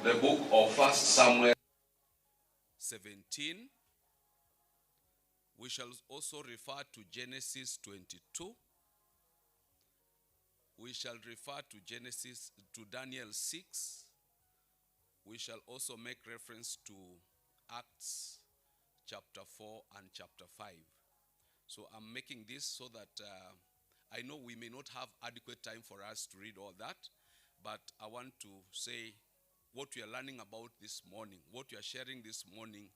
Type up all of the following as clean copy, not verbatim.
the book of 1 Samuel 17. We shall also refer to Genesis 22. We shall refer to Daniel 6. We shall also make reference to Acts chapter 4 and chapter 5. So I'm making this so that I know we may not have adequate time for us to read all that, but I want to say what we are learning about this morning, what we are sharing this morning,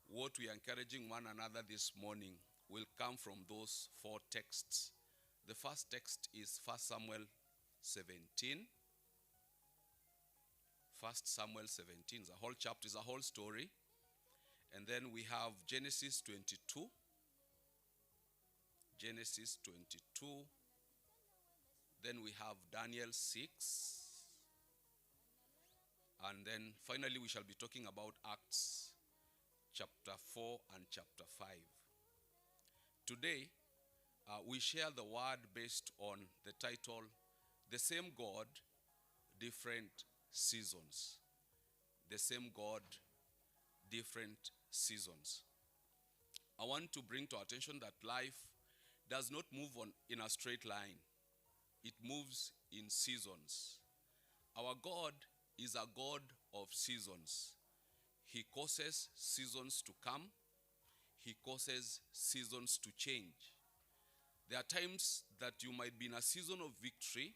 what we are encouraging one another this morning will come from those four texts. The first text is 1 Samuel 17. 1 Samuel 17 is a whole chapter, is a whole story. And then we have Genesis 22. Genesis 22. Then we have Daniel 6. And then finally we shall be talking about Acts chapter 4 and chapter 5. Today, we share the word based on the title, The Same God, Different Seasons. The same God, different seasons. I want to bring to our attention that life does not move on in a straight line. It moves in seasons. Our God is a God of seasons. He causes seasons to come. He causes seasons to change. There are times that you might be in a season of victory.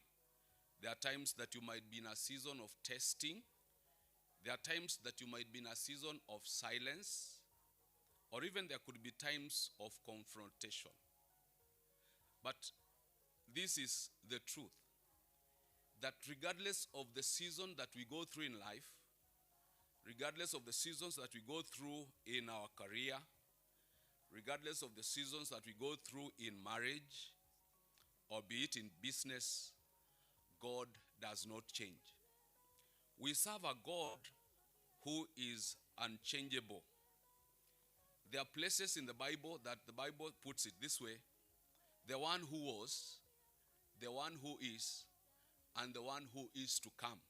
There are times that you might be in a season of testing. There are times that you might be in a season of silence. Or even there could be times of confrontation. But this is the truth. That regardless of the season that we go through in life, regardless of the seasons that we go through in our career, regardless of the seasons that we go through in marriage, or be it in business, God does not change. We serve a God who is unchangeable. There are places in the Bible that the Bible puts it this way: the one who was, the one who is, and the one who is to come.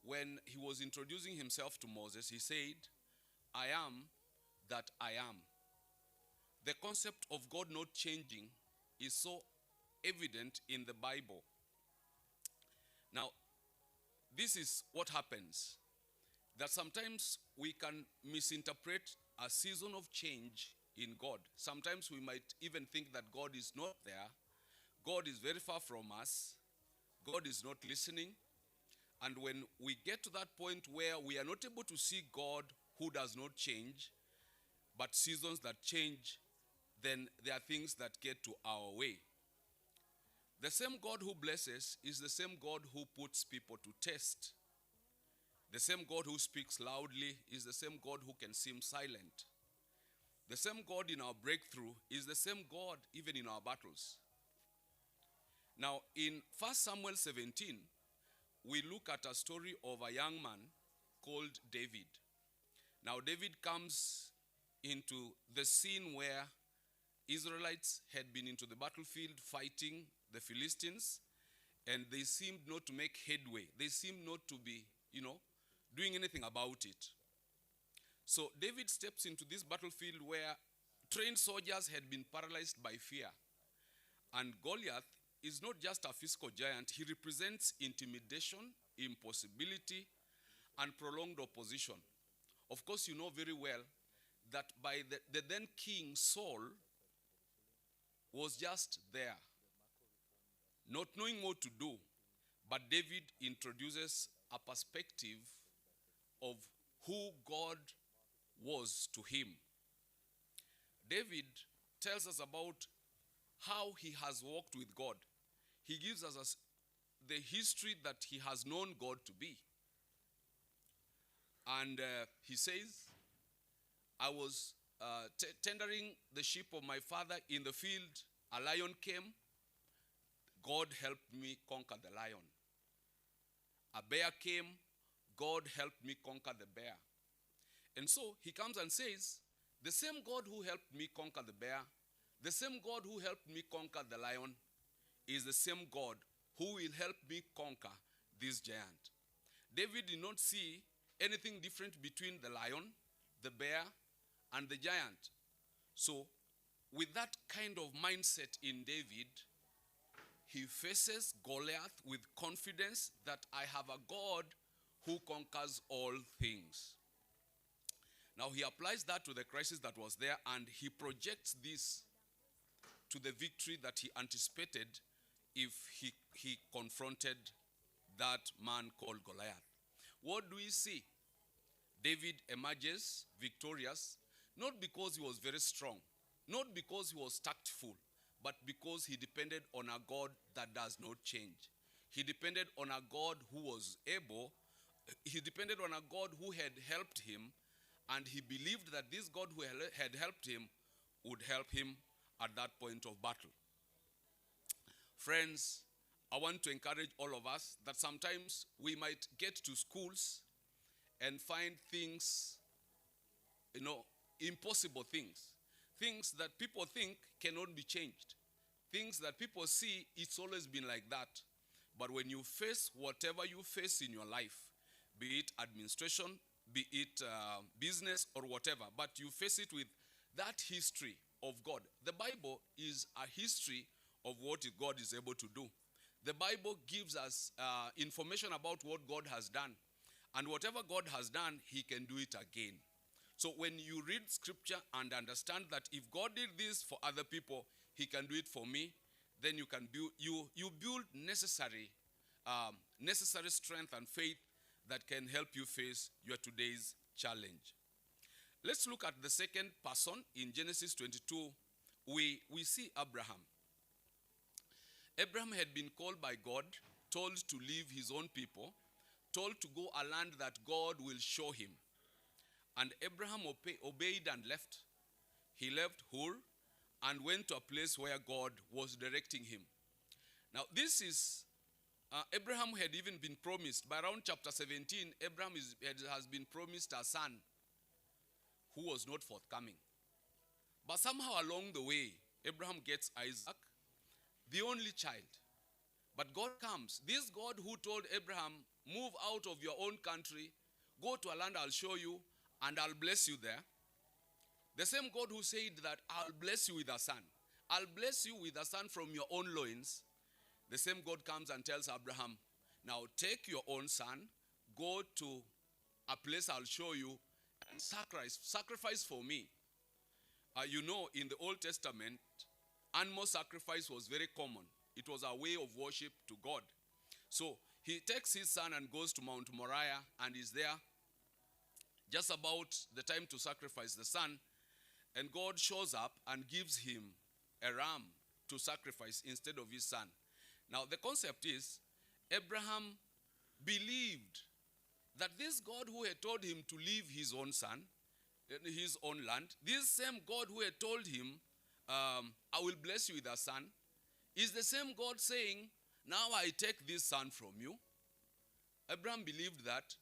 When he was introducing himself to Moses, he said, I am that I am. The concept of God not changing is so evident in the Bible. Now, this is what happens. That sometimes we can misinterpret a season of change in God. Sometimes we might even think that God is not there. God is very far from us. God is not listening. And when we get to that point where we are not able to see God who does not change, but seasons that change, then there are things that get to our way. The same God who blesses is the same God who puts people to test. The same God who speaks loudly is the same God who can seem silent. The same God in our breakthrough is the same God even in our battles. Now, in 1 Samuel 17, we look at a story of a young man called David. Now, David comes into the scene where Israelites had been into the battlefield fighting the Philistines, and they seemed not to make headway. They seemed not to be, doing anything about it. So David steps into this battlefield where trained soldiers had been paralyzed by fear. And Goliath is not just a physical giant. He represents intimidation, impossibility, and prolonged opposition. Of course, you know very well that by the then king Saul was just there, not knowing what to do. But David introduces a perspective of who God was to him. David tells us about how he has walked with God. He gives us the history that he has known God to be. And he says, I was tendering the sheep of my father in the field. A lion came. God helped me conquer the lion. A bear came. God helped me conquer the bear. And so he comes and says, the same God who helped me conquer the bear, the same God who helped me conquer the lion, is the same God who will help me conquer this giant. David did not see anything different between the lion, the bear, and the giant. So, with that kind of mindset in David, he faces Goliath with confidence that I have a God who conquers all things. Now he applies that to the crisis that was there, and he projects this to the victory that he anticipated if he confronted that man called Goliath. What do we see? David emerges victorious, not because he was very strong, not because he was tactful, but because he depended on a God that does not change. He depended on a God who was able, he depended on a God who had helped him, and he believed that this God who had helped him would help him at that point of battle. Friends, I want to encourage all of us that sometimes we might get to schools and find things, impossible things. Things that people think cannot be changed. Things that people see, it's always been like that. But when you face whatever you face in your life, be it administration, be it business or whatever, but you face it with that history of God. The Bible is a history of what God is able to do. The Bible gives us information about what God has done. And whatever God has done, he can do it again. So when you read scripture and understand that if God did this for other people, he can do it for me, then you can build, you build necessary strength and faith that can help you face your today's challenge. Let's look at the second person in Genesis 22. We see Abraham. Abraham had been called by God, told to leave his own people, told to go a land that God will show him. And Abraham obeyed and left. He left Hur and went to a place where God was directing him. Now this is, Abraham had even been promised, by around chapter 17, Abraham has been promised a son who was not forthcoming. But somehow along the way, Abraham gets Isaac, the only child. But God comes. This God who told Abraham, move out of your own country, go to a land I'll show you, and I'll bless you there. The same God who said that I'll bless you with a son. I'll bless you with a son from your own loins. The same God comes and tells Abraham, now take your own son, go to a place I'll show you, and sacrifice for me. In the Old Testament, animal sacrifice was very common. It was a way of worship to God. So he takes his son and goes to Mount Moriah and is there just about the time to sacrifice the son. And God shows up and gives him a ram to sacrifice instead of his son. Now the concept is, Abraham believed that this God who had told him to leave his own son, his own land, this same God who had told him, I will bless you with a son, is the same God saying, now I take this son from you. Abraham believed that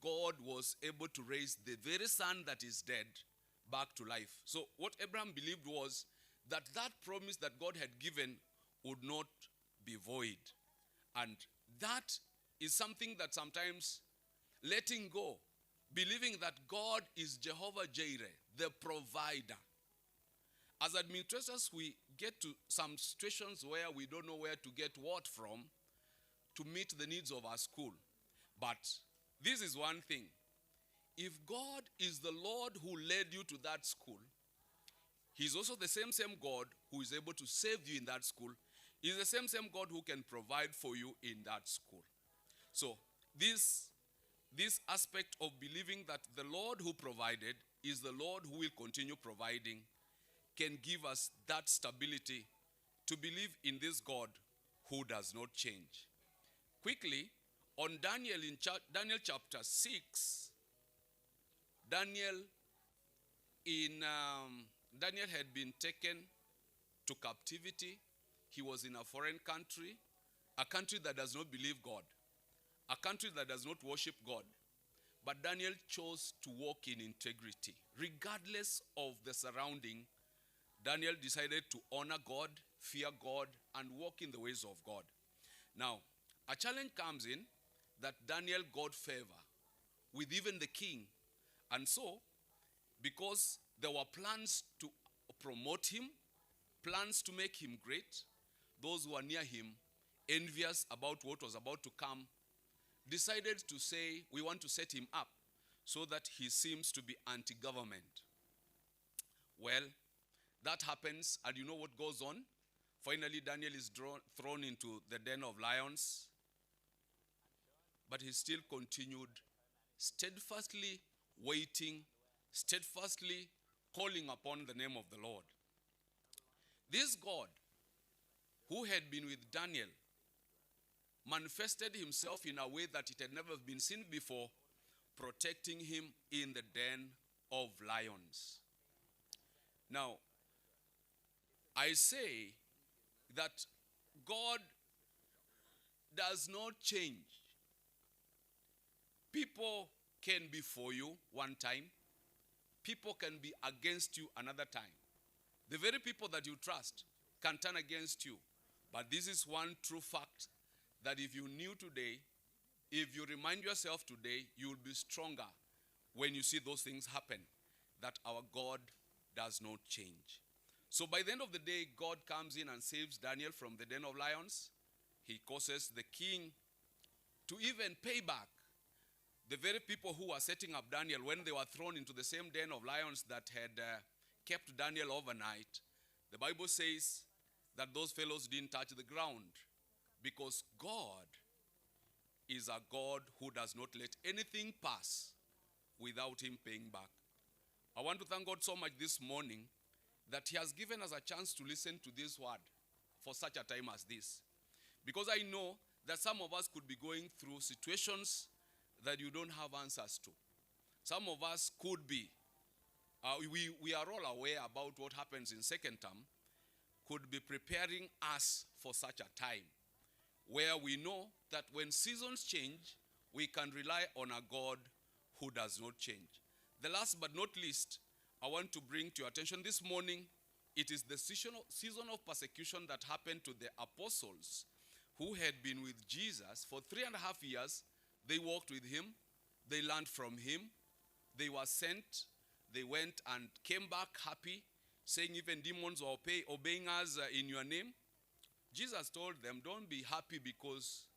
God was able to raise the very son that is dead back to life. So what Abraham believed was that that promise that God had given would not be void. And that is something that sometimes letting go, believing that God is Jehovah Jireh, the provider. As administrators, we get to some situations where we don't know where to get what from to meet the needs of our school. But this is one thing. If God is the Lord who led you to that school, he's also the same God who is able to save you in that school. He's the same God who can provide for you in that school. So this aspect of believing that the Lord who provided is the Lord who will continue providing can give us that stability to believe in this God who does not change. Quickly, on Daniel, in Daniel chapter 6, Daniel had been taken to captivity. He was in a foreign country, a country that does not believe God, a country that does not worship God. But Daniel chose to walk in integrity. Regardless of the surrounding, Daniel decided to honor God, fear God, and walk in the ways of God. Now, a challenge comes in that Daniel got favor with even the king. And so, because there were plans to promote him, plans to make him great, those who were near him, envious about what was about to come, decided to say, we want to set him up so that he seems to be anti-government. Well, that happens, and you know what goes on? Finally, Daniel is thrown into the den of lions, but he still continued steadfastly waiting, steadfastly calling upon the name of the Lord. This God, who had been with Daniel, manifested himself in a way that it had never been seen before, protecting him in the den of lions. Now, I say that God does not change. People can be for you one time. People can be against you another time. The very people that you trust can turn against you. But this is one true fact, that if you knew today, if you remind yourself today, you will be stronger when you see those things happen, that our God does not change. So by the end of the day, God comes in and saves Daniel from the den of lions. He causes the king to even pay back the very people who were setting up Daniel when they were thrown into the same den of lions that had kept Daniel overnight. The Bible says that those fellows didn't touch the ground, because God is a God who does not let anything pass without him paying back. I want to thank God so much this morning that he has given us a chance to listen to this word for such a time as this. Because I know that some of us could be going through situations that you don't have answers to. Some of us could be, we are all aware about what happens in second term, could be preparing us for such a time where we know that when seasons change, we can rely on a God who does not change. The last but not least, I want to bring to your attention this morning, it is the season of persecution that happened to the apostles who had been with Jesus for 3.5 years. They walked with him, they learned from him, they were sent, they went and came back happy, saying even demons were obeying us in your name. Jesus told them, don't be happy because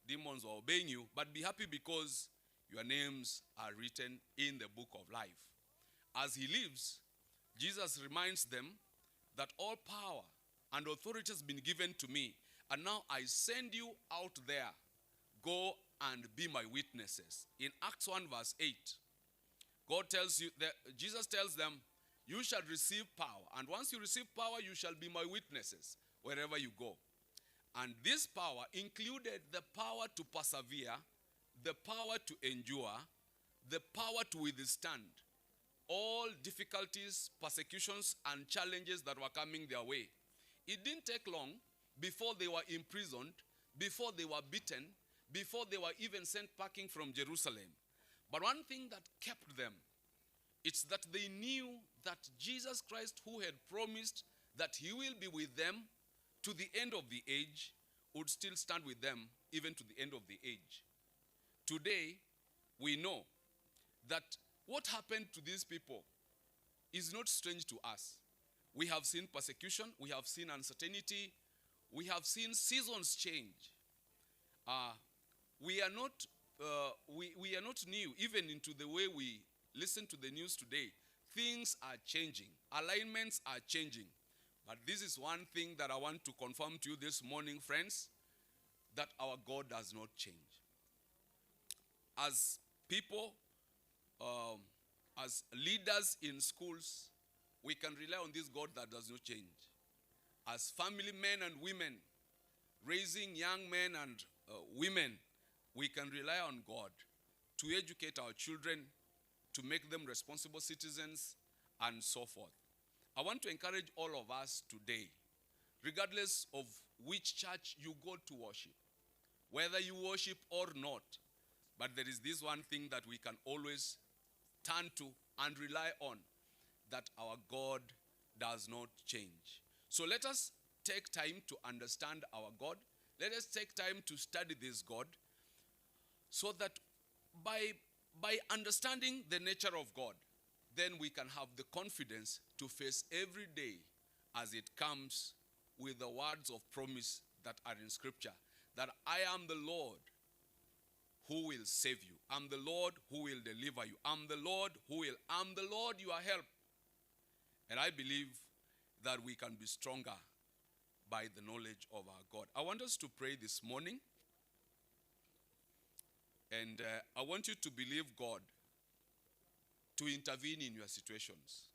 demons are obeying you, but be happy because your names are written in the book of life. As he lives, Jesus reminds them that all power and authority has been given to me, and now I send you out there. Go and be my witnesses. In Acts 1 verse 8, Jesus tells them, you shall receive power, and once you receive power, you shall be my witnesses wherever you go. And this power included the power to persevere, the power to endure, the power to withstand all difficulties, persecutions, and challenges that were coming their way. It didn't take long before they were imprisoned, before they were beaten, before they were even sent packing from Jerusalem. But one thing that kept them, it's that they knew that Jesus Christ, who had promised that he will be with them to the end of the age, would still stand with them even to the end of the age. Today, we know that what happened to these people is not strange to us. We have seen persecution, we have seen uncertainty, we have seen seasons change. We are not new, even into the way we listen to the news today. Things are changing, alignments are changing. But this is one thing that I want to confirm to you this morning, friends, that our God does not change. As people, as leaders in schools, we can rely on this God that does not change. As family men and women, raising young men and women, we can rely on God to educate our children, to make them responsible citizens, and so forth. I want to encourage all of us today, regardless of which church you go to worship, whether you worship or not, but there is this one thing that we can always turn to and rely on, that our God does not change. So let us take time to understand our God. Let us take time to study this God, So that by understanding the nature of God, then we can have the confidence to face every day as it comes with the words of promise that are in Scripture. That I am the Lord who will save you. I'm the Lord who will deliver you. I'm the Lord your help. And I believe that we can be stronger by the knowledge of our God. I want us to pray this morning. And I want you to believe God to intervene in your situations,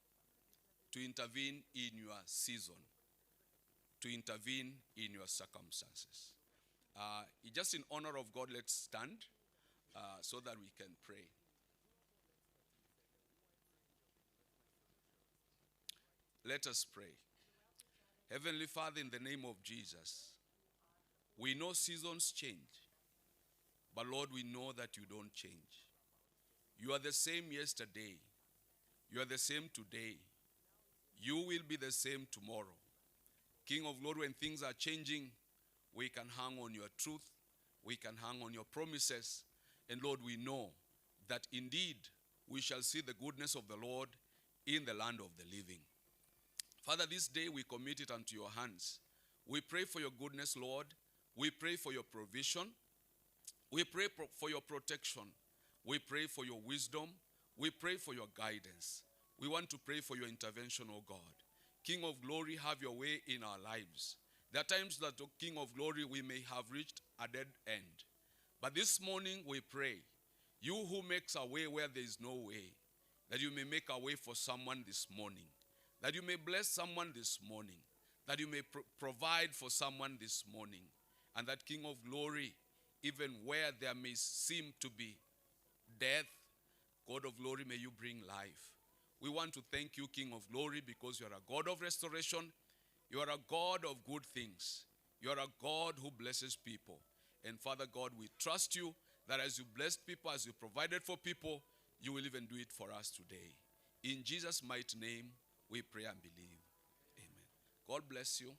to intervene in your season, to intervene in your circumstances. Just in honor of God, let's stand so that we can pray. Let us pray. Heavenly Father, in the name of Jesus, we know seasons change, but Lord, we know that you don't change. You are the same yesterday. You are the same today. You will be the same tomorrow. King of glory, when things are changing, we can hang on your truth. We can hang on your promises. And Lord, we know that indeed we shall see the goodness of the Lord in the land of the living. Father, this day we commit it unto your hands. We pray for your goodness, Lord. We pray for your provision. We pray for your protection. We pray for your wisdom. We pray for your guidance. We want to pray for your intervention, O God. King of glory, have your way in our lives. There are times that, O King of glory, we may have reached a dead end. But this morning we pray, you who makes a way where there is no way, that you may make a way for someone this morning, that you may bless someone this morning, that you may provide for someone this morning, and that, King of glory, even where there may seem to be death, God of glory, may you bring life. We want to thank you, King of glory, because you are a God of restoration. You are a God of good things. You are a God who blesses people. And Father God, we trust you that as you blessed people, as you provided for people, you will even do it for us today. In Jesus' mighty name, we pray and believe. Amen. God bless you.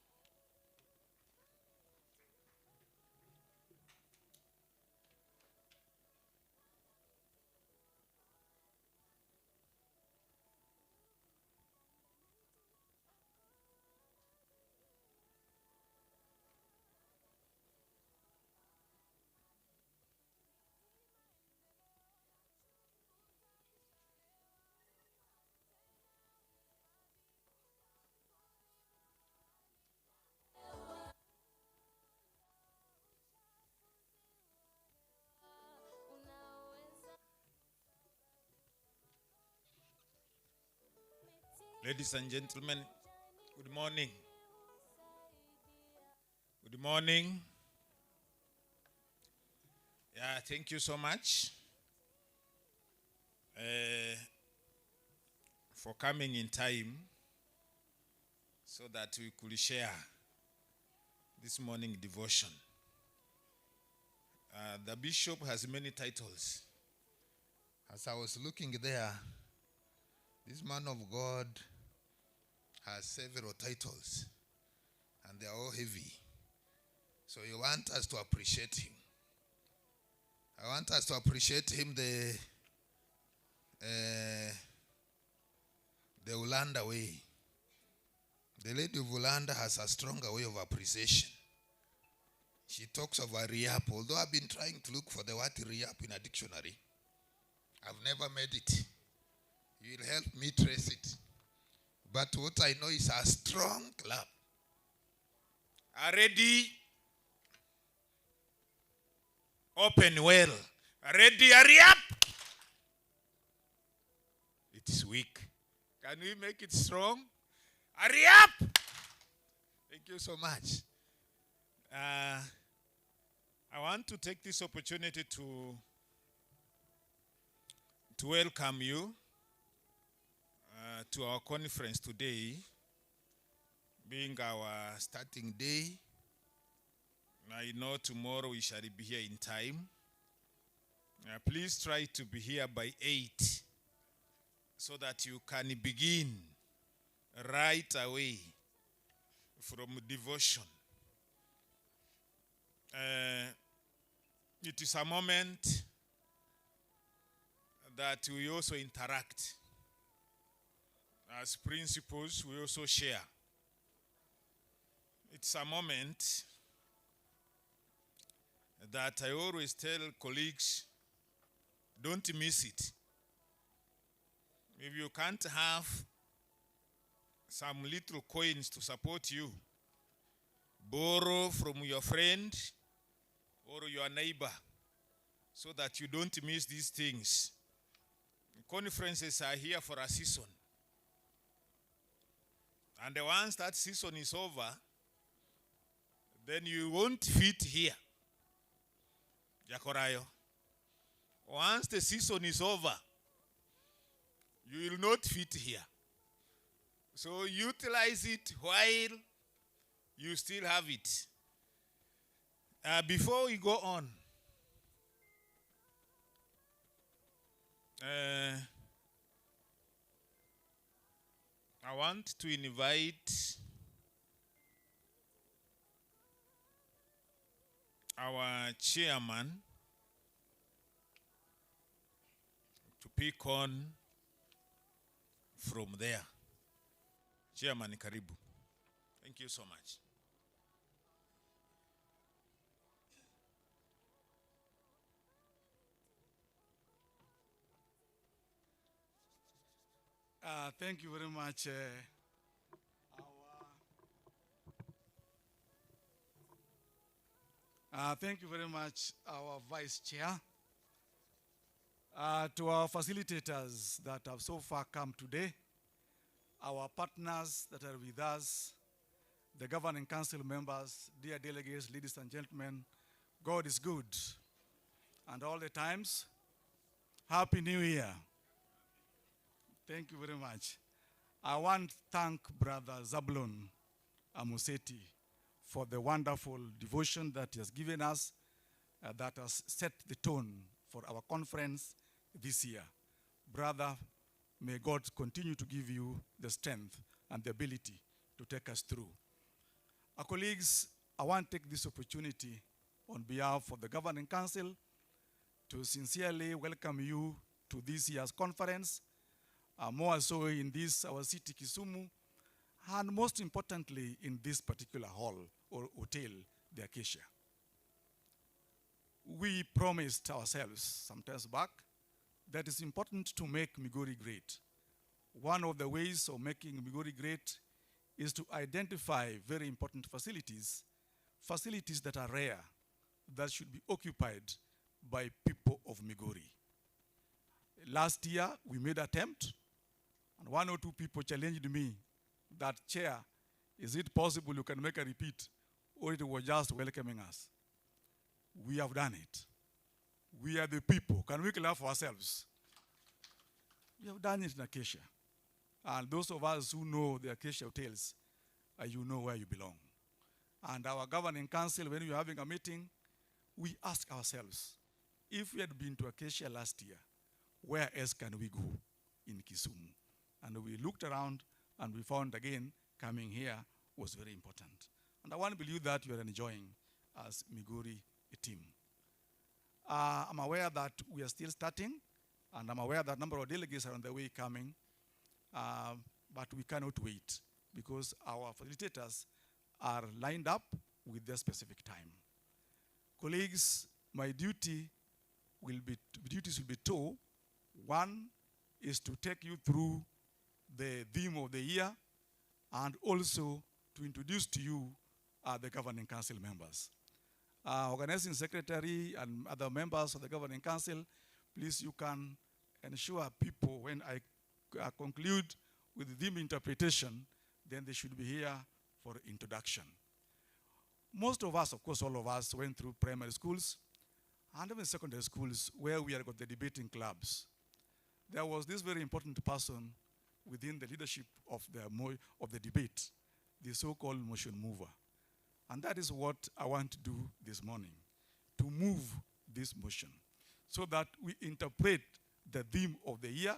Ladies and gentlemen, good morning. Good morning. Yeah, thank you so much for coming in time so that we could share this morning devotion. The bishop has many titles. As I was looking there, this man of God has several titles, and they are all heavy. So you want us to appreciate him. I want us to appreciate him the Ulanda way. The lady of Ulanda has a stronger way of appreciation. She talks of a re-up. Although I've been trying to look for the word re-up in a dictionary, I've never made it. You will help me trace it. But what I know is a strong clap. Ready? Open well. Ready? Hurry up! It is weak. Can we make it strong? Hurry up! Thank you so much. I want to take this opportunity to welcome you to our conference today, being our starting day. I know tomorrow we shall be here in time. Please try to be here by 8 so that you can begin right away from devotion. It is a moment that we also interact. As principals, we also share. It's a moment that I always tell colleagues, don't miss it. If you can't have some little coins to support you, borrow from your friend or your neighbor so that you don't miss these things. Conferences are here for a season. And once that season is over, then you won't fit here. Yakorayo. Once the season is over, you will not fit here. So utilize it while you still have it. Before we go on, I want to invite our chairman to pick on from there. Chairman Karibu. Thank you so much. Thank you very much. Thank you very much, our Vice Chair. To our facilitators that have so far come today, our partners that are with us, the Governing Council members, dear delegates, ladies and gentlemen, God is good. And all the times, Happy New Year. Thank you very much. I want to thank Brother Zablon Amuseti for the wonderful devotion that he has given us, that has set the tone for our conference this year. Brother, may God continue to give you the strength and the ability to take us through. Our colleagues, I want to take this opportunity on behalf of the Governing Council to sincerely welcome you to this year's conference, more so in this, our city, Kisumu, and most importantly, in this particular hall or hotel, the Kessha. We promised ourselves some time back that it's important to make Migori great. One of the ways of making Migori great is to identify very important facilities, facilities that are rare, that should be occupied by people of Migori. Last year, we made an attempt, and one or two people challenged me that, Chair, is it possible you can make a repeat, or it was just welcoming us? We have done it. We are the people. Can we clap for ourselves? We have done it in Kessha. And those of us who know the Kessha hotels, you know where you belong. And our Governing Council, when we are having a meeting, we ask ourselves, if we had been to Kessha last year, where else can we go in Kisumu? And we looked around and we found again coming here was very important. And I want to believe that you are enjoying as Migori team. I'm aware that we are still starting, and I'm aware that a number of delegates are on their way coming, but we cannot wait because our facilitators are lined up with their specific time. Colleagues, my duties will be two. One is to take you through the theme of the year and also to introduce to you the Governing Council members. Organizing Secretary and other members of the Governing Council, please, you can ensure people when I conclude with the theme interpretation, then they should be here for introduction. Most of us, of course, all of us went through primary schools and even secondary schools where we have got the debating clubs. There was this very important person within the leadership of the debate, the so-called motion mover. And that is what I want to do this morning, to move this motion so that we interpret the theme of the year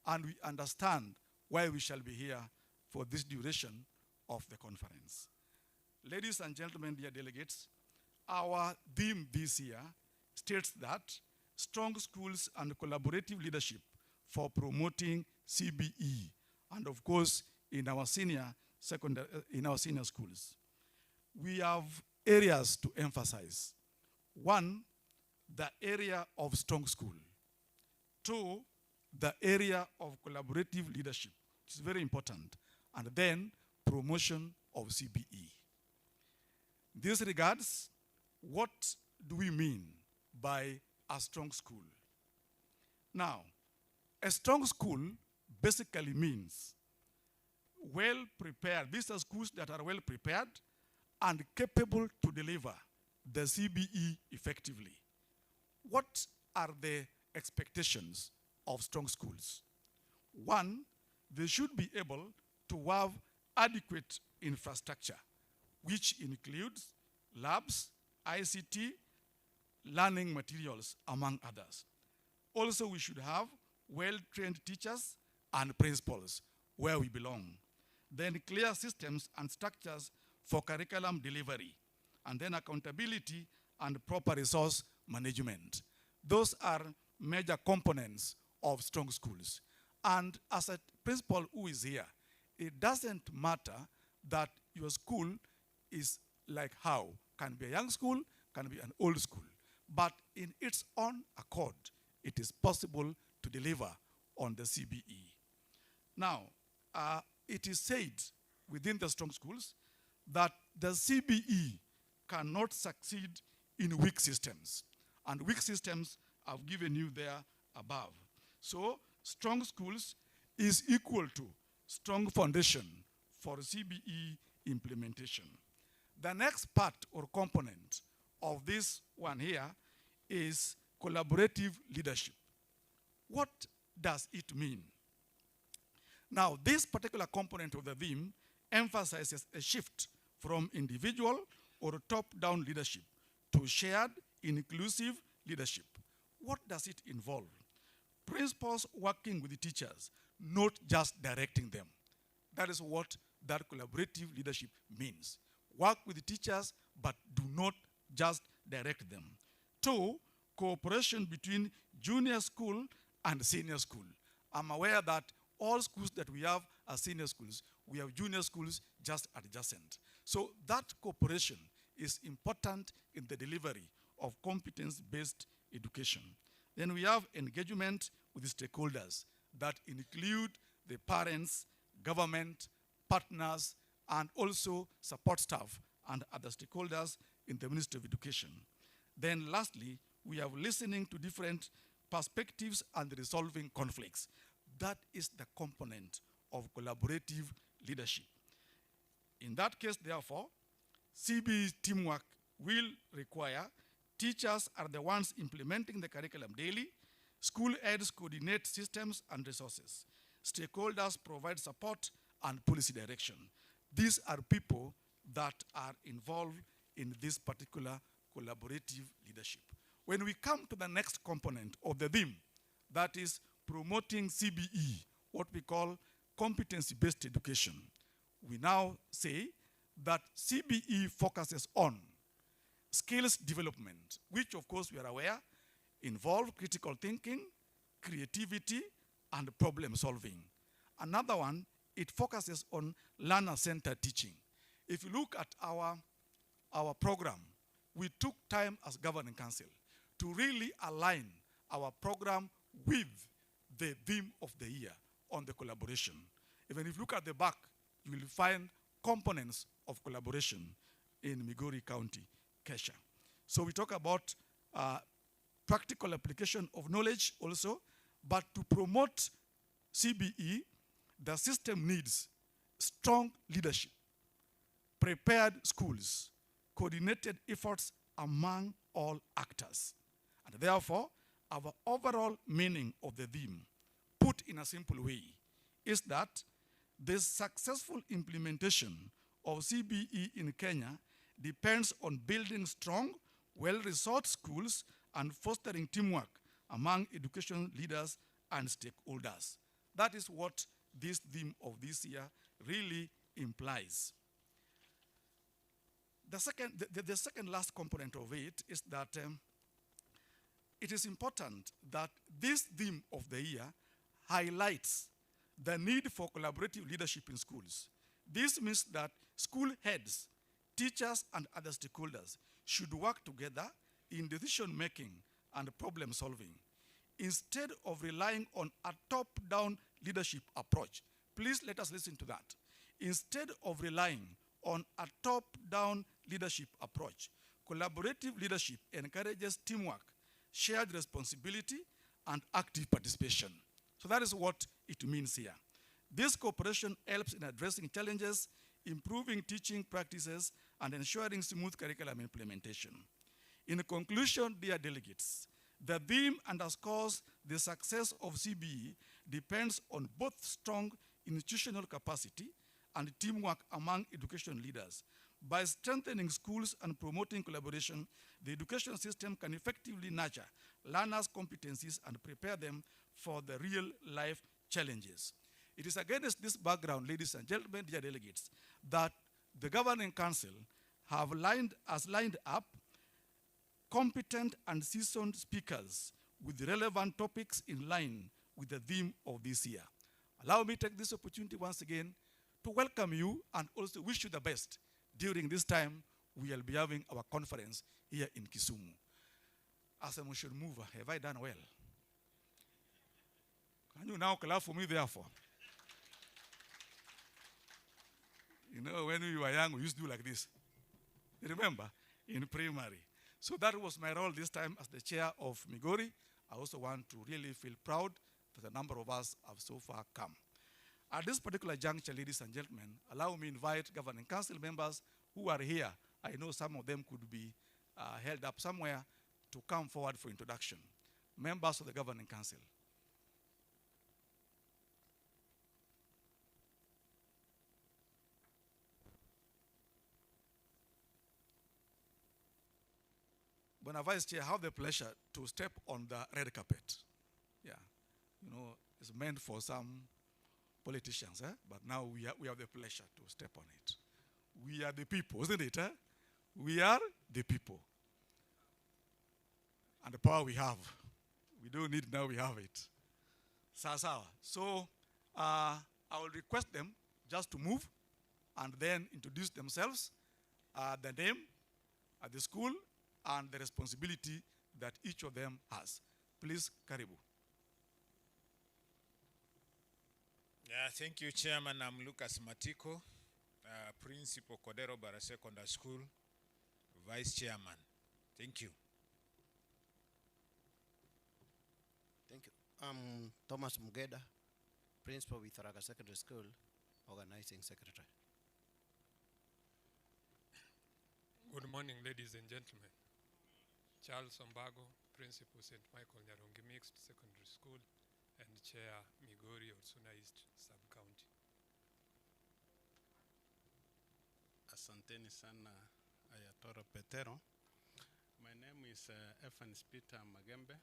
and we understand why we shall be here for this duration of the conference. Ladies and gentlemen, dear delegates, our theme this year states that strong schools and collaborative leadership for promoting CBE, and of course, in our senior schools. We have areas to emphasize. One, the area of strong school. Two, the area of collaborative leadership, which is very important. And then, promotion of CBE. In this regards, what do we mean by a strong school? Now, a strong school basically means well prepared. These are schools that are well prepared and capable to deliver the CBE effectively. What are the expectations of strong schools? One, they should be able to have adequate infrastructure, which includes labs, ICT, learning materials, among others. Also, we should have well-trained teachers and principals where we belong. Then clear systems and structures for curriculum delivery, and then accountability and proper resource management. Those are major components of strong schools. And as a principal who is here, it doesn't matter that your school is like how. Can be a young school, can be an old school. But in its own accord, it is possible to deliver on the CBE. Now, it is said within the strong schools that the CBE cannot succeed in weak systems. And weak systems I've given you there above. So strong schools is equal to strong foundation for CBE implementation. The next part or component of this one here is collaborative leadership. What does it mean? Now, this particular component of the theme emphasizes a shift from individual or top-down leadership to shared, inclusive leadership. What does it involve? Principals working with the teachers, not just directing them. That is what that collaborative leadership means. Work with the teachers, but do not just direct them. Two, cooperation between junior school and senior school. I'm aware that all schools that we have are senior schools. We have junior schools just adjacent. So that cooperation is important in the delivery of competence-based education. Then we have engagement with the stakeholders that include the parents, government, partners, and also support staff and other stakeholders in the Ministry of Education. Then lastly, we have listening to different perspectives and resolving conflicts. That is the component of collaborative leadership. In that case, therefore, CBE teamwork will require teachers are the ones implementing the curriculum daily, school heads coordinate systems and resources, stakeholders provide support and policy direction. These are people that are involved in this particular collaborative leadership. When we come to the next component of the theme, that is promoting CBE, what we call competency-based education, we now say that CBE focuses on skills development, which of course we are aware involve critical thinking, creativity, and problem solving. Another one, it focuses on learner-centered teaching. If you look at our program, we took time as governing council to really align our program with the theme of the year on the collaboration. Even if you look at the back, you will find components of collaboration in Migori County, Kessha. So we talk about practical application of knowledge also, but to promote CBE, the system needs strong leadership, prepared schools, coordinated efforts among all actors. And therefore, our overall meaning of the theme, put in a simple way, is that the successful implementation of CBE in Kenya depends on building strong, well-resourced schools and fostering teamwork among education leaders and stakeholders. That is what this theme of this year really implies. The second last component of it is that it is important that this theme of the year highlights the need for collaborative leadership in schools. This means that school heads, teachers, and other stakeholders should work together in decision making and problem solving. Instead of relying on a top-down leadership approach, please let us listen to that. Instead of relying on a top-down leadership approach, collaborative leadership encourages teamwork, shared responsibility, and active participation. So that is what it means here. This cooperation helps in addressing challenges, improving teaching practices, and ensuring smooth curriculum implementation. In conclusion, dear delegates, the theme underscores the success of CBE depends on both strong institutional capacity and teamwork among education leaders. By strengthening schools and promoting collaboration, the education system can effectively nurture learners' competencies and prepare them for the real-life challenges. It is against this background, ladies and gentlemen, dear delegates, that the Governing Council has lined up competent and seasoned speakers with relevant topics in line with the theme of this year. Allow me to take this opportunity once again to welcome you and also wish you the best during this time we will be having our conference here in Kisumu. As a motion mover, have I done well? Can you now clap for me therefore? You know, when we were young, we used to do like this. You remember? In primary. So that was my role this time as the chair of Migori. I also want to really feel proud that a number of us have so far come. At this particular juncture, ladies and gentlemen, allow me to invite Governing Council members who are here. I know some of them could be held up somewhere to come forward for introduction. Members of the Governing Council. When Vice Chair, I have the pleasure to step on the red carpet. Yeah, you know, it's meant for some politicians, but now we have the pleasure to step on it. We are the people, isn't it? We are the people. And the power we have. We don't need now, we have it. Sawa. So I will request them just to move and then introduce themselves, the name, the school, and the responsibility that each of them has. Please, Karibu. Yeah, thank you, Chairman. I'm Lucas Matiko, Principal Kodero Bara Secondary School, Vice Chairman. Thank you. Thank you. I'm Thomas Mugeda, Principal with Raga Secondary School, Organizing Secretary. Good morning, ladies and gentlemen. Charles Ombago, Principal St. Michael Nyarongi Mixed Secondary School and Chair Migori Otsuna East Sub-County. Asanteni sana Ayatoro Petero. My name is Evans Peter Magembe,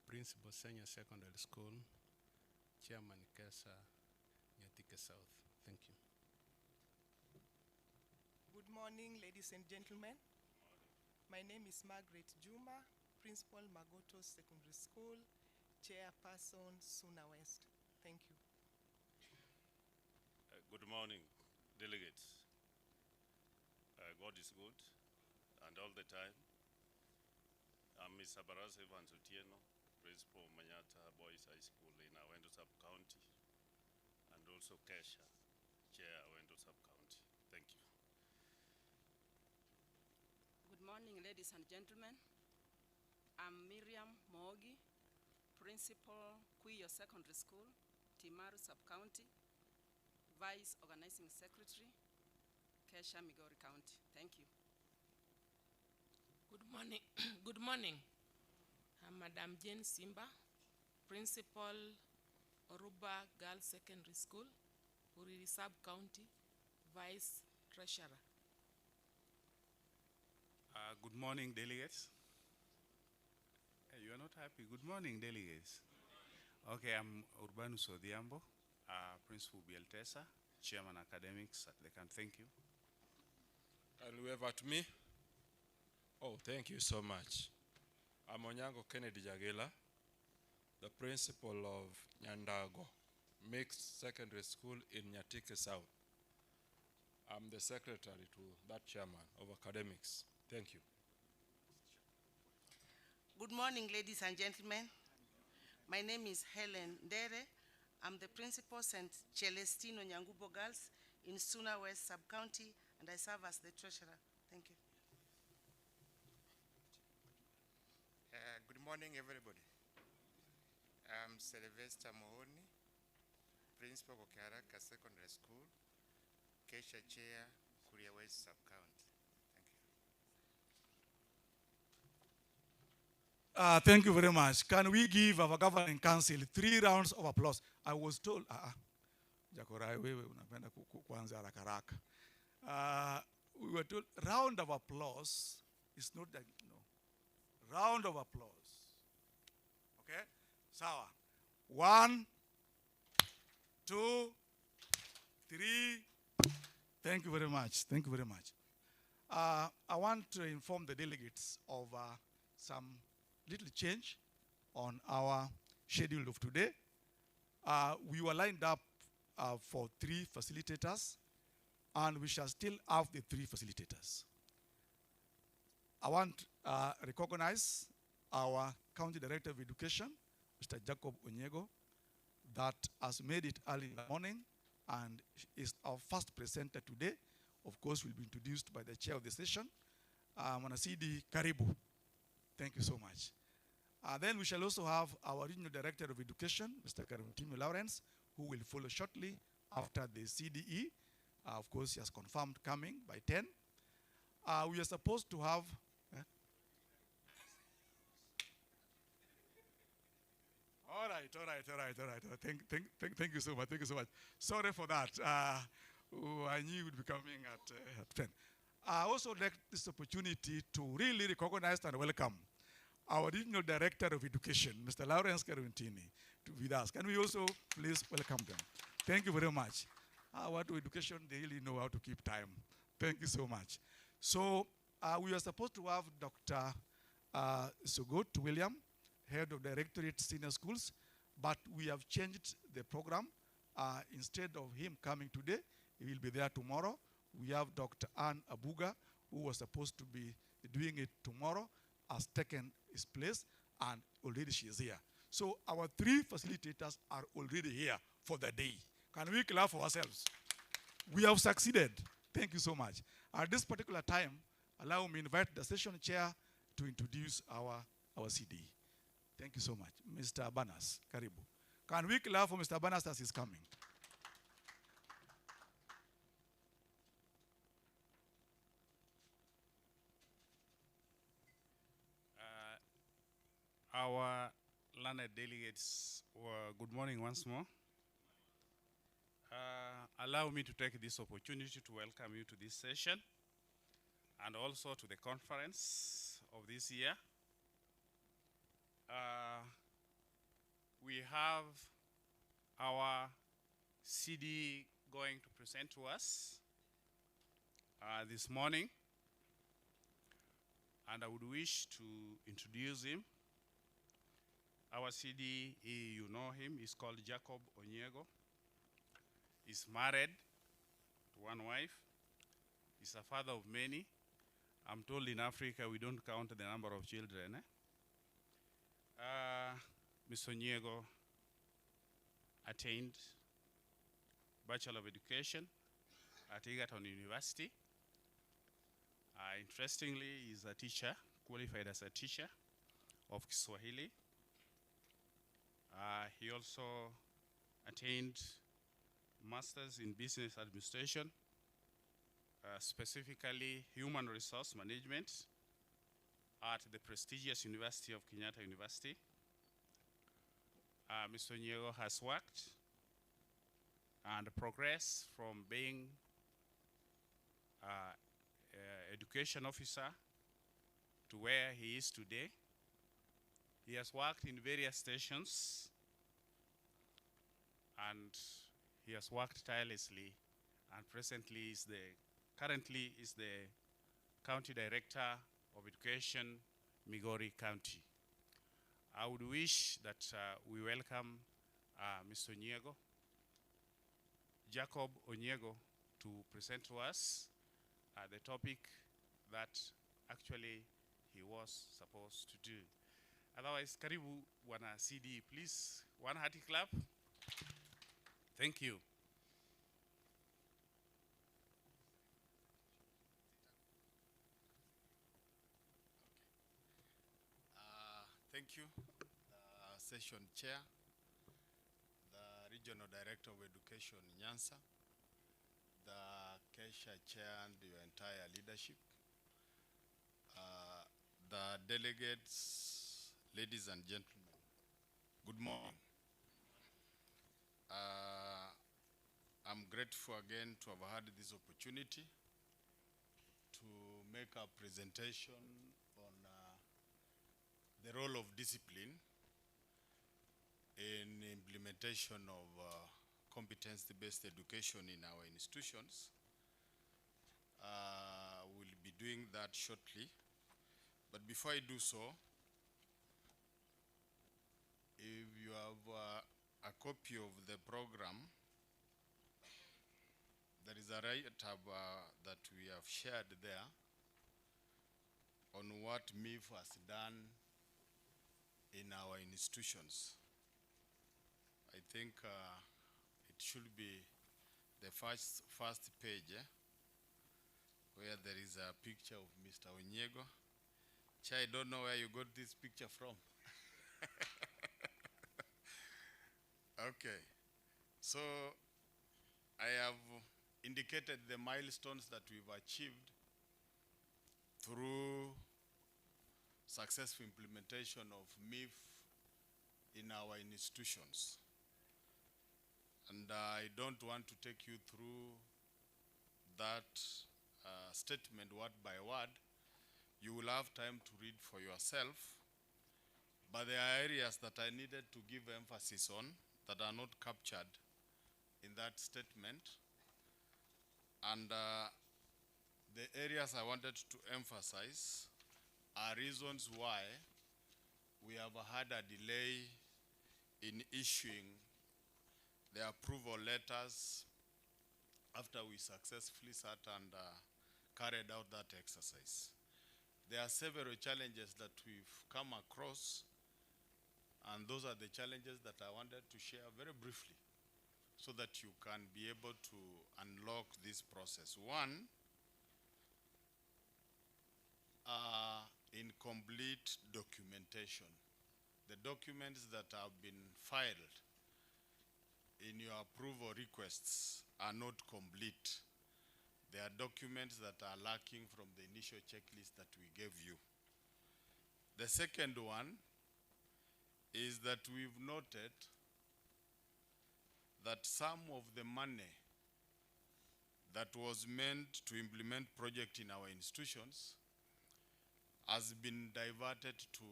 Principal Senior Secondary School, Chairman Kessha, Nyatike South. Thank you. Good morning, ladies and gentlemen. My name is Margaret Juma, Principal Magoto Secondary School, Chairperson Suna West. Thank you. Good morning, delegates. God is good, and all the time. I'm Mr. Baraz Evans Otieno, Principal Manyata Boys High School in Awendo Sub-County, and also Kessha, Chair Awendo Sub-County. Thank you. Good morning, ladies and gentlemen. I'm Miriam Mogi, Principal Kuyo Secondary School, Timaru Sub-County, Vice Organizing Secretary, Kessha, Migori County. Thank you. Good morning. Good morning. I'm Madam Jane Simba, Principal Oruba Girls Secondary School, Uriri Sub-County, Vice Treasurer. Good morning, delegates. You are not happy. Good morning, delegates. Okay, I'm Urbanus Odiambo, Principal Bieltesa, Chairman Academics at the camp. Thank you. And wave at me. Oh, thank you so much. I'm Onyango Kennedy Jagela, the principal of Nyandago Mixed Secondary School in Nyatike South. I'm the secretary to that chairman of academics. Thank you. Good morning, ladies and gentlemen. My name is Helen Dere. I'm the principal St. Celestino Nyangubo Girls in Suna West Sub-County, and I serve as the treasurer. Thank you. Good morning, everybody. I'm Sylvester Mohoni, principal of Kiharaka Secondary School, Kessha Chair, Kuria West Sub-County. Thank you very much. Can we give our governing council 3 rounds of applause? I was told, Jakorai, wewe unapenda kuanza haraka haraka. We were told round of applause is not that, no. Round of applause. Okay? Sawa. 1, 2, 3. Thank you very much. Thank you very much. I want to inform the delegates of some little change on our schedule of today. We were lined up for 3 facilitators, and we shall still have the 3 facilitators. I want to recognize our County Director of Education, Mr. Jacob Onyego, that has made it early in the morning and is our first presenter today. Of course, will be introduced by the chair of the session, Mwanasidi Karibu. Thank you so much. Then we shall also have our Regional Director of Education, Mr. Karuntimi Lawrence, who will follow shortly after the CDE. Of course, he has confirmed coming by 10. We are supposed to have... All right. Thank you so much. Thank you so much. Sorry for that. I knew you would be coming at 10. I also like this opportunity to really recognize and welcome our Regional Director of Education, Mr. Lawrence Karuntini, to be with us. Can we also please welcome them? Thank you very much. Our education, they really know how to keep time. Thank you so much. So we are supposed to have Dr. Sugut William, Head of Directorate Senior Schools, but we have changed the program. Instead of him coming today, he will be there tomorrow. We have Dr. Ann Abuga, who was supposed to be doing it tomorrow, has taken his place, and already she is here. So our 3 facilitators are already here for the day. Can we clap for ourselves? We have succeeded. Thank you so much. At this particular time, allow me to invite the session chair to introduce our CD. Thank you so much. Mr. Banas, Karibu. Can we clap for Mr. Banas as he's coming? Our learned delegates, good morning once more. Allow me to take this opportunity to welcome you to this session and also to the conference of this year. We have our CD going to present to us this morning, and I would wish to introduce him. Our CD, you know him, is called Jacob Onyego. He's married to 1 wife. He's a father of many. I'm told in Africa we don't count the number of children. Mr. Onyego attained Bachelor of Education at Egerton University. Interestingly, he's a teacher, qualified as a teacher of Kiswahili. He also attained Masters in Business Administration, specifically Human Resource Management at the prestigious University of Kenyatta University. Mr. Onyego has worked and progressed from being education officer to where he is today. He has worked in various stations, and he has worked tirelessly, and currently is the County Director of Education, Migori County. I would wish that we welcome Mr. Onyego, Jacob Onyego, to present to us the topic that actually he was supposed to do. Otherwise, karibu wana CD, please. One hearty clap. Thank you. Thank you, session chair, the regional director of education, Nyanza, the Kessha chair and your entire leadership, the delegates, ladies and gentlemen, good morning. I'm grateful again to have had this opportunity to make a presentation on the role of discipline in implementation of competency-based education in our institutions. We'll be doing that shortly. But before I do so, if you have a copy of the program, there is a write-up that we have shared there on what MIF has done in our institutions. I think it should be the first page, where there is a picture of Mr. Onyego. Chair, I don't know where you got this picture from. Okay, so I have indicated the milestones that we've achieved through successful implementation of MIF in our institutions. And I don't want to take you through that statement word by word. You will have time to read for yourself. But there are areas that I needed to give emphasis on that are not captured in that statement. And the areas I wanted to emphasize are reasons why we have had a delay in issuing the approval letters after we successfully sat and carried out that exercise. There are several challenges that we've come across, and those are the challenges that I wanted to share very briefly so that you can be able to unlock this process. One, incomplete documentation. The documents that have been filed in your approval requests are not complete. There are documents that are lacking from the initial checklist that we gave you. The second one is that we've noted that some of the money that was meant to implement project in our institutions has been diverted to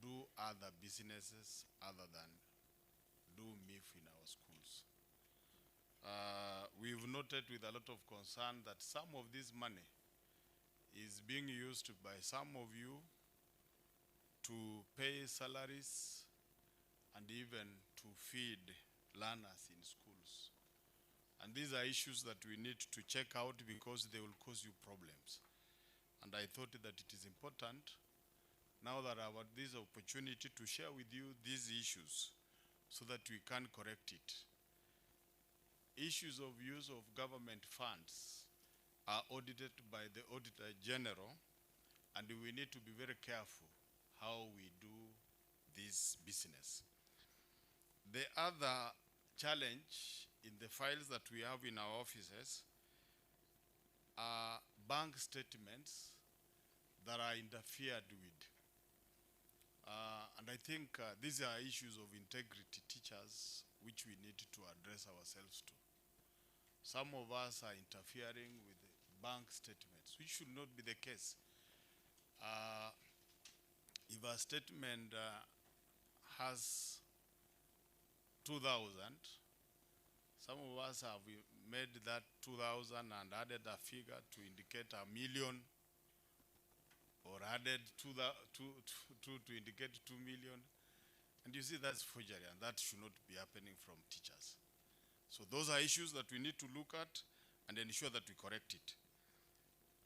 do other businesses other than do MIF in our schools. We've noted with a lot of concern that some of this money is being used by some of you to pay salaries and even to feed learners in schools. And these are issues that we need to check out because they will cause you problems. And I thought that it is important, now that I have this opportunity, to share with you these issues so that we can correct it. Issues of use of government funds are audited by the Auditor General, and we need to be very careful how we do this business. The other challenge in the files that we have in our offices are bank statements that are interfered with. And I think these are issues of integrity teachers which we need to address ourselves to. Some of us are interfering with bank statements, which should not be the case. If a statement has 2,000, some of us have made that 2,000 and added a figure to indicate 1,000,000, or added to indicate 2 million. And you see, that's forgery, and that should not be happening from teachers. So those are issues that we need to look at and ensure that we correct it.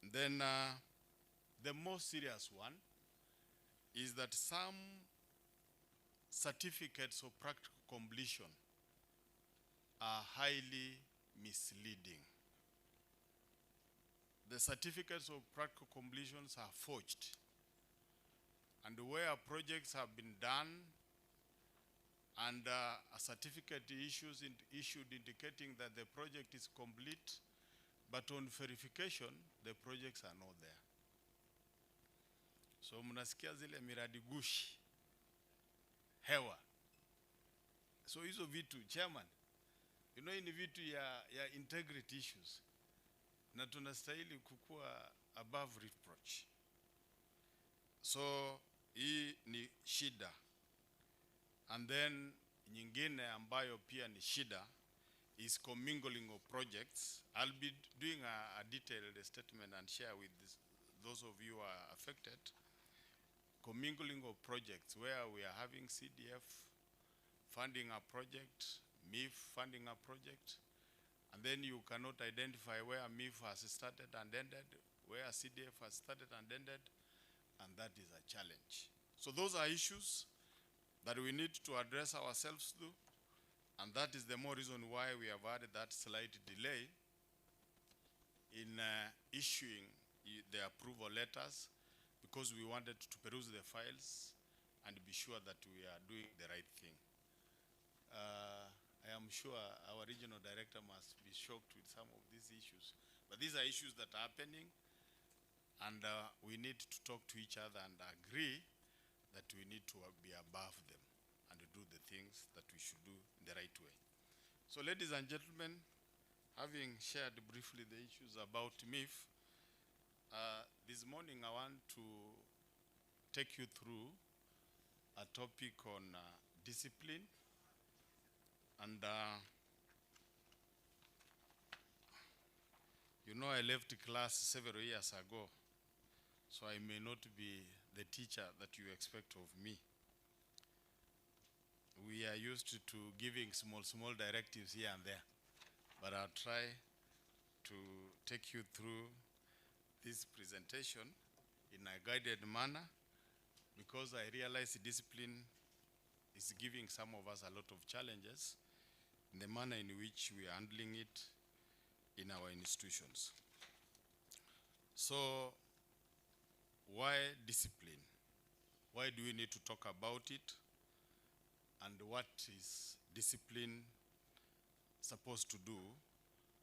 And then the most serious one is that some certificates of practical completion are highly misleading. The certificates of practical completions are forged. And where projects have been done and a certificate issued indicating that the project is complete, but on verification, the projects are not there. So mnasikia zile miradi gushi, hewa. So hizo vitu, chairman, you know, ni vitu ya integrity issues. Na tunastahili kukua above reproach. So hii ni shida. And then nyingine ambayo pia ni shida is commingling of projects. I'll be doing a detailed statement and share with those of you who are affected. Commingling of projects where we are having CDF funding a project, MIF funding a project, and then you cannot identify where MIF has started and ended, where CDF has started and ended, and that is a challenge. So those are issues that we need to address ourselves to, and that is the more reason why we have had that slight delay in issuing the approval letters, because we wanted to peruse the files and be sure that we are doing the right thing. I am sure our regional director must be shocked with some of these issues, but these are issues that are happening, and we need to talk to each other and agree that we need to be above them and do the things that we should do in the right way. So ladies and gentlemen, having shared briefly the issues about MIF, this morning I want to take you through a topic on discipline. And you know, I left class several years ago, so I may not be the teacher that you expect of me. We are used to giving small directives here and there, but I'll try to take you through this presentation in a guided manner, because I realize discipline is giving some of us a lot of challenges in the manner in which we are handling it in our institutions. So, why discipline? Why do we need to talk about it? And what is discipline supposed to do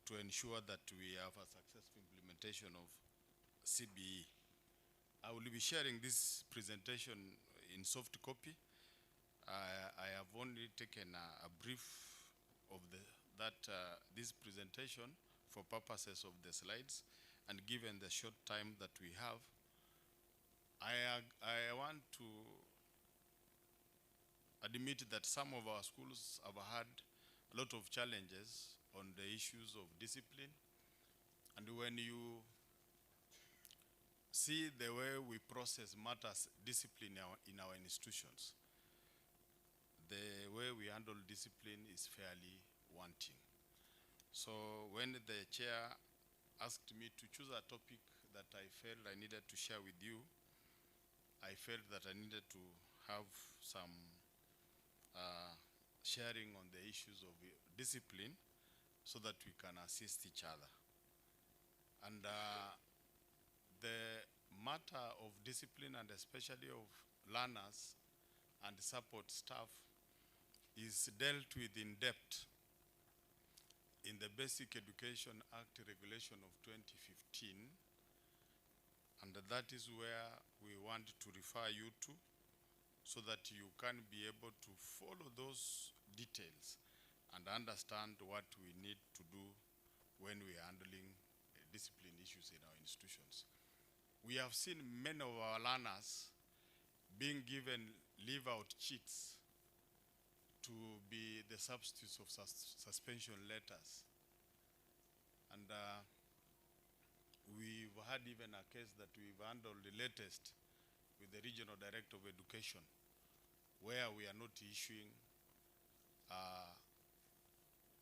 to ensure that we have a successful implementation of CBE? I will be sharing this presentation in soft copy. I have only taken a brief of this presentation for purposes of the slides, and given the short time that we have, I want to admit that some of our schools have had a lot of challenges on the issues of discipline. And when you see the way we process matters discipline in our institutions, the way we handle discipline is fairly wanting. So when the chair asked me to choose a topic that I felt I needed to share with you, I felt that I needed to have some sharing on the issues of discipline so that we can assist each other. And the matter of discipline, and especially of learners and support staff, is dealt with in depth in the Basic Education Act Regulation of 2015, and that is where we want to refer you to, so that you can be able to follow those details and understand what we need to do when we are handling discipline issues in our institutions. We have seen many of our learners being given leave-out cheats to be the substitutes of suspension letters. And we've had even a case that we've handled the latest with the Regional Director of Education, where we are not issuing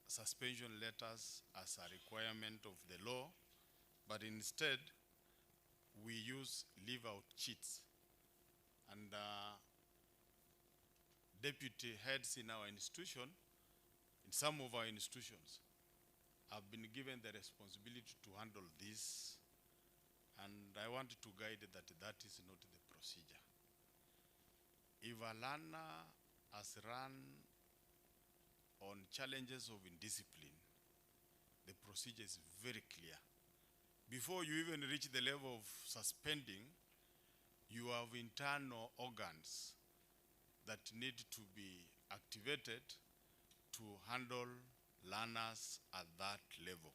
suspension letters as a requirement of the law, but instead we use leave-out cheats. And deputy heads in our institution, in some of our institutions, have been given the responsibility to handle this, and I want to guide that that is not the procedure. If a learner has run on challenges of indiscipline, the procedure is very clear. Before you even reach the level of suspending, you have internal organs that need to be activated to handle learners at that level.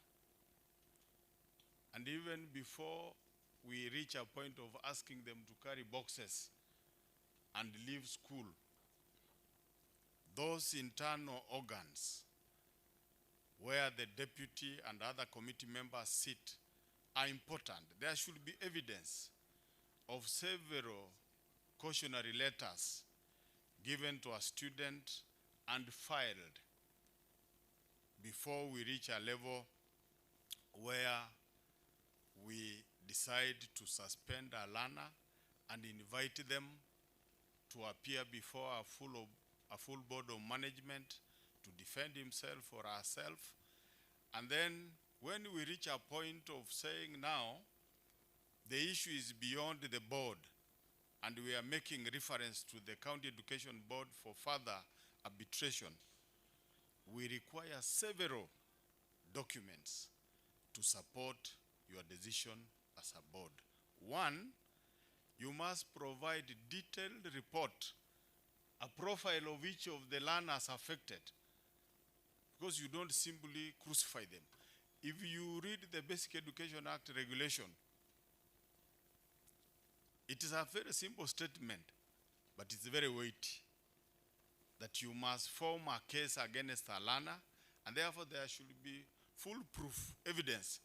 And even before we reach a point of asking them to carry boxes and leave school, those internal organs where the deputy and other committee members sit are important. There should be evidence of several cautionary letters given to a student and filed before we reach a level where we decide to suspend a learner and invite them to appear before a full board of management to defend himself or herself. And then when we reach a point of saying now the issue is beyond the board and we are making reference to the County Education Board for further arbitration, we require several documents to support your decision as a board. One, you must provide detailed report, a profile of each of the learners affected, because you don't simply crucify them. If you read the Basic Education Act regulation, it is a very simple statement, but it's very weighty, that you must form a case against a learner, and therefore there should be foolproof evidence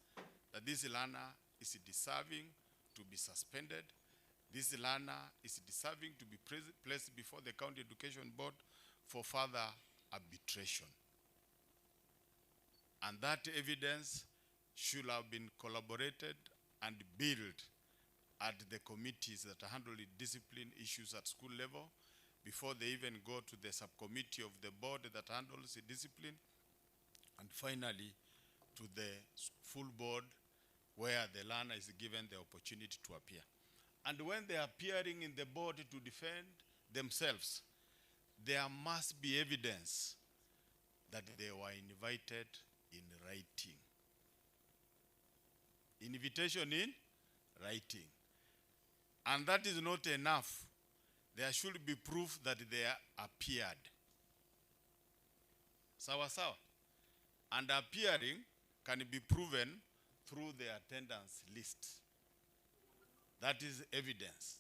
that this learner is deserving to be suspended, this learner is deserving to be placed before the County Education Board for further arbitration. And that evidence should have been collaborated and built at the committees that handle discipline issues at school level before they even go to the subcommittee of the board that handles discipline, and finally to the full board where the learner is given the opportunity to appear. And when they are appearing in the board to defend themselves, there must be evidence that they were invited in writing. Invitation in writing. And that is not enough. There should be proof that they appeared. Sawa sawa. And appearing can be proven through the attendance list. That is evidence.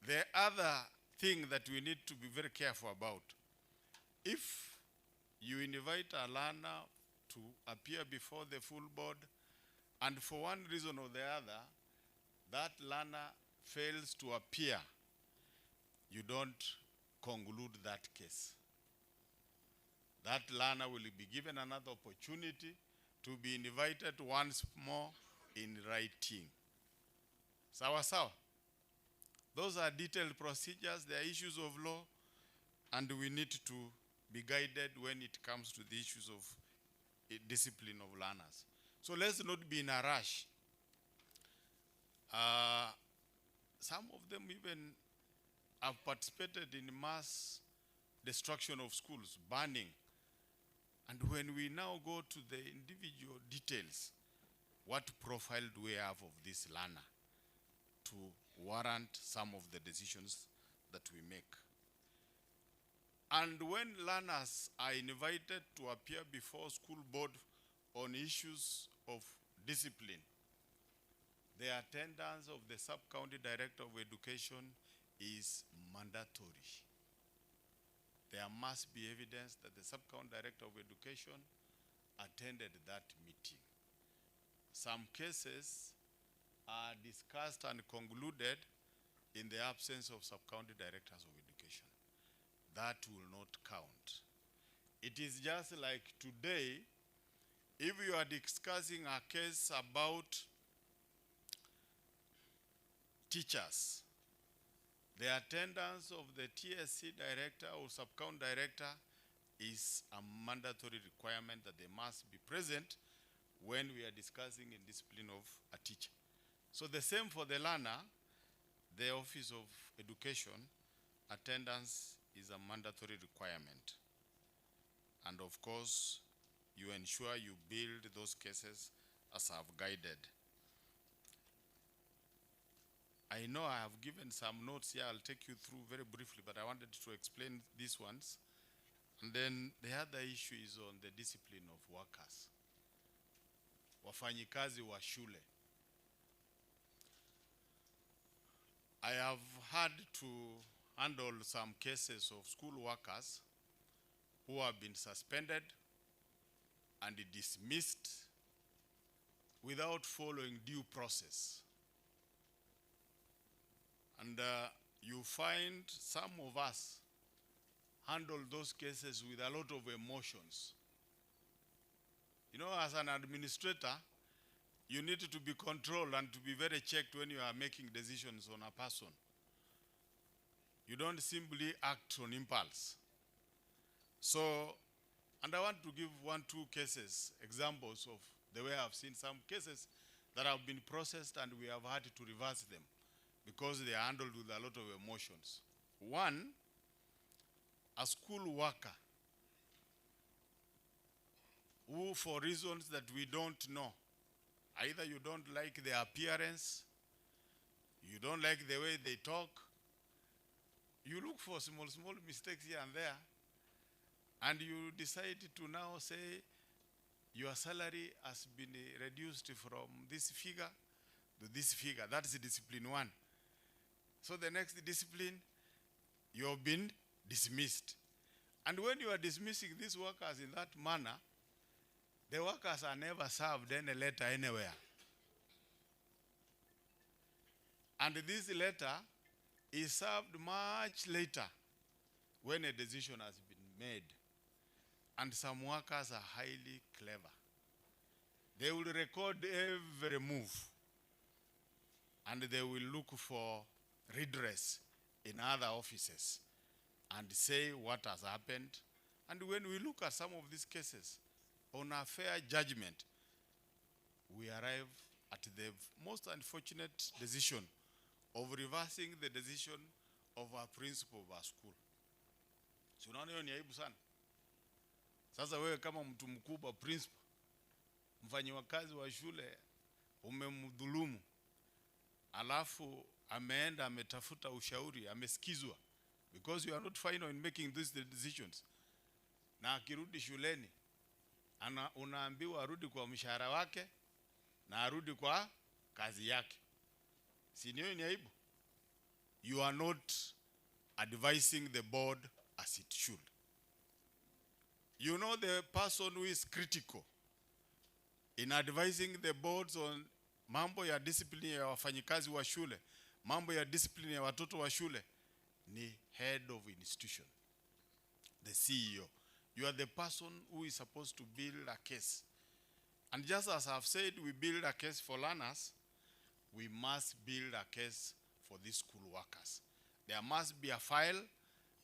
The other thing that we need to be very careful about, if you invite a learner to appear before the full board, and for one reason or the other, that learner fails to appear, you don't conclude that case. That learner will be given another opportunity to be invited once more in writing. Sawa sawa. Those are detailed procedures, they are issues of law, and we need to be guided when it comes to the issues of discipline of learners. So let's not be in a rush. Some of them even have participated in mass destruction of schools, burning. And when we now go to the individual details, what profile do we have of this learner to warrant some of the decisions that we make? And when learners are invited to appear before school board on issues of discipline, the attendance of the sub-county director of education is mandatory. There must be evidence that the sub-county director of education attended that meeting. Some cases are discussed and concluded in the absence of sub-county directors of education. that will not count. It is just like today, if you are discussing a case about teachers, the attendance of the TSC director or sub-county director is a mandatory requirement that they must be present when we are discussing in discipline of a teacher. So the same for the learner, the Office of Education, attendance is a mandatory requirement. And of course, you ensure you build those cases as I've guided. I know I have given some notes here, I'll take you through very briefly, but I wanted to explain these ones. And then the other issue is on the discipline of workers. Wafanyikazi wa shule. I have had to handle some cases of school workers who have been suspended and dismissed without following due process. And you find some of us handle those cases with a lot of emotions. You know, as an administrator, you need to be controlled and to be very checked when you are making decisions on a person. You don't simply act on impulse. So, and I want to give 1-2 cases, examples of the way I've seen some cases that have been processed and we have had to reverse them because they are handled with a lot of emotions. One, a school worker who, for reasons that we don't know, either you don't like their appearance, you don't like the way they talk, you look for small mistakes here and there, and you decide to now say your salary has been reduced from this figure to this figure. That is discipline 1. So the next discipline, you have been dismissed. And when you are dismissing these workers in that manner, the workers are never served any letter anywhere. And this letter is served much later when a decision has been made. And some workers are highly clever. They will record every move. And they will look for redress in other offices and say what has happened. And when we look at some of these cases, on a fair judgment, we arrive at the most unfortunate decision of reversing the decision of our principal of our school. So unaona hiyo ni aibu sana. Sasa wewe kama mtu mkubwa principal, mfanyakazi wa shule umemdhulumu, alafu ameenda ametafuta ushauri, amesikizwa, because you are not final in making these decisions. Na akirudi shuleni, unaambiwa arudi kwa mshahara wake na arudi kwa kazi yake. Si niyo ni aibu? You are not advising the board as it should. You know, the person who is critical in advising the boards on mambo ya discipline ya wafanyikazi wa shule, mambo ya discipline ya watoto wa shule, ni head of institution, the CEO. You are the person who is supposed to build a case. And just as I've said, we build a case for learners, we must build a case for these school workers. There must be a file,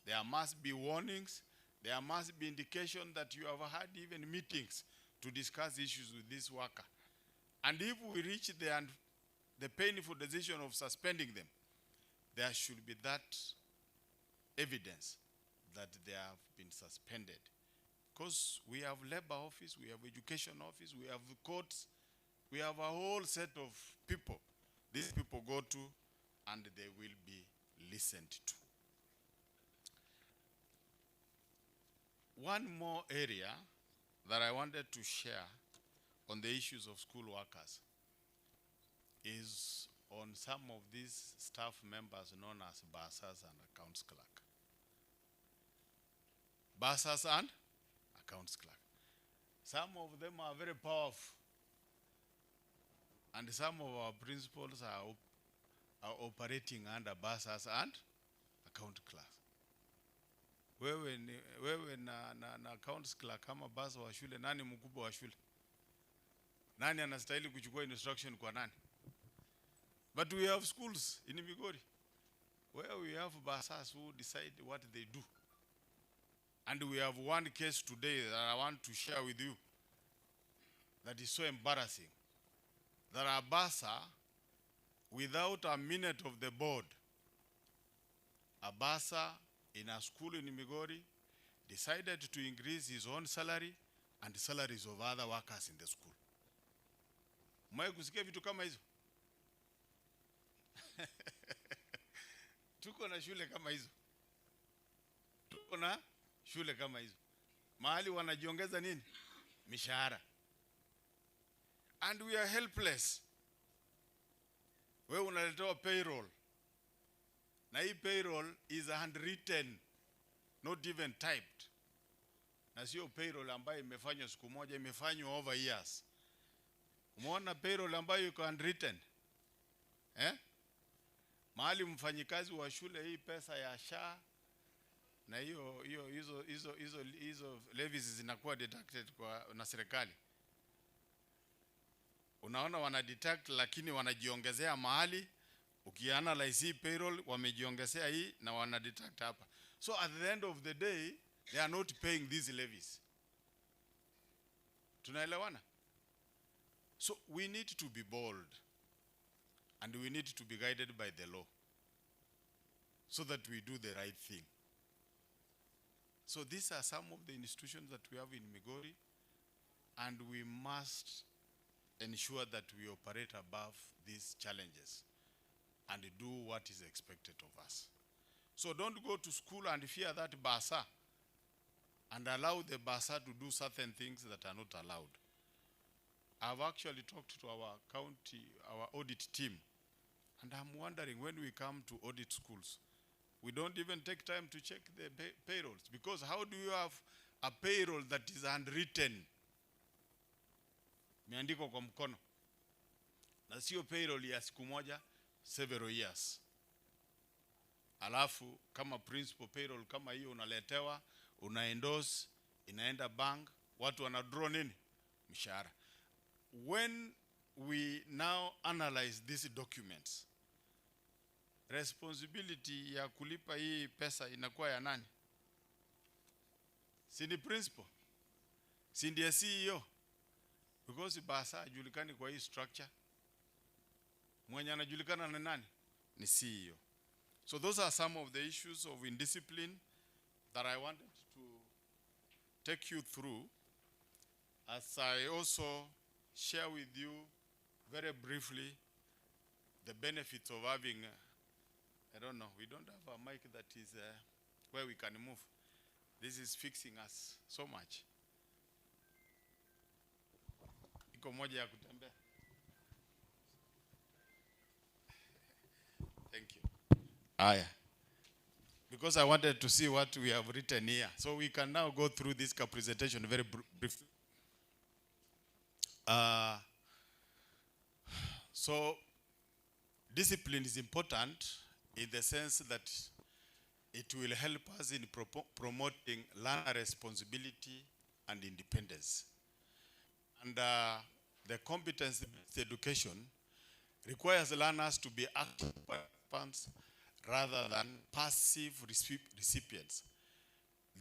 there must be warnings, there must be indication that you have had even meetings to discuss issues with this worker. And if we reach the painful decision of suspending them, there should be that evidence that they have been suspended. Because we have labor office, we have education office, we have courts, we have a whole set of people. These people go to and they will be listened to. One more area that I wanted to share on the issues of school workers is on some of these staff members known as bursars and accounts clerk. Bursars and accounts clerk. Some of them are very powerful. And some of our principals are operating under bursars and account clerks. wewe na accounts clerk kama basa wa shule, nani mkubwa wa shule? Nani anastahili kuchukua instruction kwa nani? But we have schools in Migori where we have basas who decide what they do. And we have one case today that I want to share with you that is so embarrassing. That a basa, without a minute of the board, a basa in a school in Migori decided to increase his own salary and the salaries of other workers in the school. Mwae kusikia vitu kama hizo? Tuko na shule kama hizo. Tuko na shule kama hizo. Mahali wanajiongeza nini? Mishahara. And we are helpless. Wewe unaletewa payroll. Na hii payroll is handwritten, not even typed. Na sio payroll ambayo imefanywa siku moja, imefanywa over years. Umeona payroll ambayo iko handwritten? Mahali mfanyikazi wa shule hii pesa ya SHA na hizo levies zinakuwa deducted na serikali. Unaona wana deduct lakini wanajiongezea mahali. Ukianalyze hii payroll wamejiongezea hii na wana deduct hapa. So at the end of the day they are not paying these levies. Tunaelewana? So we need to be bold and we need to be guided by the law so that we do the right thing. So these are some of the institutions that we have in Migori, and we must ensure that we operate above these challenges and do what is expected of us. So don't go to school and fear that basa and allow the basa to do certain things that are not allowed. I've actually talked to our audit team, and I'm wondering, when we come to audit schools, we don't even take time to check the payrolls, because how do you have a payroll that is handwritten? Miandiko kwa mkono. Na sio payroll ya siku moja, several years. Alafu kama principal payroll kama hiyo unaletewa, una-endorse, inaenda bank, watu wana-draw nini? Mishahara. When we now analyze these documents, responsibility ya kulipa hii pesa inakuwa ya nani? Si ni principal? Si ndiye CEO? Because basa hajulikani kwa hii structure. Mwenye anajulikana na nani? Ni CEO. So those are some of the issues of indiscipline that I wanted to take you through, as I also share with you very briefly the benefits of having, I don't know, we don't have a mic that is where we can move. This is fixing us so much. Iko moja ya kutembea. Thank you. Aya. Because I wanted to see what we have written here. So we can now go through this presentation very briefly. So discipline is important in the sense that it will help us in promoting learner responsibility and independence. And the competence-based education requires learners to be active participants rather than passive recipients.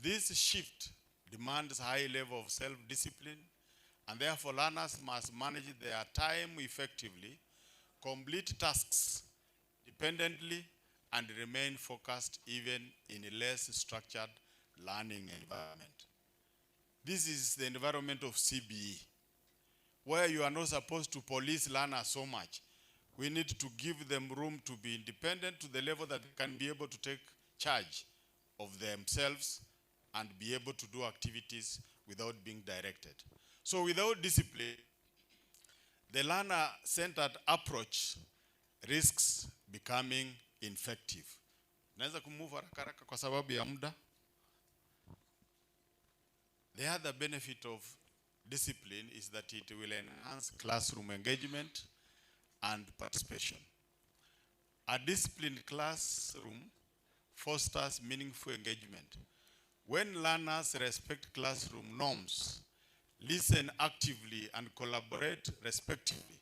This shift demands a high level of self-discipline, and therefore learners must manage their time effectively, complete tasks independently, and remain focused even in a less structured learning environment. This is the environment of CBE, where you are not supposed to police learners so much. We need to give them room to be independent to the level that they can be able to take charge of themselves and be able to do activities without being directed. So without discipline, the learner-centered approach risks becoming ineffective. Naweza kumove haraka kwa sababu ya muda. The other benefit of discipline is that it will enhance classroom engagement and participation. A disciplined classroom fosters meaningful engagement, When learners respect classroom norms, listen actively and collaborate respectively,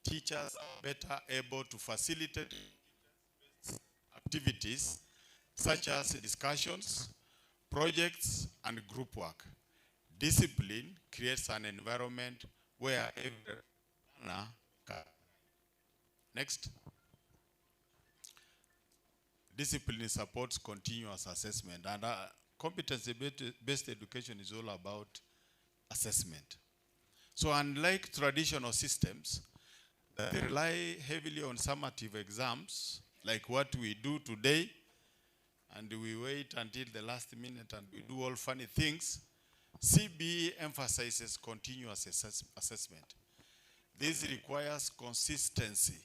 teachers are better able to facilitate activities such as discussions, projects, and group work. Discipline creates an environment where every learner can. Next. Discipline supports continuous assessment, and competency-based education is all about assessment. So unlike traditional systems that rely heavily on summative exams, like what we do today, and we wait until the last minute and we do all funny things, CBE emphasizes continuous assessment. This requires consistency,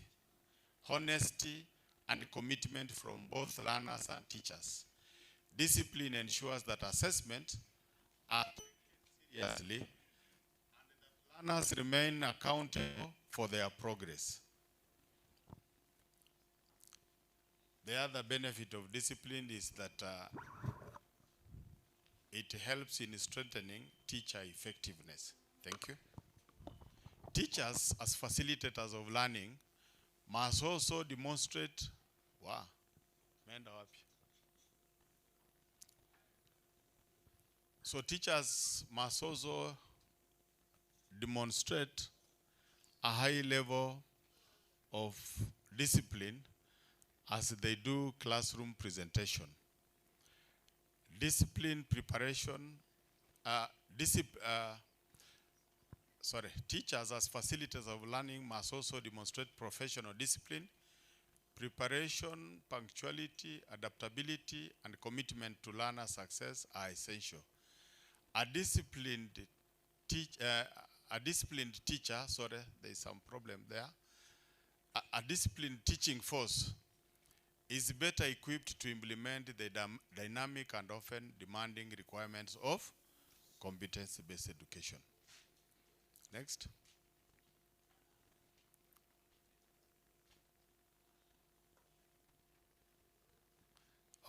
honesty, and commitment from both learners and teachers. Discipline ensures that assessment are taken seriously and that learners remain accountable for their progress. The other benefit of discipline is that it helps in strengthening teacher effectiveness. Thank you. Teachers, as facilitators of learning, must also demonstrate, So teachers must also demonstrate a high level of discipline as they do classroom presentation. Discipline preparation, teachers as facilitators of learning must also demonstrate professional discipline, preparation, punctuality, adaptability, and commitment to learner success are essential. A disciplined teacher, sorry, there is some problem there. A disciplined teaching force is better equipped to implement the dynamic and often demanding requirements of competence-based education. Next.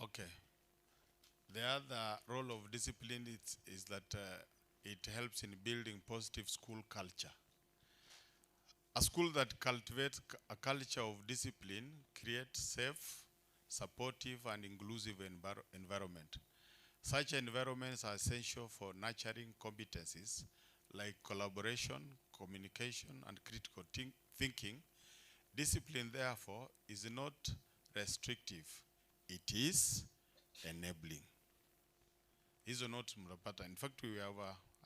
Okay. The other role of discipline is that it helps in building positive school culture. A school that cultivates a culture of discipline creates safe, supportive, and inclusive environment. Such environments are essential for nurturing competencies like collaboration, communication, and critical thinking. Discipline, therefore, is not restrictive. It is enabling. Hizo notes mrapata. In fact, we have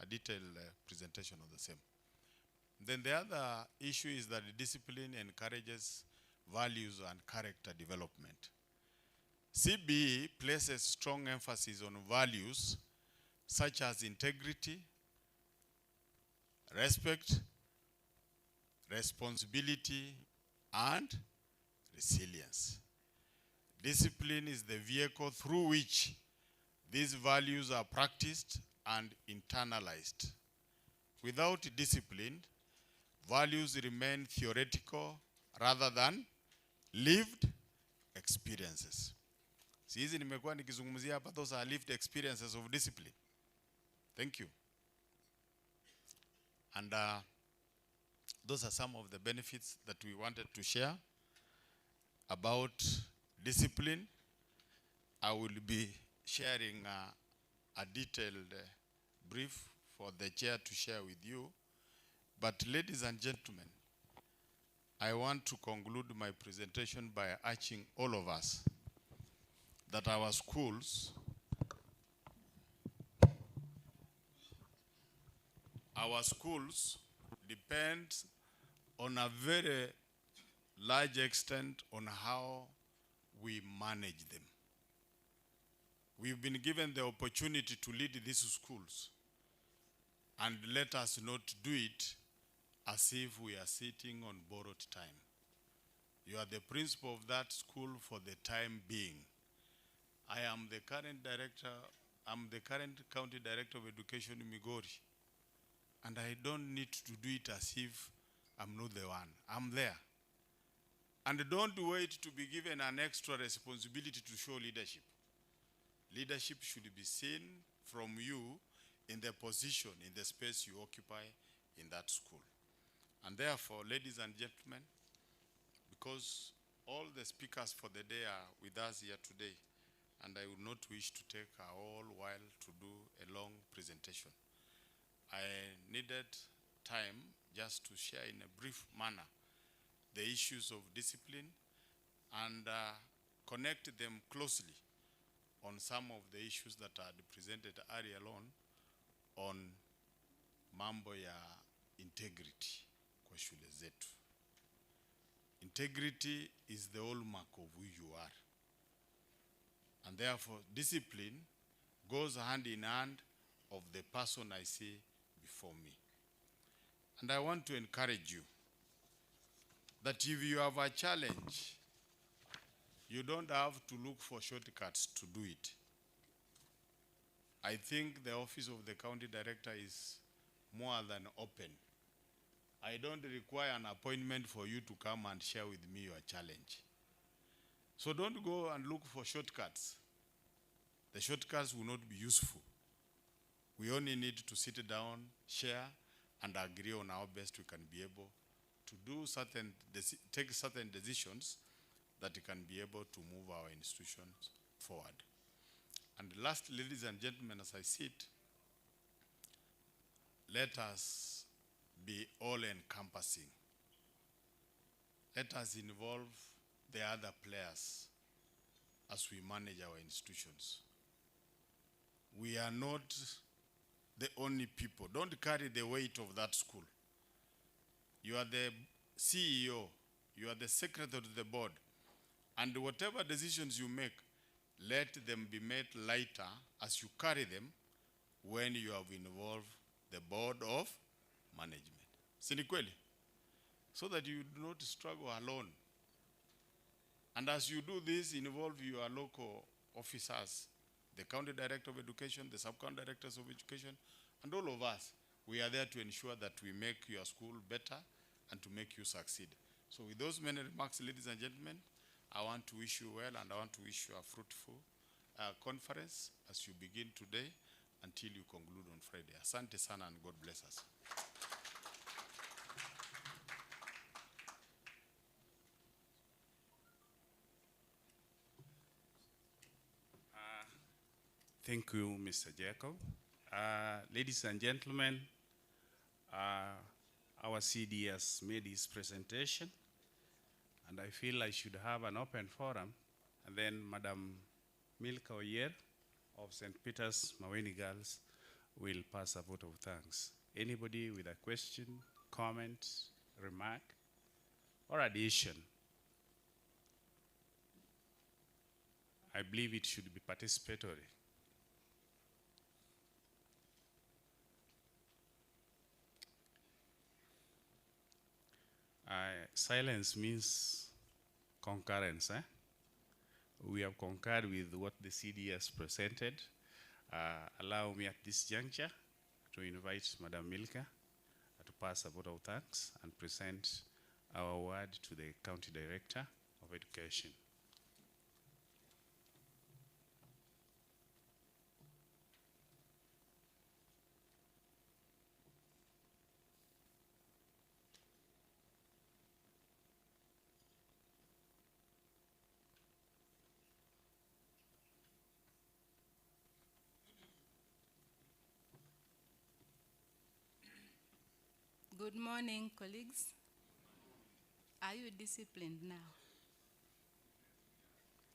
a detailed presentation of the same. Then the other issue is that discipline encourages values and character development. CBE places strong emphasis on values such as integrity, respect, responsibility, and resilience. Discipline is the vehicle through which these values are practiced and internalized. Without discipline, values remain theoretical rather than lived experiences. Hizi nimekuwa nikizungumzia hapa, those are lived experiences of discipline. Thank you. And those are some of the benefits that we wanted to share about discipline. I will be sharing a detailed brief for the chair to share with you. But ladies and gentlemen, I want to conclude my presentation by urging all of us that our schools depend on a very large extent on how we manage them. We've been given the opportunity to lead these schools, and let us not do it as if we are sitting on borrowed time. You are the principal of that school for the time being. I am the current director, I'm the current county director of education in Migori, and I don't need to do it as if I'm not the one. I'm there. And don't wait to be given an extra responsibility to show leadership. Leadership should be seen from you in the position, in the space you occupy in that school. And therefore, ladies and gentlemen, because all the speakers for the day are with us here today, and I would not wish to take a whole while to do a long presentation, I needed time just to share in a brief manner the issues of discipline and connect them closely on some of the issues that are presented earlier on mambo ya integrity kwa shule zetu. Integrity is the hallmark of who you are. And therefore, discipline goes hand in hand of the person I see before me. And I want to encourage you that if you have a challenge, you don't have to look for shortcuts to do it. I think the office of the county director is more than open. I don't require an appointment for you to come and share with me your challenge. So don't go and look for shortcuts. The shortcuts will not be useful. We only need to sit down, share, and agree on how best we can be able to do take certain decisions that can be able to move our institutions forward. And last, ladies and gentlemen, as I sit, let us be all-encompassing. Let us involve the other players as we manage our institutions. We are not the only people. Don't carry the weight of that school. You are the CEO, you are the secretary of the board, and whatever decisions you make, let them be made lighter as you carry them when you have involved the board of management. Si kweli? So that you do not struggle alone. And as you do this, involve your local officers, the county director of education, the sub-county directors of education, and all of us. We are there to ensure that we make your school better and to make you succeed. So with those many remarks, ladies and gentlemen, I want to wish you well, and I want to wish you a fruitful conference as you begin today until you conclude on Friday. Asante sana, and God bless us. Thank you, Mr. Jacob. Ladies and gentlemen, our CD has made his presentation, and I feel I should have an open forum, and then Madam Milka Oyer of St. Peter's Maweni Girls will pass a vote of thanks. Anybody with a question, comment, remark, or addition? I believe it should be participatory. Silence means concurrence. We have concurred with what the CD has presented. Allow me at this juncture to invite Madam Milka to pass a vote of thanks and present our award to the County Director of Education. Good morning, colleagues. Are you disciplined now?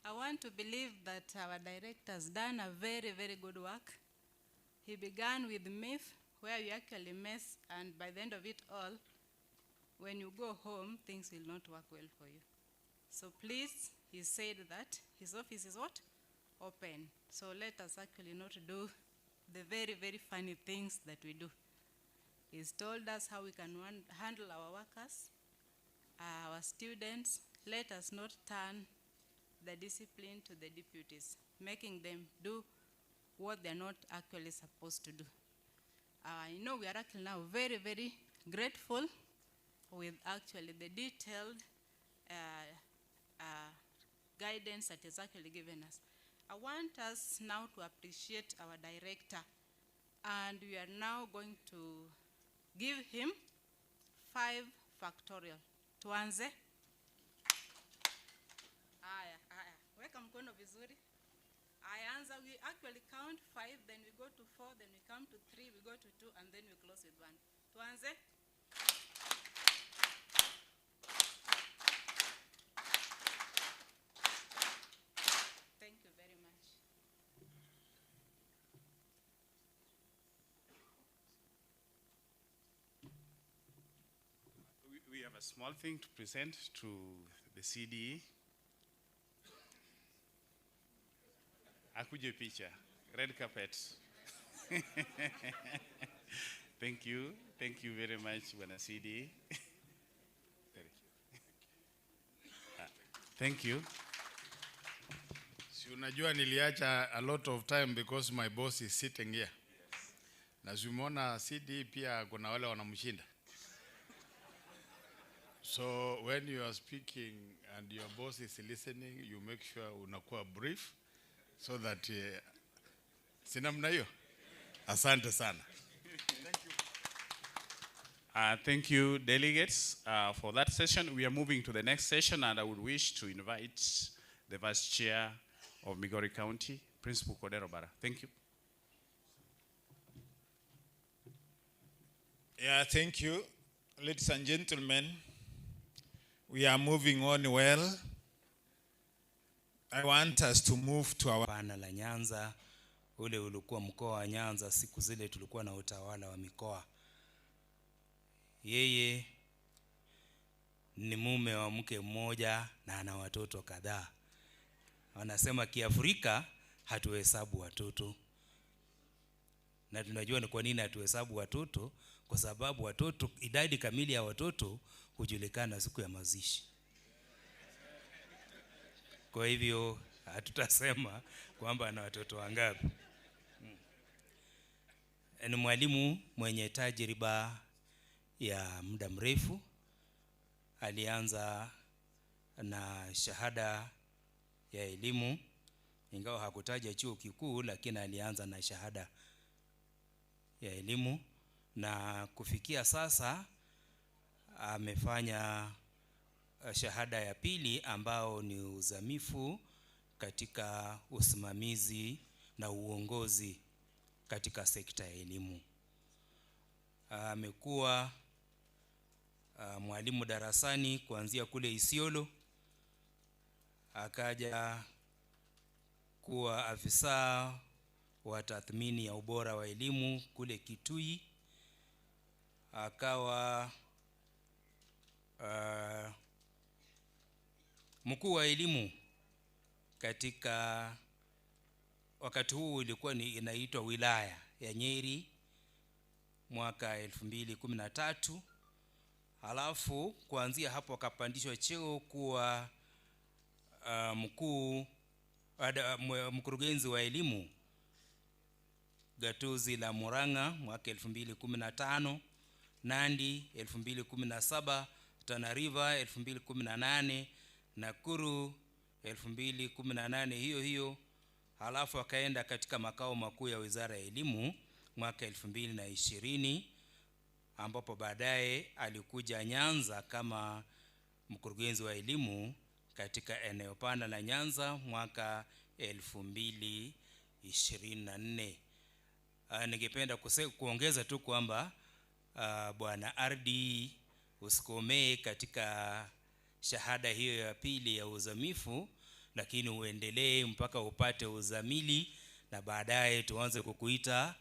I want to believe that our director has done a very, very good work. He began with myth, where you actually mess, and by the end of it all, when you go home, things will not work well for you. So please, he said that his office is what? Open. So let us actually not do the very, very funny things that we do. He's told us how we can handle our workers, our students. Let us not turn the discipline to the deputies, making them do what they're not actually supposed to do. I know we are actually now very, very grateful with actually the detailed guidance that is actually given us. I want us now to appreciate our director, and we are now going to give him 5 factorial. Tuanze. Aya, weka mkono vizuri. Anza, we actually count 5, then we go to 4, then we come to 3, we go to 2, and then we close with 1. Tuanze. Thank you very much. We have a small thing to present to the CDE. Akuje picha, red carpet. Thank you very much, Bwana CDE. Thank you. Si unajua niliacha a lot of time because my boss is sitting here. Na zimona CD pia kuna wale wanamshinda. So when you are speaking and your boss is listening, you make sure unakuwa brief so that si namna hiyo. Asante sana. Thank you, delegates, for that session. We are moving to the next session, and I would wish to invite the Vice Chair of Migori County, Principal Kodero Bara. Thank you. Yeah, thank you. Ladies and gentlemen, we are moving on well. I want us to move to our pana la Nyanza. Ule ulikuwa mkoa wa Nyanza, siku zile tulikuwa na utawala wa mikoa. Yeye ni mume wa mke mmoja na ana watoto kadhaa. Wanasema Kiafrika hatuhesabu watoto. Na tunajua ni kwa nini hatuhesabu watoto, kwa sababu watoto, idadi kamili ya watoto hujulikana siku ya mazishi. Kwa hivyo hatutasema kwamba ana watoto wangapi. Ni mwalimu mwenye tajriba ya muda mrefu. Alianza na shahada ya elimu, ingawa hakutaja chuo kikuu, lakini alianza na shahada ya elimu, na kufikia sasa amefanya shahada ya pili ambao ni uzamifu katika usimamizi na uongozi katika sekta ya elimu. Amekuwa mwalimu darasani kuanzia kule Isiolo, akaja kuwa afisa wa tathmini ya ubora wa elimu kule Kitui, akawa mkuu wa elimu katika, wakati huu ilikuwa inaitwa wilaya ya Nyeri, mwaka 2013. Halafu kuanzia hapo akapandishwa cheo kuwa mkurugenzi wa elimu gatuzi la Murang'a mwaka 2015, Nandi 2017, Tana River 2018, Nakuru 2018 hiyo. Halafu akaenda katika makao makuu ya Wizara ya Elimu mwaka 2020, ambapo baadaye alikuja Nyanza kama mkurugenzi wa elimu katika eneo pana la Nyanza mwaka 2024. Ningependa kuongeza tu kwamba Bwana RD usikomee katika shahada hiyo ya pili ya uzamifu, lakini uendelee mpaka upate uzamili, na baadaye tuanze kukuita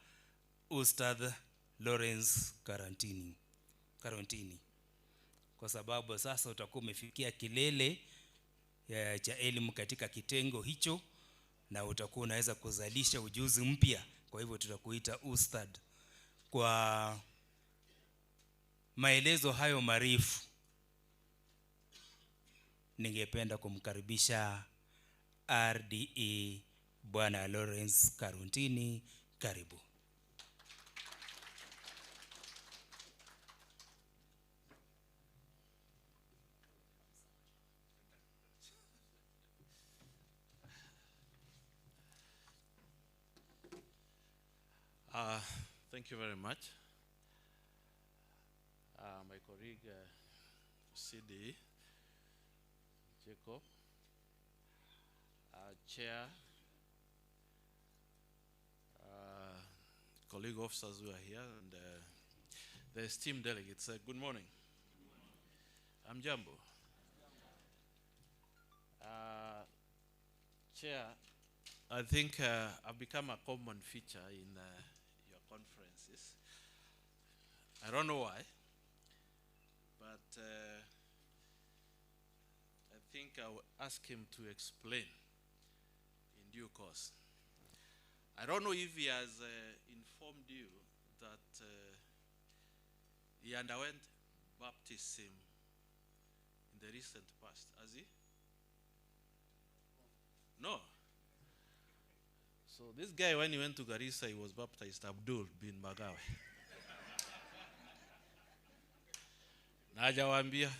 Ustadh Lawrence Karantini, kwa sababu sasa utakuwa umefikia kilele cha elimu katika kitengo hicho, na utakuwa unaweza kuzalisha ujuzi mpya. Kwa hivyo tutakuita Ustadh. Kwa maelezo hayo marefu, ningependa kumkaribisha RDE Bwana Lawrence Karantini. Karibu. Thank you very much. My colleague, CD, Jacob, Chair, colleague officers who are here, and the esteemed delegates. Good morning. I'm Jambo. Chair, I think I've become a common feature in your conferences. I don't know why, but I think I will ask him to explain in due course. I don't know if he has informed you that he underwent baptism in the recent past. Has he? No. So this guy, when he went to Garissa, he was baptized Abdul bin Magawe. Najawambia.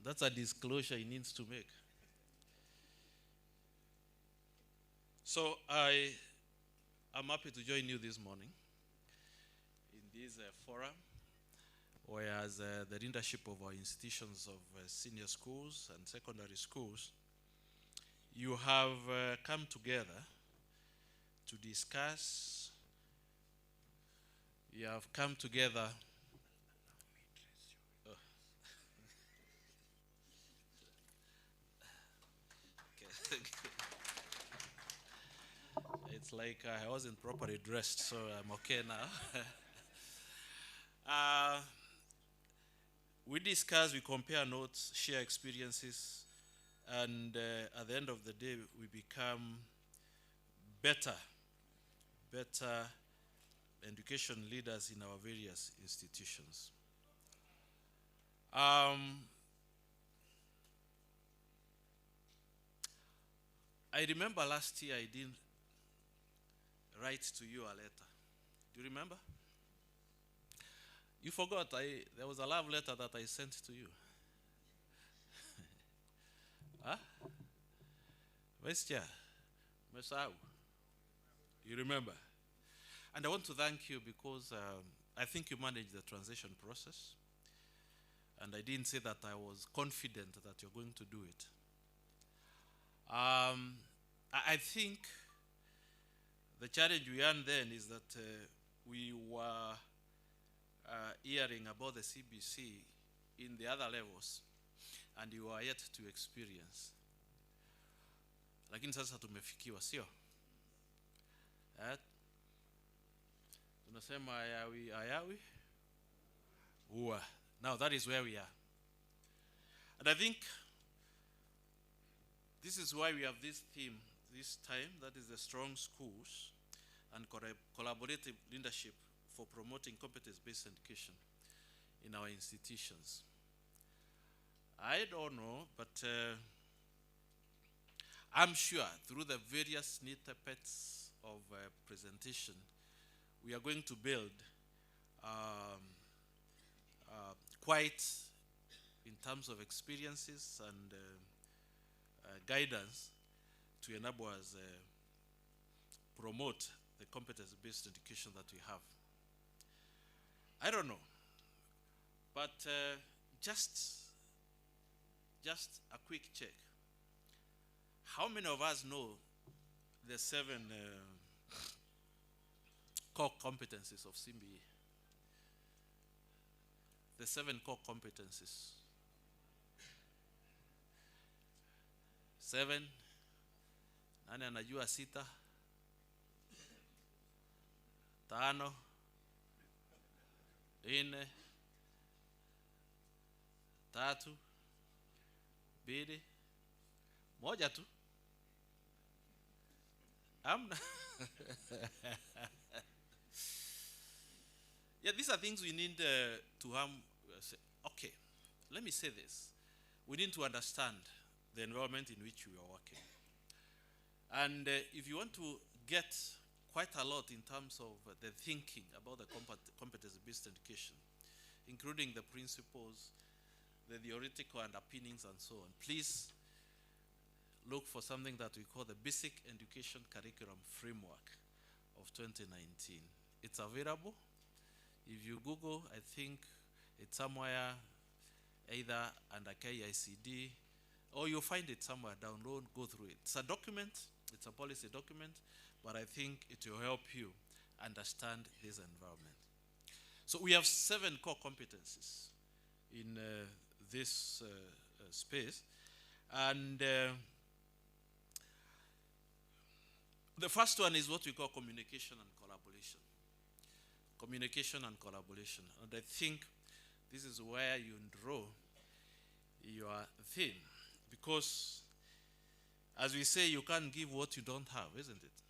That's a disclosure he needs to make. So I am happy to join you this morning in this forum, whereas the leadership of our institutions of senior schools and secondary schools, you have come together to discuss. You have come together. It's like I wasn't properly dressed, so I'm okay now. We discuss, we compare notes, share experiences, and at the end of the day, we become better education leaders in our various institutions. I remember last year I didn't write to you a letter. Do you remember? You forgot. There was a love letter that I sent to you. Huh? Where's Chair? Mesau? You remember? And I want to thank you because I think you managed the transition process. And I didn't say that I was confident that you're going to do it. I think the challenge we had then is that we were hearing about the CBC in the other levels, and you are yet to experience. Lakini sasa tumefikiwa, sio? Tunasema ayawi, uwa. Now that is where we are. And I think this is why we have this theme this time, that is the strong schools and collaborative leadership for promoting competence-based education in our institutions. I don't know, but I'm sure through the various snippets of presentation, we are going to build quite in terms of experiences and guidance to enable us promote the competence-based education that we have. I don't know, but just a quick check. How many of us know the 7 core competencies of CBE? The 7 core competencies. 7. Nani anajua 6? 5. 4. 3. 2. 1 tu. Amna. Yeah, these are things we need to have. Okay, let me say this. We need to understand the environment in which we are working. And if you want to get quite a lot in terms of the thinking about the competence-based education, including the principles, the theoretical underpinnings and so on, please look for something that we call the Basic Education Curriculum Framework of 2019. It's available. If you Google, I think it's somewhere either under KICD, or you'll find it somewhere, download, go through it. It's a document, it's a policy document, but I think it will help you understand this environment. So we have 7 core competencies in this space. And the first one is what we call communication and collaboration. Communication and collaboration. And I think this is where you draw your theme. Because, as we say, you can't give what you don't have, isn't it?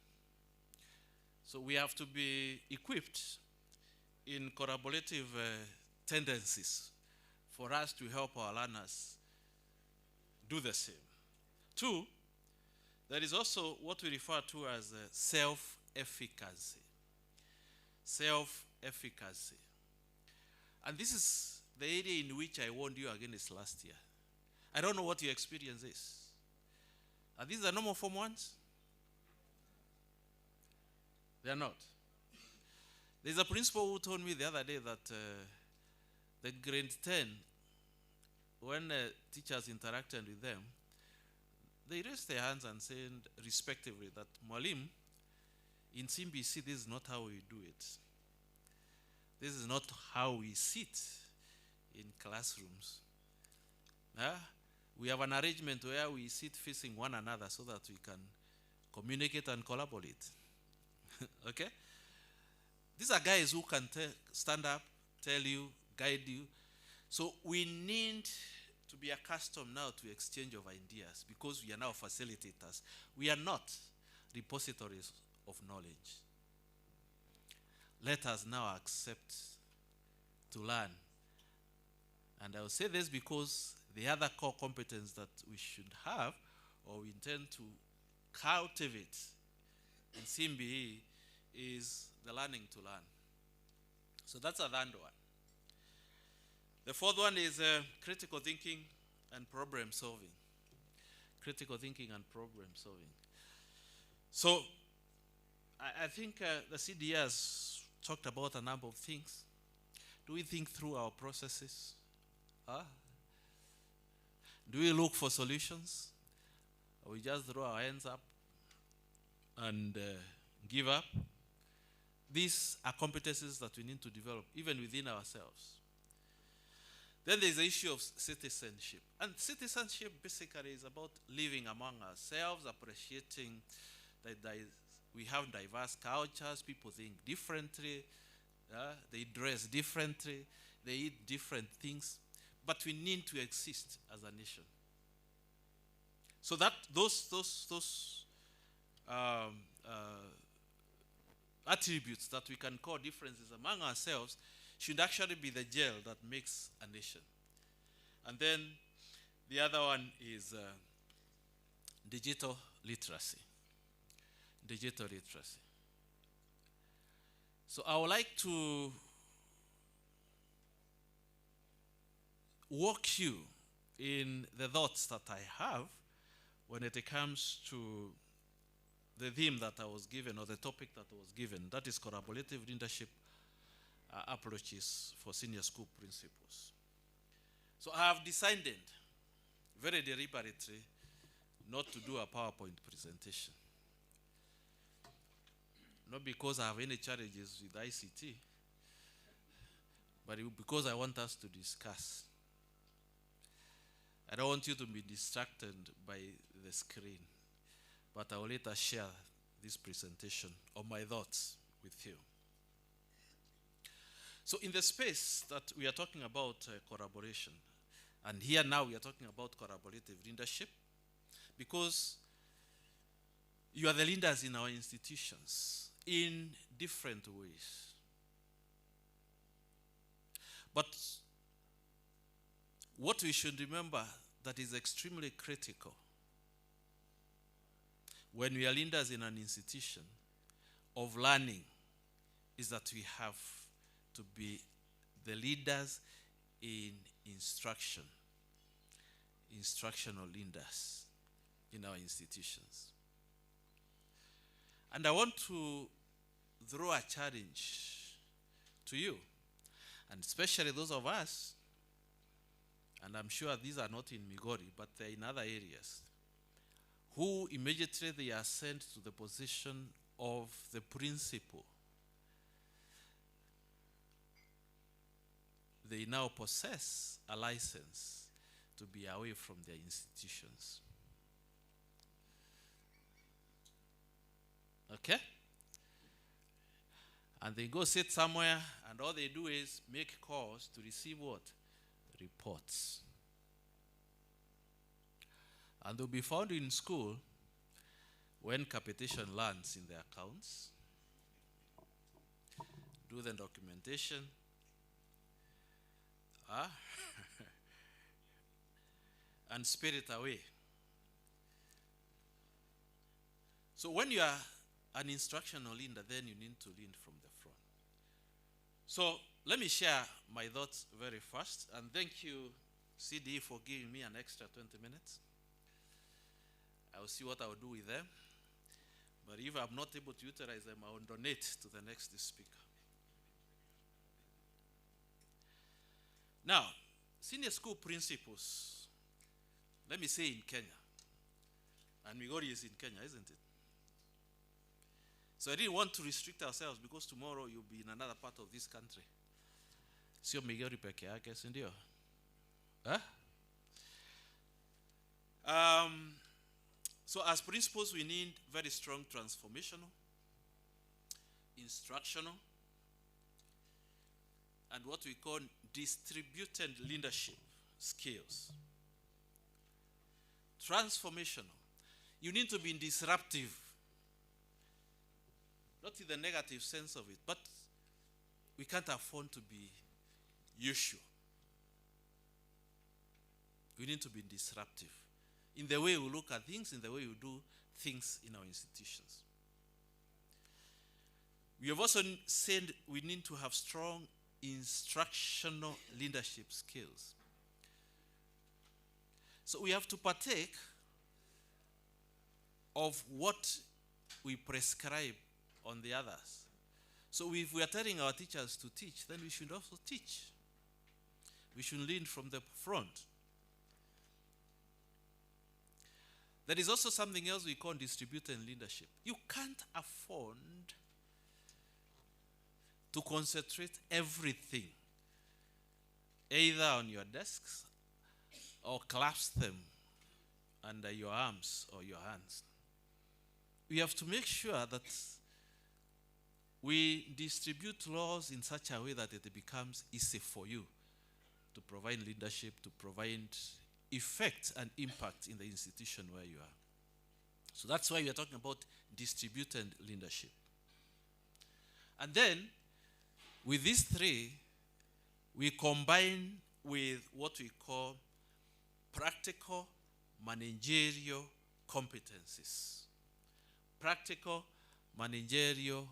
So we have to be equipped in collaborative tendencies for us to help our learners do the same. 2, there is also what we refer to as self-efficacy. Self-efficacy. And this is the area in which I warned you against last year. I don't know what your experience is. Are these the normal form ones? They are not. There's a principal who told me the other day that the grade 10, when teachers interacted with them, they raised their hands and said respectively that, Mwalim, in CBC, this is not how we do it. This is not how we sit in classrooms. We have an arrangement where we sit facing one another so that we can communicate and collaborate. Okay? These are guys who can stand up, tell you, guide you. So we need to be accustomed now to exchange of ideas because we are now facilitators. We are not repositories of knowledge. Let us now accept to learn. And I will say this because the other core competence that we should have or we intend to cultivate in CMBE is the learning to learn. So that's a third one. The fourth one is critical thinking and problem solving. Critical thinking and problem solving. So I think the CDA has talked about a number of things. Do we think through our processes? Do we look for solutions? Or we just throw our hands up and give up? These are competencies that we need to develop, even within ourselves. Then there's the issue of citizenship. And citizenship basically is about living among ourselves, appreciating that we have diverse cultures, people think differently, they dress differently, they eat different things, but we need to exist as a nation. So that those attributes that we can call differences among ourselves should actually be the gel that makes a nation. And then the other one is digital literacy. Digital literacy. So I would like to walk you in the thoughts that I have when it comes to the theme that I was given, or the topic that I was given. That is collaborative leadership approaches for senior school principals. So I have decided very deliberately not to do a PowerPoint presentation. Not because I have any challenges with ICT, but because I want us to discuss. I don't want you to be distracted by the screen, but I will later share this presentation or my thoughts with you. So in the space that we are talking about collaboration, and here now we are talking about collaborative leadership, because you are the leaders in our institutions in different ways. But what we should remember that is extremely critical when we are leaders in an institution of learning is that we have to be the leaders in instruction, instructional leaders. in our institutions. And I want to throw a challenge to you, and especially those of us, and I'm sure these are not in Migori, but they're in other areas, who immediately they are sent to the position of the principal. They now possess a license to be away from their institutions. Okay? And they go sit somewhere, and all they do is make calls to receive what? Reports. And they'll be found in school when capitation lands in their accounts, do the documentation, and spirit away. So when you are an instructional leader, then you need to lead from the front. So let me share my thoughts very fast, and thank you, CDE, for giving me an extra 20 minutes. I'll see what I'll do with them. But if I'm not able to utilize them, I'll donate to the next speaker. Now, senior school principals, let me say in Kenya, and Migori is in Kenya, isn't it? So I didn't want to restrict ourselves, because tomorrow you'll be in another part of this country. Sio Migori peke yake, si ndio? So as principals, we need very strong transformational, instructional, and what we call distributed leadership skills. Transformational. You need to be disruptive. Not in the negative sense of it, but we can't afford to be usual. We need to be disruptive in the way we look at things, in the way we do things in our institutions. We have also said we need to have strong instructional leadership skills. So we have to partake of what we prescribe on the others. So if we are telling our teachers to teach, then we should also teach. We should lead from the front. There is also something else we call distributed leadership. You can't afford to concentrate everything either on your desks or clasp them under your arms or your hands. We have to make sure that we distribute laws in such a way that it becomes easy for you to provide leadership, to provide effect and impact in the institution where you are. So that's why we are talking about distributed leadership. And then, with these three, we combine with what we call practical managerial competencies. Practical managerial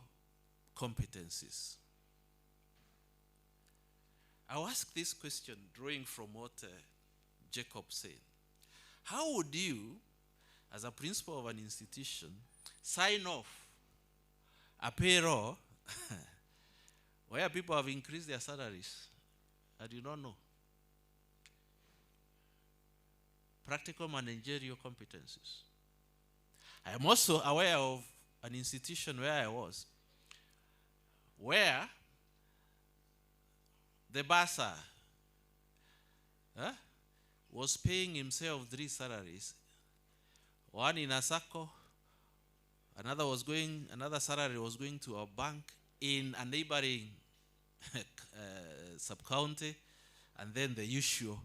competencies. I'll ask this question drawing from what Jacob said. How would you, as a principal of an institution, sign off a payroll where people have increased their salaries and you don't know? Practical managerial competencies. I am also aware of an institution where I was, where the bursar was paying himself 3 salaries. One in Asako, another salary was going to a bank in a neighboring sub-county, and then the usual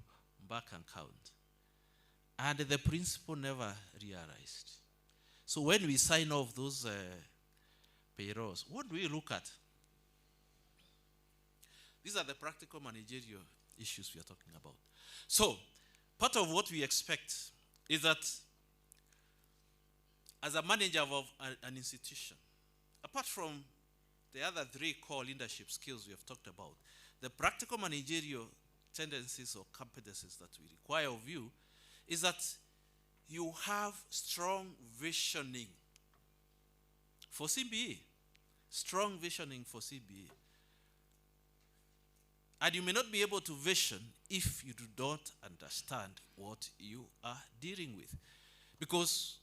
bank account. And the principal never realized. So when we sign off those payrolls, what do we look at? These are the practical managerial issues we are talking about. So, part of what we expect is that as a manager of an institution, apart from the other 3 core leadership skills we have talked about, the practical managerial tendencies or competencies that we require of you is that you have strong visioning for CBE. Strong visioning for CBE. And you may not be able to vision if you do not understand what you are dealing with. Because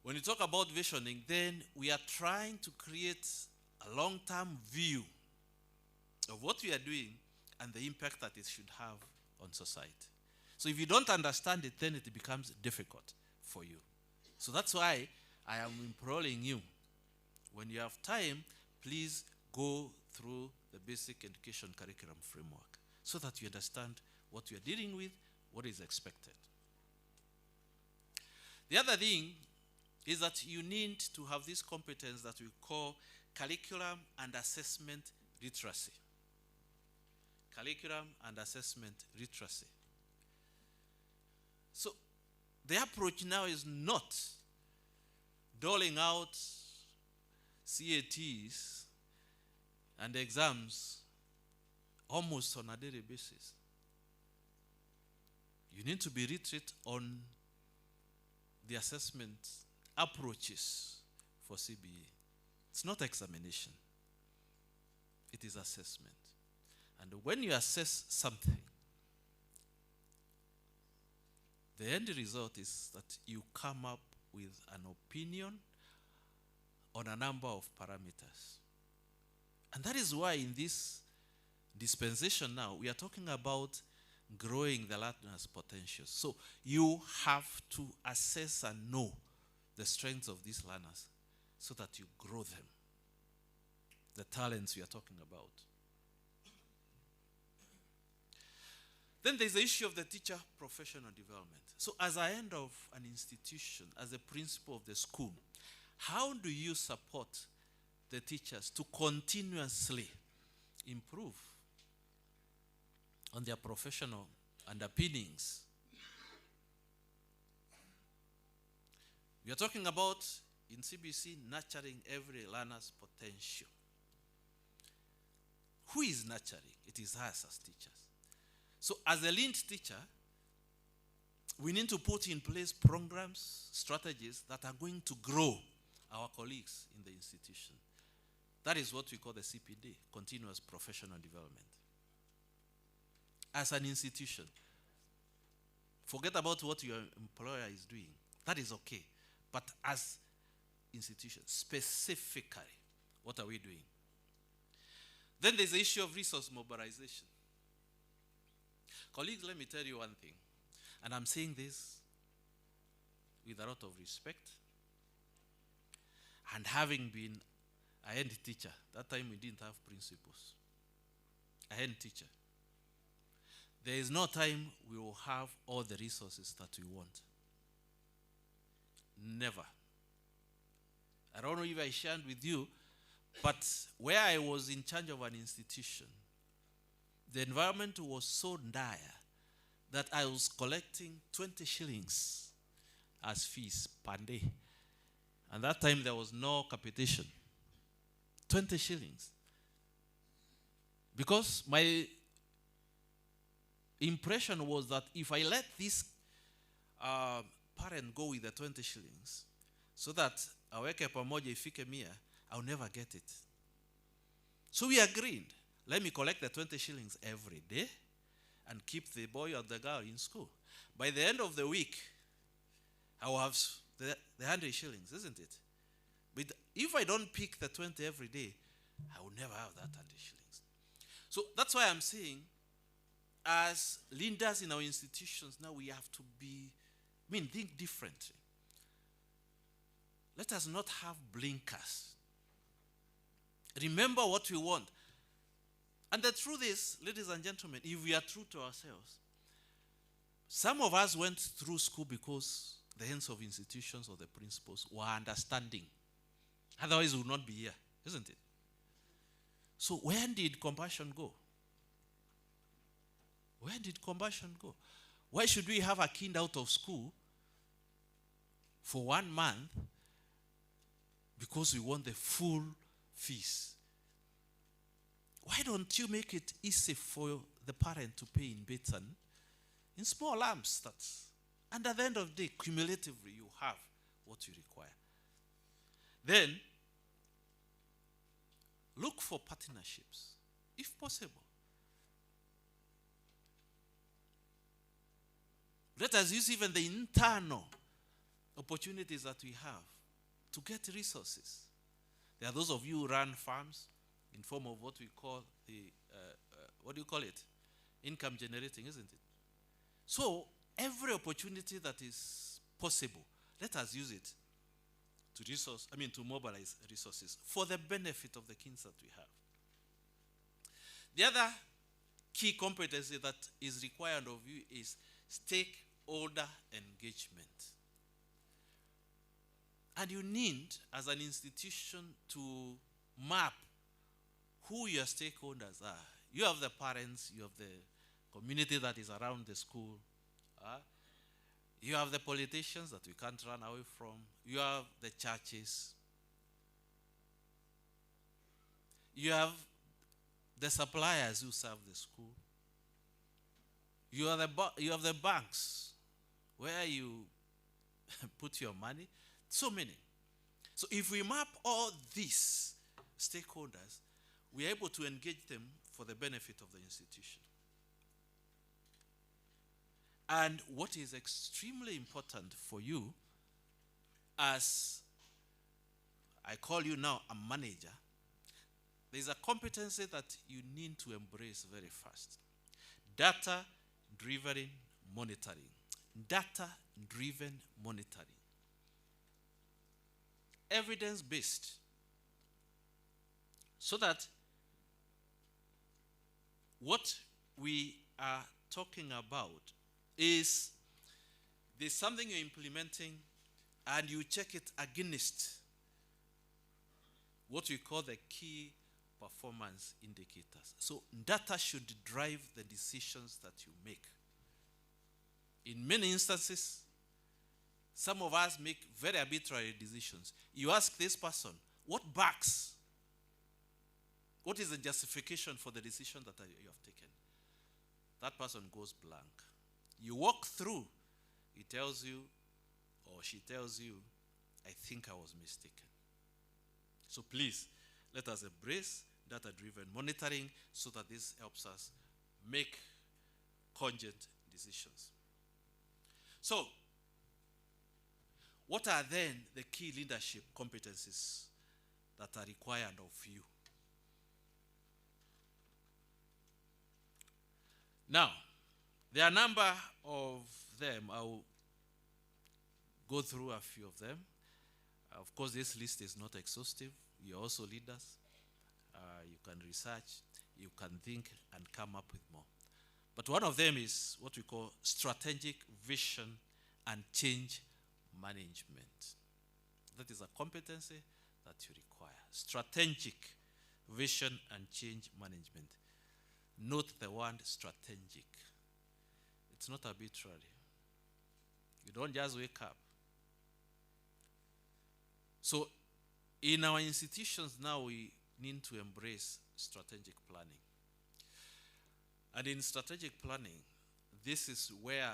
when you talk about visioning, then we are trying to create a long-term view of what we are doing and the impact that it should have on society. So if you don't understand it, then it becomes difficult for you. So that's why I am imploring you, when you have time, please go through the basic education curriculum framework so that you understand what you are dealing with, what is expected. The other thing is that you need to have this competence that we call curriculum and assessment literacy. Curriculum and assessment literacy. So the approach now is not doling out CATs and exams almost on a daily basis. You need to be literate on the assessment approaches for CBE. It's not examination. It is assessment. And when you assess something, the end result is that you come up with an opinion on a number of parameters. And that is why in this dispensation now, we are talking about growing the learner's potential. So you have to assess and know the strengths of these learners so that you grow them. The talents we are talking about. Then there's the issue of the teacher professional development. So as a end of an institution, as a principal of the school, how do you support the teachers to continuously improve on their professional underpinnings? We are talking about, in CBC, nurturing every learner's potential. Who is nurturing? It is us as teachers. So as a lead teacher, we need to put in place programs, strategies that are going to grow our colleagues in the institution. That is what we call the CPD, Continuous Professional Development. As an institution, forget about what your employer is doing. That is okay. But as institutions, specifically, what are we doing? Then there's the issue of resource mobilization. Colleagues, let me tell you one thing, and I'm saying this with a lot of respect, and having been a head teacher, that time we didn't have principals, a head teacher. There is no time we will have all the resources that we want. Never. I don't know if I shared with you, but where I was in charge of an institution, the environment was so dire that I was collecting 20 shillings as fees per day. And that time there was no capitation. 20 shillings. Because my impression was that if I let this parent go with the 20 shillings, so that aweke pamoja ifike mia, I'll never get it. So we agreed, let me collect the 20 shillings every day and keep the boy or the girl in school. By the end of the week, I will have the 100 shillings, isn't it? But if I don't pick the 20 every day, I will never have that 100 shillings. So that's why I'm saying, as leaders in our institutions, now we have to think differently. Let us not have blinkers. Remember what we want. And the truth is, ladies and gentlemen, if we are true to ourselves, some of us went through school because the heads of institutions or the principals were understanding. Otherwise, we would not be here, isn't it? So where did compassion go? Where did compassion go? Why should we have a kid out of school for 1 month because we want the full fees? Why don't you make it easy for the parent to pay in bits and in small lumps that And at the end of the day, cumulatively, you have what you require. Then, look for partnerships, if possible. Let us use even the internal opportunities that we have to get resources. There are those of you who run farms in form of what we call what do you call it? Income generating, isn't it? So, every opportunity that is possible, let us use it to mobilize resources for the benefit of the kings that we have. The other key competency that is required of you is stakeholder engagement. And you need, as an institution, to map who your stakeholders are. You have the parents, you have the community that is around the school. You have the politicians that we can't run away from. You have the churches. You have the suppliers who serve the school. You have the banks where you put your money. So many. So if we map all these stakeholders, we are able to engage them for the benefit of the institution. And what is extremely important for you, as I call you now a manager, there is a competency that you need to embrace very fast. Data-driven monitoring. Data-driven monitoring. Evidence-based. So that what we are talking about is there's something you're implementing and you check it against what we call the key performance indicators. So data should drive the decisions that you make. In many instances, some of us make very arbitrary decisions. You ask this person, what backs? What is the justification for the decision that you have taken? That person goes blank. You walk through, he tells you, or she tells you, I think I was mistaken. So please, let us embrace data-driven monitoring so that this helps us make cogent decisions. So, what are then the key leadership competencies that are required of you? Now, there are a number of them. I'll go through a few of them. Of course, this list is not exhaustive. You're also leaders. You can research, you can think, and come up with more. But one of them is what we call strategic vision and change management. That is a competency that you require. Strategic vision and change management. Note the word strategic. It's not arbitrary. You don't just wake up. So, in our institutions now, we need to embrace strategic planning. And in strategic planning, this is where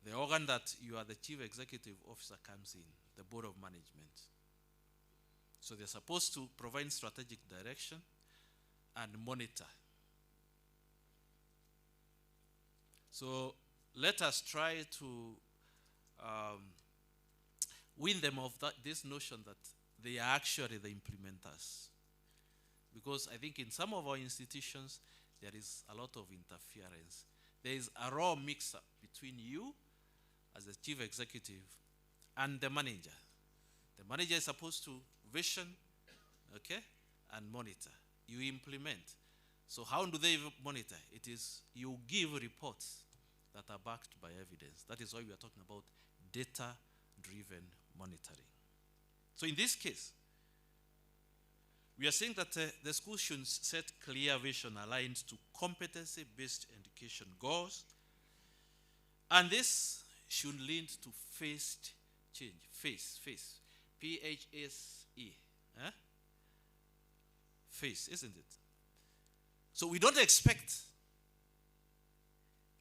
the organ that you are the chief executive officer comes in, the board of management. So they're supposed to provide strategic direction and monitor. So let us try to win them of this notion that they are actually the implementers. Because I think in some of our institutions, there is a lot of interference. There is a raw mix-up between you as the chief executive and the manager. The manager is supposed to vision, okay, and monitor. You implement. So how do they monitor? It is you give reports that are backed by evidence. That is why we are talking about data-driven monitoring. So in this case, we are saying that the school should set clear vision aligned to competency-based education goals, and this should lead to phased change. Phase. P-H-S-E. Phase, isn't it? So we don't expect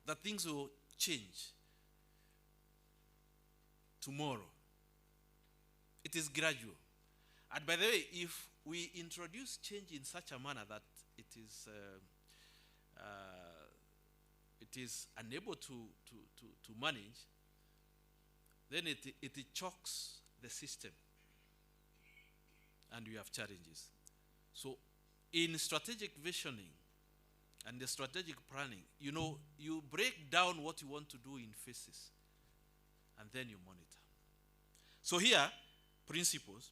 that things will change tomorrow. It is gradual. And by the way, if we introduce change in such a manner that it is unable to manage, then it chokes the system, and we have challenges. So in strategic visioning and the strategic planning, you break down what you want to do in phases, and then you monitor. So here, principles,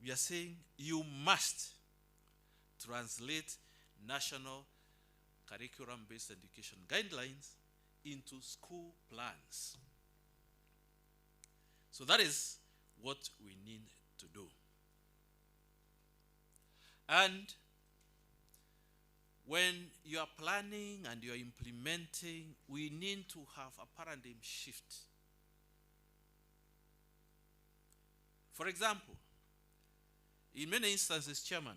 we are saying you must translate national curriculum-based education guidelines into school plans. So that is what we need to do. And when you are planning and you are implementing, we need to have a paradigm shift. For example, in many instances, Chairman,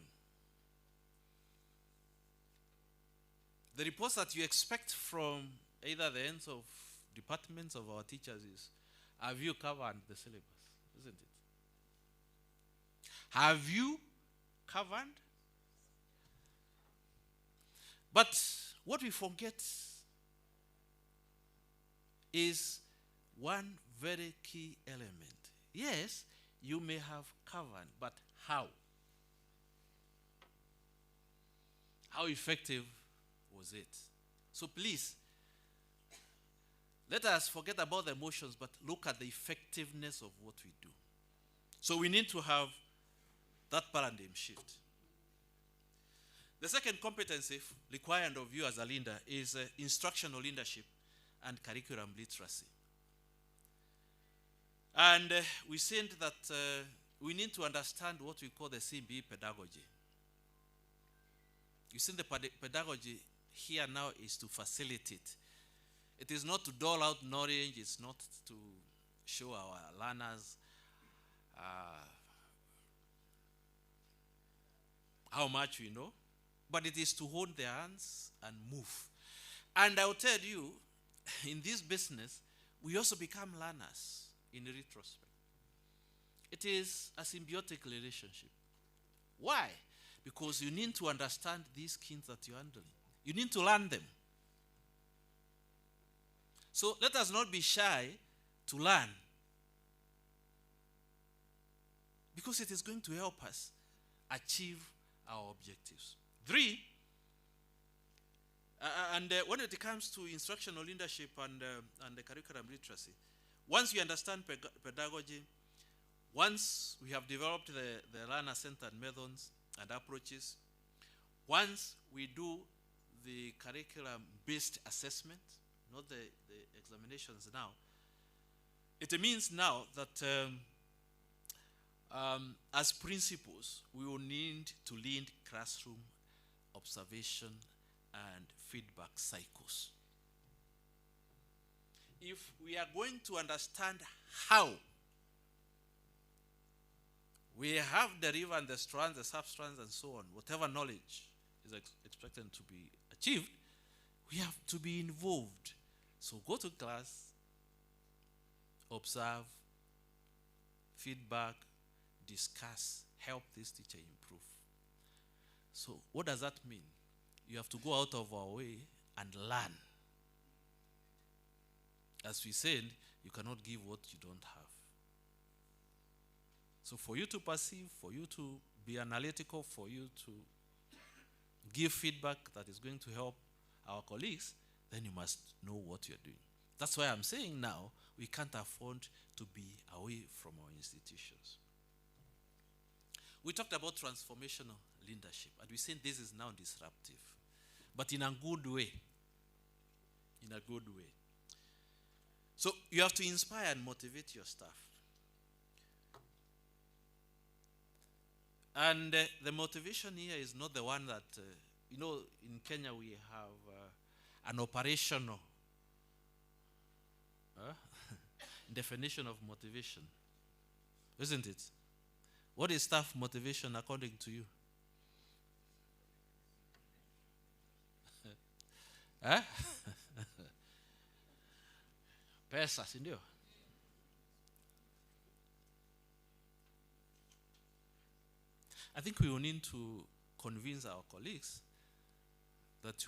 the reports that you expect from either the ends of departments of our teachers is, have you covered the syllabus? Isn't it? Have you covered? But what we forget is one very key element. Yes, you may have covered, but how? How effective was it? So please, let us forget about the emotions, but look at the effectiveness of what we do. So we need to have that paradigm shift. The second competency required of you as a leader is instructional leadership and curriculum literacy. And we said that we need to understand what we call the CBE pedagogy. You see, the pedagogy here now is to facilitate. It is not to dole out knowledge. It's not to show our learners how much we know, but it is to hold their hands and move. And I'll tell you, in this business, we also become learners in retrospect. It is a symbiotic relationship. Why? Because you need to understand these kids that you're handling. You need to learn them. So let us not be shy to learn, because it is going to help us achieve our objectives. 3, when it comes to instructional leadership and the curriculum literacy, once you understand pedagogy, once we have developed the learner-centered methods and approaches, once we do the curriculum-based assessment, not the examinations now, it means now that as principals, we will need to lead classroom observation and feedback cycles. If we are going to understand how we have the river and the strands, the substrands, and so on, whatever knowledge is expected to be achieved, we have to be involved. So go to class, observe, feedback, discuss, help this teacher improve. So what does that mean? You have to go out of our way and learn. As we said, you cannot give what you don't have. So for you to perceive, for you to be analytical, for you to give feedback that is going to help our colleagues, then you must know what you're doing. That's why I'm saying now, we can't afford to be away from our institutions. We talked about transformational leadership, and we said this is now disruptive, but in a good way. In a good way. So you have to inspire and motivate your staff. And the motivation here is not the one that, in Kenya we have an operational definition of motivation, isn't it? What is staff motivation according to you? pesa, si ndio? I think we will need to convince our colleagues that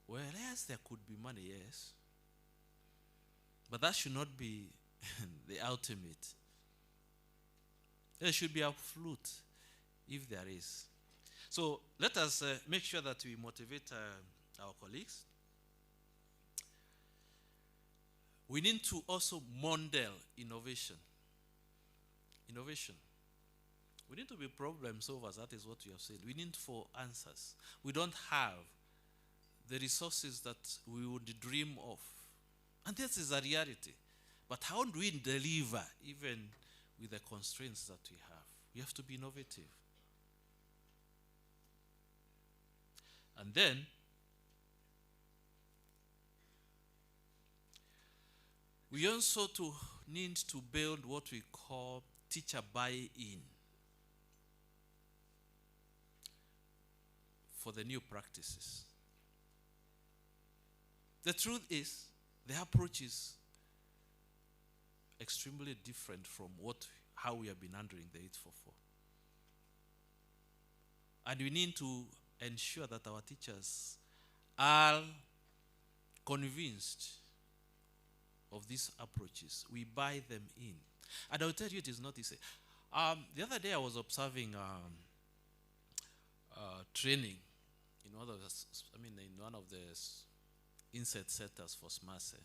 whereas there could be money, yes, but that should not be the ultimate. There should be a flute, if there is. So let us make sure that we motivate our colleagues. We need to also model innovation. Innovation. We need to be problem solvers. That is what we have said. We need for answers. We don't have the resources that we would dream of. And this is a reality. But how do we deliver even with the constraints that we have? We have to be innovative. And then, we also need to build what we call teacher buy-in for the new practices. The truth is, the approach is extremely different from how we have been handling the 844. And we need to ensure that our teachers are convinced of these approaches. We buy them in. And I'll tell you, it is not easy. The other day I was observing training in one of the inset centers for SMASE.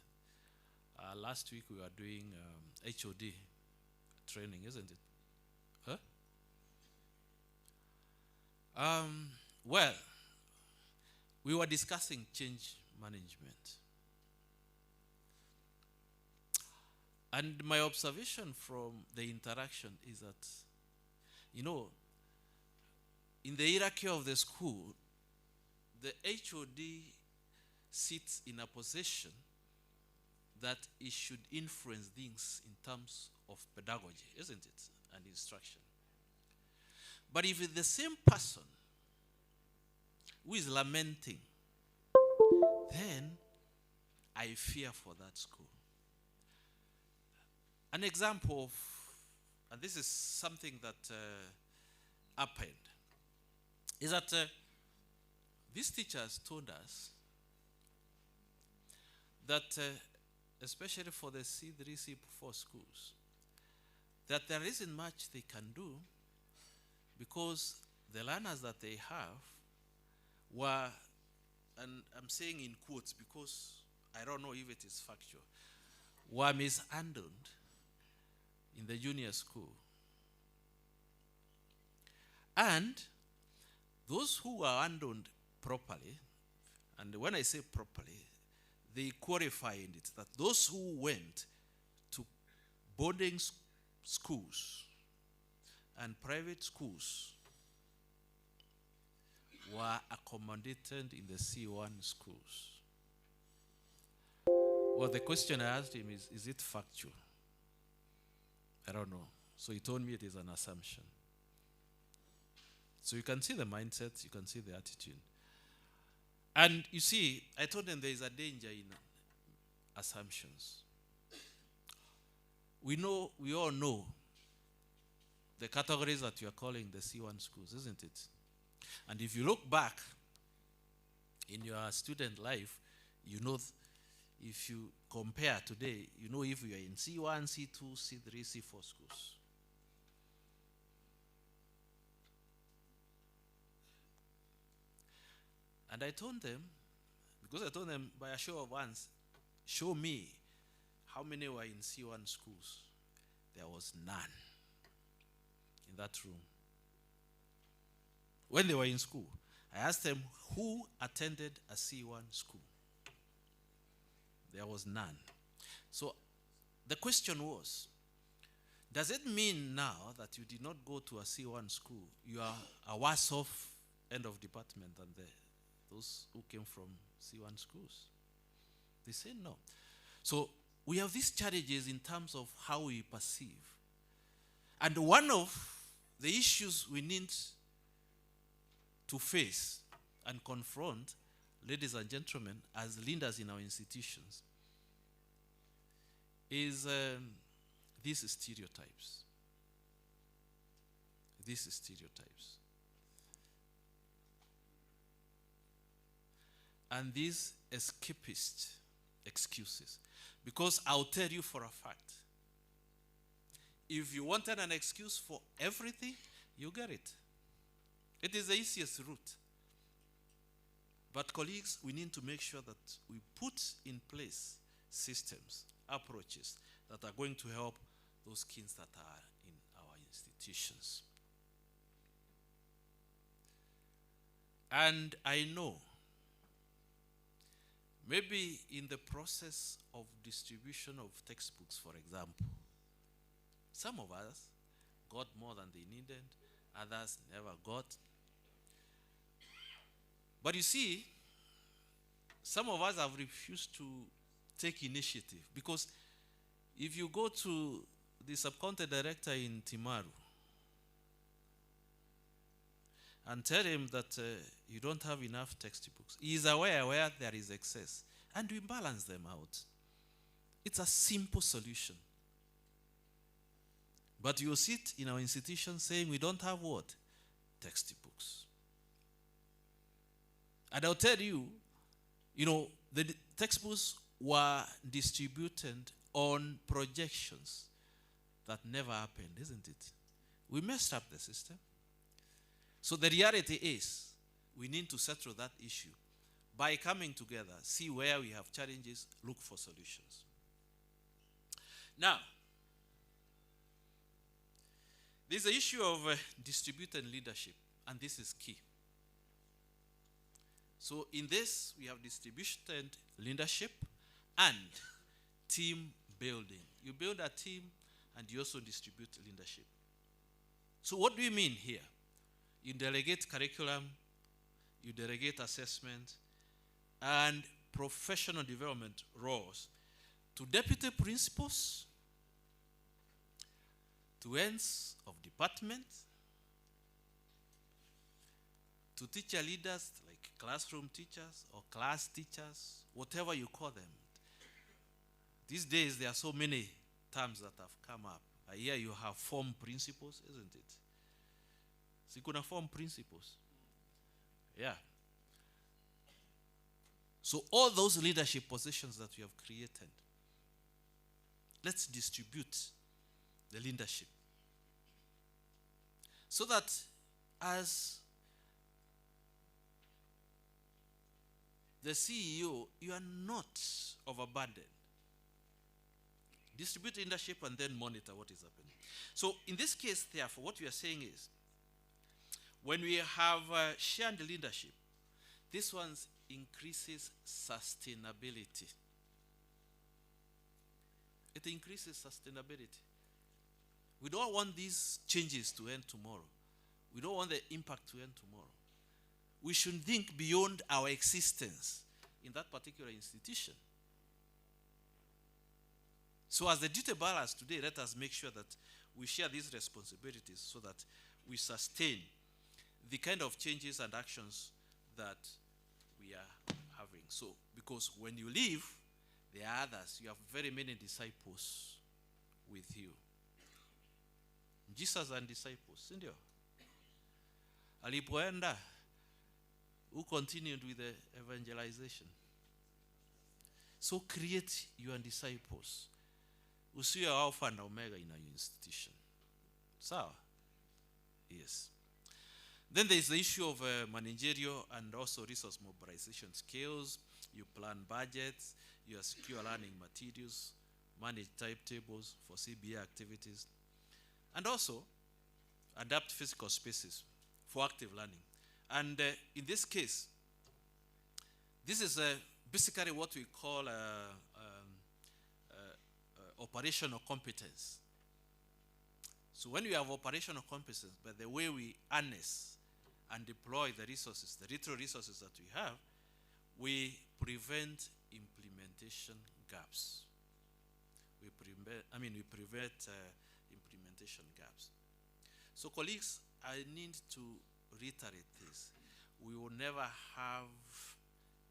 Last week we were doing HOD training, isn't it? Huh? Well, we were discussing change management. And my observation from the interaction is that, in the hierarchy of the school, the HOD sits in a position that it should influence things in terms of pedagogy, isn't it? And instruction. But if it's the same person who is lamenting, then I fear for that school. An example of, and this is something that happened, is that these teachers told us that, especially for the C3, C4 schools, that there isn't much they can do because the learners that they have were, and I'm saying in quotes because I don't know if it is factual, were mishandled in the junior school. And those who were handled properly, and when I say properly, they qualify in it, that those who went to boarding schools and private schools were accommodated in the C1 schools. Well, the question I asked him is it factual? I don't know. So he told me it is an assumption. So you can see the mindset, you can see the attitude. And you see, I told them there is a danger in assumptions. We all know the categories that you are calling the C1 schools, isn't it? And if you look back in your student life, you know, if you compare today, you know if you are in C1, C2, C3, C4 schools. And I told them, because I told them by a show of hands, show me how many were in C1 schools. There was none in that room. When they were in school, I asked them who attended a C1 school. There was none. So the question was, does it mean now that you did not go to a C1 school, you are a worse off end of department than those who came from C1 schools? They say no. So we have these challenges in terms of how we perceive. And one of the issues we need to face and confront, ladies and gentlemen, as leaders in our institutions, is these stereotypes. These stereotypes. And these escapist excuses. Because I'll tell you for a fact, if you wanted an excuse for everything, you get it. It is the easiest route. But colleagues, we need to make sure that we put in place systems, approaches that are going to help those kids that are in our institutions. And I know, maybe in the process of distribution of textbooks, for example, some of us got more than they needed, others never got. But you see, some of us have refused to take initiative, because if you go to the sub-county director in Timaru and tell him that you don't have enough textbooks, he is aware where there is excess, and we balance them out. It's a simple solution. But you sit in our institution saying we don't have what? Textbooks. And I'll tell you, the textbooks were distributed on projections that never happened, isn't it? We messed up the system. So the reality is, we need to settle that issue by coming together, see where we have challenges, look for solutions. Now, there's the issue of distributed leadership, and this is key. So in this, we have distributed leadership and team building. You build a team and you also distribute leadership. So what do we mean here? You delegate curriculum, you delegate assessment, and professional development roles to deputy principals, to heads of department, to teacher leaders like classroom teachers or class teachers, whatever you call them. These days there are so many terms that have come up. I hear you have form principles, isn't it? So you could form principles. Yeah. So all those leadership positions that we have created, let's distribute the leadership. So that as the CEO, you are not overburdened. Distribute leadership and then monitor what is happening. So in this case, therefore, what we are saying is, when we have shared leadership, this one increases sustainability. It increases sustainability. We don't want these changes to end tomorrow. We don't want the impact to end tomorrow. We should think beyond our existence in that particular institution. So as the duty bearers today, let us make sure that we share these responsibilities so that we sustain the kind of changes and actions that we are having. So, because when you leave, there are others. You have very many disciples with you. Jesus and disciples, sindio? Alipoenda, who continued with the evangelization. So create your disciples. Usiwe alpha and omega in our institution. So, yes. Then there is the issue of managerial and also resource mobilization skills. You plan budgets, you secure learning materials, manage timetables for CBA activities, and also adapt physical spaces for active learning. And in this case, this is basically what we call operational competence. So when we have operational competence, by the way we harness and deploy the resources, the little resources that we have, we prevent implementation gaps. We prevent implementation gaps. So colleagues, I need to reiterate this. We will never have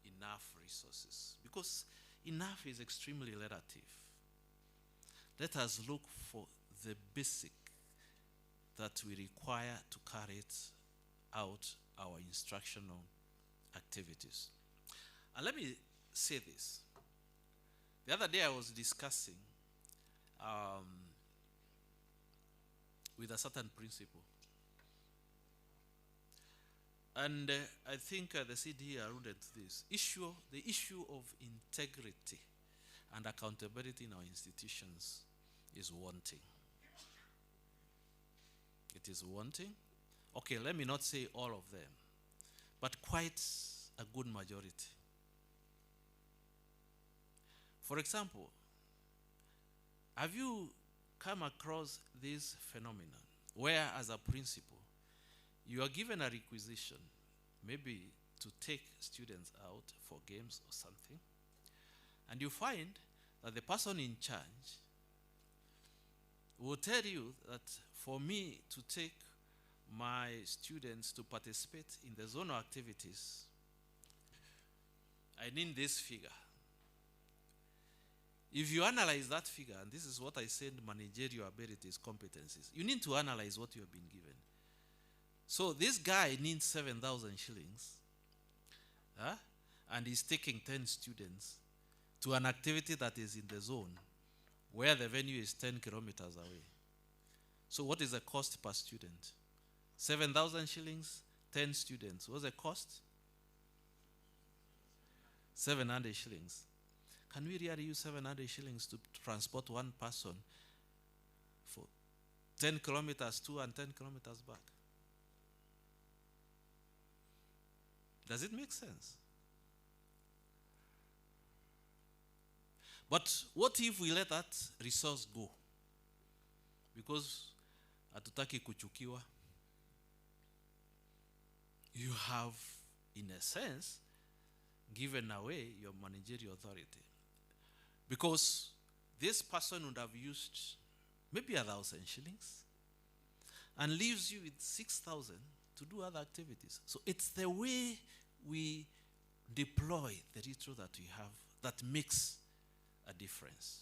enough resources because enough is extremely relative. let us look for the basic that we require to carry it out our instructional activities. And let me say this. The other day I was discussing with a certain principal. And I think the CD alluded to this. The issue of integrity and accountability in our institutions is wanting. It is wanting. Okay, let me not say all of them, but quite a good majority. For example, have you come across this phenomenon where, as a principal, you are given a requisition, maybe to take students out for games or something, and you find that the person in charge will tell you that for me to take my students to participate in the zonal activities, I need this figure. If you analyze that figure, and this is what I said, managerial abilities, competencies, you need to analyze what you have been given. So this guy needs 7,000 shillings, and he's taking 10 students to an activity that is in the zone where the venue is 10 kilometers away. So what is the cost per student? 7,000 shillings, 10 students. What's the cost? 700 shillings. Can we really use 700 shillings to transport one person for 10 kilometers to and 10 kilometers back? Does it make sense? But what if we let that resource go? Because hatutaki kuchukiwa. You have, in a sense, given away your managerial authority. Because this person would have used maybe 1,000 shillings and leaves you with 6,000 to do other activities. So it's the way we deploy the resource that we have that makes a difference.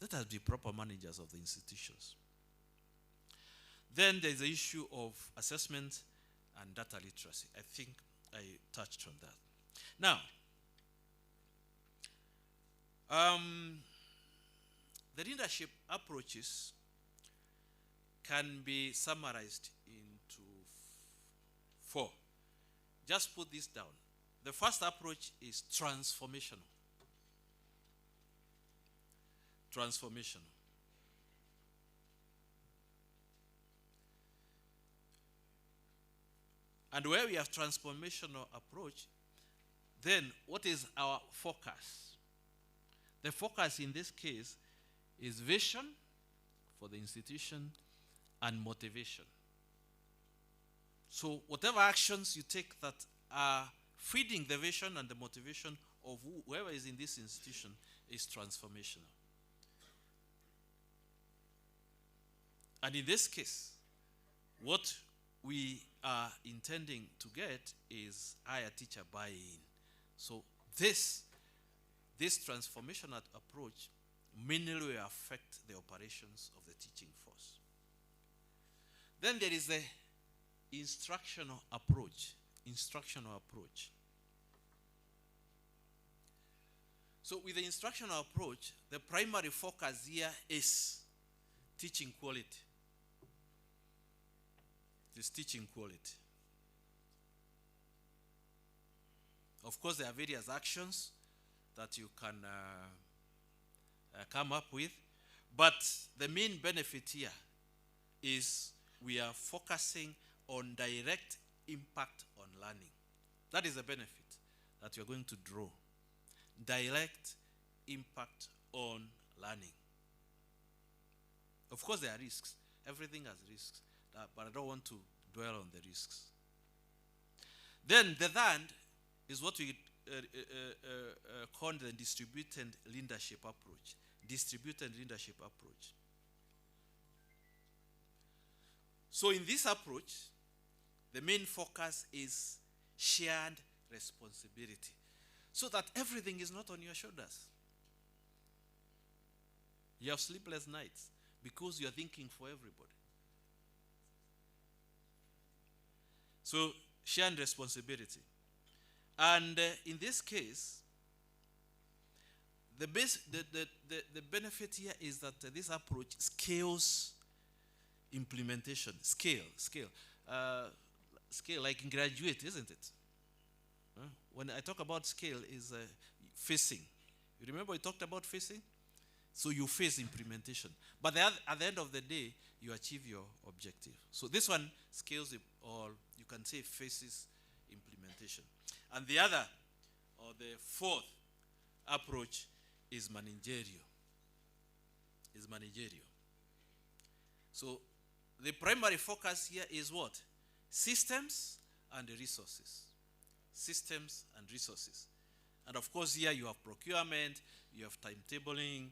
Let us be proper managers of the institutions. Then there's the issue of assessment and data literacy. I think I touched on that. Now, the leadership approaches can be summarized into 4. Just put this down. The first approach is transformational. Transformational. And where we have transformational approach, then what is our focus? The focus in this case is vision for the institution and motivation. So whatever actions you take that are feeding the vision and the motivation of whoever is in this institution is transformational. And in this case, what we are intending to get is higher teacher buy-in. So this transformational approach mainly will affect the operations of the teaching force. Then there is the instructional approach. Instructional approach. So with the instructional approach, the primary focus here is teaching quality. It is teaching quality. Of course, there are various actions that you can come up with, but the main benefit here is we are focusing on direct impact on learning. That is the benefit that we are going to draw. Direct impact on learning. Of course, there are risks. Everything has risks, but I don't want to dwell on the risks. Then the third is what we call the distributed leadership approach. Distributed leadership approach. So in this approach, the main focus is shared responsibility, so that everything is not on your shoulders. You have sleepless nights because you are thinking for everybody. So, shared responsibility. And in this case, the benefit here is that this approach scales implementation. Scale, like in graduate, isn't it? When I talk about scale, is facing. You remember we talked about facing? So you face implementation. But at the end of the day, you achieve your objective. So this one scales it, or you can say faces implementation. And the other, or the fourth approach, is managerial. So the primary focus here is what? Systems and resources. Systems and resources. And of course here you have procurement, you have timetabling,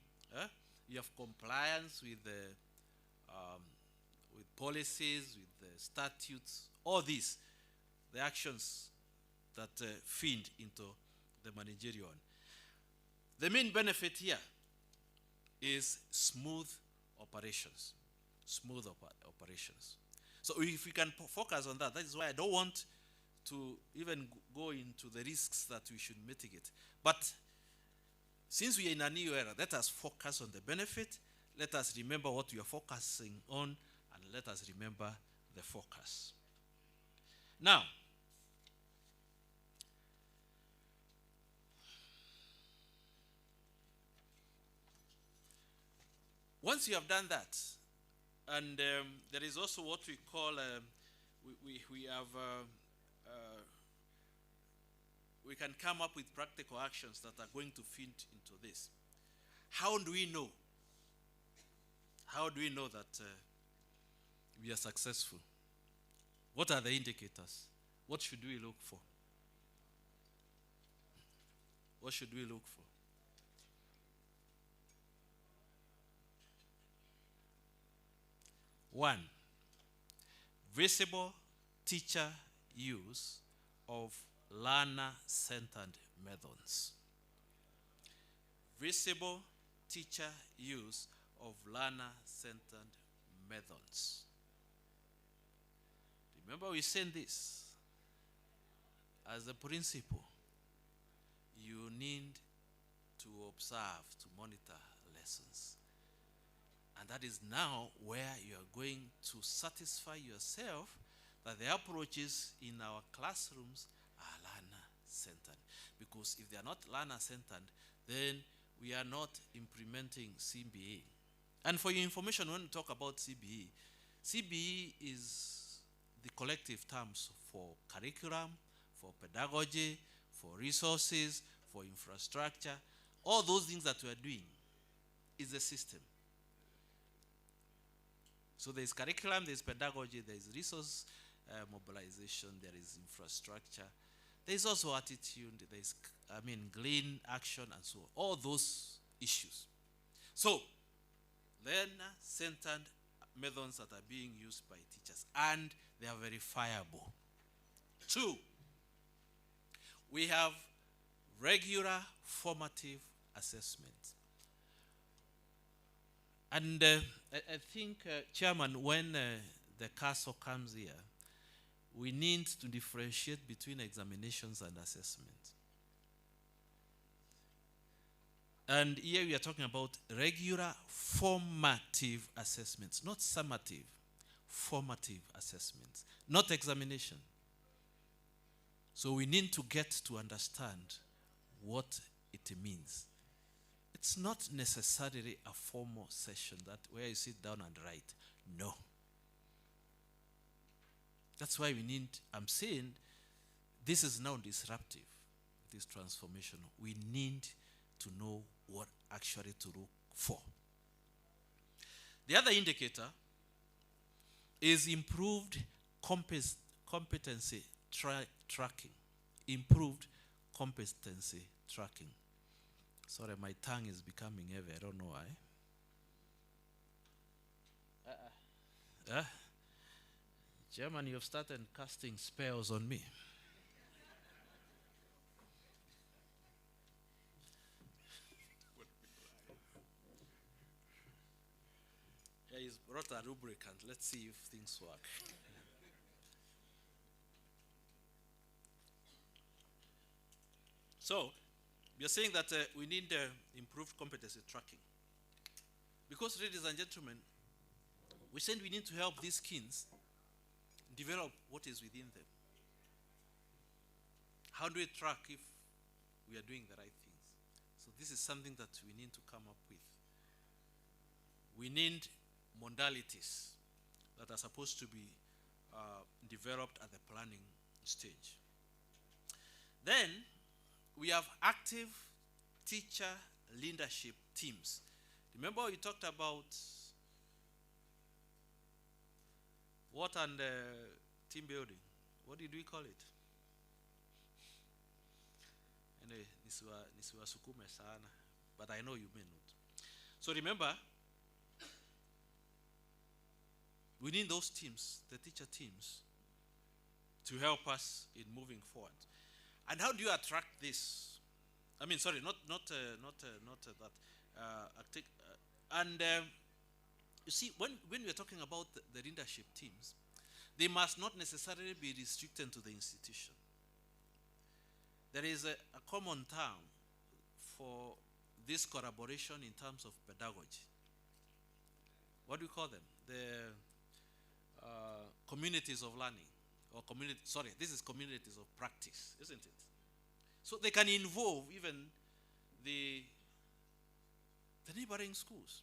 you have compliance with policies, with the statutes, all these, the actions that feed into the managerial one. The main benefit here is smooth operations. So if we can focus on that, that is why I don't want to even go into the risks that we should mitigate. But since we are in a new era, let us focus on the benefit, let us remember what we are focusing on, and let us remember the focus. Now, once you have done that, and there is also what we call, we can come up with practical actions that are going to fit into this. How do we know? How do we know that we are successful? What are the indicators? What should we look for? What should we look for? One, visible teacher use of learner-centered methods. Visible teacher use of learner-centered methods. Remember we said this. As a principal, you need to observe, to monitor lessons. And that is now where you are going to satisfy yourself that the approaches in our classrooms are learner-centered. Because if they are not learner-centered, then we are not implementing CBE. And for your information, when we talk about CBE, CBE is the collective terms for curriculum, for pedagogy, for resources, for infrastructure. All those things that we are doing is a system. So there is curriculum, there is pedagogy, there is resource mobilization, there is infrastructure. There is also attitude, there is, glean, action, and so on. All those issues. So, learner-centered methods that are being used by teachers, and they are verifiable. Two, we have regular formative assessment. And I think, Chairman, when the CASO comes here, we need to differentiate between examinations and assessment. And here we are talking about regular formative assessments, not summative, formative assessments, not examination. So we need to get to understand what it means. It's not necessarily a formal session that where you sit down and write. No. That's why we need, I'm saying, this is now disruptive. It is transformational. We need to know what actually to look for. The other indicator is improved competency tracking. Improved competency tracking. Sorry, my tongue is becoming heavy. I don't know why. Chairman, you have started casting spells on me. a lubricant. Let's see if things work. So, you're saying that we need improved competency tracking. Because, ladies and gentlemen, we said we need to help these kids develop what is within them. How do we track if we are doing the right things? So this is something that we need to come up with. We need modalities that are supposed to be developed at the planning stage. Then we have active teacher leadership teams. Remember we talked about what and team building? What did we call it? Anyway, nisiwasukume sana, but I know you may not. So remember, we need those teams, the teacher teams, to help us in moving forward. And how do you attract this? I mean, sorry, not that. You see, when we are talking about the leadership teams, they must not necessarily be restricted to the institution. There is a common term for this collaboration in terms of pedagogy. What do we call them? The communities of learning, or this is communities of practice, isn't it? So they can involve even the neighboring schools.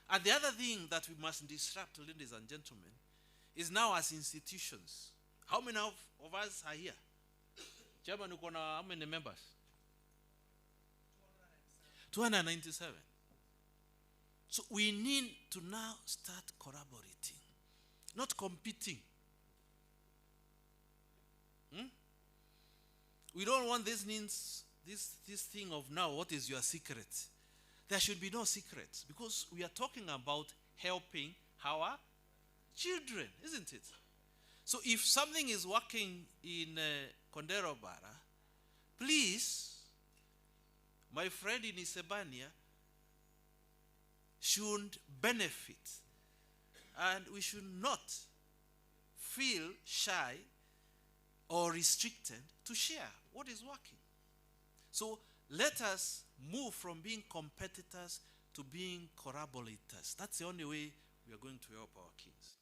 And the other thing that we must disrupt, ladies and gentlemen, is now as institutions. How many of us are here? Chairman, how many members? 297. So we need to now start collaborating, not competing. We don't want this thing of now, what is your secret? There should be no secrets, because we are talking about helping our children, isn't it? So if something is working in Kondero Bara, please, my friend in Isebania should benefit, and we should not feel shy or restricted to share what is working. So let us move from being competitors to being collaborators. That's the only way we are going to help our kids.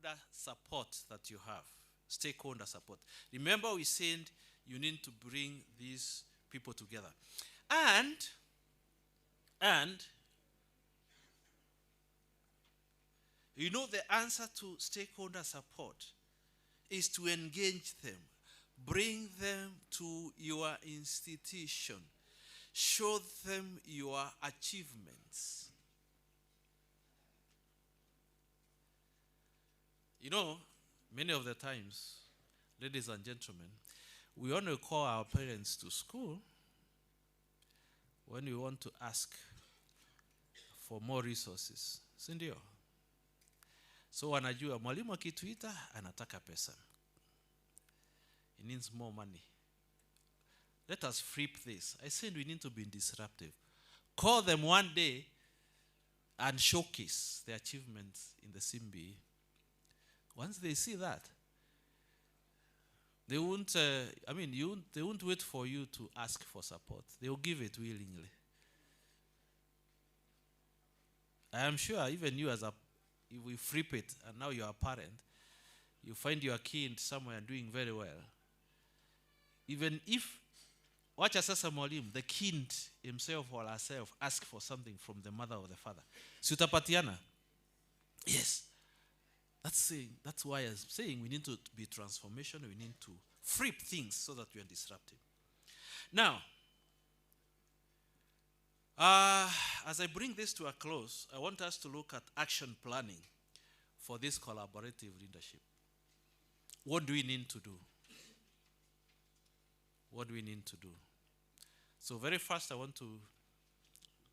The support that you have, stakeholder support. Remember we said you need to bring these people together. And you know, the answer to stakeholder support is to engage them, bring them to your institution, show them your achievements. You know, many of the times, ladies and gentlemen, we only call our parents to school when we want to ask for more resources. Sindio? So wanajua mwalimu akituita anataka pesa. He needs more money. Let us flip this. I said we need to be disruptive. Call them one day and showcase the achievements in the CMB. Once they see that, they won't, they won't wait for you to ask for support. They will give it willingly. I am sure even you if we flip it and now you are a parent, you find your kid somewhere doing very well. Even if, wacha sasa mwalimu, the kid himself or herself ask for something from the mother or the father, si utapatiana? Yes. That's why I'm saying we need to be transformation. We need to flip things so that we are disruptive. Now, as I bring this to a close, I want us to look at action planning for this collaborative leadership. What do we need to do? What do we need to do? So very first, I want to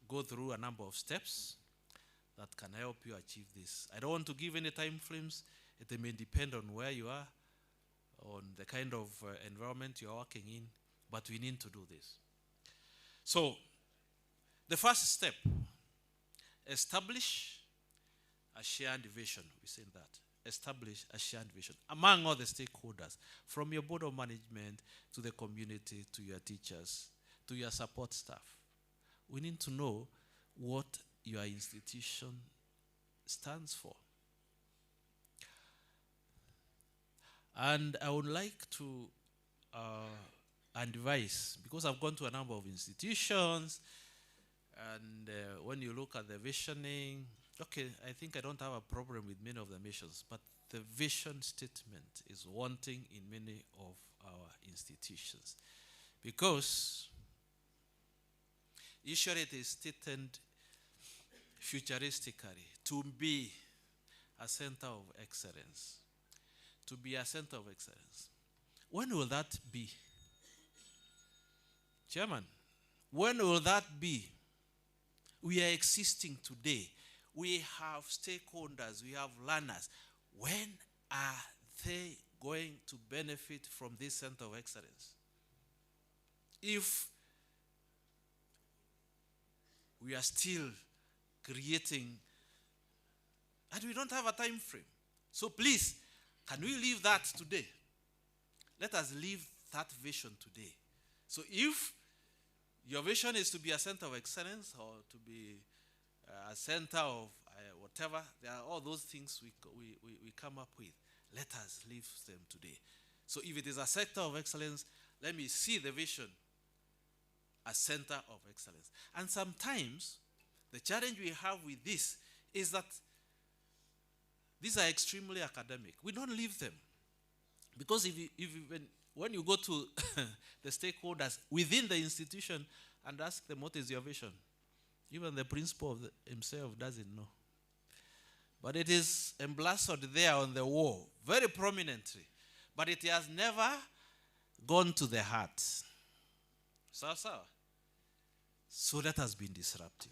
go through a number of steps that can help you achieve this. I don't want to give any time frames. It may depend on where you are, on the kind of environment you're working in, but we need to do this. So, the first step, establish a shared vision. We say that. Establish a shared vision among all the stakeholders, from your board of management to the community, to your teachers, to your support staff. We need to know what your institution stands for. And I would like to advise, because I've gone to a number of institutions, and when you look at the visioning, okay, I think I don't have a problem with many of the missions, but the vision statement is wanting in many of our institutions. Because usually it is stated futuristically to be a center of excellence. To be a center of excellence. When will that be? Chairman, when will that be? We are existing today. We have stakeholders, we have learners. When are they going to benefit from this center of excellence? If we are still creating, and we don't have a time frame. So please, can we leave that today? Let us leave that vision today. So if your vision is to be a center of excellence or to be a center of whatever, there are all those things we come up with. Let us leave them today. So if it is a center of excellence, let me see the vision as center of excellence. And sometimes the challenge we have with this is that these are extremely academic. We don't leave them. Because when you go to the stakeholders within the institution and ask them what is your vision, even the principal himself doesn't know. But it is emblazoned there on the wall, very prominently. But it has never gone to the heart. So that has been disruptive.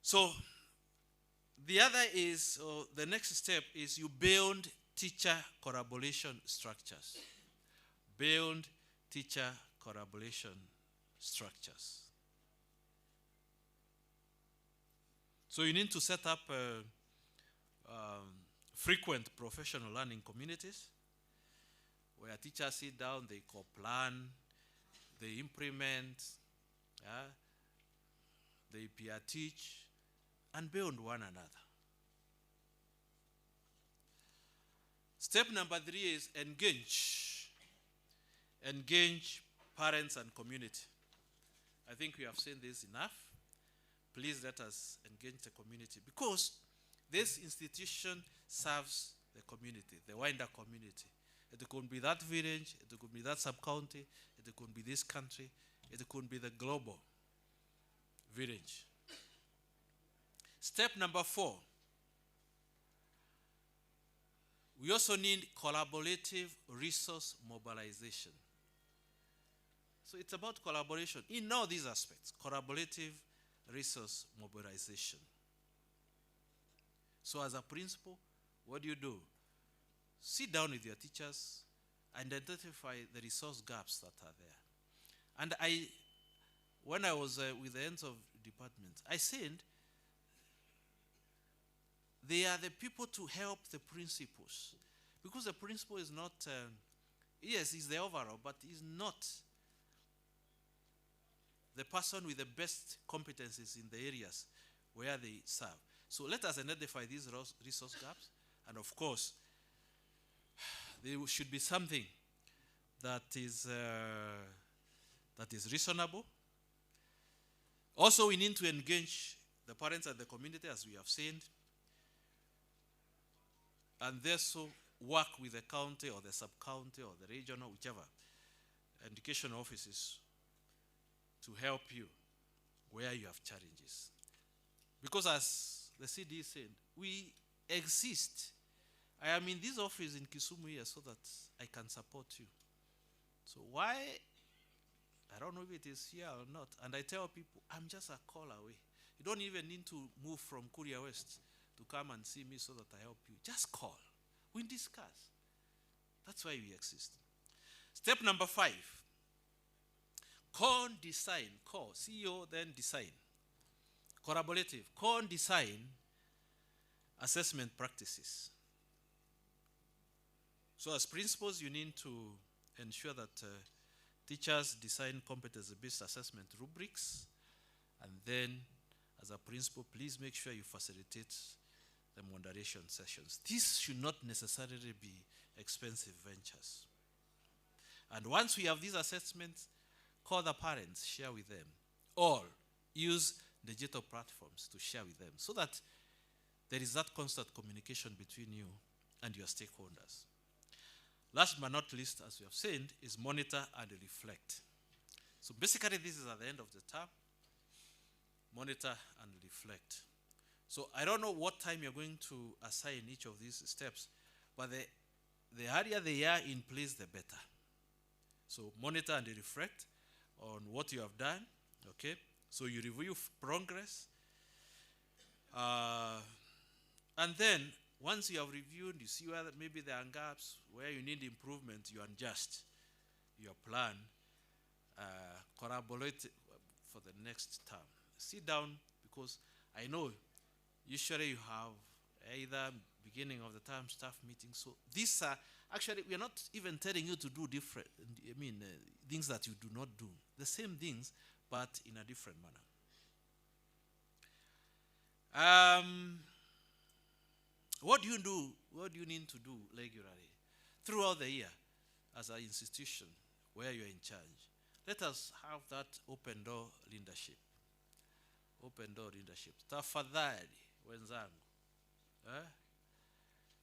So the other is, the next step is you build teacher collaboration structures. Build teacher collaboration structures. So you need to set up frequent professional learning communities where teachers sit down, they co-plan, they implement, they peer teach, and build one another. Step number 3 is engage. Engage parents and community. I think we have seen this enough. Please let us engage the community, because this institution serves the community, the wider community. It could be that village, it could be that sub-county, it could be this country, it could be the global village. Step number 4. We also need collaborative resource mobilization. So it's about collaboration in all these aspects. Collaborative resource mobilization. So as a principal, what do? Sit down with your teachers and identify the resource gaps that are there. And when I was with the ends of departments, I said, they are the people to help the principals. Because the principal is not, yes, he's the overall, but he's not the person with the best competencies in the areas where they serve. So let us identify these resource gaps. And of course, there should be something that is reasonable. Also, we need to engage the parents and the community, as we have seen, and also work with the county or the sub-county or the regional, whichever, education offices to help you where you have challenges. Because as the CD said, we exist. I am in this office in Kisumu here so that I can support you. So why, I don't know if it is here or not, and I tell people, I'm just a call away. You don't even need to move from Kuria West to come and see me so that I help you. Just call. We discuss. That's why we exist. Step number 5. Co-design. CEO, then design. Collaborative. Co-design assessment practices. So as principals, you need to ensure that teachers design competency-based assessment rubrics, and then as a principal, please make sure you facilitate the moderation sessions. These should not necessarily be expensive ventures. And once we have these assessments, call the parents, share with them, or use digital platforms to share with them so that there is that constant communication between you and your stakeholders. Last but not least, as we have said, is monitor and reflect. So basically, this is at the end of the term. Monitor and reflect. So I don't know what time you're going to assign each of these steps, but the earlier they are in place, the better. So monitor and reflect on what you have done, okay? So you review progress. And then, once you have reviewed, you see where maybe there are gaps, where you need improvement, you adjust your plan, collaborate for the next term. Sit down, because I know usually you have either beginning of the term staff meeting. So these are, actually, we are not even telling you to do different, things that you do not do. The same things, but in a different manner. What do you do? What do you need to do regularly throughout the year as an institution where you're in charge? Let us have that open door leadership. Open door leadership. Tafadhali wenzangu.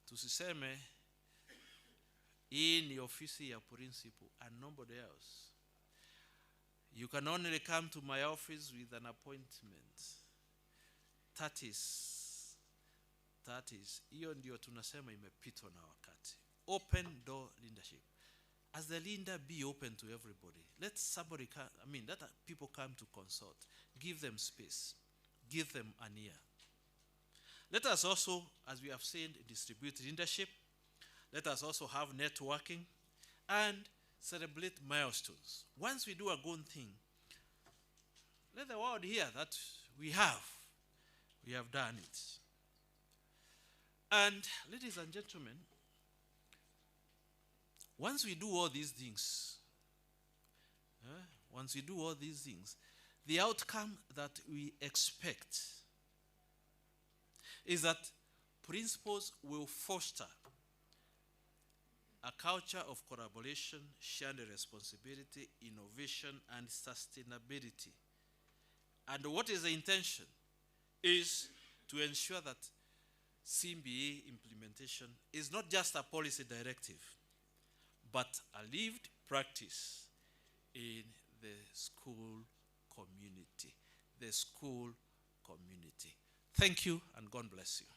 Tusiseme hii ni ofisi ya principal and nobody else. You can only come to my office with an appointment. That is, hiyo ndio tunasema imepitwa na wakati. Open door leadership. As the leader, be open to everybody. Let somebody come, let people come to consult. Give them space. Give them an ear. Let us also, as we have said, distribute leadership. Let us also have networking and celebrate milestones. Once we do a good thing, let the world hear that we have done it. And ladies and gentlemen, once we do all these things, the outcome that we expect is that principals will foster a culture of collaboration, shared responsibility, innovation, and sustainability. And what is the intention? Is to ensure that CMBA implementation is not just a policy directive, but a lived practice in the school community. The school community. Thank you, and God bless you.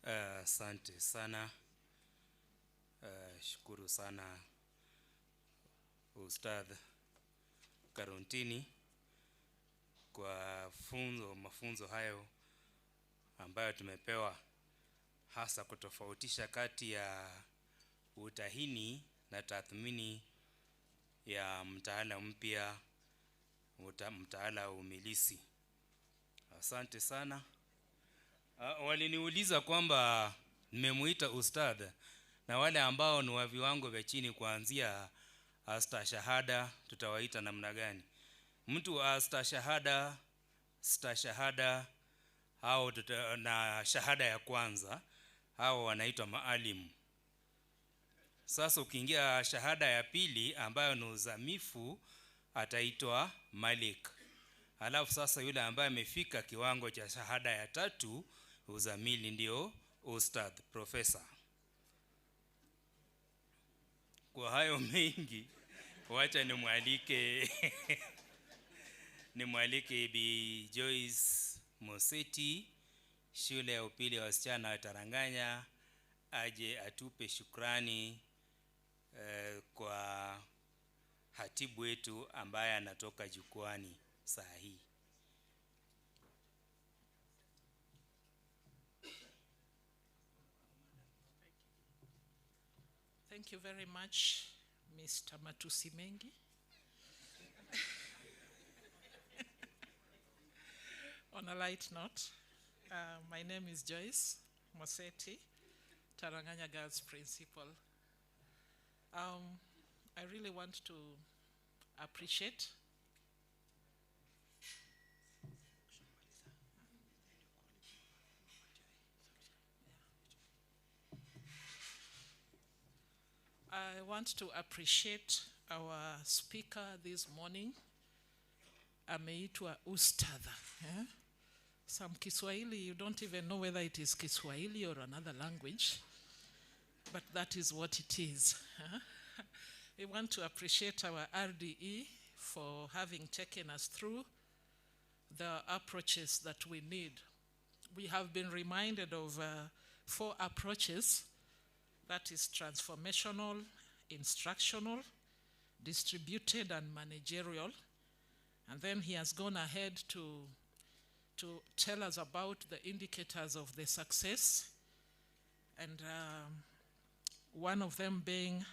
Asante sana. Shukuru sana Ustadh Karuntini kwa mafunzo hayo ambayo tumepewa, hasa kutofautisha kati ya utahini na tathmini ya mtaala mpya, mtaala umilisi. Asante sana. Waliniuliza kwamba nimemuita ustadh, na wale ambao ni wa viwango vya chini kuanzia stashahada tutawaita namna gani? Mtu wa stashahada, stashahada au na shahada ya kwanza, hao wanaitwa maalimu. Sasa ukiingia shahada ya pili ambayo ni uzamifu, ataitwa malik. Alafu sasa yule ambaye amefika kiwango cha shahada ya tatu, uzamili, ndio ustadh, profesa. Kwa hayo mengi, wacha nimwalike Bi Joyce Moseti, shule ya upili ya wasichana wa Taranganya, aje atupe shukrani kwa hatibu wetu ambaye anatoka jukwani saa hii. Thank you very much, Mr. Matusi Mengi. On a light note, my name is Joyce Moseti, Taranganya Girls Principal. I really want to appreciate our speaker this morning. Ameitwa ustadha. Some Kiswahili, you don't even know whether it is Kiswahili or another language, but that is what it is. We want to appreciate our RDE for having taken us through the approaches that we need. We have been reminded of 4 approaches, that is transformational, instructional, distributed, and managerial. And then he has gone ahead to tell us about the indicators of the success, and one of them being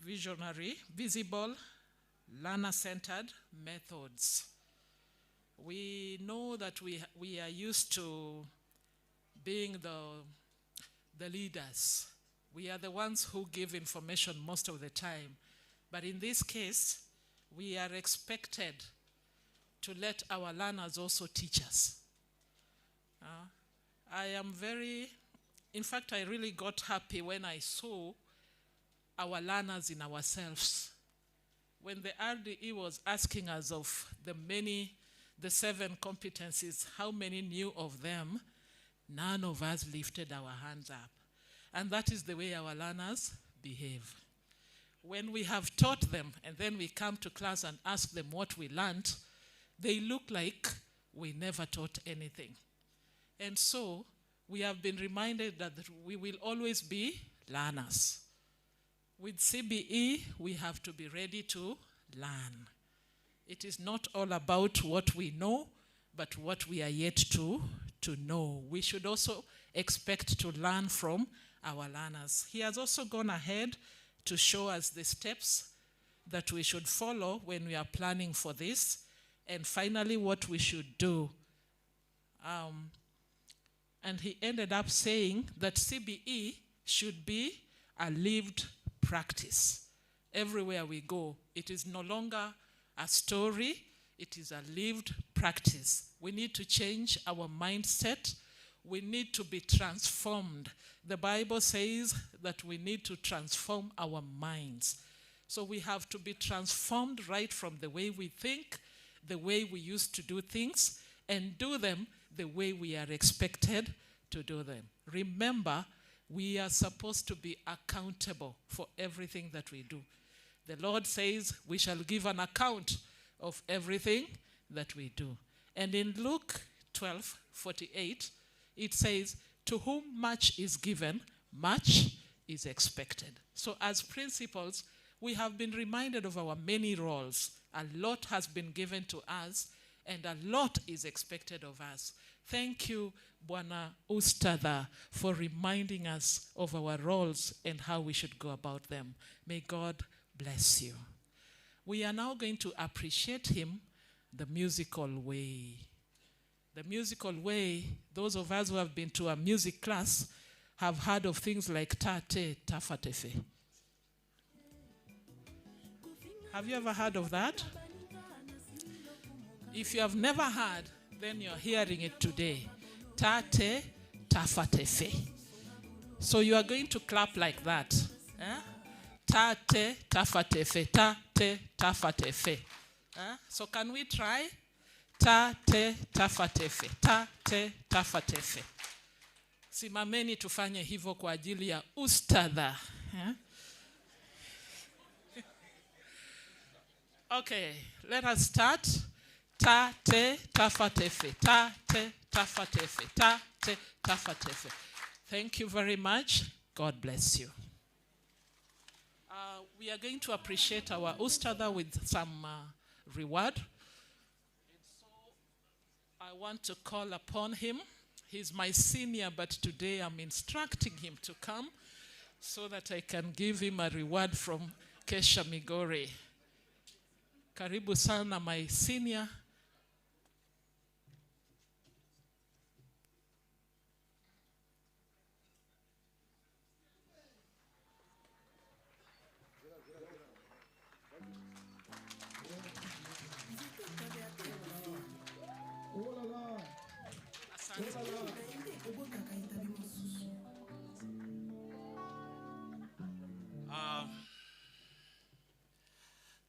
visionary, visible, learner-centered methods. We know that we are used to being the leaders. We are the ones who give information most of the time. But in this case, we are expected to let our learners also teach us. In fact, I really got happy when I saw our learners in ourselves. When the RDE was asking us of the 7 competencies, how many knew of them, none of us lifted our hands up. And that is the way our learners behave. When we have taught them and then we come to class and ask them what we learned, they look like we never taught anything. And so we have been reminded that we will always be learners. With CBE, we have to be ready to learn. It is not all about what we know, but what we are yet to know. We should also expect to learn from our learners. He has also gone ahead to show us the steps that we should follow when we are planning for this, and finally what we should do. And he ended up saying that CBE should be a lived practice. Everywhere we go, it is no longer a story, it is a lived practice. We need to change our mindset. We need to be transformed. The Bible says that we need to transform our minds. So we have to be transformed right from the way we think, the way we used to do things, and do them the way we are expected to do them. Remember, we are supposed to be accountable for everything that we do. The Lord says we shall give an account of everything that we do. And in Luke 12:48, it says, to whom much is given, much is expected. So as principals, we have been reminded of our many roles. A lot has been given to us, and a lot is expected of us. Thank you, Bwana Ustadha, for reminding us of our roles and how we should go about them. May God bless you. We are now going to appreciate him the musical way. The musical way, those of us who have been to a music class have heard of things like tate, tafatefe. Have you ever heard of that? If you have never heard, then you're hearing it today. Tate, tafatefe. So you are going to clap like that. Tate, tafatefe, tate, tafatefe. So can we try? Tate, tafatefe, tate, tafatefe. Simameni tufanye hivyo kwa ajili ya ustadha. Okay, let us start. Tate, tafatefe, tate, tafatefe, tate, tafatefe. Thank you very much. God bless you. We are going to appreciate our ustadha with some reward. I want to call upon him. He's my senior, but today I'm instructing him to come so that I can give him a reward from Kessha Migori. Karibu sana, my senior.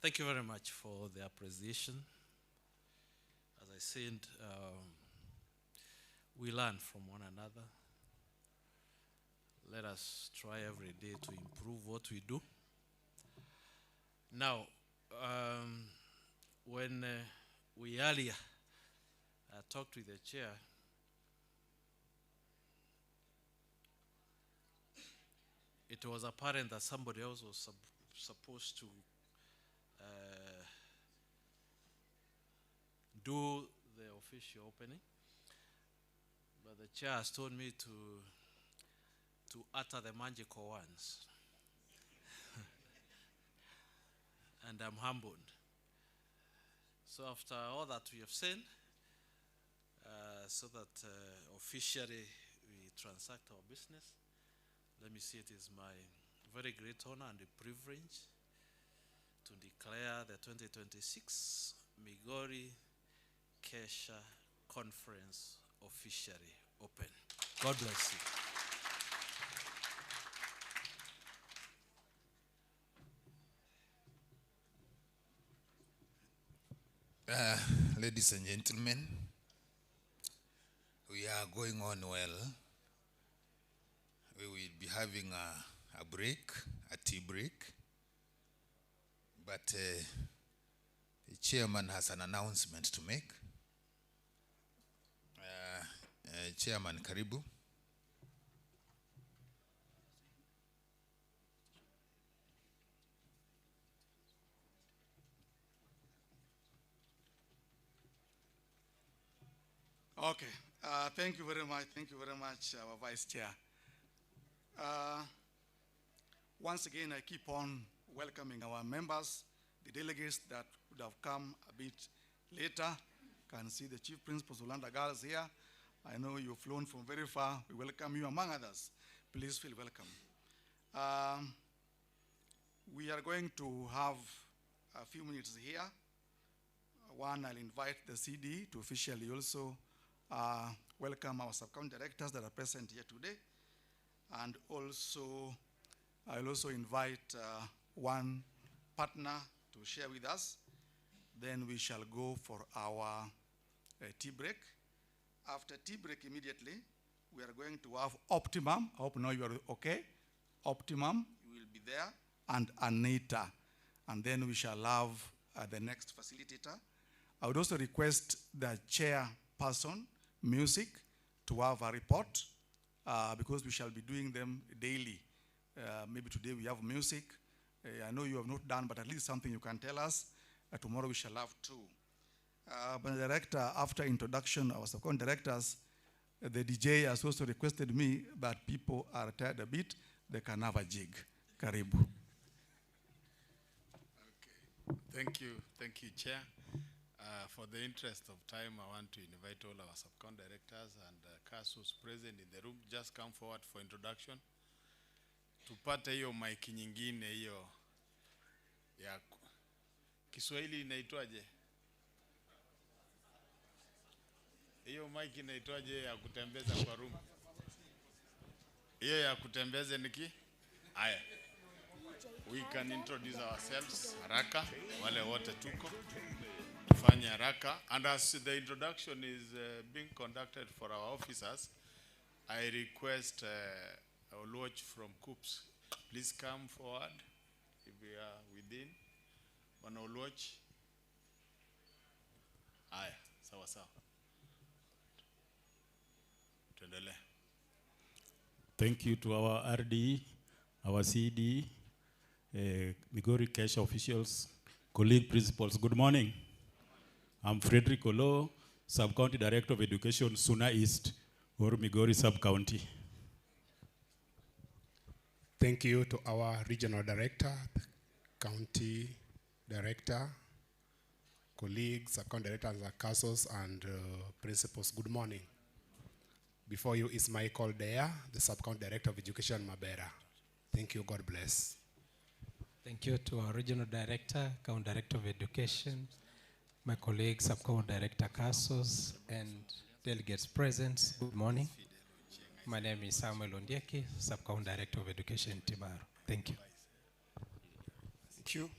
Thank you very much for the appreciation. As I said, we learn from one another. Let us try every day to improve what we do. Now, when we earlier talked with the chair, it was apparent that somebody else was supposed to do the official opening, but the chair has told me to utter the magical ones. And I'm humbled. So after all that we have said, so that officially we transact our business, let me say it is my very great honor and a privilege to declare the 2026 Migori Kessha Conference officially open. God bless you. Ladies and gentlemen, we are going on well. We will be having a break, a tea break. But the chairman has an announcement to make. Chairman, karibu. Okay, thank you very much. Thank you very much, our Vice Chair. Once again, I keep on welcoming our members, the delegates that would have come a bit later. Can see the Chief Principal Zulanda Girls here. I know you've flown from very far. We welcome you among others. Please feel welcome. We are going to have a few minutes here. One, I'll invite the CD to officially also welcome our sub-county directors that are present here today. And also, I'll also invite one partner to share with us. Then we shall go for our tea break. After tea break immediately, we are going to have Optimum. I hope now you are okay. Optimum will be there, and Anita. And then we shall have the next facilitator. I would also request the chairperson, music, to have a report because we shall be doing them daily. Maybe today we have music. I know you have not done, but at least something you can tell us. Tomorrow we shall have two. But the director, after introduction, our sub-county directors, The DJ has also requested me that people are tired a bit, they can have a jig. Karibu. Thank you, Chair. For the interest of time, I want to invite all our sub-county directors and CASOs present in the room. Just come forward for introduction. Tupate hiyo mic nyingine hiyo ya Kiswahili inaitwaje? Hiyo mic inaitwaje ya kutembeza kwa room? Hiyo ya kutembeza niki? Aya. We can introduce ourselves haraka, wale wote tuko. Tufanye haraka. And as the introduction is being conducted for our officers, I request Oluoch from COOPS, please come forward if we are within. Bwana Oluoch. Aya, sawa sawa. Tuendelee. Thank you to our RD, our CD, Migori Kessha officials, colleague principals. Good morning. I'm Frederick Olo, Sub-County Director of Education, Suna East, or Migori Sub-County. Thank you to our Regional Director, County Director, colleagues, Sub-County Directors, CASOs, and principals. Good morning. Before you is Michael Dea, the Sub-County Director of Education, Mabera. Thank you, God bless. Thank you to our Regional Director, County Director of Education, my colleagues, Sub-County Director CASOs, and delegates present. Good morning. My name is Samuel Ondieki, Sub-County Director of Education, Timaru. Thank you. Thank you.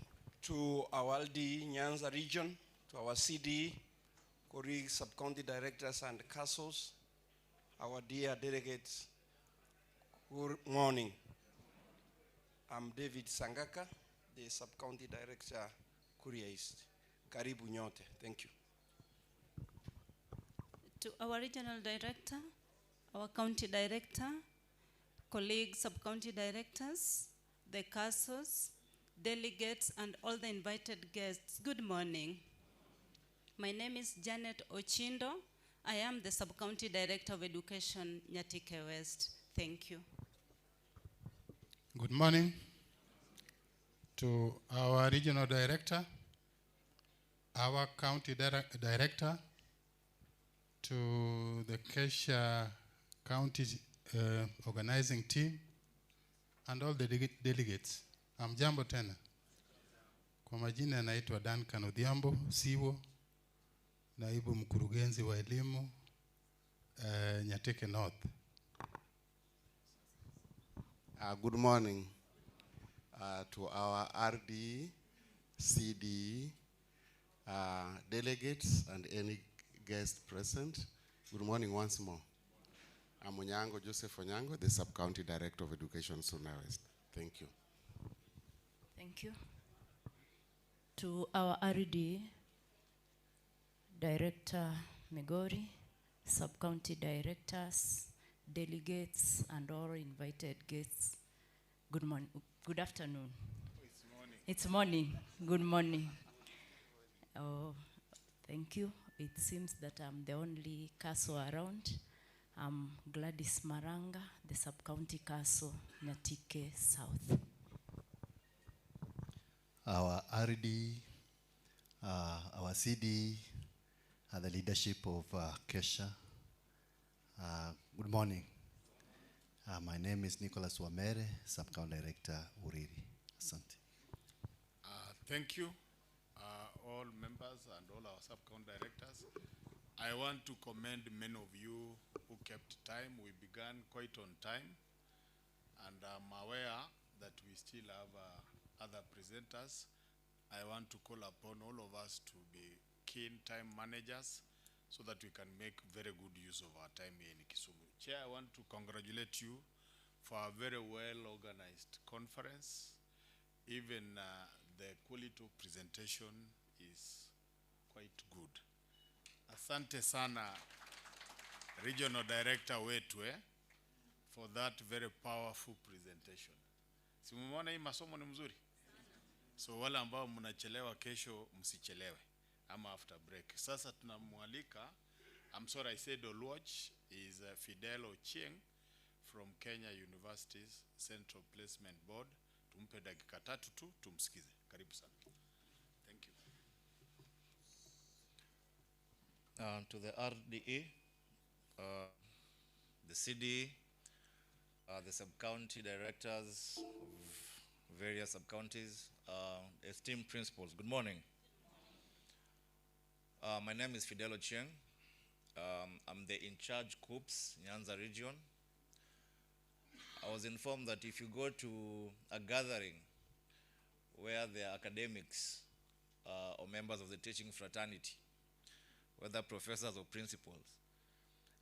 To our LD Nyanza region, to our CD, colleagues, Sub-County Directors, and CASOs, our dear delegates, good morning. I'm David Sangaka, the Sub-County Director, Kuria East. Karibu nyote. Thank you. To our regional director, our county director, colleagues, sub-county directors, the CASOs, delegates, and all the invited guests, good morning. My name is Janet Ochindo. I am the Sub-County Director of Education, Nyatike West. Thank you. Good morning to our Regional Director, our County Director, to the Kessha County organizing team, and all the delegates. Jambo tena. Kwa majina naitwa Duncan Odhiambo Siwo, naibu mkurugenzi wa elimu Nyatike North. Good morning to our RD, CD, delegates, and any guest present. Good morning once more. I'm Onyango Joseph Onyango, the Sub-County Director of Education, Suna West. Thank you. Thank you. To our RD, Director Migori, Sub-County Directors, delegates, and all invited guests, good morning, good afternoon. It's morning. It's morning. Good morning. Oh, thank you. It seems that I'm the only CASO around. I'm Gladys Maranga, the Sub-County CASO, Nyatike South. Our RD, our CD, the leadership of Kessha. Good morning. My name is Nicholas Wamere, Sub-County Director, Uriri. Asante. Thank you, all members and all our sub-county directors. I want to commend many of you who kept time. We began quite on time, and I'm aware that we still have other presenters. I want to call upon all of us to be keen time managers so that we can make very good use of our time here in Kisumu. Chair, I want to congratulate you for a very well-organized conference. Even the quality of presentation is quite good. Asante sana, Regional Director wetu for that very powerful presentation. Si mumeona hii masomo ni mzuri? So wale ambao mnachelewa kesho msichelewe ama after break. Sasa tunamwalika I'm sorry, I said Oluoch is Fidel Ochieng from Kenya University's Central Placement Board. Tumpe dakika tatu tu, tumsikize. Karibu sana. Thank you. To the RDE, the CD, the sub-county directors of various sub-counties, esteemed principals, good morning. My name is Fidel Ochieng. I'm the in-charge COOPS, Nyanza region. I was informed that if you go to a gathering where there are academics or members of the teaching fraternity, whether professors or principals,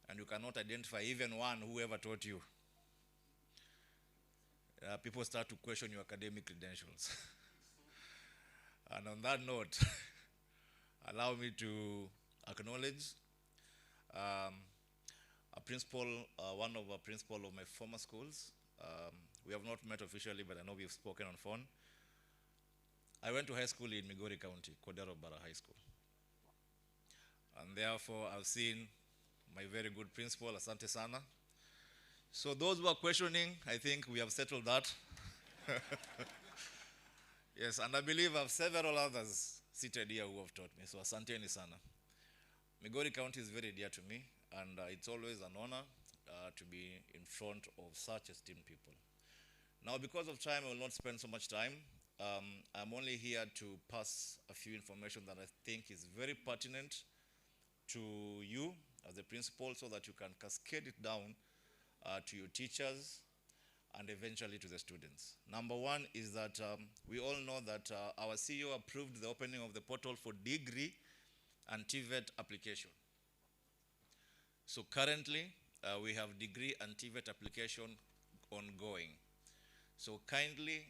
and you cannot identify even one who ever taught you, people start to question your academic credentials. And on that note, allow me to acknowledge a principal, one of our principal of my former schools. We have not met officially, but I know we've spoken on phone. I went to high school in Migori County, Kodero Bara High School. And therefore, I've seen my very good principal, Asante Sana. So those who are questioning, I think we have settled that. Yes, and I believe I have several others seated here who have taught me. So Asante ni Sana. Migori County is very dear to me, and it's always an honor to be in front of such esteemed people. Now, because of time, I will not spend so much time. I'm only here to pass a few information that I think is very pertinent to you as a principal so that you can cascade it down to your teachers and eventually to the students. Number one is that we all know that our CEO approved the opening of the portal for degree and TVET application. So currently, we have degree and TVET application ongoing. So kindly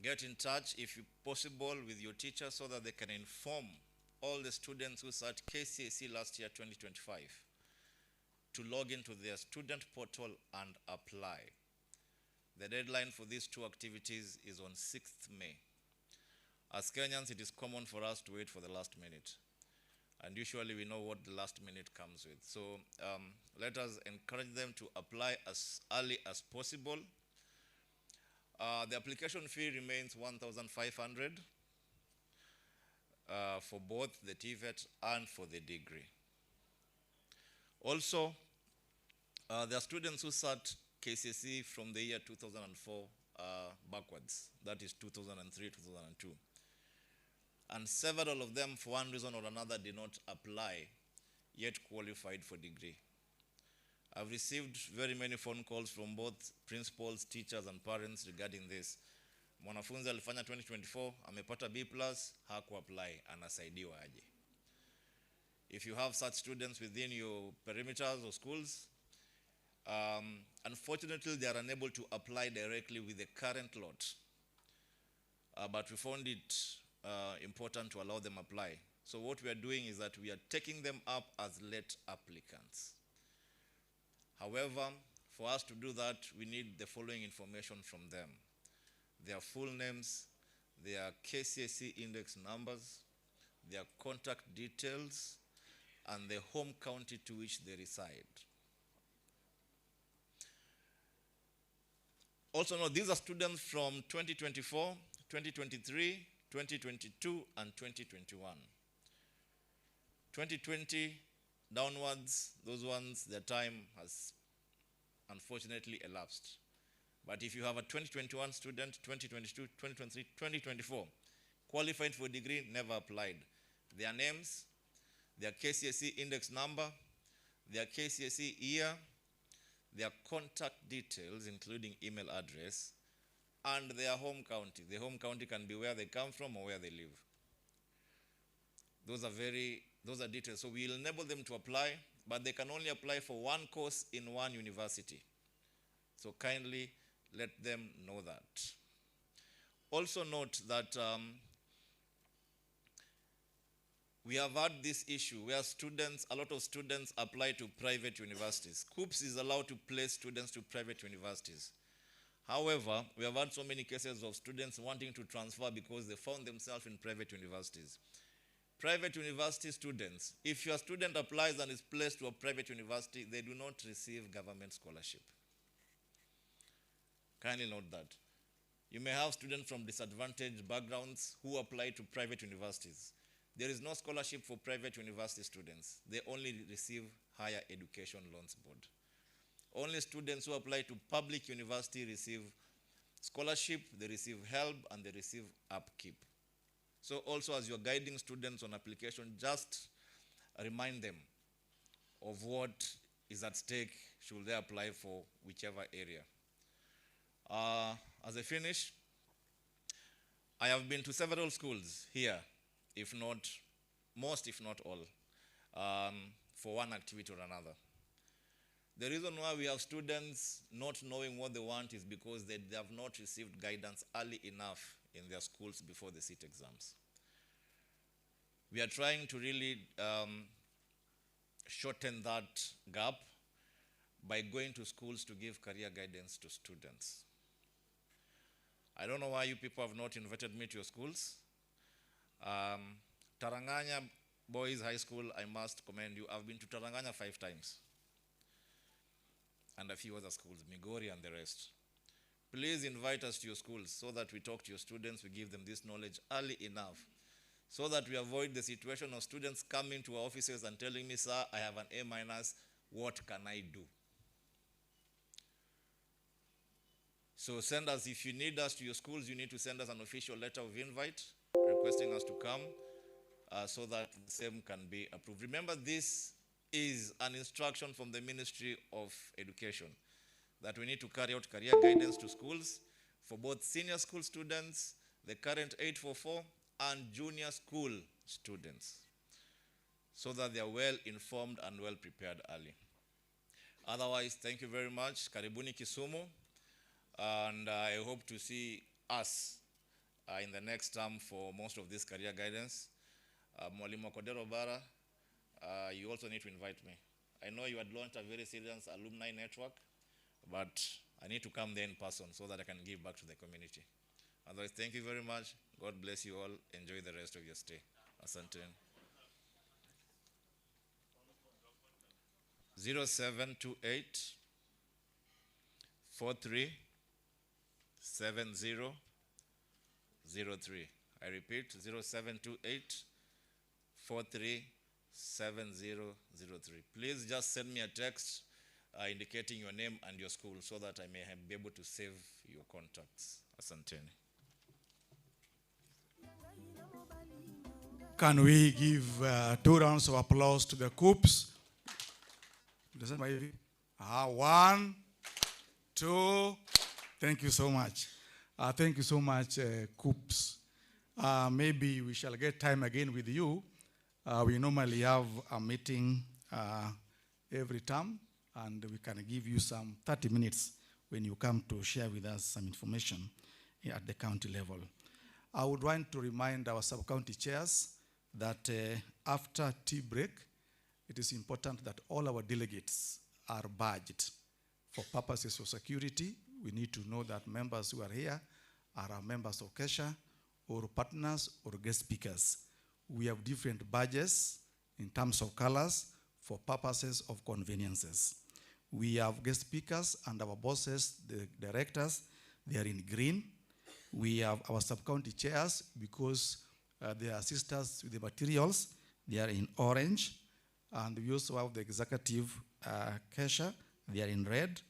get in touch, if possible, with your teachers so that they can inform all the students who sat KCSE last year, 2025, to log into their student portal and apply. The deadline for these two activities is on 6th May. As Kenyans, it is common for us to wait for the last minute. And usually we know what the last minute comes with. So let us encourage them to apply as early as possible. The application fee remains 1,500 for both the TVET and for the degree. Also, there are students who sat KCSE from the year 2004 backwards. That is 2003, 2002. And several of them, for one reason or another, did not apply, yet qualified for degree. I've received very many phone calls from both principals, teachers, and parents regarding this. Mwanafunzi alifanya 2024, amepata B+, hakuapply, anasaidiwa aje. If you have such students within your perimeters or schools, unfortunately, they are unable to apply directly with the current lot. But we found it important to allow them apply. So what we are doing is that we are taking them up as late applicants. However, for us to do that, we need the following information from them: their full names, their KCSE index numbers, their contact details, and the home county to which they reside. Also note, these are students from 2024, 2023, 2022, and 2021. 2020 downwards, those ones, their time has unfortunately elapsed. But if you have a 2021 student, 2022, 2023, 2024, qualified for degree, never applied, their names, their KCSE index number, their KCSE year, their contact details, including email address, and their home county. The home county can be where they come from or where they live. Those are details. So we'll enable them to apply, but they can only apply for one course in one university. So kindly let them know that. Also note that we have had this issue where a lot of students apply to private universities. COOPS is allowed to place students to private universities. However, we have had so many cases of students wanting to transfer because they found themselves in private universities. Private university students, if your student applies and is placed to a private university, they do not receive government scholarship. Kindly note that. You may have students from disadvantaged backgrounds who apply to private universities. There is no scholarship for private university students. They only receive Higher Education Loans Board. Only students who apply to public university receive scholarship, they receive help, and they receive upkeep. So also as you're guiding students on application, just remind them of what is at stake should they apply for whichever area. As I finish, I have been to several schools here, if not most, if not all, for one activity or another. The reason why we have students not knowing what they want is because they have not received guidance early enough in their schools before they sit exams. We are trying to really shorten that gap by going to schools to give career guidance to students. I don't know why you people have not invited me to your schools. Taranganya Boys High School, I must commend you. I've been to Taranganya 5 times. And a few other schools, Migori and the rest. Please invite us to your schools so that we talk to your students, we give them this knowledge early enough, so that we avoid the situation of students coming to our offices and telling me, sir, I have an A-, what can I do? So send us, if you need us to your schools, you need to send us an official letter of invite requesting us to come so that the same can be approved. Remember, this is an instruction from the Ministry of Education that we need to carry out career guidance to schools for both senior school students, the current 844, and junior school students, so that they are well informed and well prepared early. Otherwise, thank you very much. Karibuni Kisumu. And I hope to see us in the next term for most of this career guidance. Mwalimu Kodero Bara, you also need to invite me. I know you had launched a very serious alumni network, but I need to come there in person so that I can give back to the community. Otherwise, thank you very much. God bless you all. Enjoy the rest of your stay. Asante. 0728 43 7003. I repeat, 0728 43 7003. Please just send me a text indicating your name and your school so that I may be able to save your contacts. Asanteni. Can we give 2 rounds of applause to the Coops? 1, 2. Thank you so much. Thank you so much, Coops. Maybe we shall get time again with you. We normally have a meeting every term, and we can give you some 30 minutes when you come to share with us some information at the county level. I would want to remind our sub-county chairs that after tea break, it is important that all our delegates are badged. For purposes of security, we need to know that members who are here are members of Kessha, or partners, or guest speakers. We have different badges in terms of colors for purposes of conveniences. We have guest speakers and our bosses, the directors, they are in green. We have our sub-county chairs because they assist us with the materials. They are in orange. And we also have the executive Kessha. They are in red.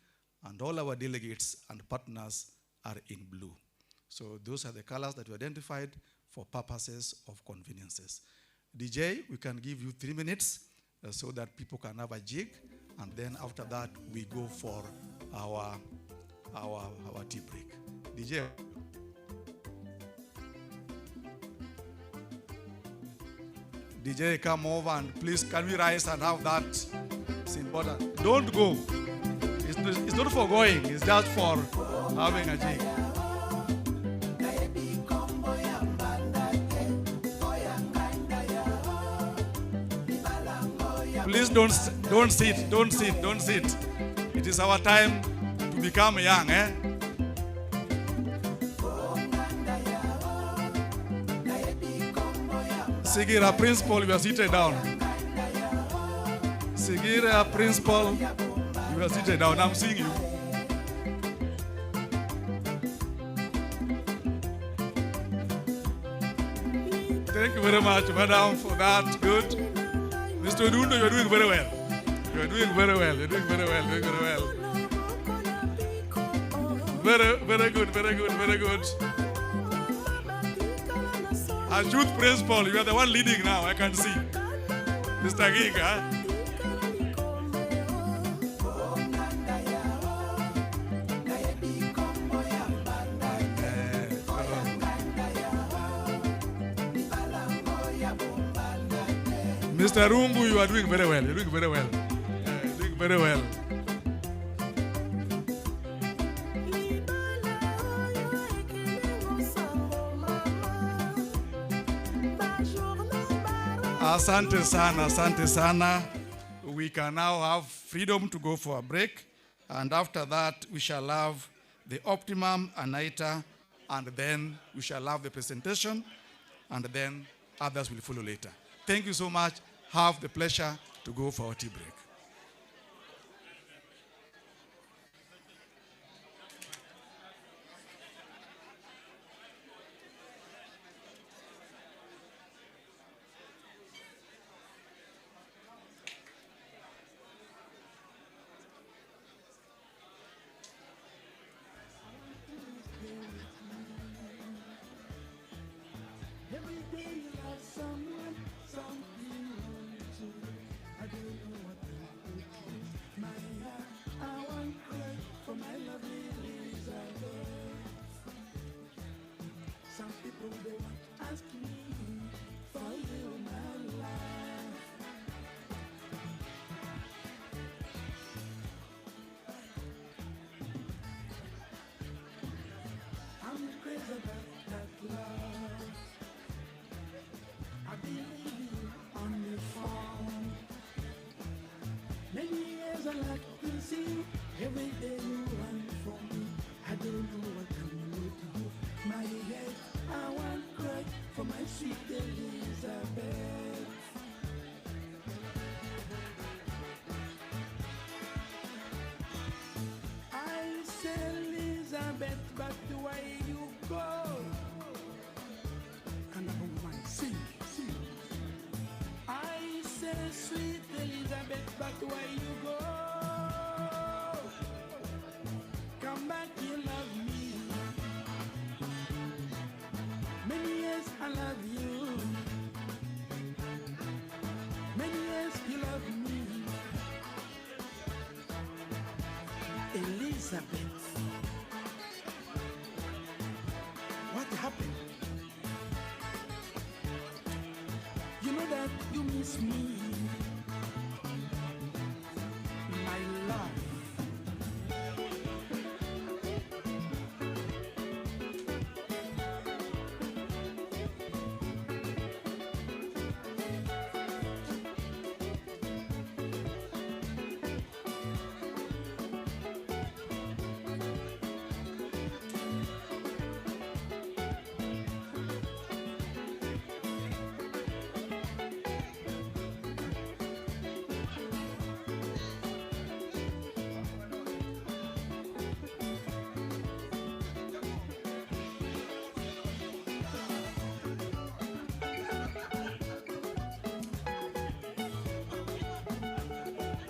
And all our delegates and partners are in blue. So those are the colors that we identified for purposes of conveniences. DJ, we can give you 3 minutes so that people can have a jig. And then after that, we go for our tea break. DJ. DJ, come over and please, can we rise and have that? It's important. Don't go. It's not for going. It's just for having a jig. Please don't sit. It is our time to become young, eh? Sigira Principal, you are seated down. Sigira Principal, you are seated down. I'm seeing you. Thank you very much, madam, for that. Good. Mr. Odundo, you are doing very well. You are doing very well. You're doing very well. Doing very well. Very good. Very good. Very good. As youth principal, you are the one leading now. I can see. Mr. Giga. Mr. Rungu, you are doing very well. You're doing very well. You're doing very well. Asante sana, asante sana. We can now have freedom to go for a break. And after that, we shall have the optimum Anaita, and then we shall have the presentation, and then others will follow later. Thank you so much. Have the pleasure to go for our tea break. Every day you love someone, something you want to. I don't know what to do. My heart, I want cry for my lovely Elizabeth. Some people they want to ask me for you, my life. I'm crazy about that love. I believe you on the phone. Many years I like to see every day you run for me. I don't know what I'm going to do. My head, I want to cry for my sweet Elizabeth. I say Elizabeth, but the way you go. Can I sing, sing. I say, sweet Elizabeth, but where you go? Come back, you love me. Many years I love you. Many years you love me. Elizabeth, what happened? You know that you miss me, my love.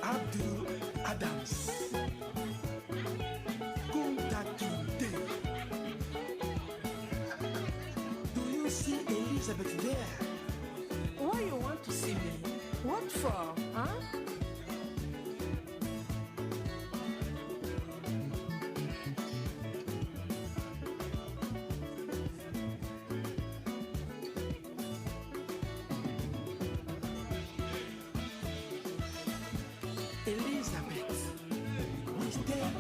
Abdul Adams. Kunta Kinte. Do you see Elizabeth there? Why you want to see me? What for, huh? Elizabeth, we stayed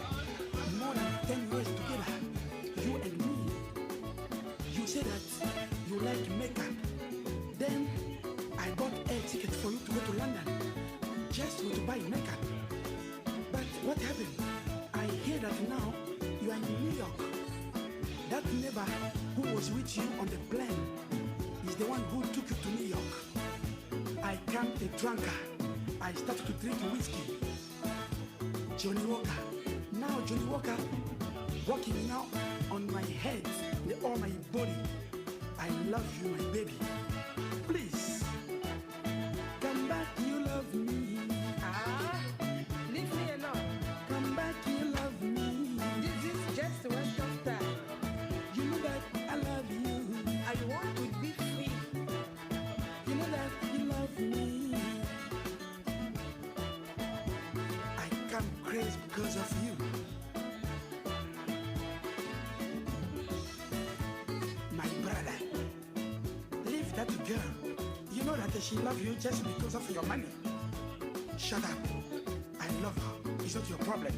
more than 10 years together, you and me. You said that you like makeup. Then I bought a ticket for you to go to London just to buy makeup. But what happened? I hear that now you are in New York. That neighbor who was with you on the plane, is the one who took you to New York. I came a drunkard. I started to drink whiskey. Johnny Walker. Now Johnny Walker walking now on my head, all my body. I love you, my baby. Please, come back, you love me. Leave me alone. Come back, you love me. This is just a waste of time. You know that I love you. I want to be free. You know that you love me. I come crazy because of you. My brother, leave that girl. You know that she loves you just because of your money. Shut up. I love her. It's not your problem.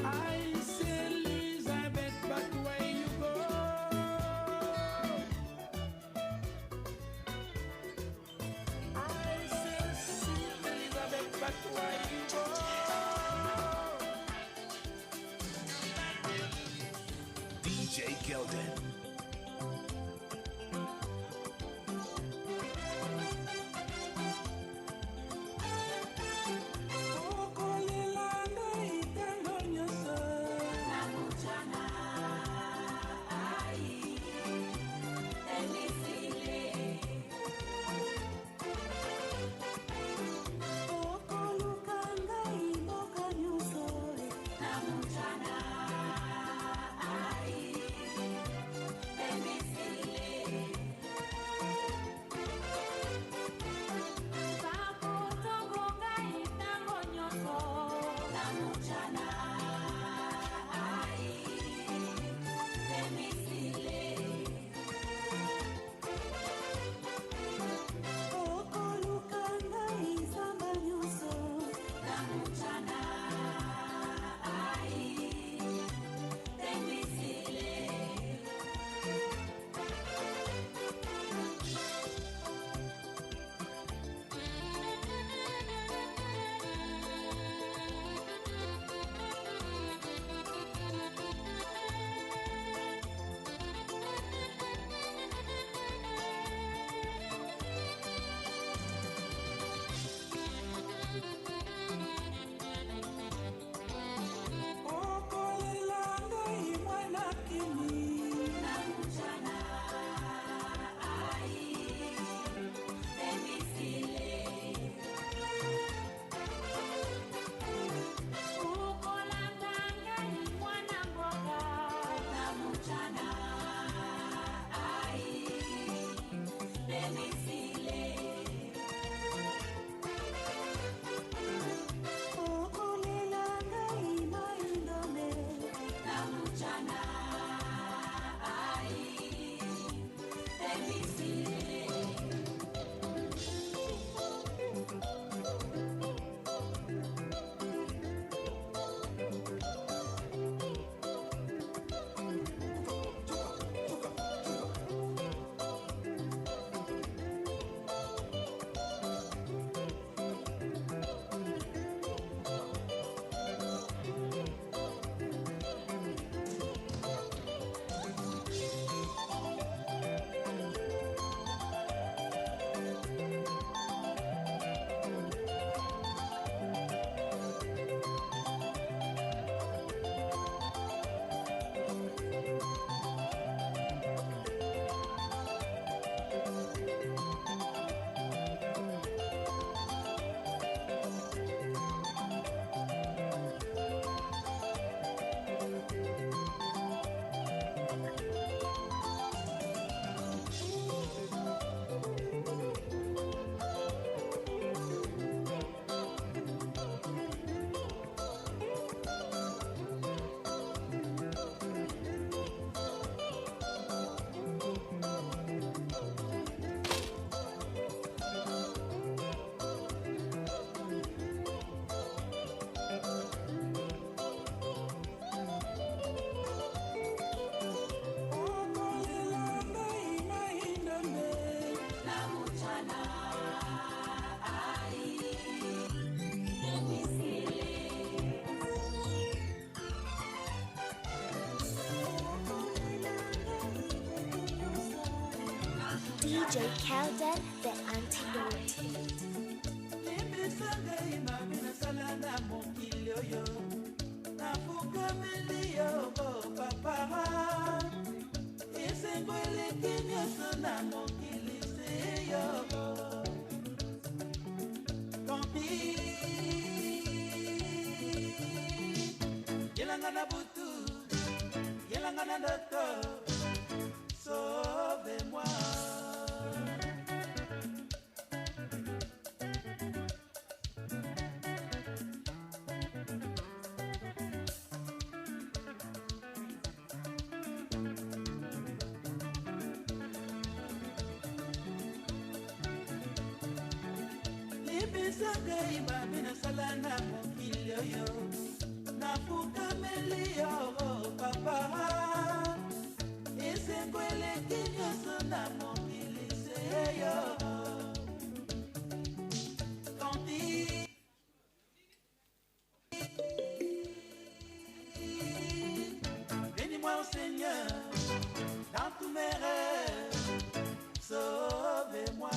I say Elizabeth, but where you go? I say Elizabeth, but where you go? DJ Keldon. DJ Kelden, the antidote. Yelangana butu, yelangana docteur, sauvez-moi. Libisaka imami na salana mokili oyo. Nafukameli yo papa. Esengweleki nyonso na mokili seyo. Kanti. Bénis-moi au Seigneur dans tous mes rêves. Sauvez-moi.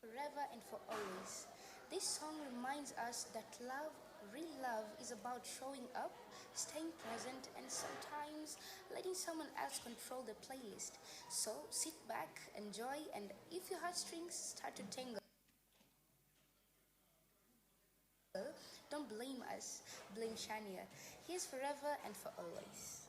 Forever and for always. This song reminds us that love, real love, is about showing up, staying present, and sometimes letting someone else control the playlist. So sit back, enjoy, and if your heartstrings start to tingle, don't blame us, blame Shania. Here's Forever and for always.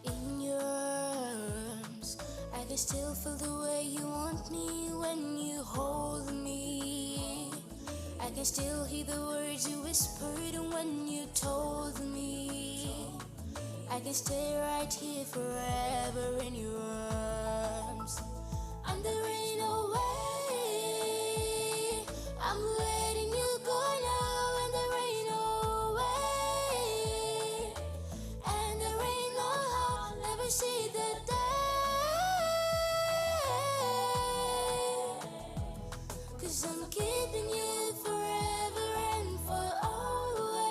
In your arms, I can still feel the way you want me when you hold me. I can still hear the words you whispered when you told me. I can stay right here forever in your arms. And there ain't no way I'm letting you go now, and there ain't no way, and there ain't no how I'll never see the day. 'Cause I'm keeping you forever and for always.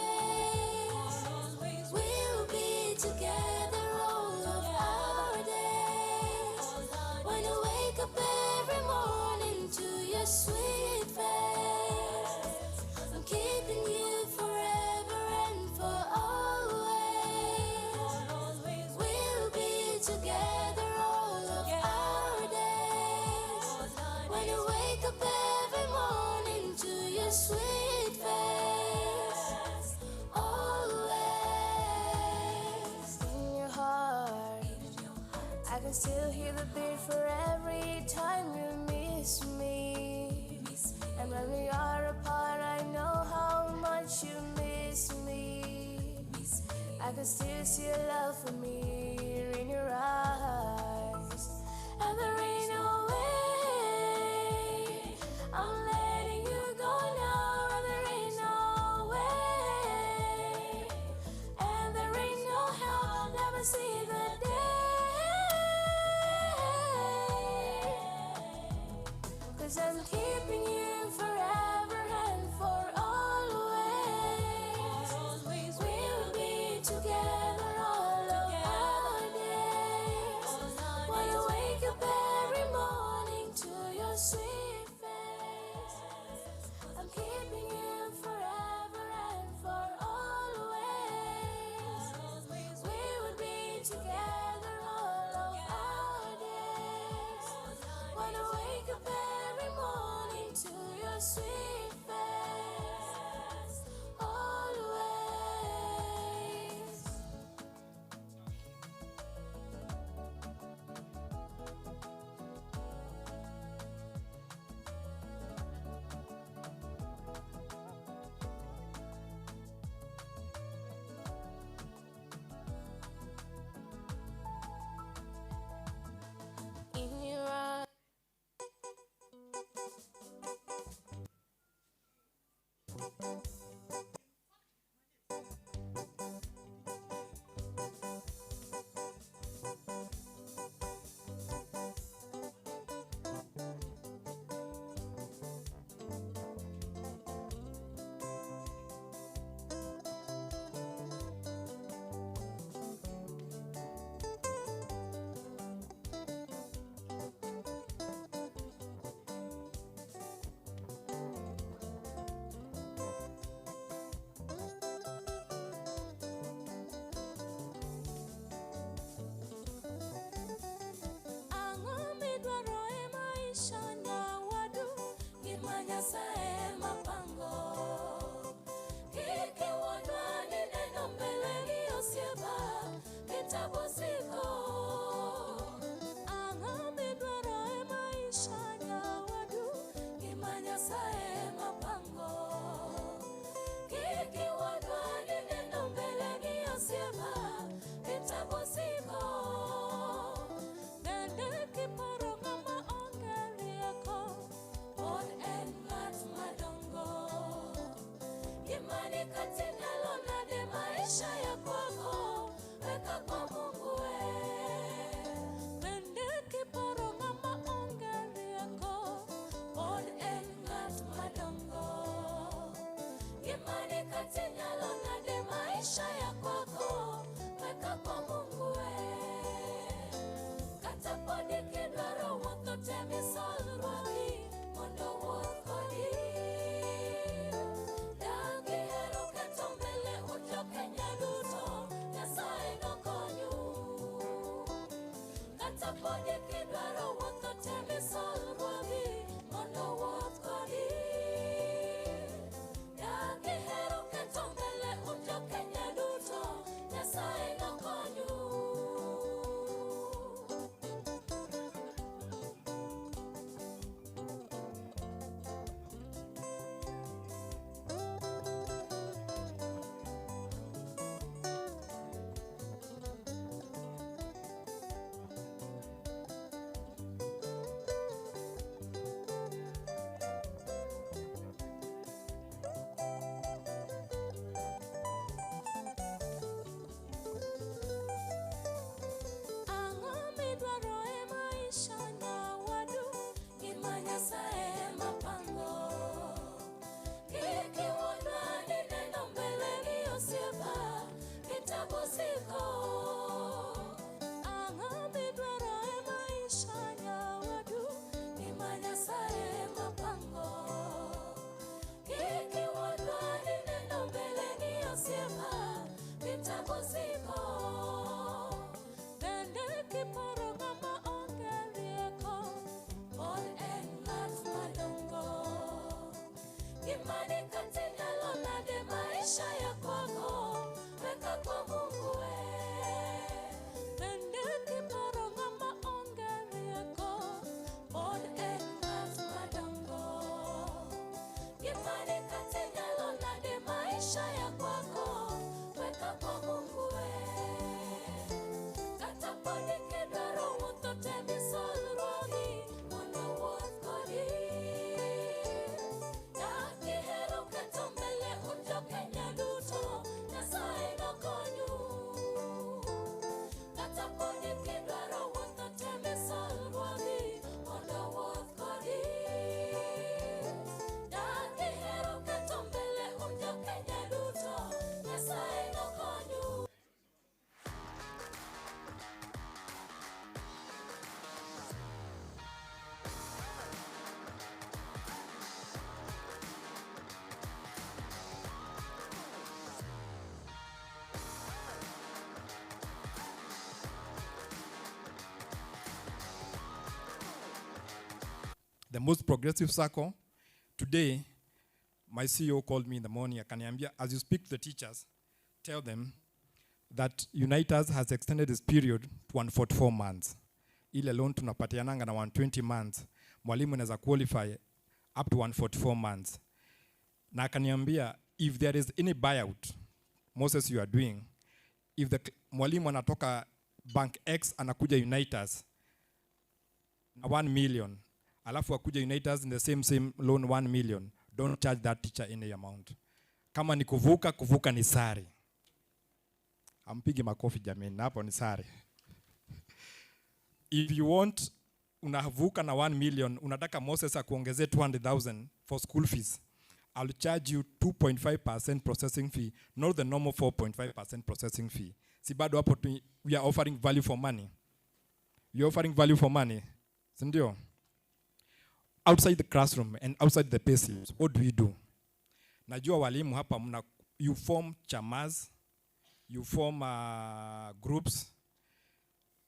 We'll be together all of our days. When I wake up every morning to your sweet face, I'm keeping you forever and for always. We'll be together all of our days. When I wake up every morning to your sweet face, always. In your heart, I can still hear the beat for every time you miss me. And when we are apart, I know how much you miss me. I can still see your love for me in your eyes. And there ain't no way I'm letting you go now, and there ain't no way, and there ain't no how I'll never see the day. 'Cause I'm keeping you forever and for always. We'll be together all of our days. When I wake up every kati nyalo nade maisha ya kwako, weka kwa Mungu we. Bende kiparo ng'ama onge rieko, pod en ng'at madongo. Gimani kati nyalo nade maisha ya kwako, weka kwa Mungu we. Kata podi kidwaro wuotho temi solruogi, mondo wuoth kodi. Dagi hero keto mbele ujo Kenya duto, Nyasaye nokonyu. Kata podi kidwaro wuotho temi solruogi, mondo wuoth kodi. Dagi hero keto mbele ujo Kenya duto, Nyasaye nokonyu. Ang'o midwaro e maisha na wadu, gima Nyasaye ema pango. Kik iwuondra ni neno mbele ni osiepa, kitabu siko. Ang'o midwaro e maisha na wadu, gima Nyasaye ema pango. Kik iwuondra ni neno mbele ni osiepa, kitabu siko. Bende kiparo ng'ama onge rieko, pod en ng'at madongo. Gimani kati nyalo nade maisha ya kwako, weka kwa Mungu we. Bende kiparo ng'ama onge rieko, pod en ng'at madongo. Gimani kati nyalo nade maisha ya kwako, weka kwa Mungu we. Kata podi kidwaro wuotho temi solruogi, mondo wuoth kodi. Dagi hero keto mbele ujo Kenya duto, Nyasaye nokonyu. Kata podi kidwaro wuotho temi solruogi, mondo wuoth kodi. Dagi hero keto mbele ujo Kenya duto, Nyasaye nokonyu. The most progressive circle. Today, my CEO called me in the morning, akaniambia, as you speak to the teachers, tell them that Unitas has extended this period to 144 months. Ile loan tunapatiananga na 120 months, mwalimu anaweza qualify up to 144 months. Na akaniambia, if there is any buyout, Moses you are doing, if the mwalimu anatoka bank X anakuja Unitas na 1 million, alafu akuja Unitas in the same loan 1 million, don't charge that teacher any amount. Kama ni kuvuka ni sare. Ampigi makofi jameni, hapo ni sare. If you want unavuka na 1 million, unataka Moses akuongezee 200,000 for school fees, I'll charge you 2.5% processing fee, not the normal 4.5% processing fee. Si bado hapo we are offering value for money. We are offering value for money. Sindio? Outside the classroom and outside the paces, what do we do? Najua walimu hapa you form chamas, you form groups.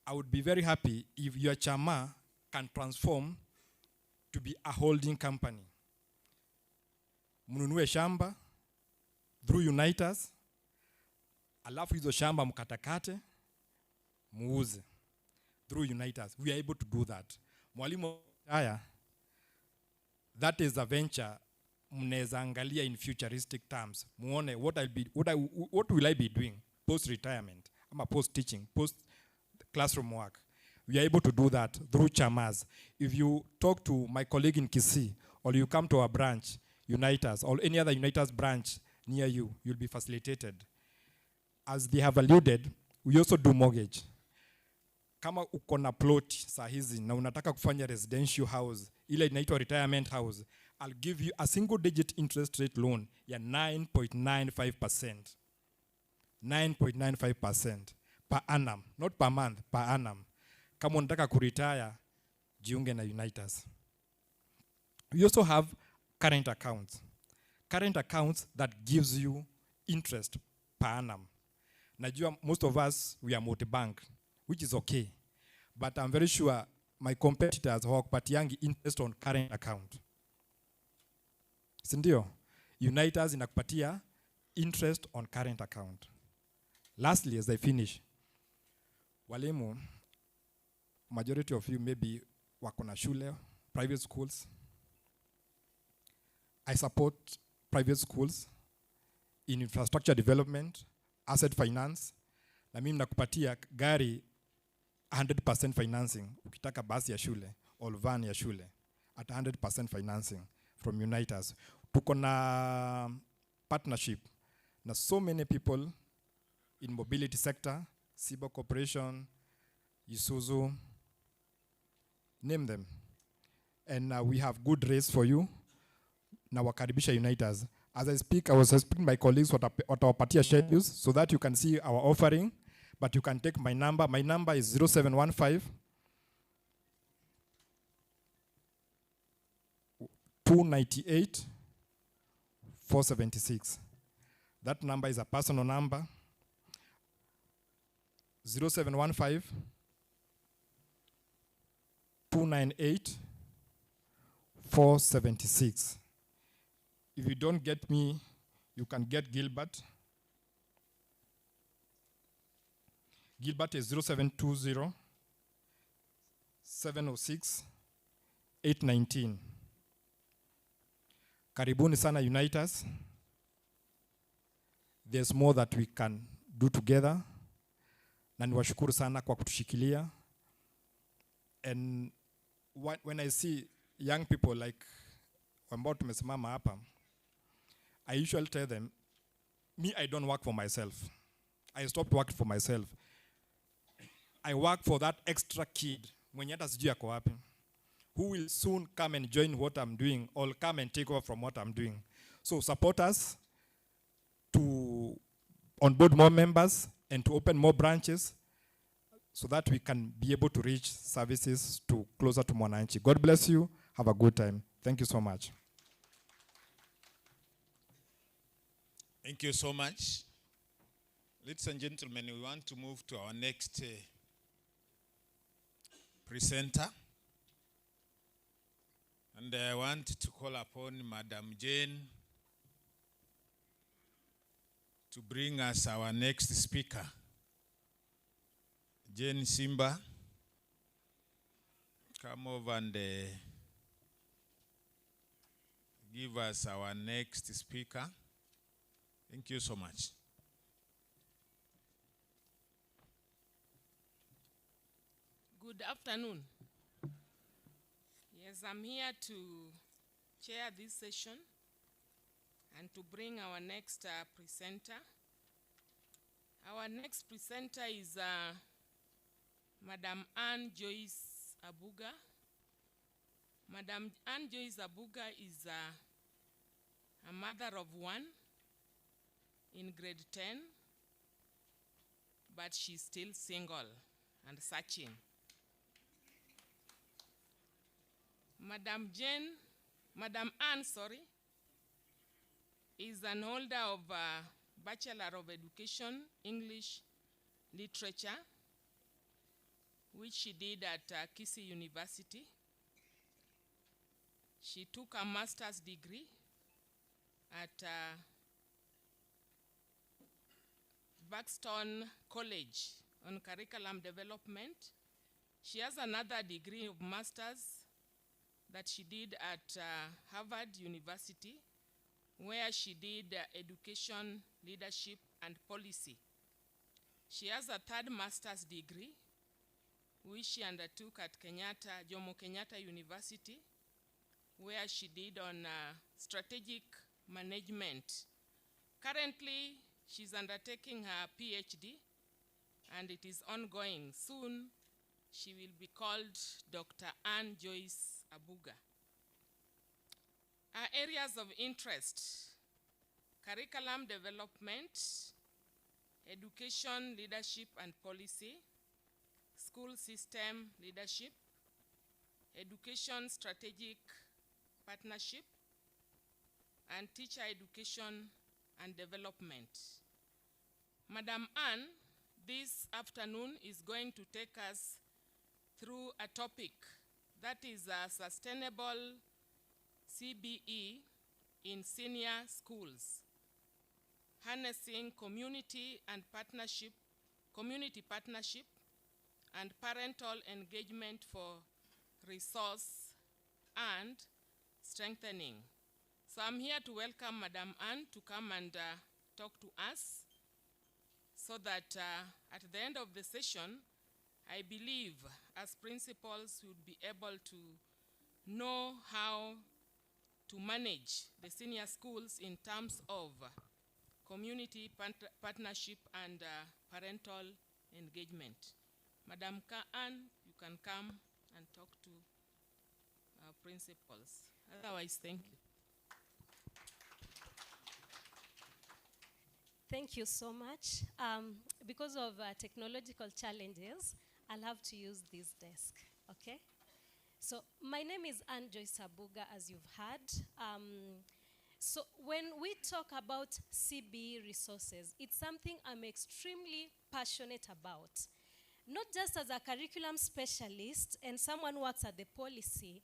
I would be very happy if your chama can transform to be a holding company. Mnunue shamba through Unitas, alafu hizo shamba mkatakate, muuze through Unitas. We are able to do that. Mwalimu haya, that is a venture mnaweza angalia in futuristic terms. Muone what will I be doing post retirement, ama post teaching, post classroom work. We are able to do that through chamas. If you talk to my colleague in Kisii, or you come to our branch, Unitas, or any other Unitas branch near you, you'll be facilitated. As they have alluded, we also do mortgage. Kama uko na plot saa hizi na unataka kufanya residential house, ile inaitwa retirement house, I'll give you a single digit interest rate loan ya 9.95%. 9.95% per annum, not per month, per annum. Kama unataka kuretire, jiunge na Unitas. We also have current accounts. Current accounts that gives you interest per annum. Najua most of us, we are multi-bank, which is okay. But I'm very sure my competitors hawapatiangi interest on current account. Sindio? Unitas inakupatia interest on current account. Lastly, as I finish, walimu, majority of you maybe wako na shule, private schools. I support private schools in infrastructure development, asset finance, na mimi nakupatia gari 100% financing, ukitaka basi ya shule, or van ya shule, at 100% financing from Unitas. Tuko na partnership na so many people in mobility sector, Sibo Corporation, Isuzu, name them. And we have good rates for you. Na wakaribisha Unitas. As I speak, I was speaking to my colleagues what our party schedules so that you can see our offering, but you can take my number. My number is 0715 298 476. That number is a personal number. 0715 298 476. If you don't get me, you can get Gilbert. Gilbert is 0720 706 819. Karibuni sana Unitas. There's more that we can do together. Na niwashukuru sana kwa kutushikilia. And when I see young people like ambao tumesimama hapa, I usually tell them, me, I don't work for myself. I stopped working for myself. I work for that extra kid, mwenye hata sijui ako wapi, who will soon come and join what I'm doing or come and take over from what I'm doing. So support us to onboard more members and to open more branches so that we can be able to reach services to closer to mwananchi. God bless you. Have a good time. Thank you so much. Thank you so much. Ladies and gentlemen, we want to move to our next presenter. And I want to call upon Madam Jane to bring us our next speaker. Jane Simba, come over and give us our next speaker. Thank you so much. Good afternoon. Yes, I'm here to chair this session and to bring our next presenter. Our next presenter is Madam Anne Joyce Abuga. Madam Anne Joyce Abuga is a mother of one in grade 10, but she's still single and searching. Madam Anne, is an holder of Bachelor of Education, English Literature, which she did at Kessha University. She took a master's degree at Buxton College on curriculum development. She has another degree of master's that she did at Harvard University, where she did education, leadership, and policy. She has a third master's degree, which she undertook at Jomo Kenyatta University, where she did on strategic management Currently, she's undertaking her PhD, and it is ongoing. Soon, she will be called Dr. Anne Joyce Abuga. Her areas of interest: curriculum development, education, leadership and policy, school system leadership, education strategic partnership, and teacher education and development. Madam Anne, this afternoon, is going to take us through a topic that is a sustainable CBE in senior schools, harnessing community partnership and parental engagement for resource and strengthening. So I'm here to welcome Madam Anne to come and talk to us, so that at the end of the session, I believe as principals would be able to know how to manage the senior schools in terms of community partnership and parental engagement. Madam Anne, you can come and talk to our principals. Otherwise, thank you. Thank you so much. Because of technological challenges, I'll have to use this desk, okay? So my name is Anne Joyce Abuga, as you've heard. So when we talk about CBE resources, it's something I'm extremely passionate about. Not just as a curriculum specialist and someone who works at the policy,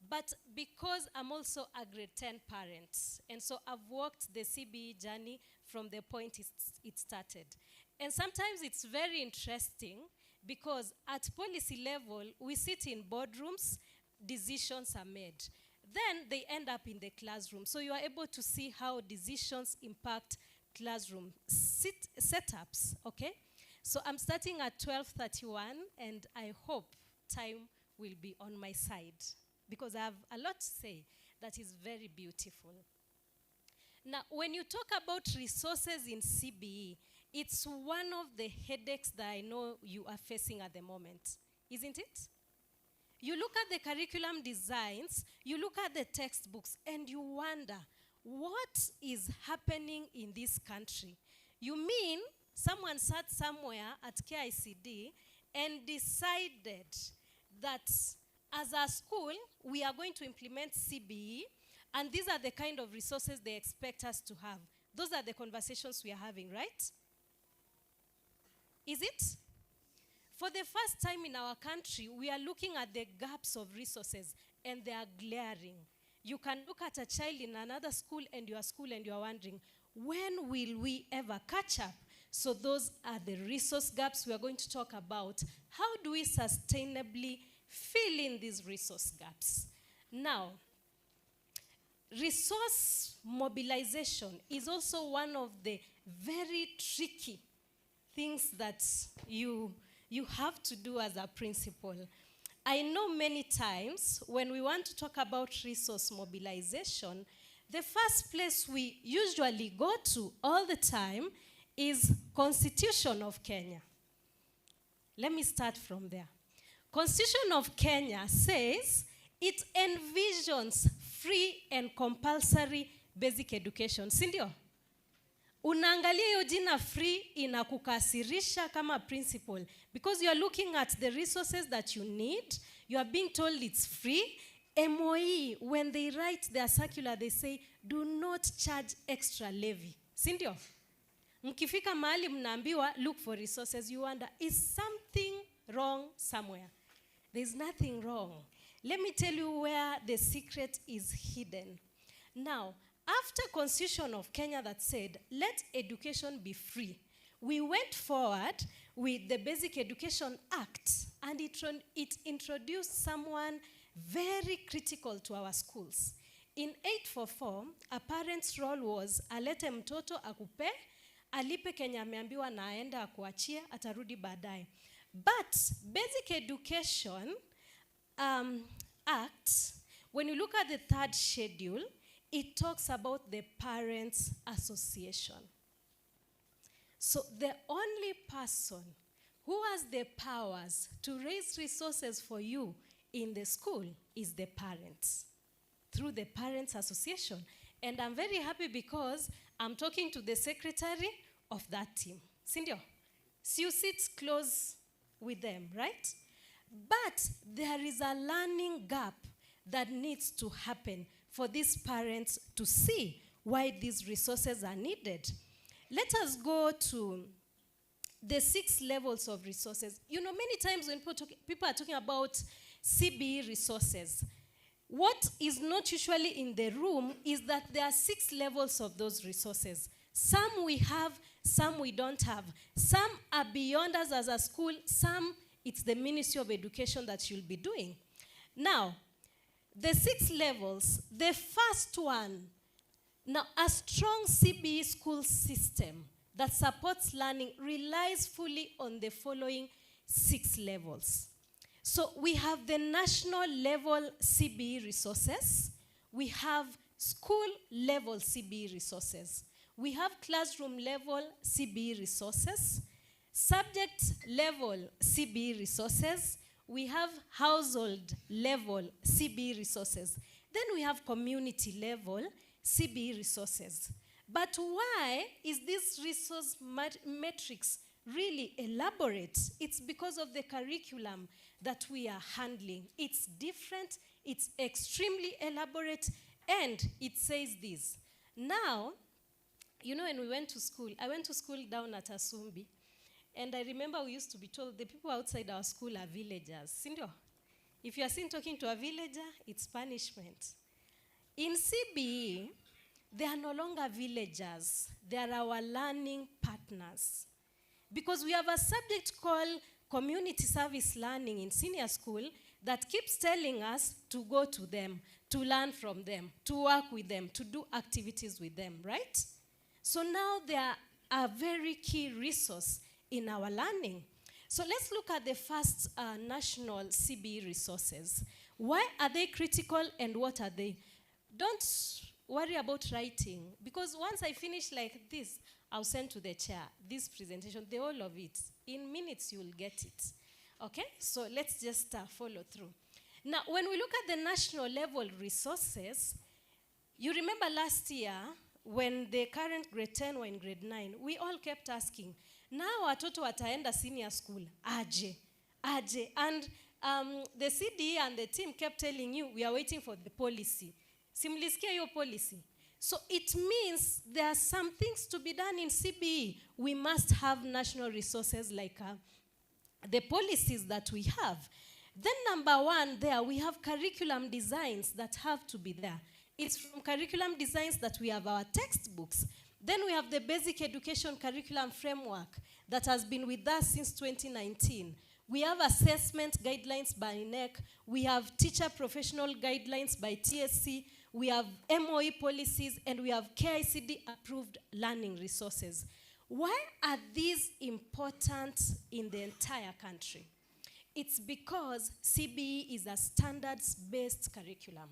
but because I'm also a grade 10 parent. And so I've walked the CBE journey from the point it started. And sometimes it's very interesting because at policy level, we sit in boardrooms, decisions are made. Then they end up in the classroom. So you are able to see how decisions impact classroom setups, okay? So I'm starting at 12:31, and I hope time will be on my side, because I have a lot to say that is very beautiful. Now, when you talk about resources in CBE, it's one of the headaches that I know you are facing at the moment, isn't it? You look at the curriculum designs, you look at the textbooks, and you wonder, what is happening in this country? You mean someone sat somewhere at KICD and decided that as a school, we are going to implement CBE, and these are the kind of resources they expect us to have. Those are the conversations we are having, right? Is it? For the first time in our country, we are looking at the gaps of resources, and they are glaring. You can look at a child in another school and you are wondering, when will we ever catch up? So those are the resource gaps we are going to talk about. How do we sustainably fill in these resource gaps? Now, resource mobilization is also one of the very tricky things that you have to do as a principal. I know many times when we want to talk about resource mobilization, the first place we usually go to all the time is Constitution of Kenya. Let me start from there. Constitution of Kenya says it envisions free and compulsory basic education. Sindio? Unaangalia hiyo jina free inakukasirisha kama principal, because you are looking at the resources that you need. You are being told it's free. MOE, when they write their circular, they say, do not charge extra levy. Sindio? Mkifika mahali mnaambiwa, look for resources. You wonder, is something wrong somewhere? There's nothing wrong. Let me tell you where the secret is hidden. Now, after Constitution of Kenya that said, let education be free, we went forward with the Basic Education Act, and it introduced someone very critical to our schools. In 844, a parent's role was, alete mtoto akupe, alipe Kenya ameambiwa na aenda akuachie, atarudi baadaye. But Basic Education Act, when you look at the third schedule, it talks about the Parents Association. So the only person who has the powers to raise resources for you in the school is the parents, through the Parents Association. And I'm very happy because I'm talking to the secretary of that team. Cindy, so you sit close with them, right? But there is a learning gap that needs to happen for these parents to see why these resources are needed. Let us go to the 6 levels of resources. You know, many times when people are talking about CBE resources, what is not usually in the room is that there are 6 levels of those resources. Some we have, some we don't have. Some are beyond us as a school, some it's the Ministry of Education that you'll be doing. Now, the 6 levels, the first one, now a strong CBE school system that supports learning relies fully on the following 6 levels. So we have the national level CBE resources, we have school level CBE resources, we have classroom level CBE resources, subject level CBE resources, we have household level CBE resources, then we have community level CBE resources. But why is this resource matrix really elaborate? It's because of the curriculum that we are handling. It's different, it's extremely elaborate, and it says this. Now, you know, when we went to school, I went to school down at Asumbi, and I remember we used to be told the people outside our school are villagers. Sindio? If you are seen talking to a villager, it's punishment. In CBE, they are no longer villagers. They are our learning partners. Because we have a subject called community service learning in senior school that keeps telling us to go to them, to learn from them, to work with them, to do activities with them, right? So now they are a very key resource in our learning. So let's look at the first national CBE resources. Why are they critical and what are they? Don't worry about writing, because once I finish like this, I'll send to the chair this presentation, the whole of it. In minutes, you'll get it. Okay? So let's just follow through. Now, when we look at the national level resources, you remember last year when the current grade 10 were in grade 9, we all kept asking, now watoto wataenda senior school, aje, aje. And the CDE and the team kept telling you, we are waiting for the policy. Simlisikia your policy. So it means there are some things to be done in CBE. We must have national resources like the policies that we have. Then number 1 there, we have curriculum designs that have to be there. It's from curriculum designs that we have our textbooks. Then we have the basic education curriculum framework that has been with us since 2019. We have assessment guidelines by NEC. We have teacher professional guidelines by TSC. We have MOE policies, and we have KICD approved learning resources. Why are these important in the entire country? It's because CBE is a standards-based curriculum,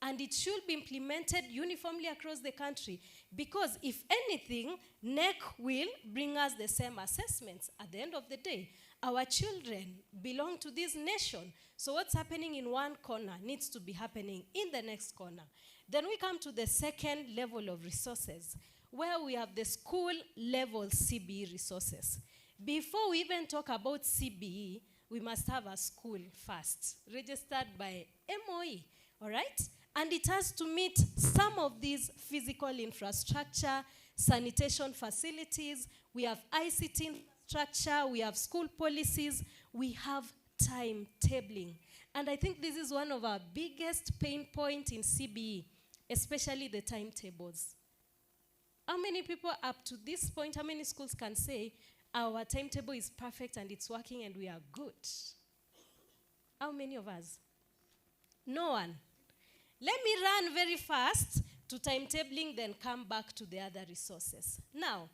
and it should be implemented uniformly across the country, because if anything, NEC will bring us the same assessments. At the end of the day, our children belong to this nation. So what's happening in one corner needs to be happening in the next corner. Then we come to the second level of resources, where we have the school level CBE resources. Before we even talk about CBE, we must have a school first, registered by MOE, all right? And it has to meet some of these physical infrastructure, sanitation facilities, we have ICT infrastructure, we have school policies, we have timetabling. And I think this is one of our biggest pain points in CBE, especially the timetables. How many people up to this point, how many schools can say, our timetable is perfect and it's working and we are good? How many of us? No one. Let me run very fast to timetabling, then come back to the other resources. Now,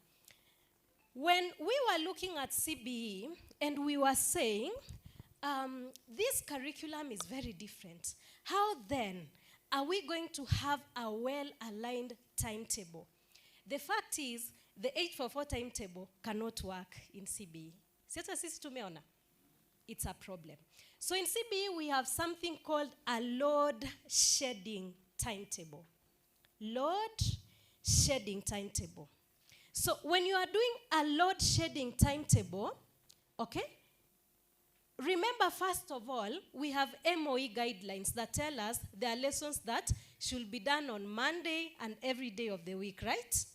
when we were looking at CBE and we were saying, this curriculum is very different. How then are we going to have a well-aligned timetable? The fact is, the 844 timetable cannot work in CBE. Sasa sisi tumeona, it's a problem. So in CBE, we have something called a load shedding timetable. Load shedding timetable. So when you are doing a load shedding timetable, okay, remember first of all, we have MOE guidelines that tell us there are lessons that should be done on Monday and every day of the week, right?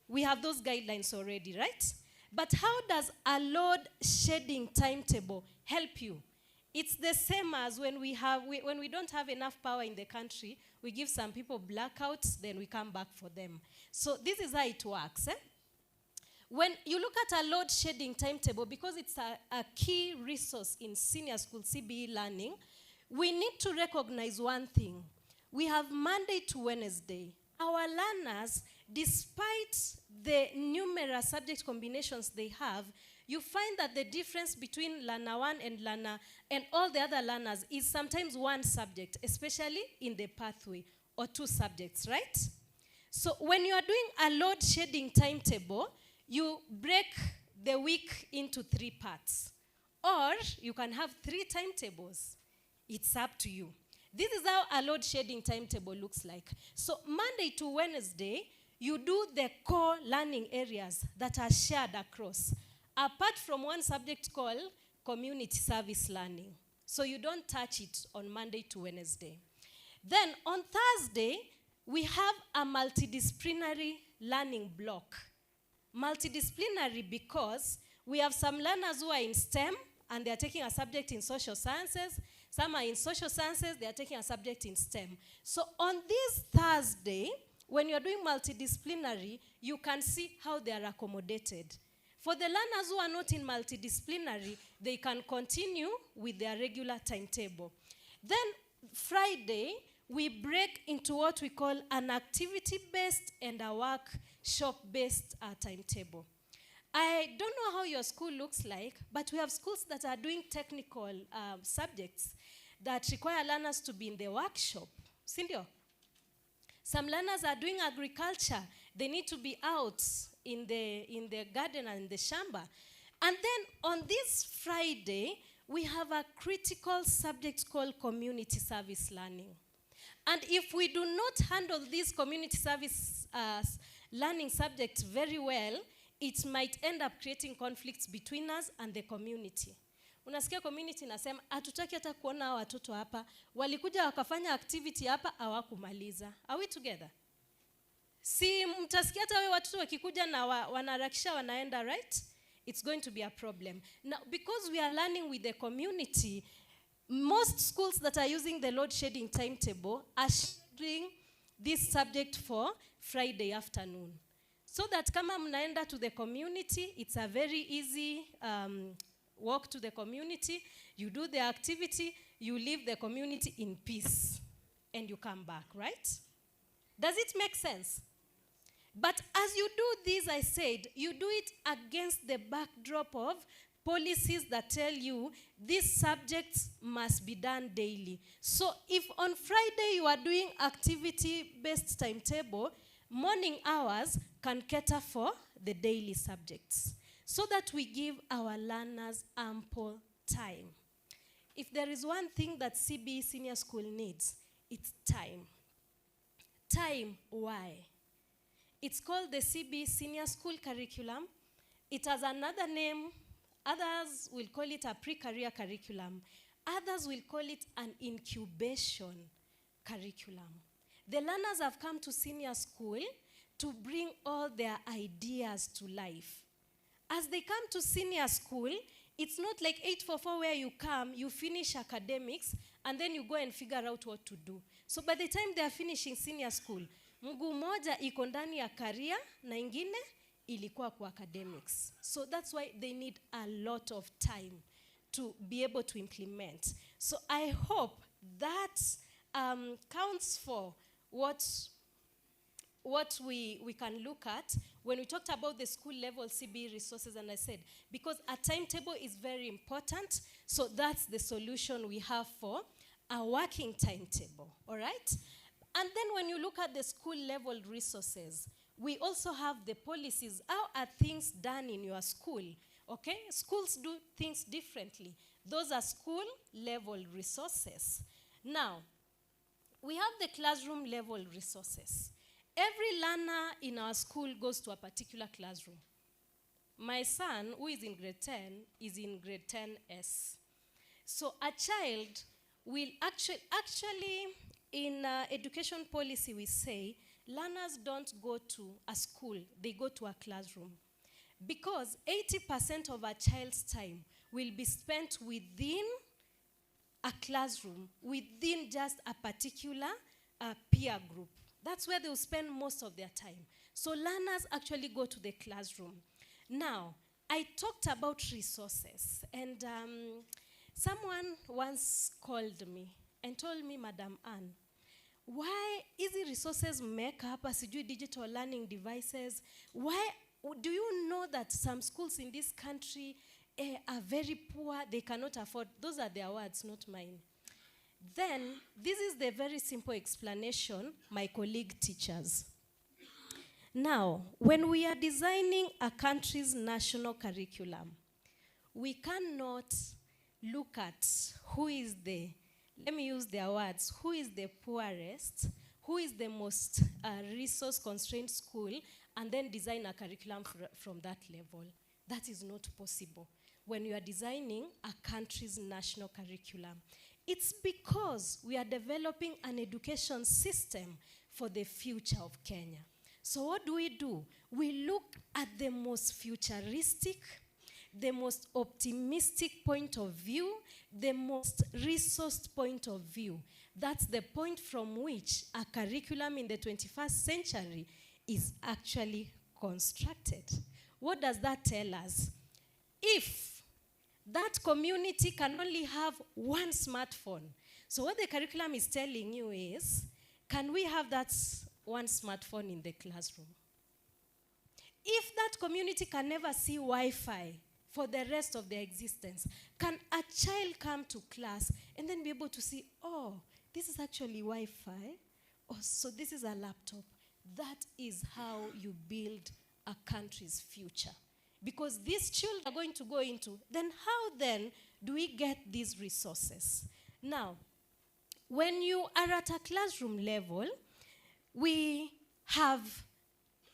We have those guidelines already, right? But how does a load shedding timetable help you? It's the same as when when we don't have enough power in the country, we give some people blackouts, then we come back for them. So this is how it works. When you look at a load shedding timetable, because it's a key resource in senior school CBE learning, we need to recognize one thing. We have Monday to Wednesday. Our learners, despite the numerous subject combinations they have, you find that the difference between learner 1 and all the other learners is sometimes one subject, especially in the pathway, or 2 subjects, right? So when you are doing a load shedding timetable, you break the week into 3 parts. Or you can have 3 timetables. It's up to you. This is how a load shedding timetable looks like. So Monday to Wednesday, you do the core learning areas that are shared across, apart from one subject called community service learning. So you don't touch it on Monday to Wednesday. Then on Thursday, we have a multidisciplinary learning block. Multidisciplinary because we have some learners who are in STEM and they are taking a subject in social sciences. Some are in social sciences, they are taking a subject in STEM. So on this Thursday, when you're doing multidisciplinary, you can see how they are accommodated. For the learners who are not in multidisciplinary, they can continue with their regular timetable. Then Friday, we break into what we call an activity-based and a workshop-based timetable. I don't know how your school looks like, but we have schools that are doing technical subjects that require learners to be in the workshop. Cindy? Some learners are doing agriculture. They need to be out in the garden and in the shamba. And then on this Friday, we have a critical subject called community service learning. And if we do not handle these community service learning subjects very well, it might end up creating conflicts between us and the community. Unasikia community nasema, hatutaki hata kuona hawa watoto hapa, walikuja wakafanya activity hapa, hawakumaliza. Are we together? Si mtasikia hata wewe watoto wakikuja na wanaharakisha wanaenda, right? It's going to be a problem. Now, because we are learning with the community, most schools that are using the load shedding timetable are doing this subject for Friday afternoon. So that kama mnaenda to the community, it's a very easy walk to the community. You do the activity, you leave the community in peace, and you come back, right? Does it make sense? But as you do this, I said, you do it against the backdrop of policies that tell you these subjects must be done daily. So if on Friday you are doing activity-based timetable, morning hours can cater for the daily subjects so that we give our learners ample time. If there is one thing that CBE Senior School needs, it's time. Time, why? It's called the CBE Senior School Curriculum. It has another name. Others will call it a pre-career curriculum. Others will call it an incubation curriculum. The learners have come to senior school to bring all their ideas to life. As they come to senior school, it's not like 844 where you come, you finish academics, and then you go and figure out what to do. So by the time they are finishing senior school, mguu moja iko ndani ya career na ingine ilikuwa kwa academics. So that's why they need a lot of time to be able to implement. So I hope that counts for what we can look at when we talked about the school level CBE resources. And I said, because a timetable is very important, so that's the solution we have for a working timetable, all right? And then when you look at the school level resources, we also have the policies. How are things done in your school? Okay, schools do things differently. Those are school level resources. Now, we have the classroom level resources. Every learner in our school goes to a particular classroom. My son, who is in grade 10, is in grade 10S. So a child will actually in education policy we say learners don't go to a school, they go to a classroom. Because 80% of a child's time will be spent within a classroom, within just a particular peer group. That's where they will spend most of their time. So learners actually go to the classroom. Now, I talked about resources, and someone once called me and told me, Madam Ann, why easy resources make up as you do digital learning devices? Why do you know that some schools in this country are very poor, they cannot afford? Those are their words, not mine. Then, this is the very simple explanation my colleague teaches. Now, when we are designing a country's national curriculum, we cannot look at who is the, let me use their words, who is the poorest, who is the most resource-constrained school, and then design a curriculum from that level. That is not possible when you are designing a country's national curriculum. It's because we are developing an education system for the future of Kenya. So what do? We look at the most futuristic, the most optimistic point of view, the most resourced point of view. That's the point from which a curriculum in the 21st century is actually constructed. What does that tell us? If that community can only have one smartphone, so what the curriculum is telling you is, can we have that one smartphone in the classroom? If that community can never see Wi-Fi for the rest of their existence, can a child come to class and then be able to see, oh, this is actually Wi-Fi, oh, so this is a laptop? That is how you build a country's future. Because these children are going to go into, then how then do we get these resources? Now, when you are at a classroom level, we have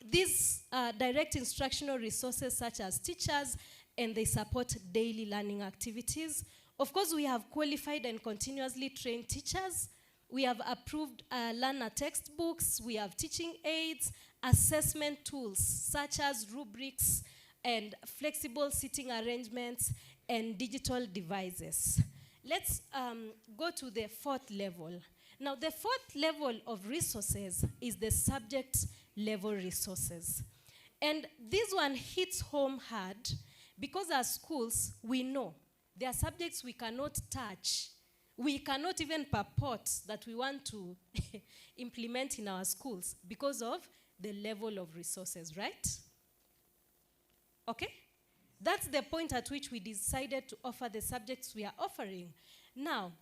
these direct instructional resources such as teachers, and they support daily learning activities. Of course, we have qualified and continuously trained teachers. We have approved learner textbooks. We have teaching aids, assessment tools such as rubrics and flexible seating arrangements and digital devices. Let's go to the fourth level. Now, the fourth level of resources is the subject level resources. And this one hits home hard because as schools, we know there are subjects we cannot touch. We cannot even purport that we want to implement in our schools because of the level of resources, right? Okay? That's the point at which we decided to offer the subjects we are offering. Now,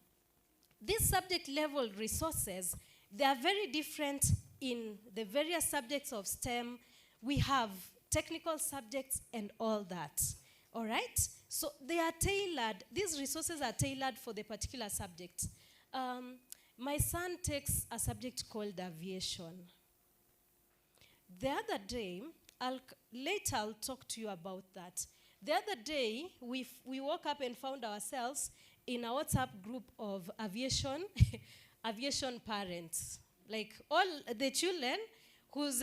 these subject level resources, they are very different in the various subjects of STEM. We have technical subjects and all that. All right? So they are tailored, these resources are tailored for the particular subject. My son takes a subject called aviation. The other day, later I'll talk to you about that. The other day, we woke up and found ourselves in a WhatsApp group of aviation parents. Like all the children who's,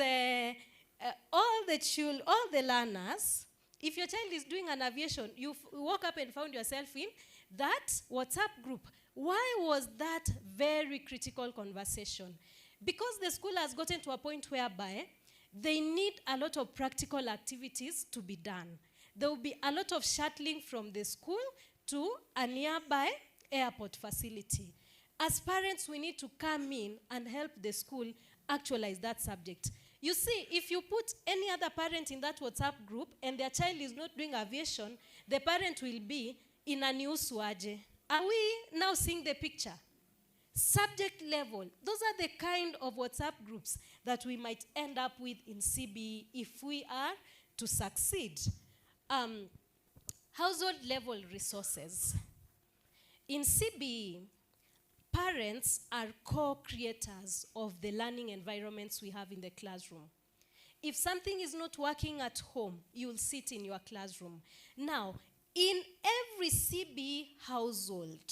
all the learners, if your child is doing an aviation, you woke up and found yourself in that WhatsApp group. Why was that very critical conversation? Because the school has gotten to a point whereby they need a lot of practical activities to be done. There will be a lot of shuttling from the school to a nearby airport facility. As parents, we need to come in and help the school actualize that subject. You see, if you put any other parent in that WhatsApp group and their child is not doing aviation, the parent will be in a new suaje. Are we now seeing the picture? subject level. Those are the kind of WhatsApp groups that we might end up with in CBE if we are to succeed. Household level resources. In CBE, parents are co-creators of the learning environments we have in the classroom. If something is not working at home, you'll sit in your classroom. Now, in every CBE household,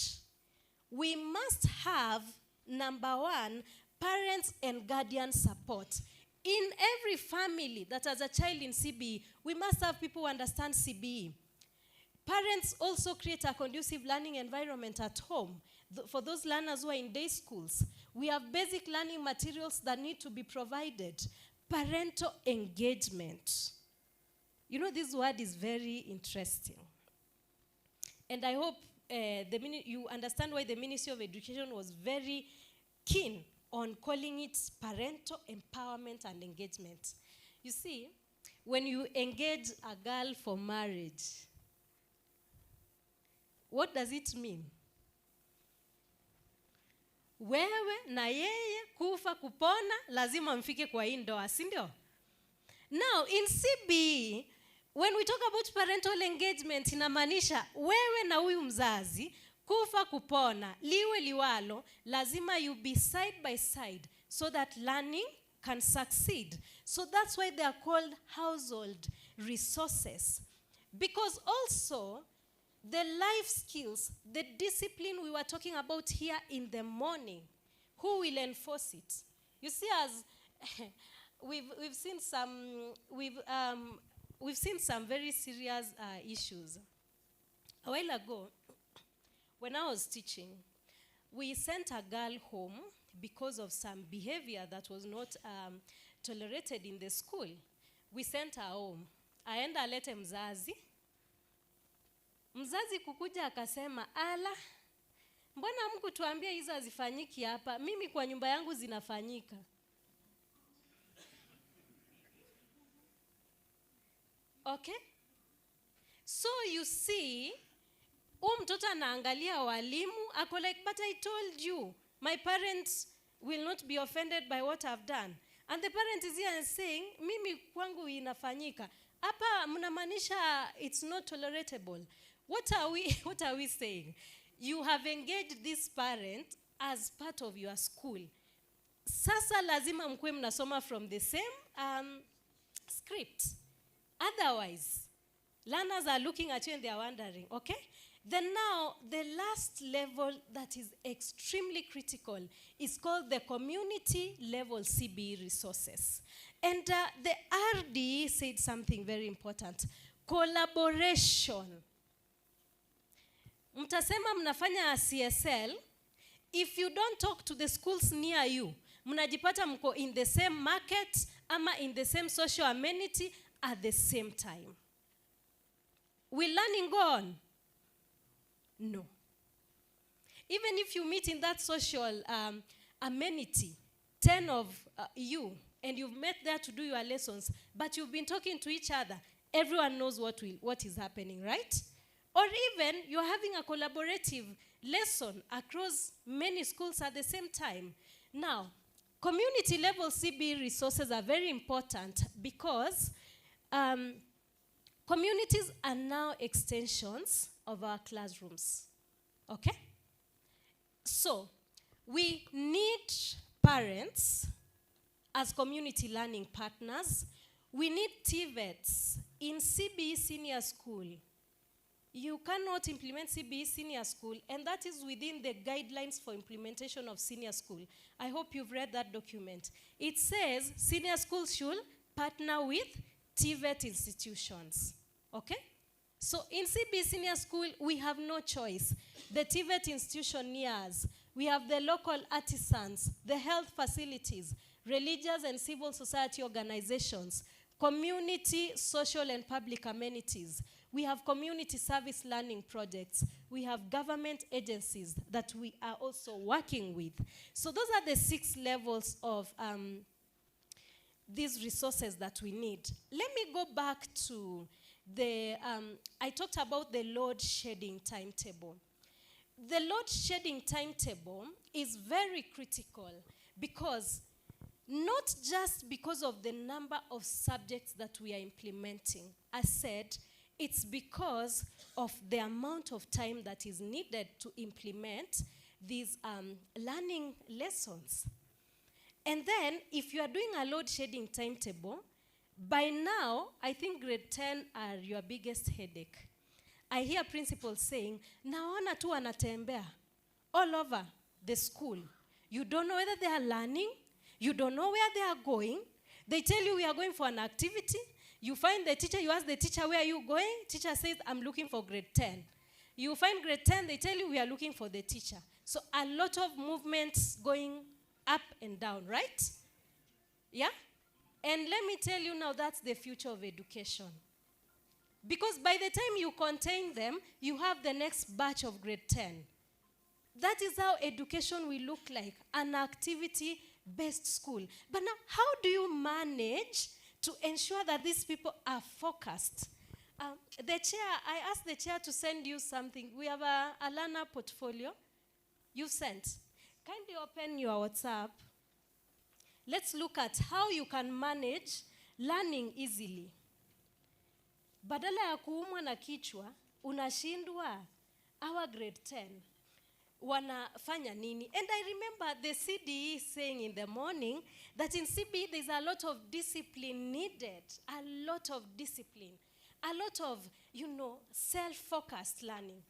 we must have, number one, parents and guardian support. In every family that has a child in CBE, we must have people who understand CBE. Parents also create a conducive learning environment at home. For those learners who are in day schools, we have basic learning materials that need to be provided. Parental engagement. You know, this word is very interesting. And I hope you understand why the Ministry of Education was very keen on calling it parental empowerment and engagement. You see, when you engage a girl for marriage, what does it mean? Wewe na yeye kufa kupona lazima mfike kwa hii ndoa, si ndio? Now, in CBE, when we talk about parental engagement, inamaanisha wewe na huyu mzazi kufa kupona, liwe liwalo, lazima you be side by side so that learning can succeed. So that's why they are called household resources. Because also, the life skills, the discipline we were talking about here in the morning, who will enforce it? You see, as we've seen some very serious issues. A while ago, when I was teaching, we sent a girl home because of some behavior that was not tolerated in the school. We sent her home. Aenda alete mzazi. Mzazi kukuja akasema, ala, mbona hamkutuambia hizo hazifanyiki hapa? Mimi kwa nyumba yangu zinafanyika. Okay? So you see, mtoto anaangalia walimu, ako like, but I told you, my parents will not be offended by what I've done. And the parent is here and saying, mimi kwangu inafanyika. Hapa mnamaanisha it's not tolerable. What are we saying? You have engaged this parent as part of your school. Sasa lazima mkue mnasoma from the same script. Otherwise, learners are looking at you and they are wondering, okay? Then now, the last level that is extremely critical is called the community level CBE resources. And the RD said something very important. Collaboration. Mtasema mnafanya CSL, if you don't talk to the schools near you, mnajipata mko in the same market ama in the same social amenity at the same time. Will learning go on? No. Even if you meet in that social amenity, 10 of you, and you've met there to do your lessons, but you've been talking to each other, everyone knows what is happening, right? Or even you're having a collaborative lesson across many schools at the same time. Now, community level CBE resources are very important because communities are now extensions of our classrooms. Okay? So, we need parents as community learning partners. We need TVETs in CBE senior school. You cannot implement CBE senior school, and that is within the guidelines for implementation of senior school. I hope you've read that document. It says senior schools should partner with TVET institutions. Okay? So in CBE senior school, we have no choice. The TVET institution near us, we have the local artisans, the health facilities, religious and civil society organizations, community, social and public amenities. We have community service learning projects. We have government agencies that we are also working with. So those are the 6 levels of these resources that we need. Let me go back to I talked about the load shedding timetable. The load shedding timetable is very critical because not just because of the number of subjects that we are implementing. I said it's because of the amount of time that is needed to implement these learning lessons. And then, if you are doing a load shedding timetable, by now, I think grade 10 are your biggest headache. I hear principals saying, naona tu wanatembea all over the school. You don't know whether they are learning. You don't know where they are going. They tell you we are going for an activity. You find the teacher, you ask the teacher, where are you going? Teacher says, I'm looking for grade 10. You find grade 10, they tell you we are looking for the teacher. So a lot of movements going up and down, right? Yeah? And let me tell you now, that's the future of education. Because by the time you contain them, you have the next batch of grade 10. That is how education will look like, an activity-based school. But now, how do you manage to ensure that these people are focused? The chair, I asked the chair to send you something. We have a learner portfolio you sent. Kindly open your WhatsApp. Let's look at how you can manage learning easily. Badala ya kuumwa na kichwa, unashindwa our grade 10. Wanafanya nini? And I remember the CDE saying in the morning that in CBE there's a lot of discipline needed. A lot of discipline. A lot of, self-focused learning.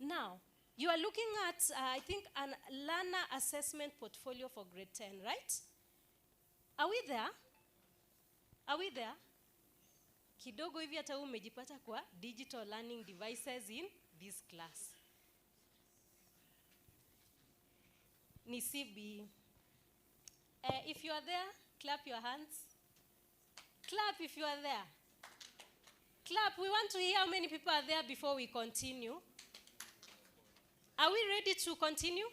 Now, you are looking at, I think, a learner assessment portfolio for grade 10, right? Are we there? Are we there? Kidogo hivi hata umejipata kwa digital learning devices in this class. Ni CBE. If you are there, clap your hands. Clap if you are there. Clap. We want to hear how many people are there before we continue. Are we ready to continue?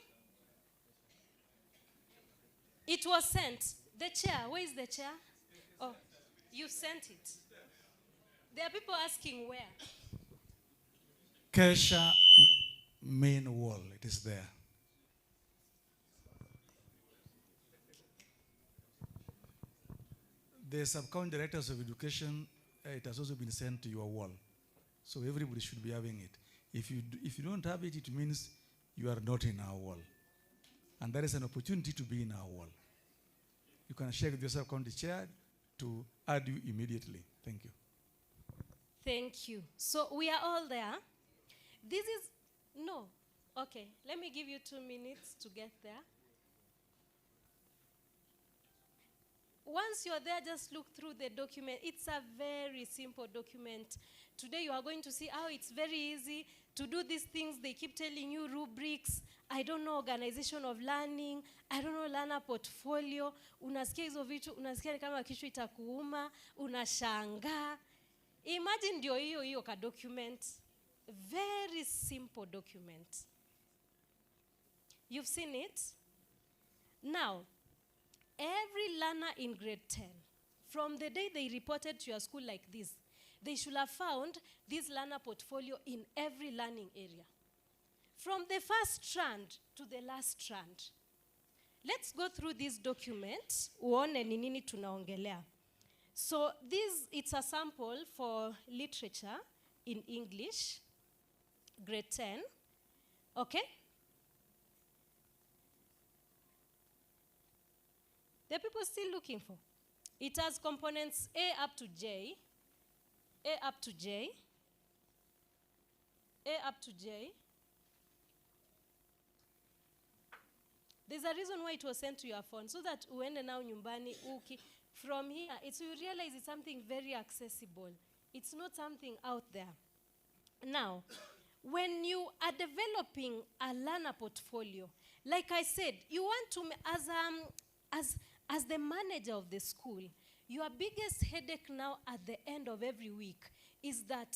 It was sent. The chair, where is the chair? Oh, you sent it. There are people asking where. Kessha main wall, it is there. The sub-county directors of education, it has also been sent to your wall. So everybody should be having it. If you don't have it, it means you are not in our wall. And that is an opportunity to be in our wall. You can check with your sub-county chair to add you immediately. Thank you. Thank you. So we are all there. This is, no. Okay, let me give you 2 minutes to get there. Once you're there, just look through the document. It's a very simple document. Today you are going to see how it's very easy to do these things. They keep telling you rubrics. I don't know, organization of learning. I don't know, learner portfolio. Unasikia hizo vitu, unasikia kama kichwa itakuuma, unashangaa. Imagine ndio hiyo ka document. Very simple document. You've seen it? Now, every learner in grade 10, from the day they reported to your school like this, they should have found this learner portfolio in every learning area. From the first strand to the last strand. Let's go through this document. Uone ni nini tunaongelea. So it's a sample for literature in English, grade 10. Okay? The people still looking for. It has components A up to J, A up to J, A up to J. There's a reason why it was sent to your phone, so that uende now nyumbani uki. From here, you realize it's something very accessible. It's not something out there. Now, when you are developing a learner portfolio, like I said, you want to, as the manager of the school, your biggest headache now at the end of every week is that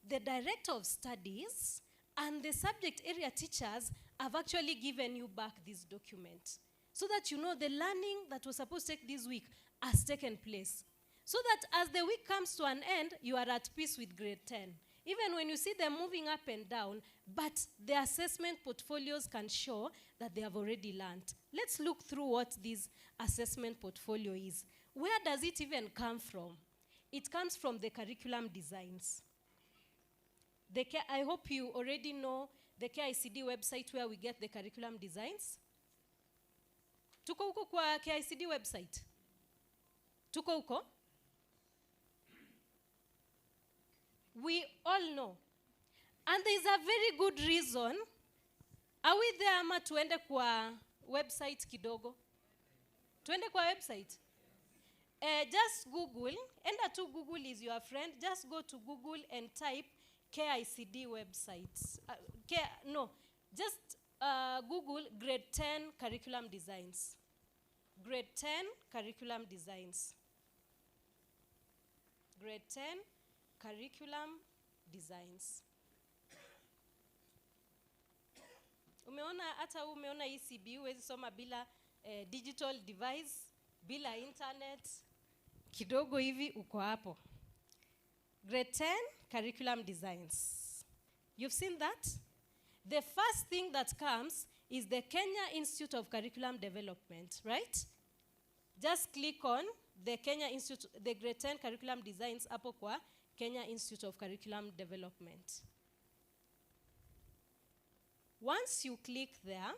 the director of studies and the subject area teachers have actually given you back this document so that you know the learning that was supposed to take this week has taken place. So that as the week comes to an end, you are at peace with grade 10. Even when you see them moving up and down, but the assessment portfolios can show that they have already learned. Let's look through what this assessment portfolio is. Where does it even come from? It comes from the curriculum designs. I hope you already know the KICD website where we get the curriculum designs. Tuko huko kwa KICD website? Tuko huko? We all know. And there is a very good reason. Are we there ama tuende kwa website kidogo? Tuende kwa website? Just Google. Enda to Google is your friend. Just go to Google and type KICD websites. Just Google grade 10 curriculum designs. Grade 10 curriculum designs. Grade 10 curriculum designs. Umeona ECB huwezi soma bila digital device, bila internet. Kidogo hivi uko hapo. Grade 10 curriculum designs. You've seen that? The first thing that comes is the Kenya Institute of Curriculum Development, right? Just click on the Kenya Institute, the Grade 10 Curriculum Designs hapo kwa Kenya Institute of Curriculum Development. Once you click there,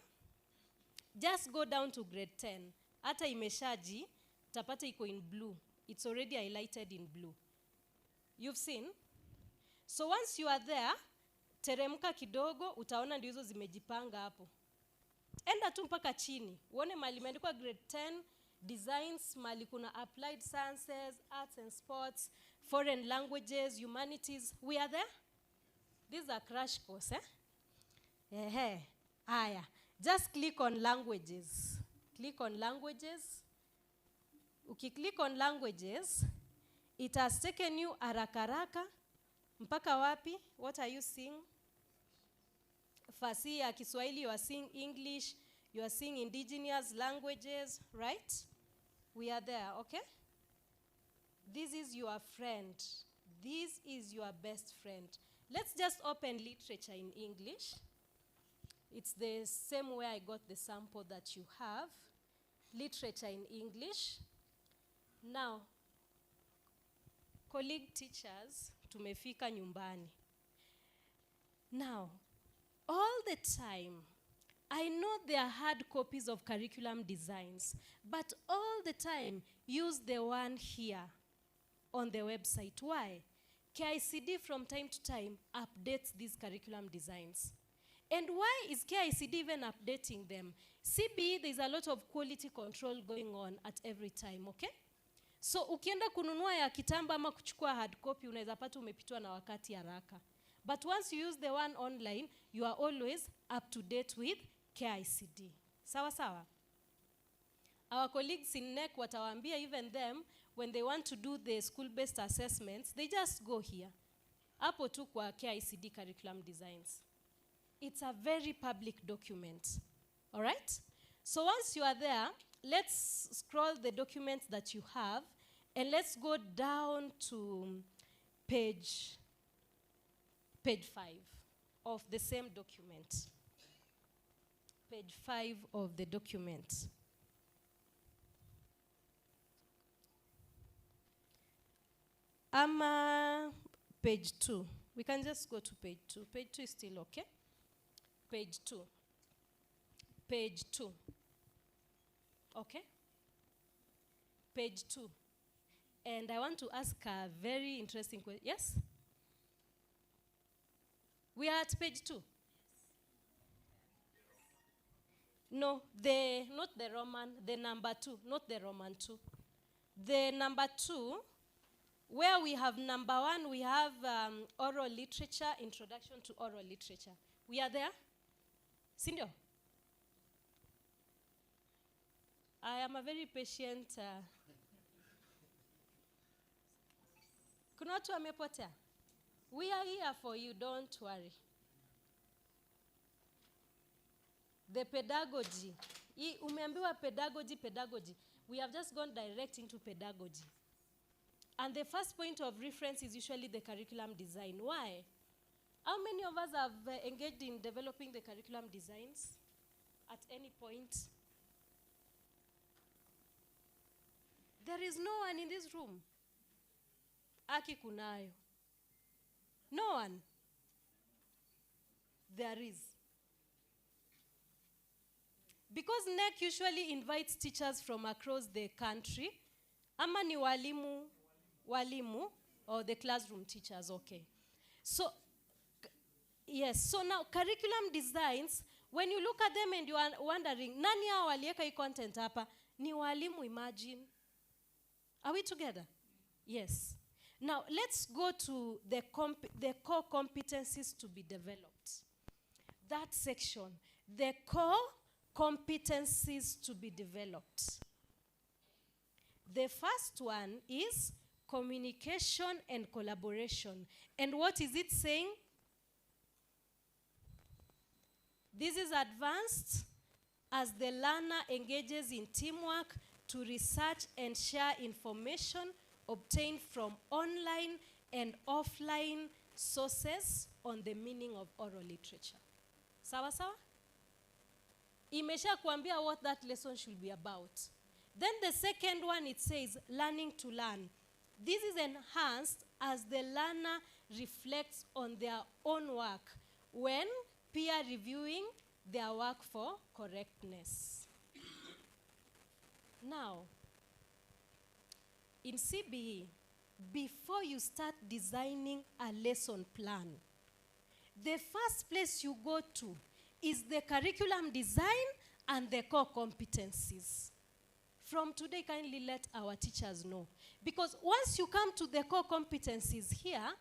just go down to grade 10. Hata imeshaji, tapata iko in blue. It's already highlighted in blue. You've seen? So once you are there, teremka kidogo, utaona ndizo zimejipanga hapo. Enda tu mpaka chini. Uone mali imeandikwa grade 10 designs, mali kuna applied sciences, arts and sports, foreign languages, humanities. We are there? This is a crash course, Aya. Just click on languages. Click on languages. Ukiclick on languages, it has taken you haraka mpaka wapi? What are you seeing? Fasihi ya Kiswahili, you are seeing English, you are seeing indigenous languages, right? We are there, okay? This is your friend. This is your best friend. Let's just open literature in English. It's the same way I got the sample that you have. Literature in English. Now, colleague teachers, tumefika nyumbani. Now, all the time, I know there are hard copies of curriculum designs, but all the time, use the one here on the website. Why? KICD from time to time updates these curriculum designs. And why is KICD even updating them? CBE, there's a lot of quality control going on at every time, okay? So ukienda kununua ya kitamba ama kuchukua hard copy, unaweza pata umepitwa na wakati haraka. But once you use the one online, you are always up to date with KICD. Sawa sawa? Our colleagues in NEC watawaambia even them, when they want to do the school-based assessments, they just go here. Hapo tu kwa KICD curriculum designs. It's a very public document. All right? So once you are there, let's scroll the documents that you have, and let's go down to page 5 of the same document. Page 5 of the document. Page 2. We can just go to page 2. Page 2 is still okay. Page 2. Page 2. Okay? Page 2. And I want to ask a very interesting question. Yes? We are at page 2. No, not the Roman, the number 2, not the Roman 2. The number 2, where we have number 1, we have oral literature, introduction to oral literature. We are there? Sindio? I am a very patient. Kuna watu wamepotea? We are here for you, don't worry. The pedagogy. Umeambiwa pedagogy. We have just gone direct into pedagogy. And the first point of reference is usually the curriculum design. Why? How many of us have engaged in developing the curriculum designs at any point? There is no one in this room. Aki kunayo. No one. There is. Because NEC usually invites teachers from across the country, ama ni walimu, or the classroom teachers, okay. So, yes, so now curriculum designs, when you look at them and you are wondering, nani hao walieka hii content hapa? Ni walimu, imagine. Are we together? Yes. Now, let's go to the core competencies to be developed. That section, the core competencies to be developed. The first one is communication and collaboration. And what is it saying? This is advanced as the learner engages in teamwork to research and share information obtained from online and offline sources on the meaning of oral literature. Sawa sawa? Imesha kuambia what that lesson should be about. Then the second one, it says learning to learn. This is enhanced as the learner reflects on their own work when peer reviewing their work for correctness. Now, in CBE, before you start designing a lesson plan, the first place you go to is the curriculum design and the core competencies. From today, kindly let our teachers know. Because once you come to the core competencies here,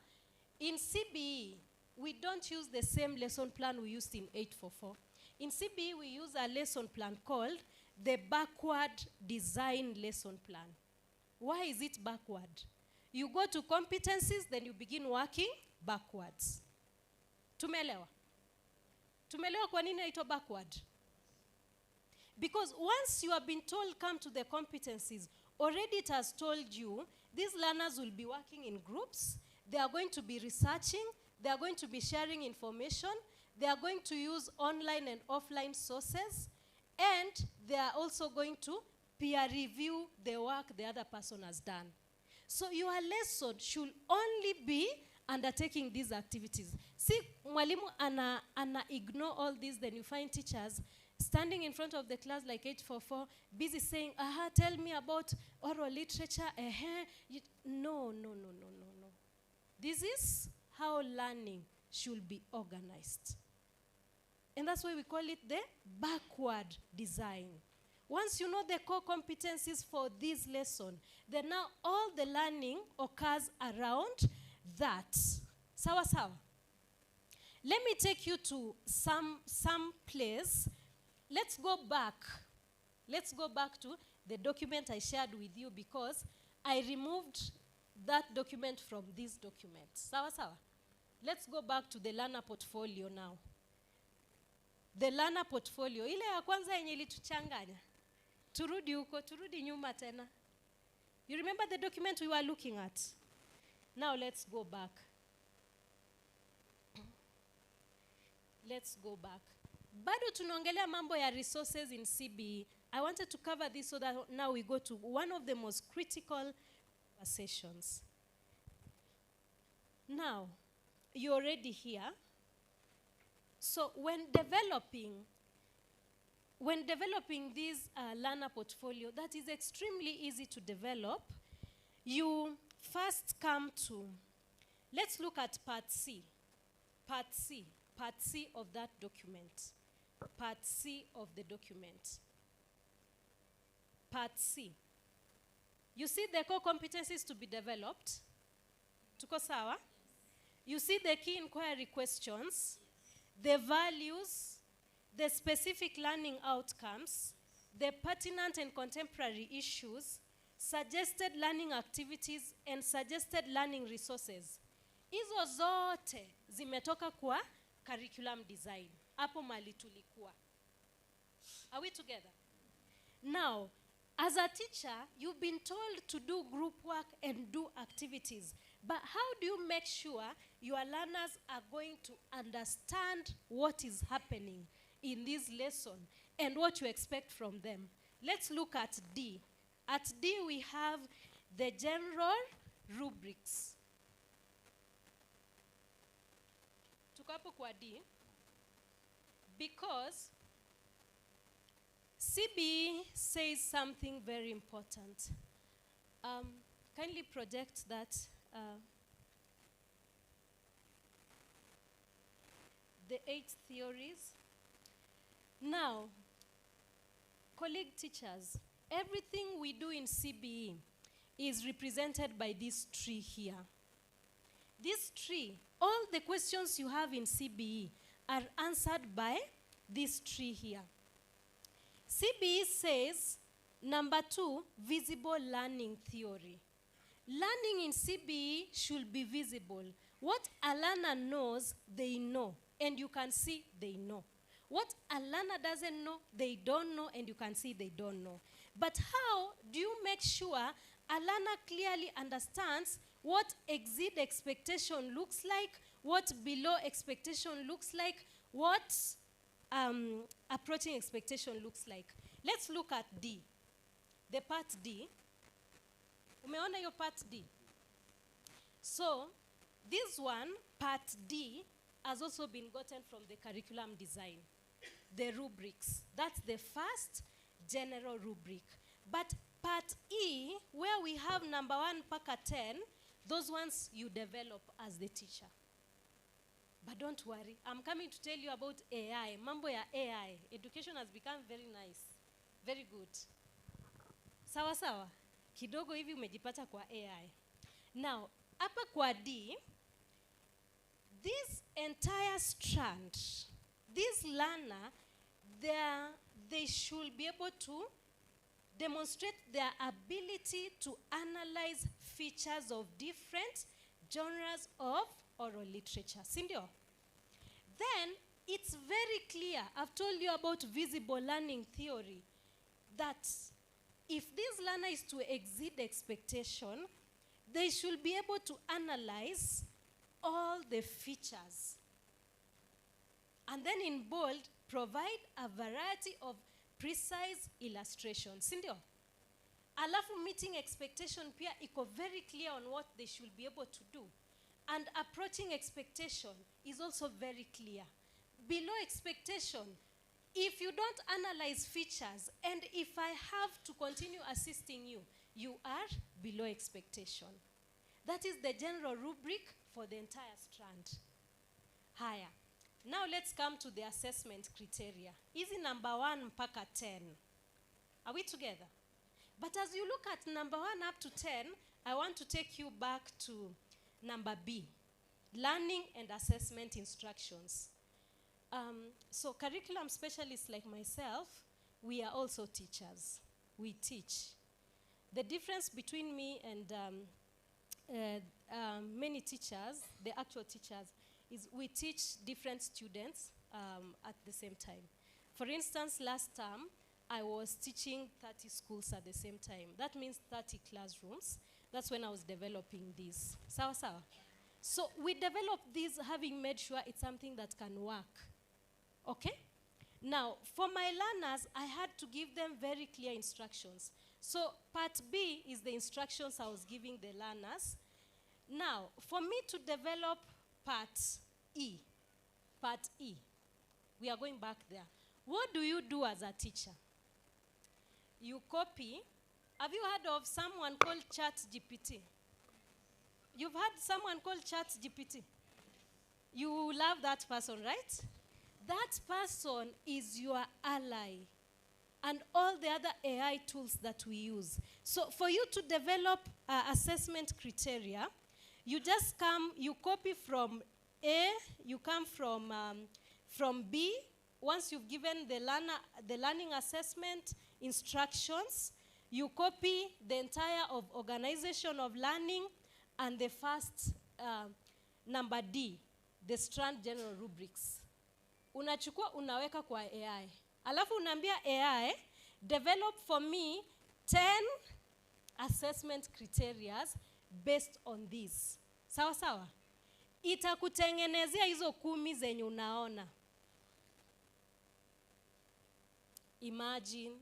in CBE, we don't use the same lesson plan we used in 844. In CBE, we use a lesson plan called the backward design lesson plan. Why is it backward? You go to competencies, then you begin working backwards. Tumelewa? Tumelewa kwa nini ito backward? Because once you have been told come to the competencies, already it has told you these learners will be working in groups, they are going to be researching, they are going to be sharing information, they are going to use online and offline sources, and they are also going to peer review the work the other person has done. So your lesson should only be undertaking these activities. See, mwalimu ana ignore all this, then you find teachers standing in front of the class like 844, busy saying, aha, tell me about oral literature, No. This is how learning should be organized. And that's why we call it the backward design. Once you know the core competencies for this lesson, then now all the learning occurs around that. Sawa sawa. Let me take you to some place. Let's go back. Let's go back to the document I shared with you because I removed that document from this document. Sawa sawa. Let's go back to the learner portfolio now. The learner portfolio. Ile ya kwanza yenye ilituchanganya. Turudi huko, turudi nyuma tena. You remember the document we were looking at? Now let's go back. Let's go back. Bado tunaongelea mambo ya resources in CBE. I wanted to cover this so that now we go to one of the most critical sessions. Now, you're already here. So when developing this learner portfolio, that is extremely easy to develop, you first come to, let's look at part C. Part C of that document. Part C of the document. Part C. You see the core competencies to be developed? Tuko sawa? You see the key inquiry questions, the values, the specific learning outcomes, the pertinent and contemporary issues, suggested learning activities, and suggested learning resources. Hizo zote zimetoka kwa curriculum design. Hapo mali tulikuwa. Are we together? Now, as a teacher, you've been told to do group work and do activities. But how do you make sure your learners are going to understand what is happening in this lesson and what you expect from them? Let's look at D. At D, we have the general rubrics. Tukapo kwa D, because CBE says something very important. Kindly project that. The 8 theories. Now, colleague teachers, everything we do in CBE is represented by this tree here. This tree, all the questions you have in CBE are answered by this tree here. CBE says, number 2, visible learning theory. Learning in CBE should be visible. What a learner knows, they know, and you can see they know. What a learner doesn't know, they don't know, and you can see they don't know. But how do you make sure a learner clearly understands what exceed expectation looks like, what below expectation looks like, what approaching expectation looks like? Let's look at D, the part D. Umeona your part D? So, this one, part D, has also been gotten from the curriculum design. The rubrics. That's the first general rubric. But part E, where we have number 1 paka 10, those ones you develop as the teacher. But don't worry, I'm coming to tell you about AI. Mambo ya AI. Education has become very nice. Very good. Sawa sawa. Kidogo hivi umejipata kwa AI. Now, hapa kwa D, this entire strand, this learner, they should be able to demonstrate their ability to analyze features of different genres of oral literature. Sindio? Then, it's very clear, I've told you about visible learning theory, that if this learner is to exceed expectation, they should be able to analyze all the features. And then in bold, provide a variety of precise illustrations. Sindio? Alafu meeting expectation pia iko very clear on what they should be able to do. And approaching expectation is also very clear. Below expectation, if you don't analyze features, and if I have to continue assisting you, you are below expectation. That is the general rubric for the entire strand. Higher. Now let's come to the assessment criteria. Easy number 1 mpaka 10. Are we together? But as you look at number 1 up to 10, I want to take you back to number B, learning and assessment instructions. So curriculum specialists like myself, we are also teachers. We teach. The difference between me and many teachers, the actual teachers, is we teach different students at the same time. For instance, last term, I was teaching 30 schools at the same time. That means 30 classrooms. That's when I was developing this. Sawa sawa. So we developed this having made sure it's something that can work. Okay? Now, for my learners, I had to give them very clear instructions. So part B is the instructions I was giving the learners. Now, for me to develop part E, we are going back there. What do you do as a teacher? You copy. Have you heard of someone called ChatGPT? You've heard someone called ChatGPT? You love that person, right? That person is your ally and all the other AI tools that we use. So for you to develop assessment criteria, you just come, you copy from A, you come from B. Once you've given the learning assessment instructions, you copy the entire of organization of learning and the first number D, the strand general rubrics. Unachukua unaweka kwa AI. Alafu unaambia AI, develop for me 10 assessment criteria based on this. Sawa sawa? Itakutengenezea hizo 10 zenye unaona. Imagine.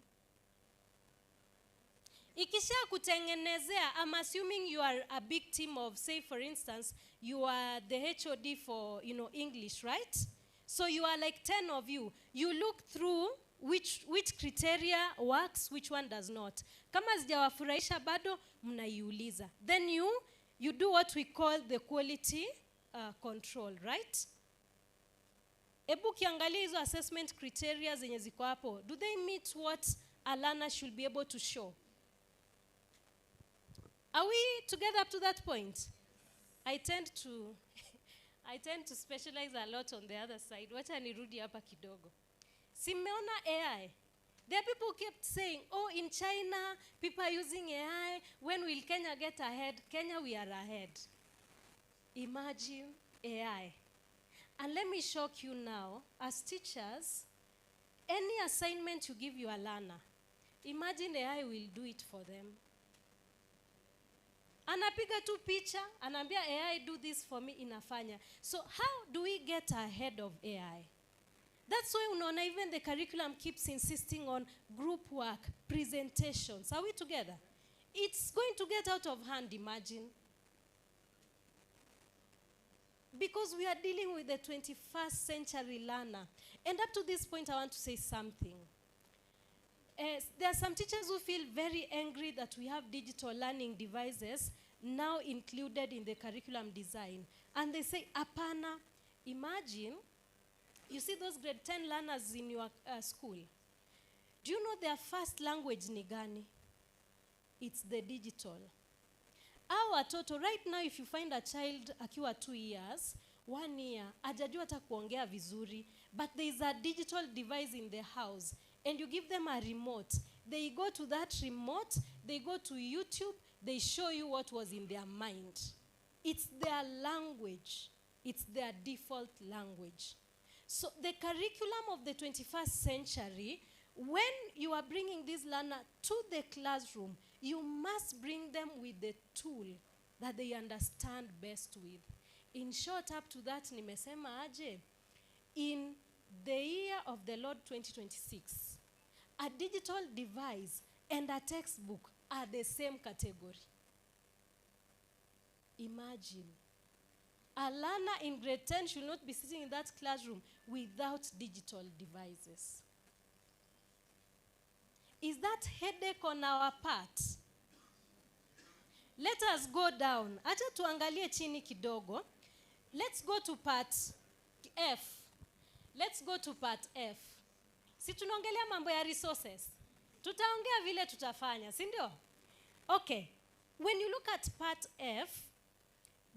Ikisha kutengenezea, I'm assuming you are a big team of, say for instance, you are the HOD for, English, right? So you are like 10 of you. You look through which criteria works, which one does not. Kama zijawafurahisha bado, mnaiuliza. Then you do what we call the quality control, right? Ebu kiangalia hizo assessment criteria zenye ziko hapo. Do they meet what a learner should be able to show? Are we together up to that point? I tend to specialize a lot on the other side. Wacha nirudi hapa kidogo. Simeona AI. There are people who kept saying, oh, in China, people are using AI. When will Kenya get ahead? Kenya, we are ahead. Imagine AI. And let me shock you now, as teachers, any assignment you give your learner, imagine AI will do it for them. Anapiga tu picha, anaambia AI do this for me, inafanya. So how do we get ahead of AI? That's why unaona even the curriculum keeps insisting on group work, presentations. Are we together? It's going to get out of hand, imagine. Because we are dealing with the 21st century learner. And up to this point, I want to say something. There are some teachers who feel very angry that we have digital learning devices now included in the curriculum design. And they say, apana, imagine, you see those grade 10 learners in your school. Do you know their first language ni gani? It's the digital. Our watoto, right now, if you find a child akiwa 2 years, 1 year, hajajua hata kuongea vizuri, but there is a digital device in the house, and you give them a remote. They go to that remote, they go to YouTube, they show you what was in their mind. It's their language. It's their default language. So the curriculum of the 21st century, when you are bringing this learner to the classroom, you must bring them with the tool that they understand best with. In short, up to that, nimesema aje, in the year of the Lord 2026, a digital device and a textbook are the same category. Imagine. A learner in grade 10 should not be sitting in that classroom without digital devices. Is that headache on our part? Let us go down. Acha tuangalie chini kidogo. Let's go to part F. Let's go to part F. Si tunaongelea mambo ya resources. Tutaongea vile tutafanya, si ndio? Okay. When you look at part F,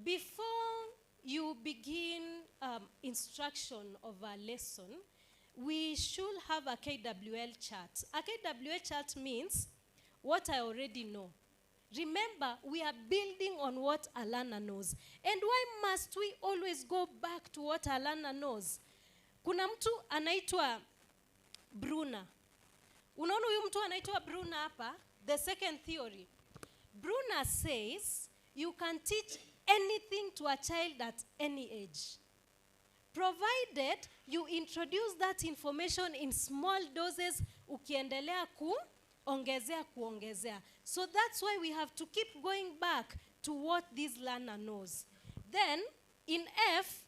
before you begin instruction of a lesson, we should have a KWL chart. A KWL chart means what I already know. Remember, we are building on what a learner knows. And why must we always go back to what a learner knows? Kuna mtu anaitwa Brunner. Unaona huyu mtu anaitwa Brunner hapa? The second theory. Brunner says you can teach anything to a child at any age, provided you introduce that information in small doses, ukiendelea kuongezea. So that's why we have to keep going back to what this learner knows. Then, in F,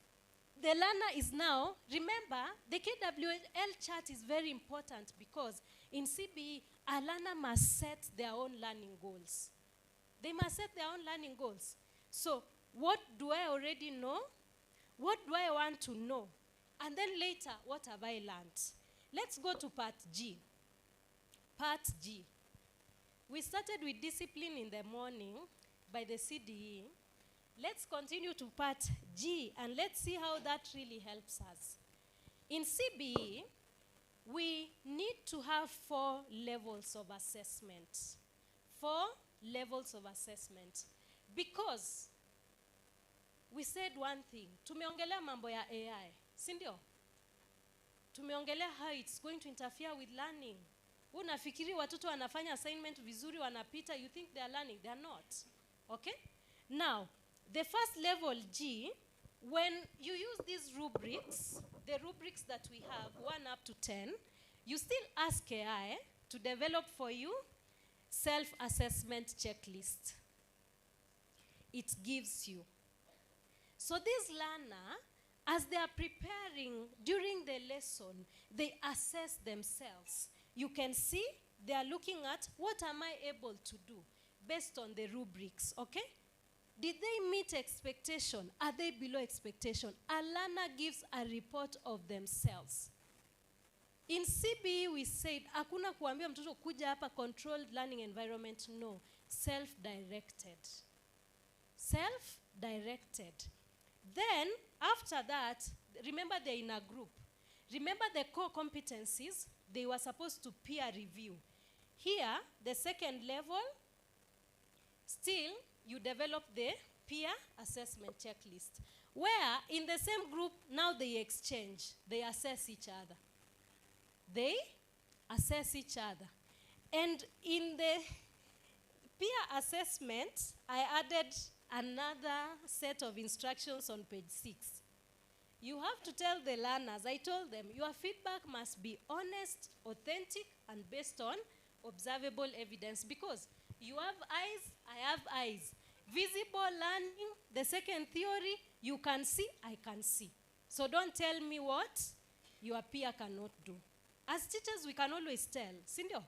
the learner is now, remember, the KWL chart is very important because in CBE, a learner must set their own learning goals. They must set their own learning goals. So, what do I already know? What do I want to know? And then later, what have I learned? Let's go to part G. Part G. We started with discipline in the morning by the CDE. Let's continue to part G and let's see how that really helps us. In CBE, we need to have 4 levels of assessment. 4 levels of assessment. Because we said one thing. Tumeongelea mambo ya AI. Sindio? Tumeongelea how it's going to interfere with learning. Unafikiri watoto wanafanya assignment vizuri wanapita, you think they are learning. They are not. Okay? Now, The first level, G, when you use these rubrics, the rubrics that we have, 1 up to 10, you still ask AI to develop for you self-assessment checklist. It gives you. So this learner, as they are preparing during the lesson, they assess themselves. You can see they are looking at what am I able to do based on the rubrics, okay? Did they meet expectation? Are they below expectation? A learner gives a report of themselves. In CBE, we said, hakuna kuambia mtoto kuja hapa controlled learning environment. No, self-directed. Self-directed. Then, after that, remember they're in a group. Remember the core competencies, they were supposed to peer review. Here, the second level, still, you develop the peer assessment checklist, where in the same group, now they exchange, they assess each other. They assess each other. And in the peer assessment, I added another set of instructions on page 6. You have to tell the learners, I told them, your feedback must be honest, authentic, and based on observable evidence, because you have eyes, I have eyes. Visible learning, the second theory, you can see, I can see. So don't tell me what your peer cannot do. As teachers, we can always tell. Sindio?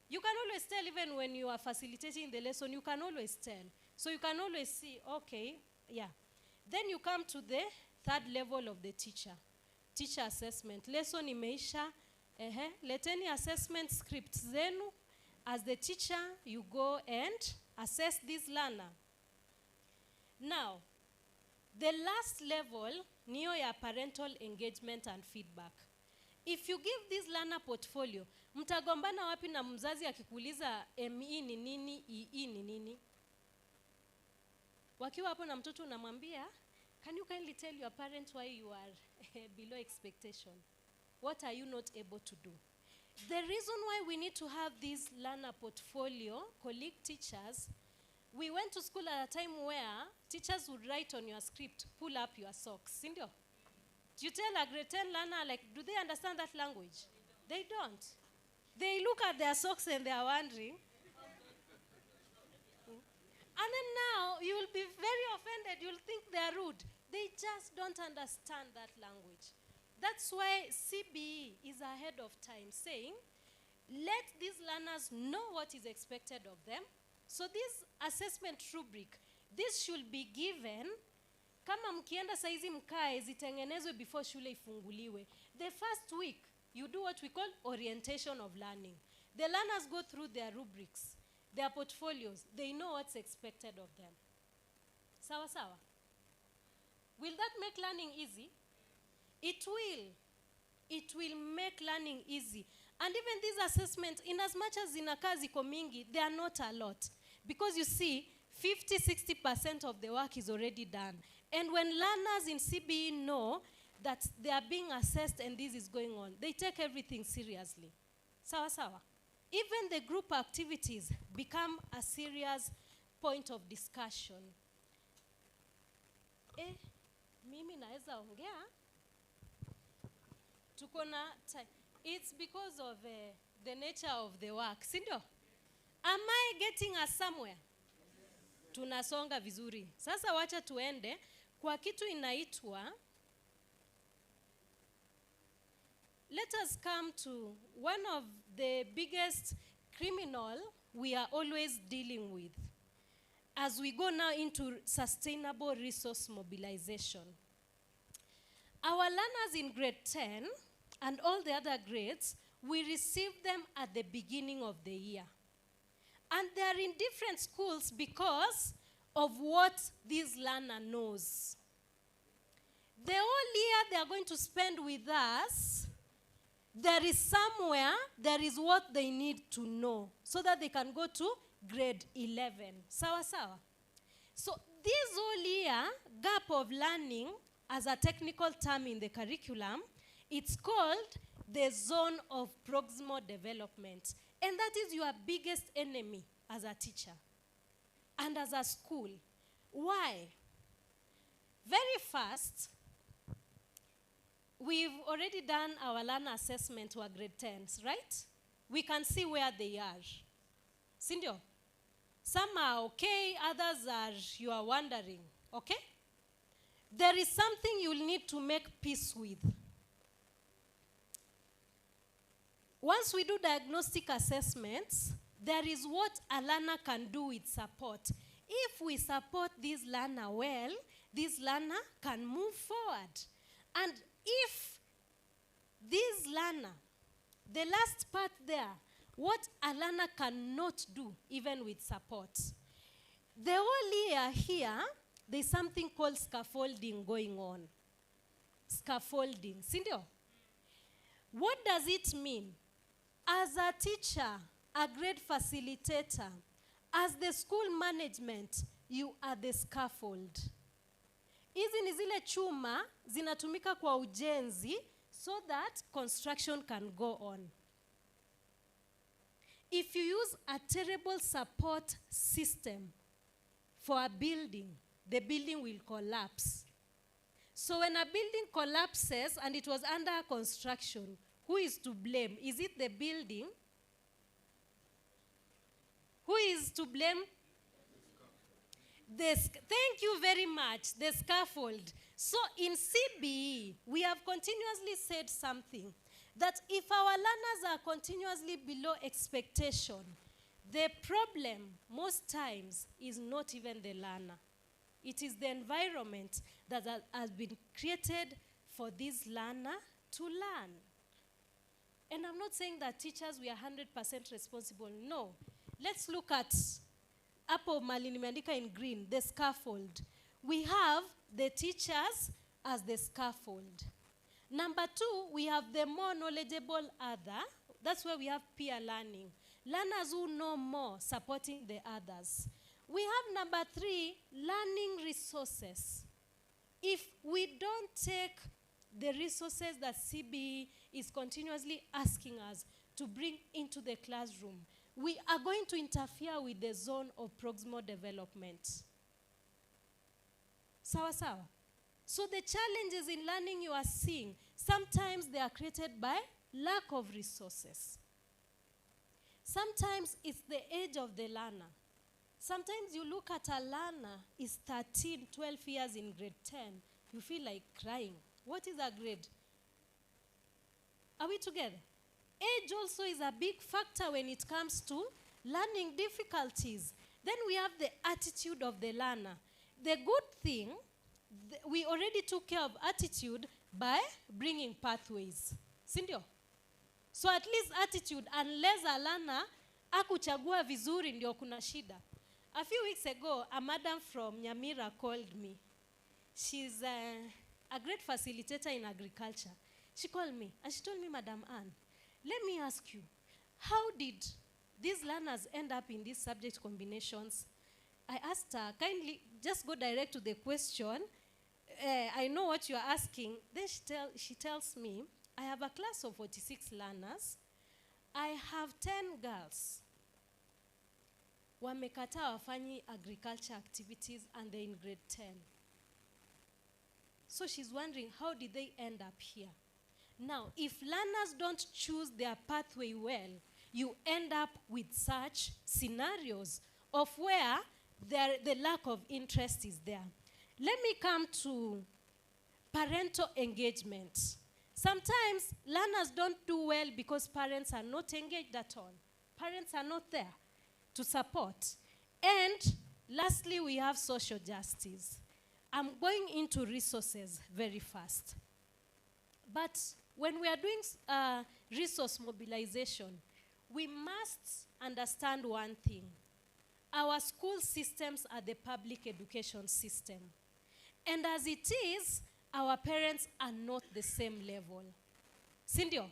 You can always tell even when you are facilitating the lesson, you can always tell. So you can always see, okay, yeah. Then you come to the third level of the teacher. Teacher assessment. Lesson imeisha. Leteni assessment script zenu. As the teacher, you go and assess this learner. Now, the last level, niyo ya parental engagement and feedback. If you give this learner portfolio, mtagombana wapi na mzazi akikuuliza ME ni nini, EE ni nini? Wakiwa hapo na mtoto unamwambia, can you kindly tell your parent why you are below expectation? What are you not able to do? The reason why we need to have this learner portfolio, colleague teachers, we went to school at a time where teachers would write on your script, pull up your socks. Sindio? You tell a grade 10 learner, like, do they understand that language? They don't. They look at their socks and they are wondering. And then now, you'll be very offended. You'll think they're rude. They just don't understand that language. That's why CBE is ahead of time, saying, let these learners know what is expected of them. So this assessment rubric, this should be given, kama mkienda saizi mkae, zitengenezwe before shule ifunguliwe. The first week, you do what we call orientation of learning. The learners go through their rubrics, their portfolios. They know what's expected of them. Sawa sawa? Will that make learning easy? It will. It will make learning easy. And even these assessments, in as much as inakaa ziko mingi, they are not a lot. Because you see, 50-60% of the work is already done. And when learners in CBE know that they are being assessed and this is going on, they take everything seriously. Sawa sawa. Even the group activities become a serious point of discussion. Mimi naeza ongea. Tuko na time. It's because of the nature of the work. Sindio? Am I getting us somewhere? Tunasonga vizuri. Sasa wacha tuende kwa kitu inaitwa. Let us come to one of the biggest criminal we are always dealing with as we go now into sustainable resource mobilization. Our learners in grade 10 and all the other grades, we receive them at the beginning of the year. And they are in different schools because of what this learner knows. The whole year they are going to spend with us, there is somewhere, there is what they need to know so that they can go to grade 11. Sawa sawa? So this whole year, gap of learning, as a technical term in the curriculum, it's called the zone of proximal development. And that is your biggest enemy as a teacher and as a school. Why? Very fast, we've already done our learner assessment to our grade 10s, right? We can see where they are. Sindio? Some are okay, others are, you are wondering, okay? There is something you'll need to make peace with. Once we do diagnostic assessments, there is what a learner can do with support. If we support this learner well, this learner can move forward. And if this learner, the last part there, what a learner cannot do even with support. The whole year here, there's something called scaffolding going on. Scaffolding. Sindio? What does it mean? As a teacher, a grade facilitator, as the school management, you are the scaffold. Hizi ni zile chuma zinatumika kwa ujenzi so that construction can go on. If you use a terrible support system for a building, the building will collapse. So when a building collapses and it was under construction, who is to blame? Is it the building? Who is to blame? Thank you very much, the scaffold. So in CBE, we have continuously said something, that if our learners are continuously below expectation, the problem most times is not even the learner. It is the environment that has been created for this learner to learn. And I'm not saying that teachers, we are 100% responsible. No. Let's look at Apple Malini Mandika in green, the scaffold. We have the teachers as the scaffold. Number 2, we have the more knowledgeable other. That's where we have peer learning. Learners who know more, supporting the others. We have number 3, learning resources. If we don't take the resources that CBE is continuously asking us to bring into the classroom, we are going to interfere with the zone of proximal development. Sawa sawa. So the challenges in learning you are seeing, sometimes they are created by lack of resources. Sometimes it's the age of the learner. Sometimes you look at a learner is 13, 12 years in grade 10, you feel like crying. What is a grade? Are we together? Age also is a big factor when it comes to learning difficulties. Then we have the attitude of the learner. The good thing, we already took care of attitude by bringing pathways. Sindio? So at least attitude, unless a learner akuchagua vizuri ndio kuna shida. A few weeks ago, a madam from Nyamira called me. She's a great facilitator in agriculture. She called me and she told me, Madam Anne, let me ask you, how did these learners end up in these subject combinations? I asked her, kindly just go direct to the question. I know what you're asking. Then she tells me, I have a class of 46 learners. I have 10 girls. Wamekataa wafanyi agriculture activities and they're in grade 10. So she's wondering, how did they end up here? Now, if learners don't choose their pathway well, you end up with such scenarios of where the lack of interest is there. Let me come to parental engagement. Sometimes learners don't do well because parents are not engaged at all. Parents are not there to support. And lastly, we have social justice. I'm going into resources very fast. But when we are doing resource mobilization, we must understand one thing. Our school systems are the public education system. And as it is, our parents are not the same level. Sindio?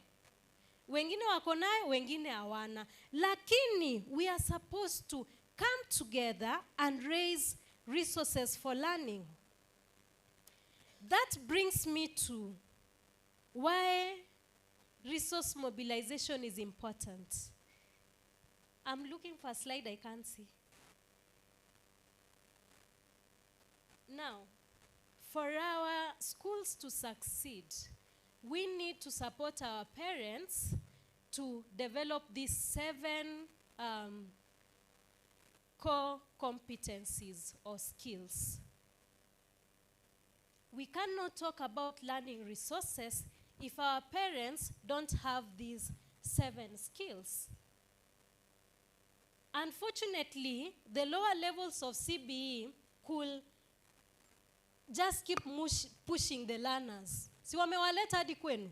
Wengine wako nayo, wengine hawana. Lakini we are supposed to come together and raise resources for learning. That brings me to why resource mobilization is important. I'm looking for a slide I can't see. Now, for our schools to succeed, we need to support our parents to develop these 7 core competencies or skills. We cannot talk about learning resources if our parents don't have these 7 skills. Unfortunately, the lower levels of CBE could just keep pushing the learners. Si wamewaleta hadi kwenu.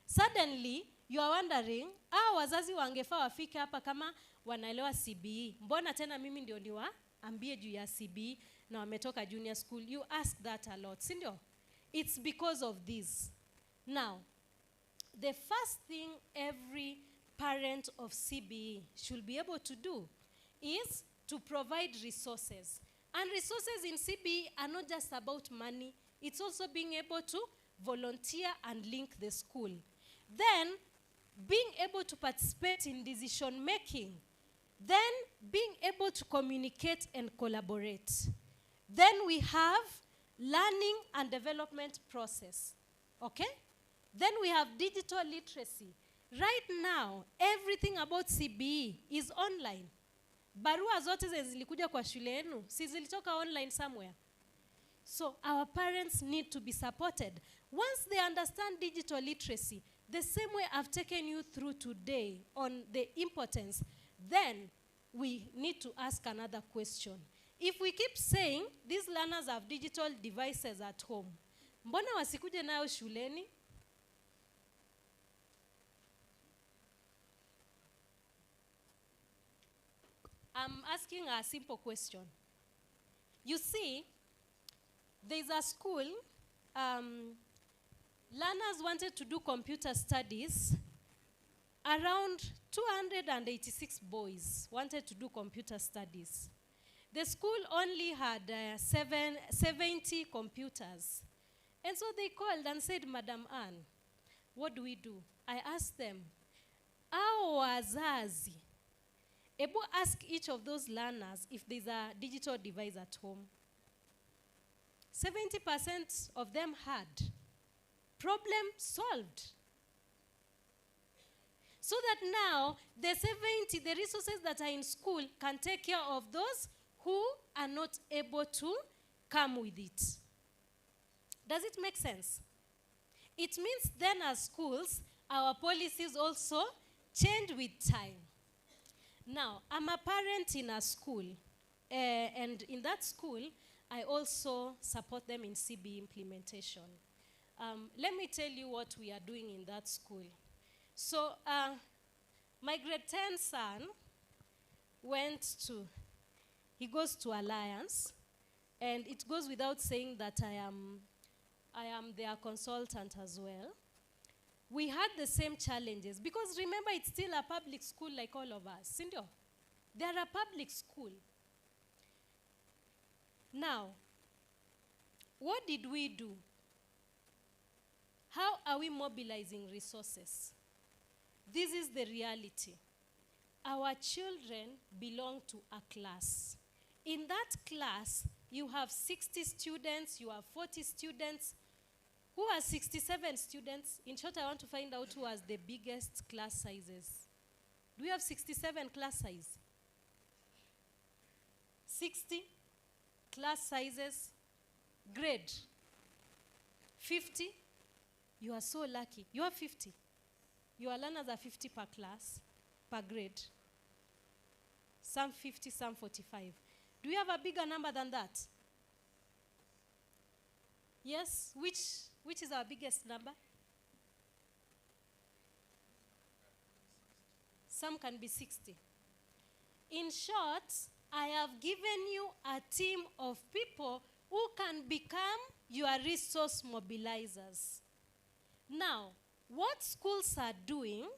Suddenly, you are wondering, wazazi wangefaa wafike hapa kama wanaelewa CBE. Mbona tena mimi ndio niwaambie juu ya CBE na wametoka junior school? You ask that a lot, si ndio? It's because of this. Now, the first thing every parent of CBE should be able to do is to provide resources. And resources in CBE are not just about money. It's also being able to volunteer and link the school. Then, being able to participate in decision making. Then, being able to communicate and collaborate. Then we have learning and development process. Okay? Then we have digital literacy. Right now, everything about CBE is online. Barua zote zilikuja kwa shule yenu, si zilitoka online somewhere. So our parents need to be supported. Once they understand digital literacy, the same way I've taken you through today on the importance, then we need to ask another question. If we keep saying these learners have digital devices at home, mbona wasikuje nayo shuleni? I'm asking a simple question. You see, there's a school, learners wanted to do computer studies. Around 286 boys wanted to do computer studies. The school only had 70 computers. And so they called and said, Madam Ann, what do we do? I asked them, wazazi, able ask each of those learners if there's a digital device at home. 70% of them had. Problem solved. So that now, the resources that are in school can take care of those who are not able to come with it. Does it make sense? It means then as schools, our policies also change with time. Now, I'm a parent in a school, and in that school, I also support them in CBE implementation. Let me tell you what we are doing in that school. So, my grade 10 son he goes to Alliance, and it goes without saying that I am their consultant as well. We had the same challenges, because remember, it's still a public school like all of us. Sindio? They are a public school. Now, what did we do? How are we mobilizing resources? This is the reality. Our children belong to a class. In that class, you have 60 students, you have 40 students. Who has 67 students? In short, I want to find out who has the biggest class sizes. Do we have 67 class size? 60 class sizes. Grade 50. You are so lucky. You have 50. Your learners are 50 per class, per grade. Some 50, some 45. Do you have a bigger number than that? Yes? Which is our biggest number? Some can be 60. In short, I have given you a team of people who can become your resource mobilizers. Now, what schools are doing,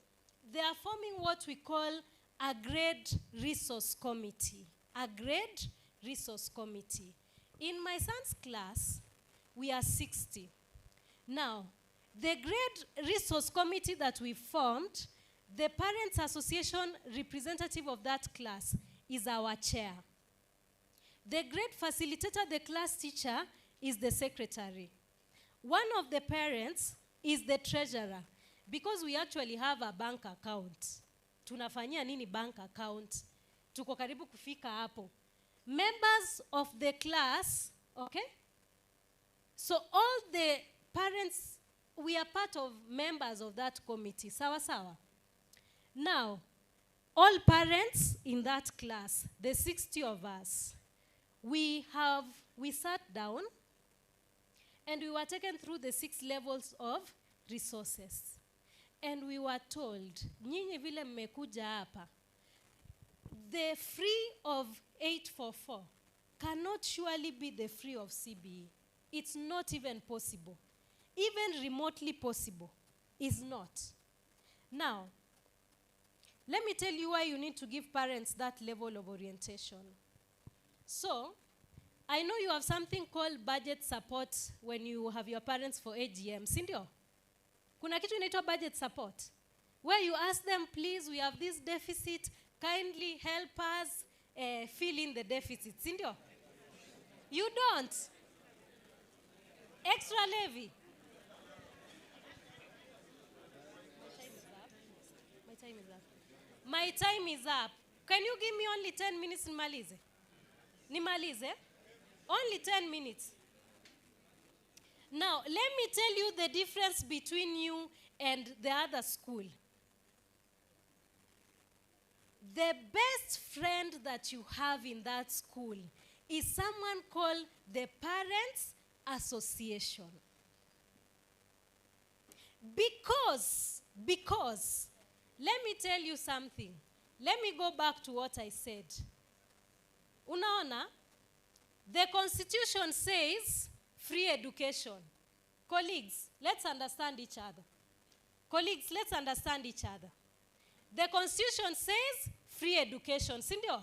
they are forming what we call a grade resource committee. A grade resource committee. In my son's class, we are 60. Now, the grade resource committee that we formed, the Parents Association representative of that class is our chair. The grade facilitator, the class teacher, is the secretary. One of the parents is the treasurer. Because we actually have a bank account. Tunafanyia nini bank account? Tuko karibu kufika hapo. Members of the class, okay? So all the parents, we are part of members of that committee. Sawa sawa. Now, all parents in that class, the 60 of us, we sat down and we were taken through the 6 levels of resources. And we were told, nyinyi vile mmekuja hapa, the free of 844 cannot surely be the free of CBE. It's not even possible. Even remotely possible is not. Now, let me tell you why you need to give parents that level of orientation. So, I know you have something called budget support when you have your parents for AGM, sindio? Kuna kitu inaitwa budget support, where you ask them, please, we have this deficit, kindly help us fill in the deficit, sindio? You don't. Extra levy. My time is up. My time is up. Can you give me only 10 minutes nimalize? Nimalize? Only 10 minutes. Now, let me tell you the difference between you and the other school. The best friend that you have in that school is someone called the Parents Association. Because, let me tell you something. Let me go back to what I said. Unaona, the Constitution says free education. Colleagues, let's understand each other. Colleagues, let's understand each other. The Constitution says free education, sindio?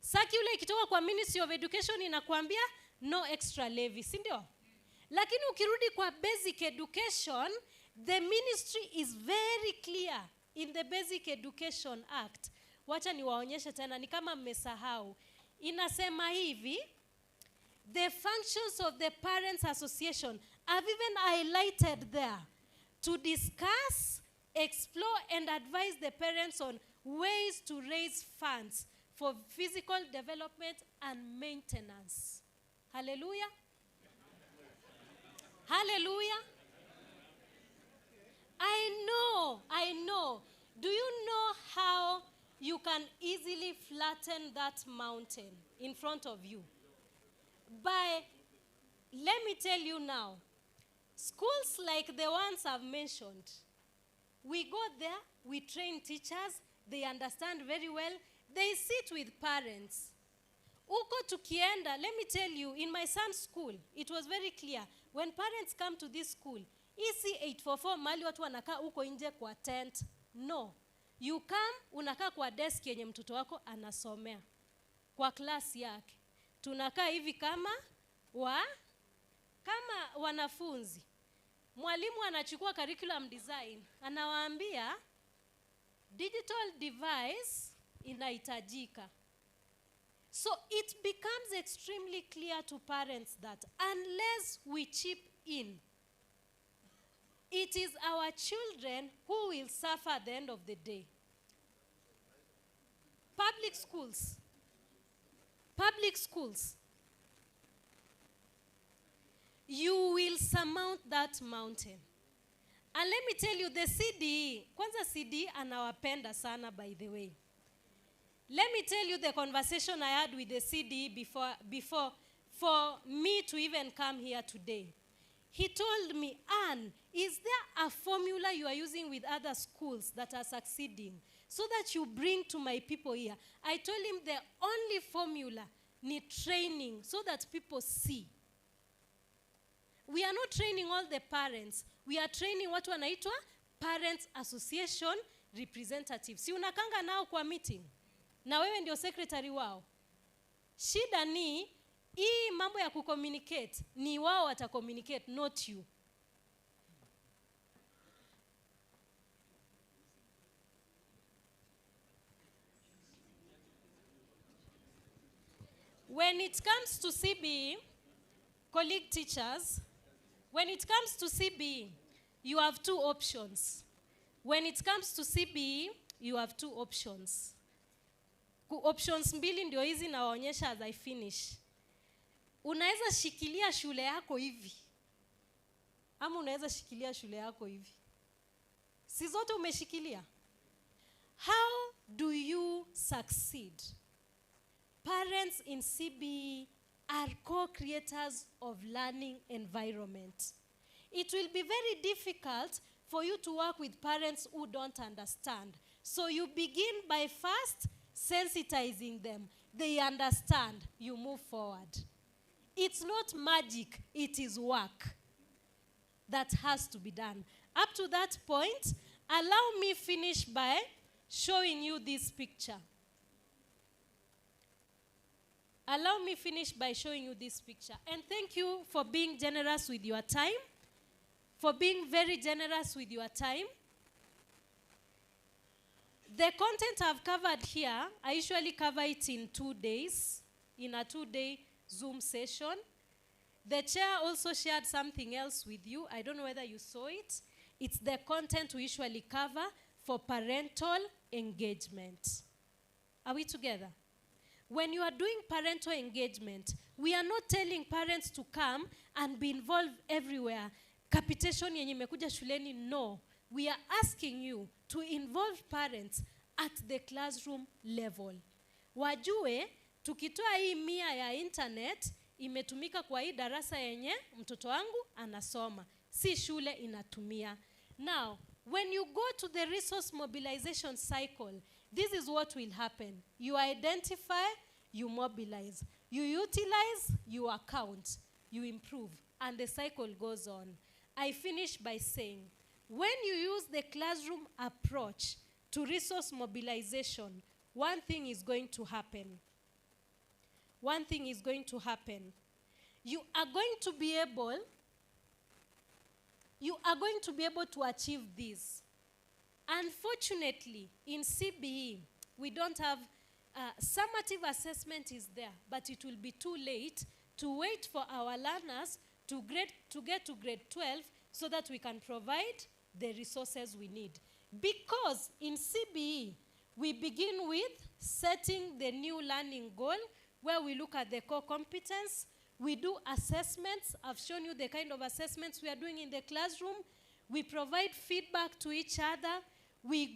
Circular ikitoka kwa Ministry of Education inakuambia no extra levy, sindio? Lakini ukirudi kwa basic education, the ministry is very clear in the Basic Education Act. Wacha niwaonyeshe tena, ni kama mmesahau. Inasema hivi, the functions of the Parents Association I've even highlighted there to discuss, explore, and advise the parents on ways to raise funds for physical development and maintenance. Hallelujah. Hallelujah. I know. Do you know how you can easily flatten that mountain in front of you? Let me tell you now, schools like the ones I've mentioned, we go there, we train teachers, they understand very well, they sit with parents. Uko tukienda, let me tell you, in my son's school, it was very clear. When parents come to this school, EC 844 mali watu wanakaa uko nje kwa tent. No. You come, unakaa kwa desk yenye mtoto wako anasomea. Kwa class yake. Tunakaa hivi kama wanafunzi. Mwalimu anachukua curriculum design. Anawaambia, digital device inahitajika. So it becomes extremely clear to parents that unless we chip in, it is our children who will suffer at the end of the day. Public schools, you will surmount that mountain. And let me tell you, the CDE, kwanza CDE anawapenda sana, by the way. Let me tell you the conversation I had with the CDE before for me to even come here today. He told me, Anne, is there a formula you are using with other schools that are succeeding so that you bring to my people here? I told him the only formula need training so that people see. We are not training all the parents. We are training watu wanaitwa Parents Association representatives. Si unakanga nao kwa meeting? Na wewe ndio secretary wao. Shida ni hii mambo ya kucommunicate ni wao watacommunicate, not you. When it comes to CBE, colleague teachers, when it comes to CBE, you have two options. When it comes to CBE, you have two options. Options mbili ndio hizi nawaonyesha as I finish. Unaweza shikilia shule yako hivi. Ama unaweza shikilia shule yako hivi. Si zote umeshikilia? How do you succeed? Parents in CBE are co-creators of learning environment. It will be very difficult for you to work with parents who don't understand. So you begin by first sensitizing them. They understand. You move forward. It's not magic. It is work that has to be done. Up to that point, allow me finish by showing you this picture. Allow me finish by showing you this picture. And thank you for being generous with your time. For being very generous with your time. The content I've covered here, I usually cover it in 2 days, in a 2-day Zoom session. The chair also shared something else with you. I don't know whether you saw it. It's the content we usually cover for parental engagement. Are we together? When you are doing parental engagement, we are not telling parents to come and be involved everywhere. Capitation yenye imekuja shuleni, no. We are asking you to involve parents at the classroom level. Wajue, tukitoa hii 100 ya internet, imetumika kwa hii darasa yenye mtoto wangu anasoma. Si shule inatumia. Now, when you go to the resource mobilization cycle, this is what will happen. You identify, you mobilize. You utilize, you account. You improve. And the cycle goes on. I finish by saying, when you use the classroom approach to resource mobilization, one thing is going to happen. One thing is going to happen. You are going to be able to achieve this. Unfortunately, in CBE, we don't have summative assessment is there, but it will be too late to wait for our learners to get to grade 12 so that we can provide the resources we need. Because in CBE, we begin with setting the new learning goal where we look at the core competence. We do assessments. I've shown you the kind of assessments we are doing in the classroom. We provide feedback to each other. We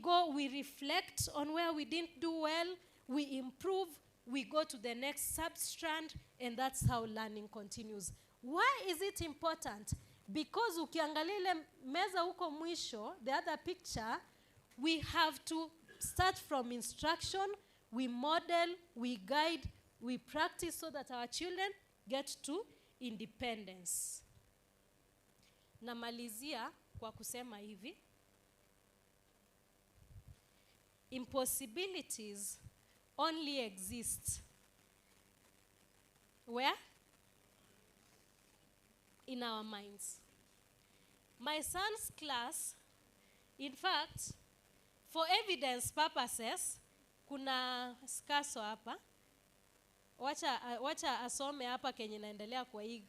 reflect on where we didn't do well. We improve. We go to the next substrand, and that's how learning continues. Why is it important? Because ukiangalia ile meza huko mwisho, the other picture, we have to start from instruction, we model, we guide, we practice so that our children get to independence. Namalizia kwa kusema hivi. Impossibilities only exist where? In our minds. My son's class, in fact, for evidence purposes, kuna skaso hapa. Wacha asome hapa kenye naendelea kwa hii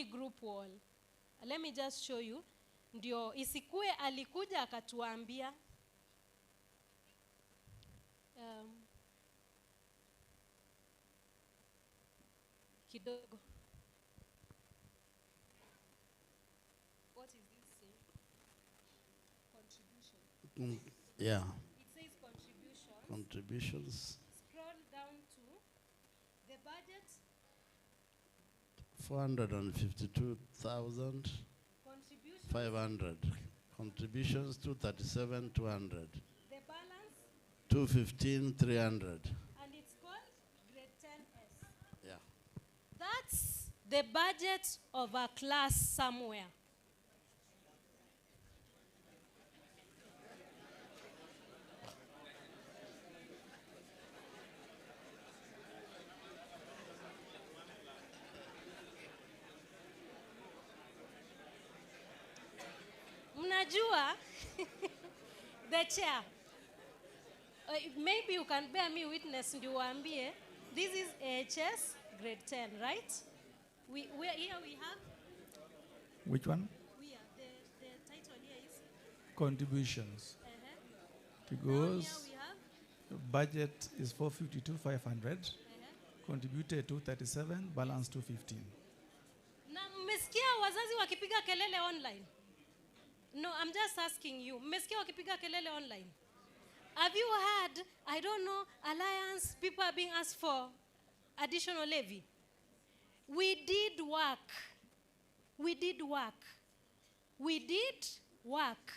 group wall. Let me just show you. Ndio isikue alikuja akatuambia kidogo. What is this saying? Contribution. Yeah. It says contributions. Contributions. Scroll down to the budget. 452,500. Contributions 237,200. The balance. 215,300. And it's called grade 10S. Yeah. That's the budget of a class somewhere. Mnajua, the chair. Maybe you can bear me witness ndio waambie. This is AHS grade 10, right? Here we have, Which one? the title here is, Contributions. Down Because here we have, the budget is 452,500. Contributed 237, balance 215. na mmesikia wazazi wakipiga kelele online? No, I'm just asking you. Mmesikia wakipiga kelele online? Have you heard, I don't know, Alliance, people are being asked for additional levy? We did work. We did work. We did work.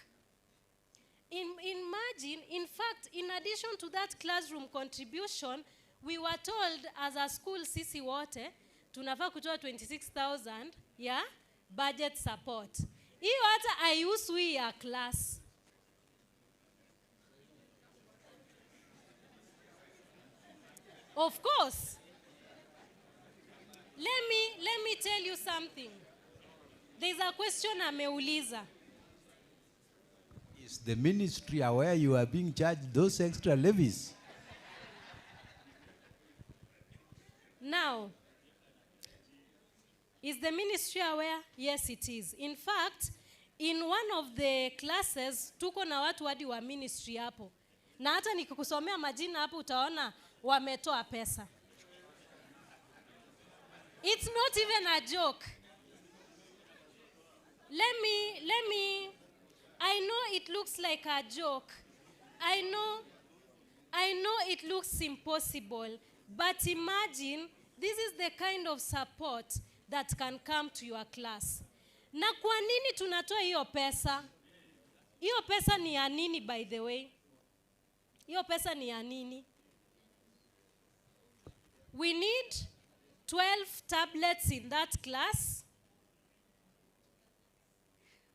Imagine, in fact, in addition to that classroom contribution, we were told as a school, sisi wote, tunafaa kutoa 26,000, yeah, budget support. Hiyo hata haihusu ya class. Of course. Let me tell you something. There's a question ameuliza. Is the ministry aware you are being charged those extra levies? Now, is the ministry aware? Yes, it is. In fact, in one of the classes, tuko na watu hadi wa ministry hapo. Na hata nikikusomea majina hapo utaona wametoa pesa. It's not even a joke. Let me, I know it looks like a joke. I know it looks impossible, but imagine this is the kind of support that can come to your class. Na kwa nini tunatoa hiyo pesa? Hiyo pesa ni ya nini, by the way? Hiyo pesa ni ya nini? We need 12 tablets in that class.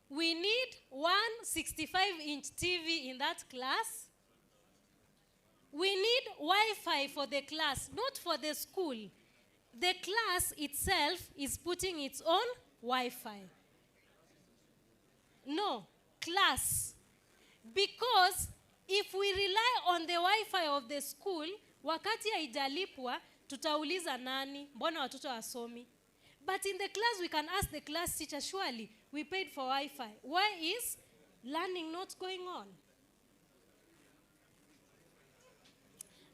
We need one 65-inch TV in that class. We need Wi-Fi for the class, not for the school. The class itself is putting its own Wi-Fi. No, class. Because if we rely on the Wi-Fi of the school, wakati haijalipwa, tutauliza nani, mbona watoto wasomi? But in the class, we can ask the class teacher, surely, we paid for Wi-Fi. Why is learning not going on?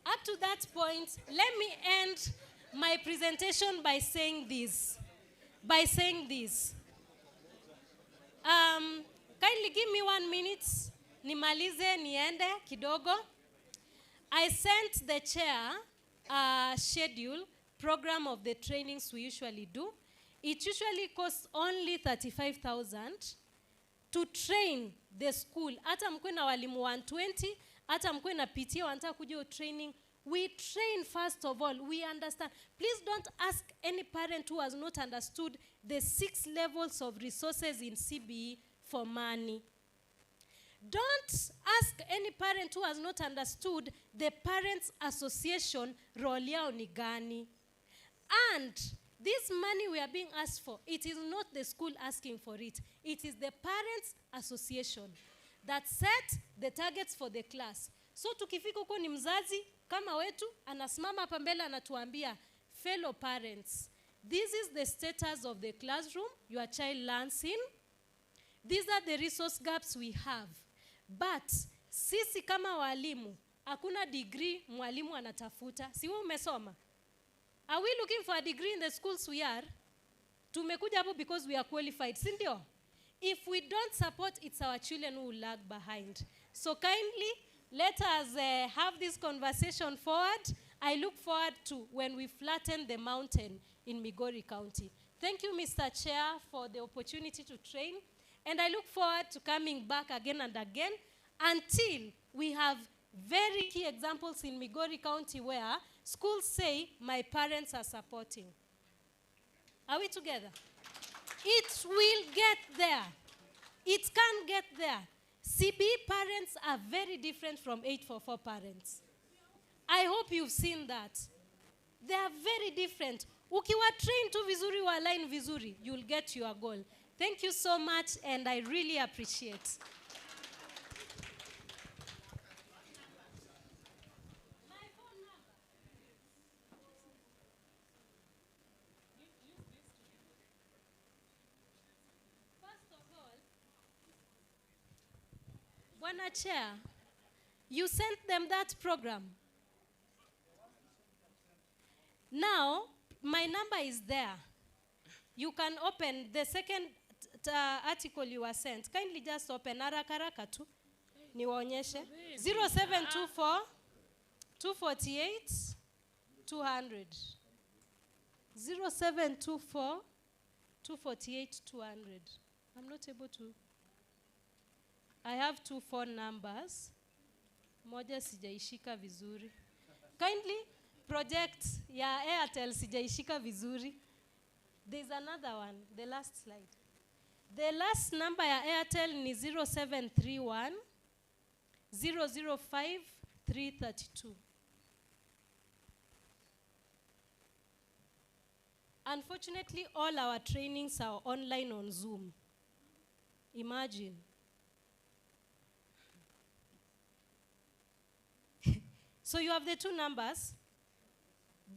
Up to that point, let me end my presentation by saying this. Kindly give me 1 minute. Nimalize niende kidogo. I sent the chair a schedule program of the trainings we usually do. It usually costs only 35,000 to train the school. Hata mkwe na walimu 120, hata mkwe na PTA wanataka kuja training. We train first of all, we understand. Please don't ask any parent who has not understood the 6 levels of resources in CBE for money. Don't ask any parent who has not understood the Parents Association role yao ni gani. And this money we are being asked for, it is not the school asking for it. It is the Parents Association that set the targets for the class. So tukifika huko ni mzazi kama wetu anasimama hapa mbele anatuambia, fellow parents, this is the status of the classroom your child learns in. These are the resource gaps we have. But sisi kama walimu, hakuna degree mwalimu anatafuta. Si wewe umesoma? Are we looking for a degree in the schools we are? Tumekuja hapo because we are qualified, si ndio? If we don't support, it's our children who will lag behind. So kindly, let us have this conversation forward. I look forward to when we flatten the mountain in Migori County. Thank you, Mr. Chair, for the opportunity to train. And I look forward to coming back again and again until we have very key examples in Migori County where schools say, my parents are supporting. Are we together? It will get there. It can get there. CBE parents are very different from 844 parents. I hope you've seen that. They are very different. Ukiwa train tu vizuri wa line vizuri, you'll get your goal. Thank you so much, and I really appreciate. Wanachea. You sent them that program. Now, my number is there. You can open the second article you were sent. Kindly just open haraka tu. Niwaonyeshe. 0724 248 200. 0724 248 200. I'm not able to. I have 2 phone numbers. Moja sijaishika vizuri. Kindly project ya Airtel sijaishika vizuri. There's another one, the last slide. The last number ya Airtel ni 0731 005 332. Unfortunately, all our trainings are online on Zoom. Imagine. So you have the 2 numbers.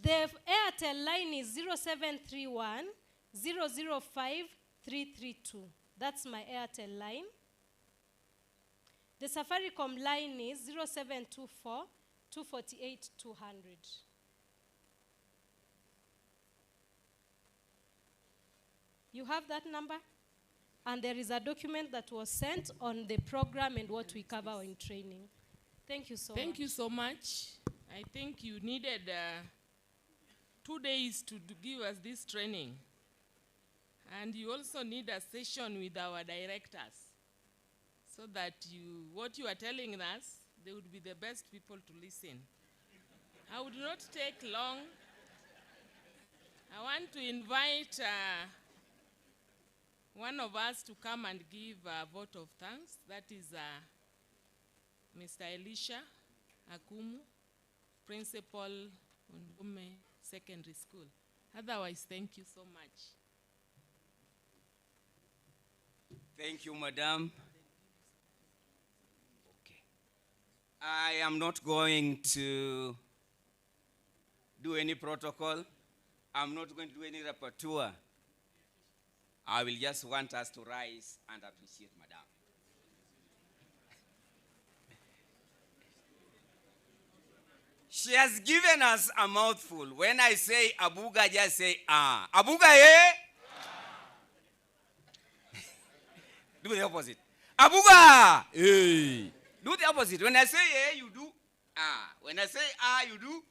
The Airtel line is 0731 005 332. That's my Airtel line. The Safaricom line is 0724 248 200. You have that number? And there is a document that was sent on the program and what we cover in training. Thank you so much. Thank you so much. I think you needed 2 days to give us this training. And you also need a session with our directors so that what you are telling us, they would be the best people to listen. I would not take long. I want to invite one of us to come and give a vote of thanks. That is Mr. Elisha Akumu, Principal Ngume Secondary School. Otherwise, thank you so much. Thank you, Madam. Okay. I am not going to do any protocol. I'm not going to do any repertoire. I will just want us to rise and appreciate Madam. She has given us a mouthful. When I say Abuga, just say ah. Abuga, eh? Do the opposite. Abuga! Hey. Do the opposite. When I say eh, you do ah. When I say ah, you do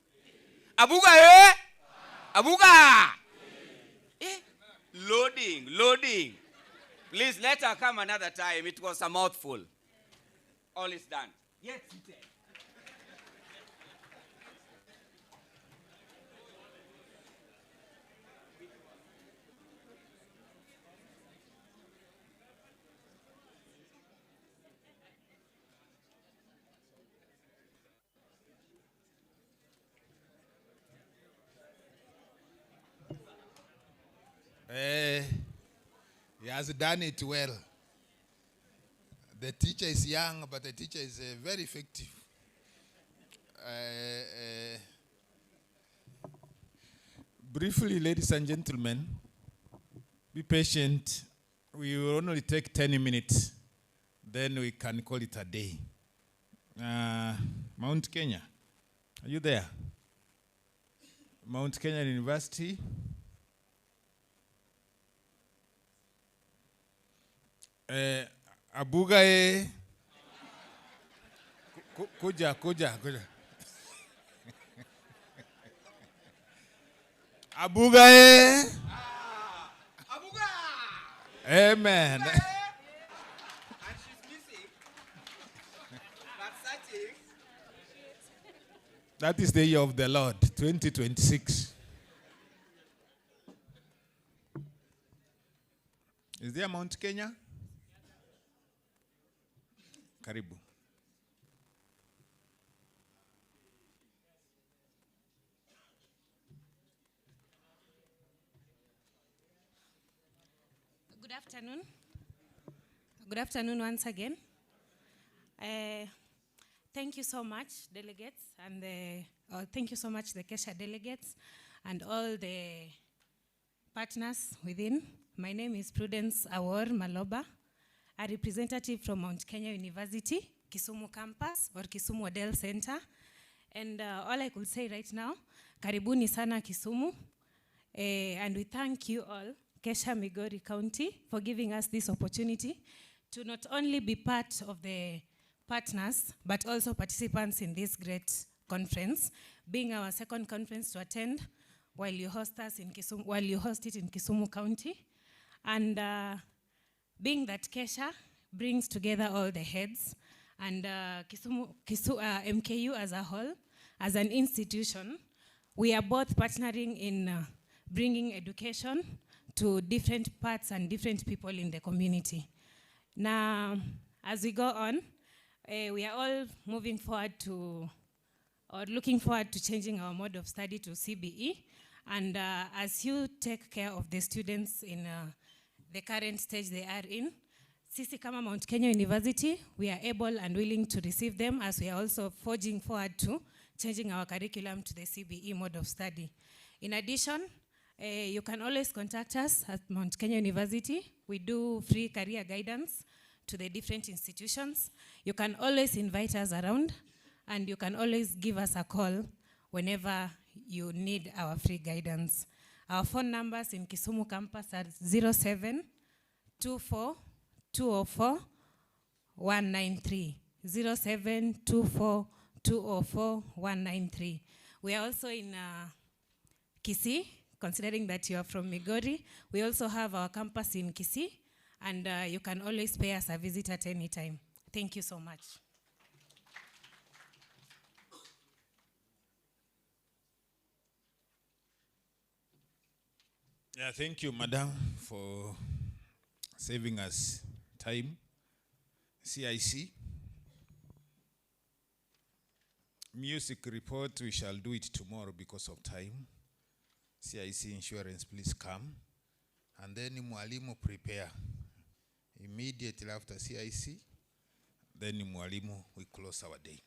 Abuga, eh? Abuga! Eh? Loading. Please let her come another time. It was a mouthful. All is done. Get seated. He has done it well. The teacher is young, but the teacher is very effective. Briefly, ladies and gentlemen, be patient. We will only take 10 minutes. Then we can call it a day. Mount Kenya, are you there? Mount Kenya University. Abuga kuja. Abuga Abuga! Amen. And she's missing. But searching. That is the year of the Lord, 2026. Is there Mount Kenya? Karibu. Good afternoon. Good afternoon once again. Thank you so much, delegates, and thank you so much, the Kessha delegates, and all the partners within. My name is Prudence Awor Maloba, a representative from Mount Kenya University, Kisumu campus or Kisumu Odell Center. And all I could say right now, karibuni sana Kisumu. And we thank you all, Kessha Migori County, for giving us this opportunity to not only be part of the partners, but also participants in this great conference, being our second conference to attend while you host it in Kisumu County. And being that Kessha brings together all the heads and MKU as a whole, as an institution, we are both partnering in bringing education to different parts and different people in the community. Now, as we go on, we are all moving forward to, or looking forward to changing our mode of study to CBE. And as you take care of the students in the current stage they are in, sisi kama Mount Kenya University, we are able and willing to receive them, as we are also forging forward to changing our curriculum to the CBE mode of study. In addition, you can always contact us at Mount Kenya University. We do free career guidance to the different institutions. You can always invite us around, and you can always give us a call whenever you need our free guidance. Our phone numbers in Kisumu campus are 0724-204-193. 0724-204-193. We are also in Kisii, considering that you are from Migori. We also have our campus in Kisii, and you can always pay us a visit at any time. Thank you so much. Yeah, thank you, Madam, for saving us time. CIC. Music report, we shall do it tomorrow because of time. CIC insurance, please come. And then Mwalimu prepare. Immediately after CIC, then Mwalimu, we close our day.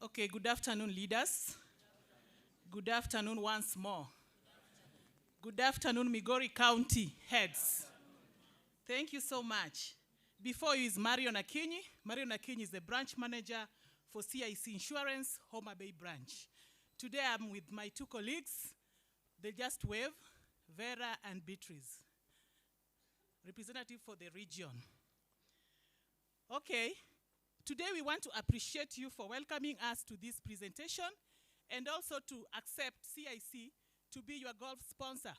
Okay, good afternoon, leaders. Good afternoon once more. Good afternoon, Migori County heads. Thank you so much. Before you is Marion Akinyi. Marion Akinyi is the branch manager for CIC Insurance, Homa Bay branch. Today I'm with my two colleagues. They just wave, Vera and Beatrice, representative for the region. Okay, today we want to appreciate you for welcoming us to this presentation, and also to accept CIC to be your gold sponsor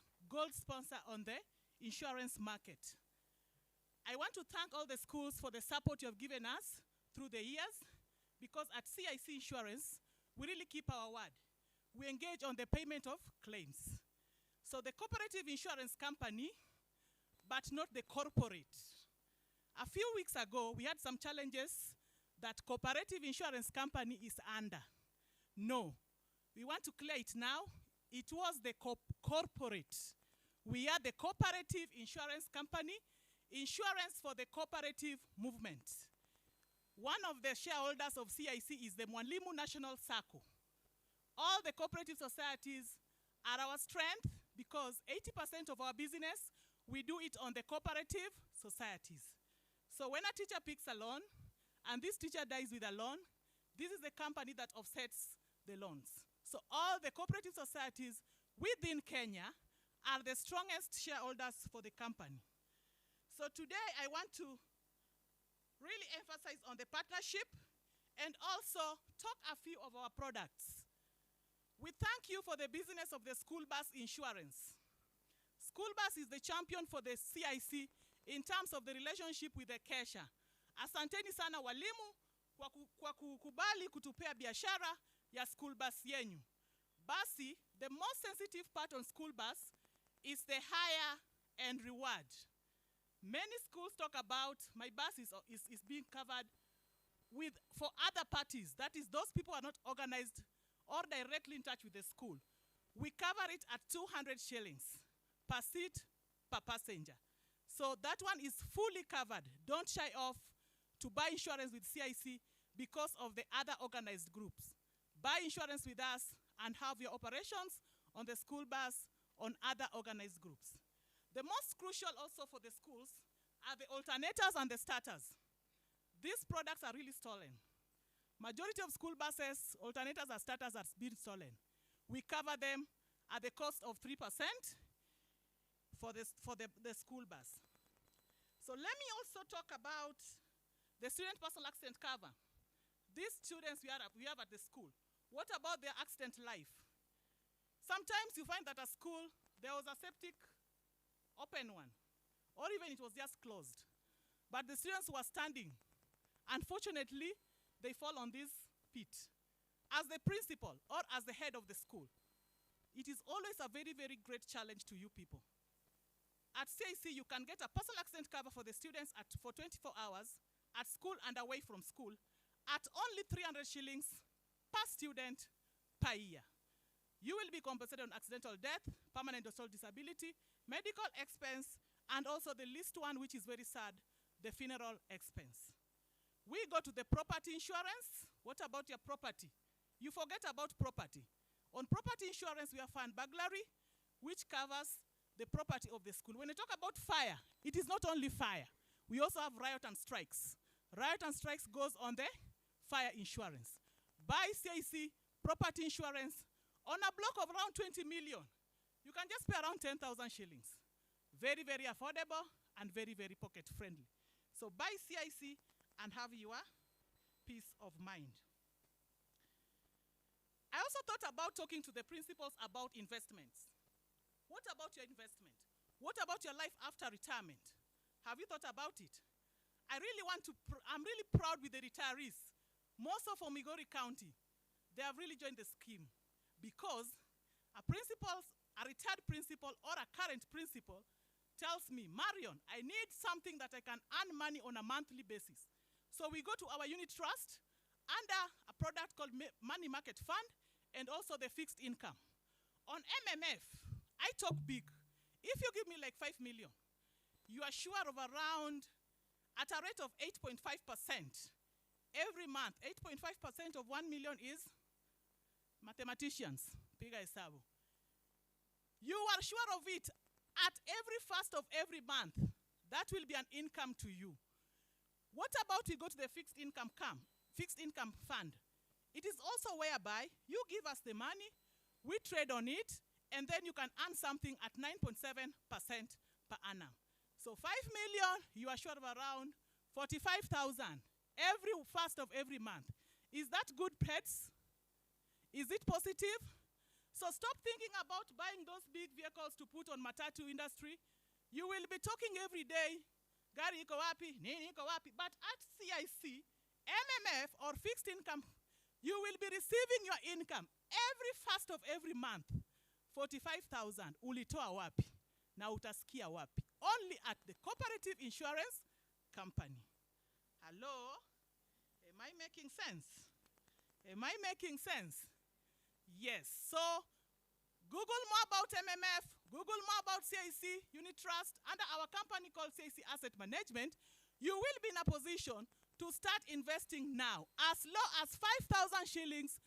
on the insurance market. I want to thank all the schools for the support you have given us through the years, because at CIC Insurance, we really keep our word. We engage on the payment of claims. So the cooperative insurance company, but not the corporate. A few weeks ago, we had some challenges that cooperative insurance company is under. No, we want to clear it now. It was the corporate. We are the cooperative insurance company, insurance for the cooperative movement. One of the shareholders of CIC is the Mwalimu National Circle. All the cooperative societies are our strength, because 80% of our business, we do it on the cooperative societies. So when a teacher picks a loan, and this teacher dies with a loan, this is the company that offsets the loans. So all the cooperative societies within Kenya are the strongest shareholders for the company. So today I want to really emphasize on the partnership and also talk a few of our products. We thank you for the business of the school bus insurance. School bus is the champion for the CIC in terms of the relationship with the Kessha. Asanteni sana walimu kwa kukubali kutupea biashara ya school bus yenyu. Basi, the most sensitive part on school bus is the hire and reward. Many schools talk about my bus is being covered for other parties. That is, those people are not organized or directly in touch with the school. We cover it at 200 shillings per seat, per passenger. So that one is fully covered. Don't shy off to buy insurance with CIC because of the other organized groups. Buy insurance with us and have your operations on the school bus on other organized groups. The most crucial also for the schools are the alternators and the starters. These products are really stolen. Majority of school buses, alternators and starters are being stolen. We cover them at the cost of 3% for the school bus. So let me also talk about the student personal accident cover. These students we have at the school, what about their accident life? Sometimes you find that at school, there was a septic open one, or even it was just closed. But the students were standing. Unfortunately, they fall on this pit. As the principal or as the head of the school, it is always a very, very great challenge to you people. At CIC, you can get a personal accident cover for the students for 24 hours, at school and away from school, at only 300 shillings per student per year. You will be compensated on accidental death, permanent or total disability, medical expense, and also the least one, which is very sad, the funeral expense. We go to the property insurance. What about your property? You forget about property. On property insurance, we have found burglary, which covers the property of the school. When we talk about fire, it is not only fire. We also have riot and strikes. Riot and strikes goes on the fire insurance. Buy CIC property insurance on a block of around 20 million. You can just pay around 10,000 shillings. Very, very affordable and very, very pocket friendly. So buy CIC and have your peace of mind. I also thought about talking to the principals about investments. What about your investment? What about your life after retirement? Have you thought about it? I'm really proud with the retirees. Most of from Migori County, they have really joined the scheme because a retired principal or a current principal tells me, Marion, I need something that I can earn money on a monthly basis. So we go to our unit trust under a product called Money Market Fund and also the fixed income. On MMF, I talk big. If you give me like 5 million, you are sure of around, at a rate of 8.5% every month. 8.5% of 1 million is mathematicians. Piga hesabu. You are sure of it at every first of every month. That will be an income to you. What about we go to the fixed income fund? It is also whereby you give us the money, we trade on it, and then you can earn something at 9.7% per annum. So 5 million, you are sure of around 45,000 every first of every month. Is that good, pets? Is it positive? So stop thinking about buying those big vehicles to put on matatu industry. You will be talking every day, gari iko wapi, nini iko wapi. But at CIC, MMF or fixed income, you will be receiving your income every first of every month. 45,000 ulitoa wapi na utaskia wapi? Only at the cooperative insurance company. Hello? Am I making sense? Am I making sense? Yes. So Google more about MMF, Google more about CIC Unit Trust under our company called CIC Asset Management. You will be in a position to start investing now as low as 5,000 shillings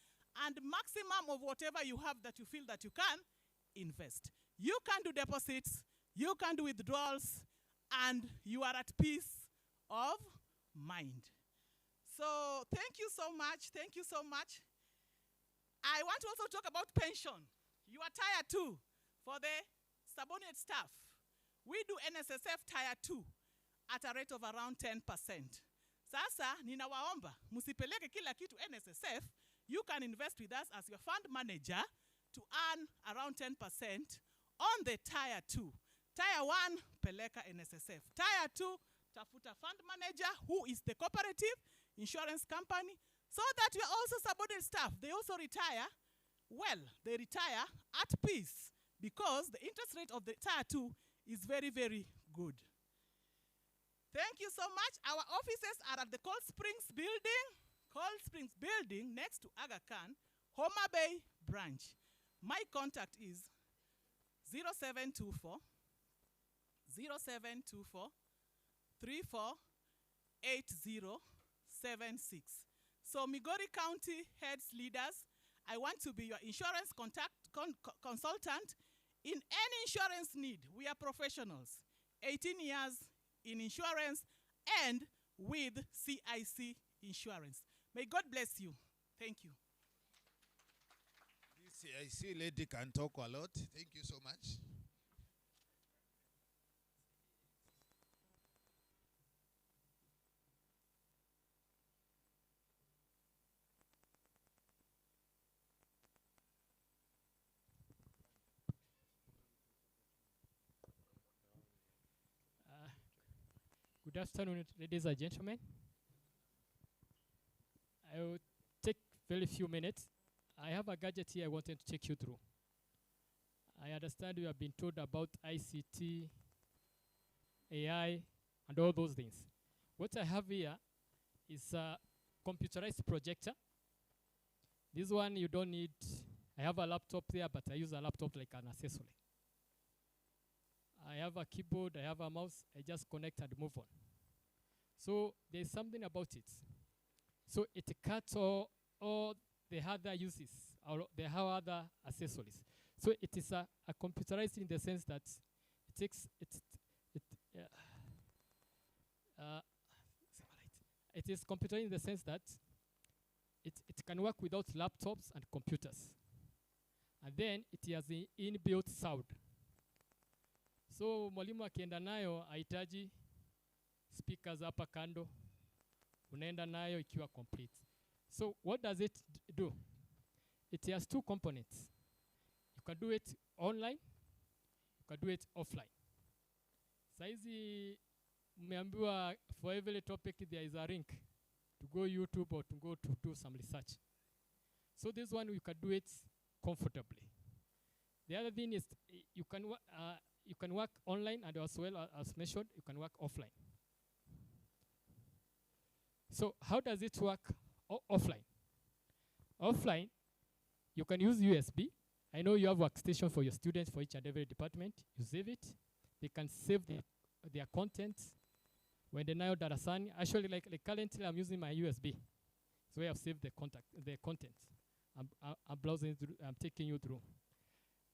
and maximum of whatever you have that you feel that you can invest. You can do deposits, you can do withdrawals, and you are at peace of mind. So thank you so much. Thank you so much. I want to also talk about pension. You are tier 2 for the subordinate staff. We do NSSF tier 2 at a rate of around 10%. Sasa, ninawaomba, musipeleke kila kitu NSSF. You can invest with us as your fund manager to earn around 10% on the tier 2. Tier 1, peleka NSSF. Tier 2, tafuta fund manager who is the cooperative insurance company, so that we are also subordinate staff. They also retire. Well, they retire at peace because the interest rate of the tier 2 is very, very good. Thank you so much. Our offices are at the Cold Springs building next to Aga Khan, Homa Bay branch. My contact is 0724 348076. So Migori County heads leaders, I want to be your insurance consultant In any insurance need, we are professionals. 18 years in insurance and with CIC Insurance. May God bless you. Thank you. This CIC lady can talk a lot. Thank you so much. Good afternoon, ladies and gentlemen. I will take very few minutes. I have a gadget here I wanted to take you through. I understand you have been told about ICT, AI, and all those things. What I have here is a computerized projector. This one you don't need. I have a laptop there, but I use a laptop like an accessory. I have a keyboard, I have a mouse, I just connect and move on. So there's something about it. So it cuts all the other uses, or the other accessories. So it is a computerized in the sense that it takes, it is computerized in the sense that it can work without laptops and computers. And then it has the inbuilt sound. So mwalimu akienda nayo hahitaji speakers hapa kando, unaenda nayo ikiwa complete. So what does it do? It has two components. You can do it online, you can do it offline. Saizi mmeambiwa for every topic there is a link to go YouTube or to go to do some research. So this one you can do it comfortably. The other thing is you can work online, and as well as mentioned, you can work offline. So how does it work offline? Offline, you can use USB. I know you have workstation for your students for each and every department. You save it. They can save their content when they're now darasani. Actually, like currently, I'm using my USB. So I have saved the content. I'm browsing through, I'm taking you through.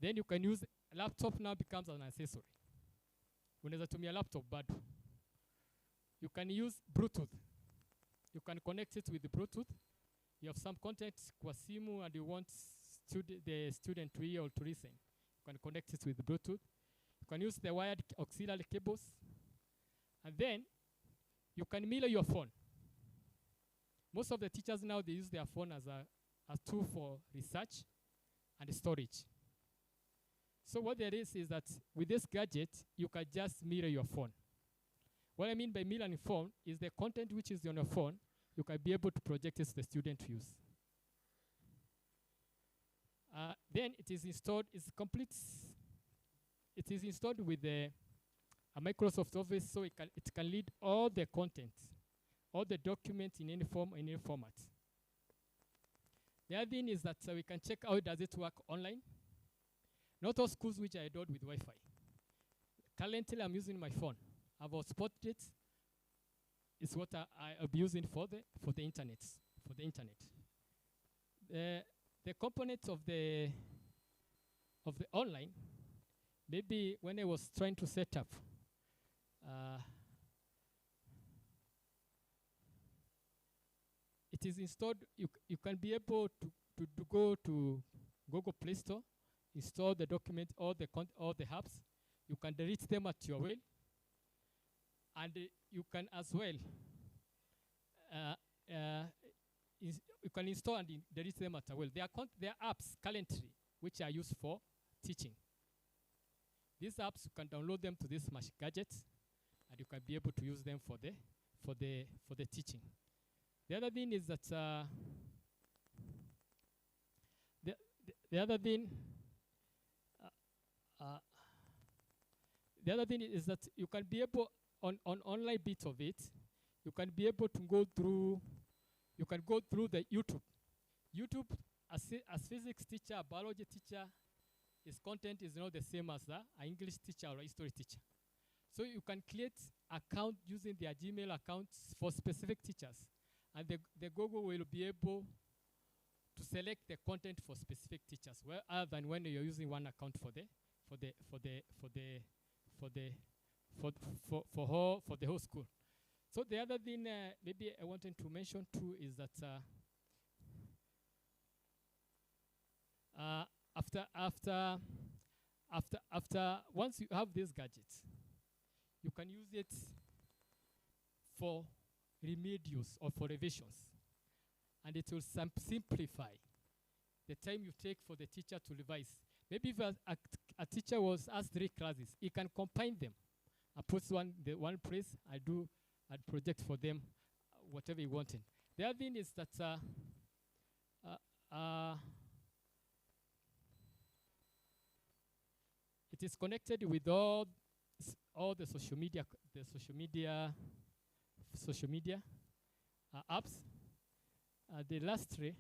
Then you can use laptop. Now becomes an accessory. Unaweza tumia laptop bado. You can use Bluetooth. You can connect it with the Bluetooth. You have some content kwa simu and you want the student to hear or to listen. You can connect it with the Bluetooth. You can use the wired auxiliary cables. And then you can mirror your phone. Most of the teachers now, they use their phone as a tool for research and storage. So what there is that with this gadget, you can just mirror your phone. What I mean by mirroring phone is the content which is on your phone, you can be able to project it to the student to use. Then it is installed, it's complete. It is installed with a Microsoft Office, so it can lead all the content, all the documents in any form, in any format. The other thing is that we can check how does it work online. Not all schools which are adored with Wi-Fi. Currently, I'm using my phone. I've hotspotted it. It's what I'll be using for the internet. The components of the online, maybe when I was trying to set up, it is installed. You can be able to go to Google Play Store, install the document, all the apps. You can delete them at your will, and you can as well. You can install and delete them at your will. There are apps currently which are used for teaching. These apps, you can download them to this gadget, and you can be able to use them for the teaching. The other thing is that the other thing is that you can be able on online bits of it. You can be able to go through. You can go through the YouTube. YouTube, as physics teacher, biology teacher, his content is not the same as an English teacher or a history teacher. So you can create account using their Gmail accounts for specific teachers, and the Google will be able to select the content for specific teachers, other than when you're using one account for for the for the for the for the for the whole school. So the other thing maybe I wanted to mention too is that after once you have these gadgets, you can use it for remedials or for revisions, and it will simplify the time you take for the teacher to revise. Maybe if a teacher was asked 3 classes, he can combine them and put the one place. I'd project for them whatever he wanted. The other thing is that it is connected with all the social media apps. The last 3,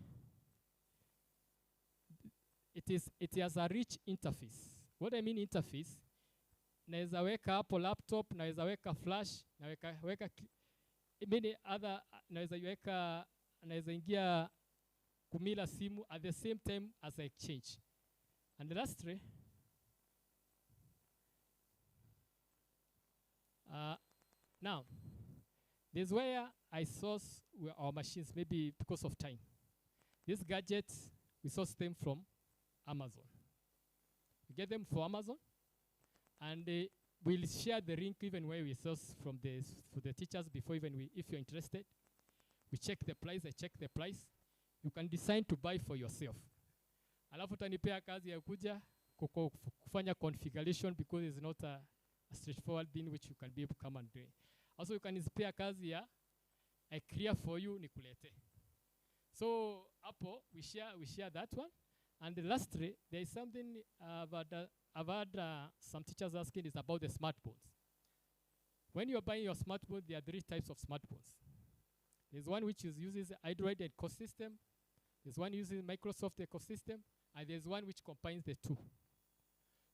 it has a rich interface. What I mean interface, naweza weka hapo laptop, naweza weka flash, naweza many other, naweza ingia kumila simu at the same time as I exchange. And the last 3, now there's where I source our machines, maybe because of time. These gadgets, we source them from Amazon. We get them from Amazon, and we'll share the link even where we source for the teachers before if you're interested. We check the price, I check the price. You can decide to buy for yourself. Alafu utanipea kazi ya kuja kufanya configuration, because it's not a straightforward thing which you can be able to come and do. Also, you can spare kazi ya I clear for you nikulete. So Apple, we share that one. And the last 3, there is something I've had some teachers asking is about the smartphones. When you're buying your smartphone, there are 3 types of smartphones. There's one which uses Android ecosystem. There's one using Microsoft ecosystem, and there's one which combines the 2.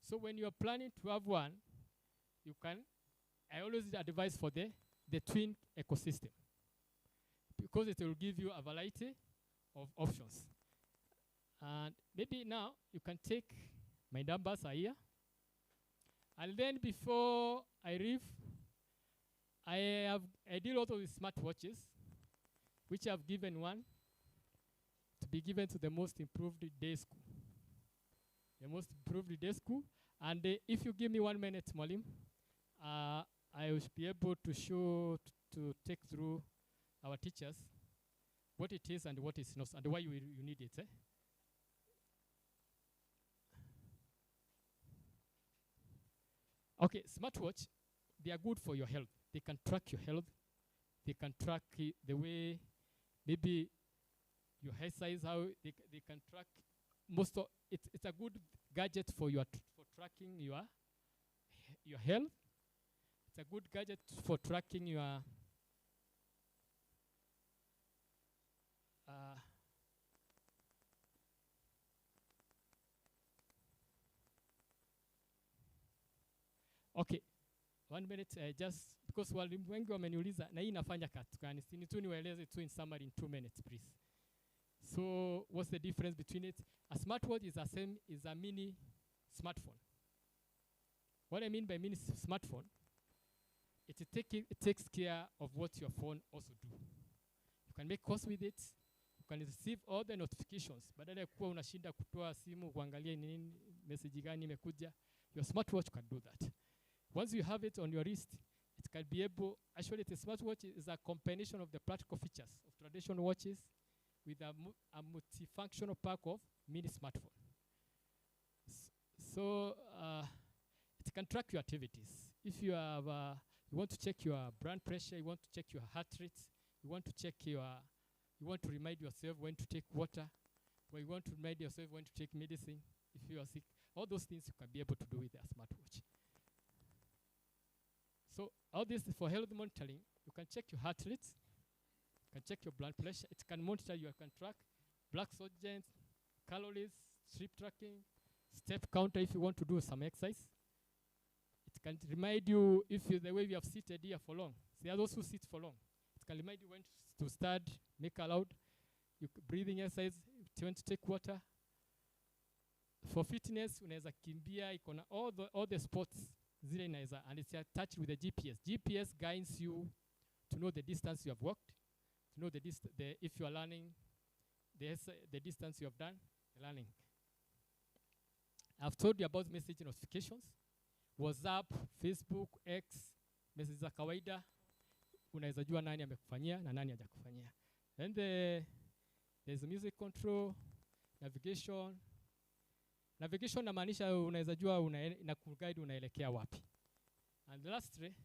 So when you're planning to have one, I always advise for the twin ecosystem, because it will give you a variety of options. And maybe now you can take my numbers are here. And then before I leave, I deal also with smartwatches, which I've given one to be given to the most improved day school. The most improved day school. And if you give me 1 minute, Molim, I will be able to show, to take through our teachers what it is and what is not, and why you need it. Okay, smartwatch, they are good for your health. They can track your health. They can track the way, maybe your hair size, how they can track most of it. It's a good gadget for tracking your health. It's a good gadget for tracking your okay, 1 minute, just because walimu wengi wameniuliza na hii inafanya kitu gani, si tu niwaeleze tu in summary in 2 minutes please. So what's the difference between it? A smartwatch is a mini smartphone. What I mean by mini smartphone, it takes care of what your phone also do. You can make calls with it. You can receive all the notifications. Badala ya kuwa unashinda kutoa simu kuangalia nini message gani imekuja, your smartwatch can do that. Once you have it on your wrist, it can be able, actually the smartwatch is a combination of the practical features of traditional watches with a multifunctional pack of mini smartphone. So it can track your activities. If you have, you want to check your blood pressure, you want to check your heart rate, you want to check you want to remind yourself when to take water, or you want to remind yourself when to take medicine if you are sick. All those things you can be able to do with a smartwatch. So all this is for health monitoring. You can check your heart rate, you can check your blood pressure. It can monitor, you can track blood oxygen, calories, sleep tracking, step counter if you want to do some exercise. It can remind you if you, the way you have seated here for long. There are those who sit for long. It can remind you when to start, make aloud, you breathing exercise, if you want to take water. For fitness, unaweza kimbia, iko na all the sports zile inaweza, and it's attached with the GPS. GPS guides you to know the distance you have walked, to know if you are learning, the distance you have done, learning. I've told you about message notifications, WhatsApp, Facebook, X, message za kawaida, unaweza jua nani amekufanyia na nani hajakufanyia. Then there's music control, navigation. Navigation namaanisha unaweza jua na kuguide unaelekea wapi. And lastly,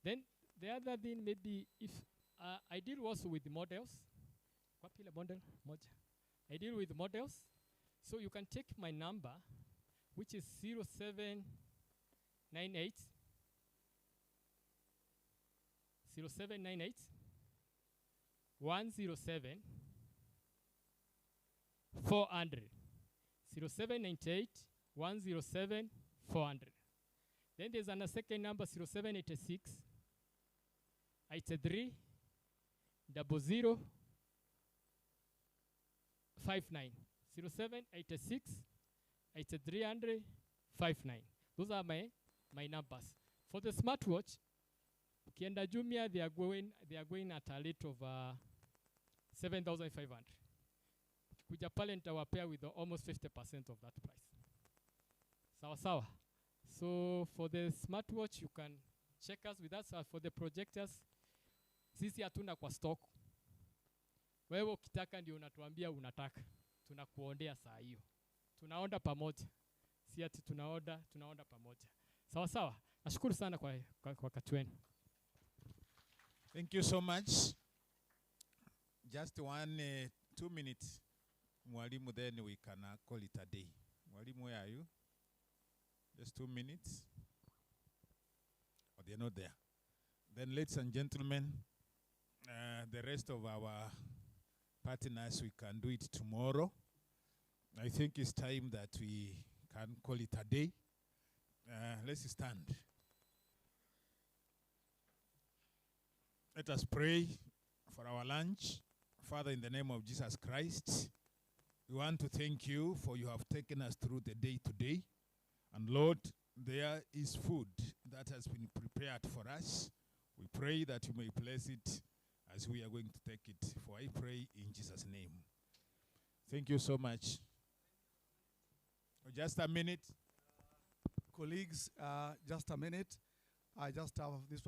then the other thing maybe if I deal also with the models. Kwa pile model moja. I deal with models. So you can take my number, which is 0798 107 400. 0798 107 400. Then there's a second number, 0786 83 00 59. 0786 8300 59. Those are my numbers. For the smartwatch, ukienda Jumia, they are going at a rate of 7,500. Kuja pale nitawapea with almost 50% of that price. Sawa sawa. So for the smartwatch, you can check us with us. For the projectors, sisi hatuna kwa stock. Wewe ukitaka ndio unatuambia unataka. Tunakuondea saa hiyo. Tunaonda pamoja. Si ati tunaonda pamoja. Sawa sawa. Nashukuru sana kwa wakati wenu. Thank you so much. Just 2 minutes. Mwalimu, then we can call it a day. Mwalimu, where are you? Just 2 minutes. Oh, they're not there. Then, ladies and gentlemen, the rest of our partners, we can do it tomorrow. I think it's time that we can call it a day. Let's stand. Let us pray for our lunch. Father, in the name of Jesus Christ, we want to thank you for you have taken us through the day today. And Lord, there is food that has been prepared for us. We pray that you may bless it as we are going to take it. For I pray in Jesus' name. Thank you so much. Just a minute. Colleagues, just a minute. I just have this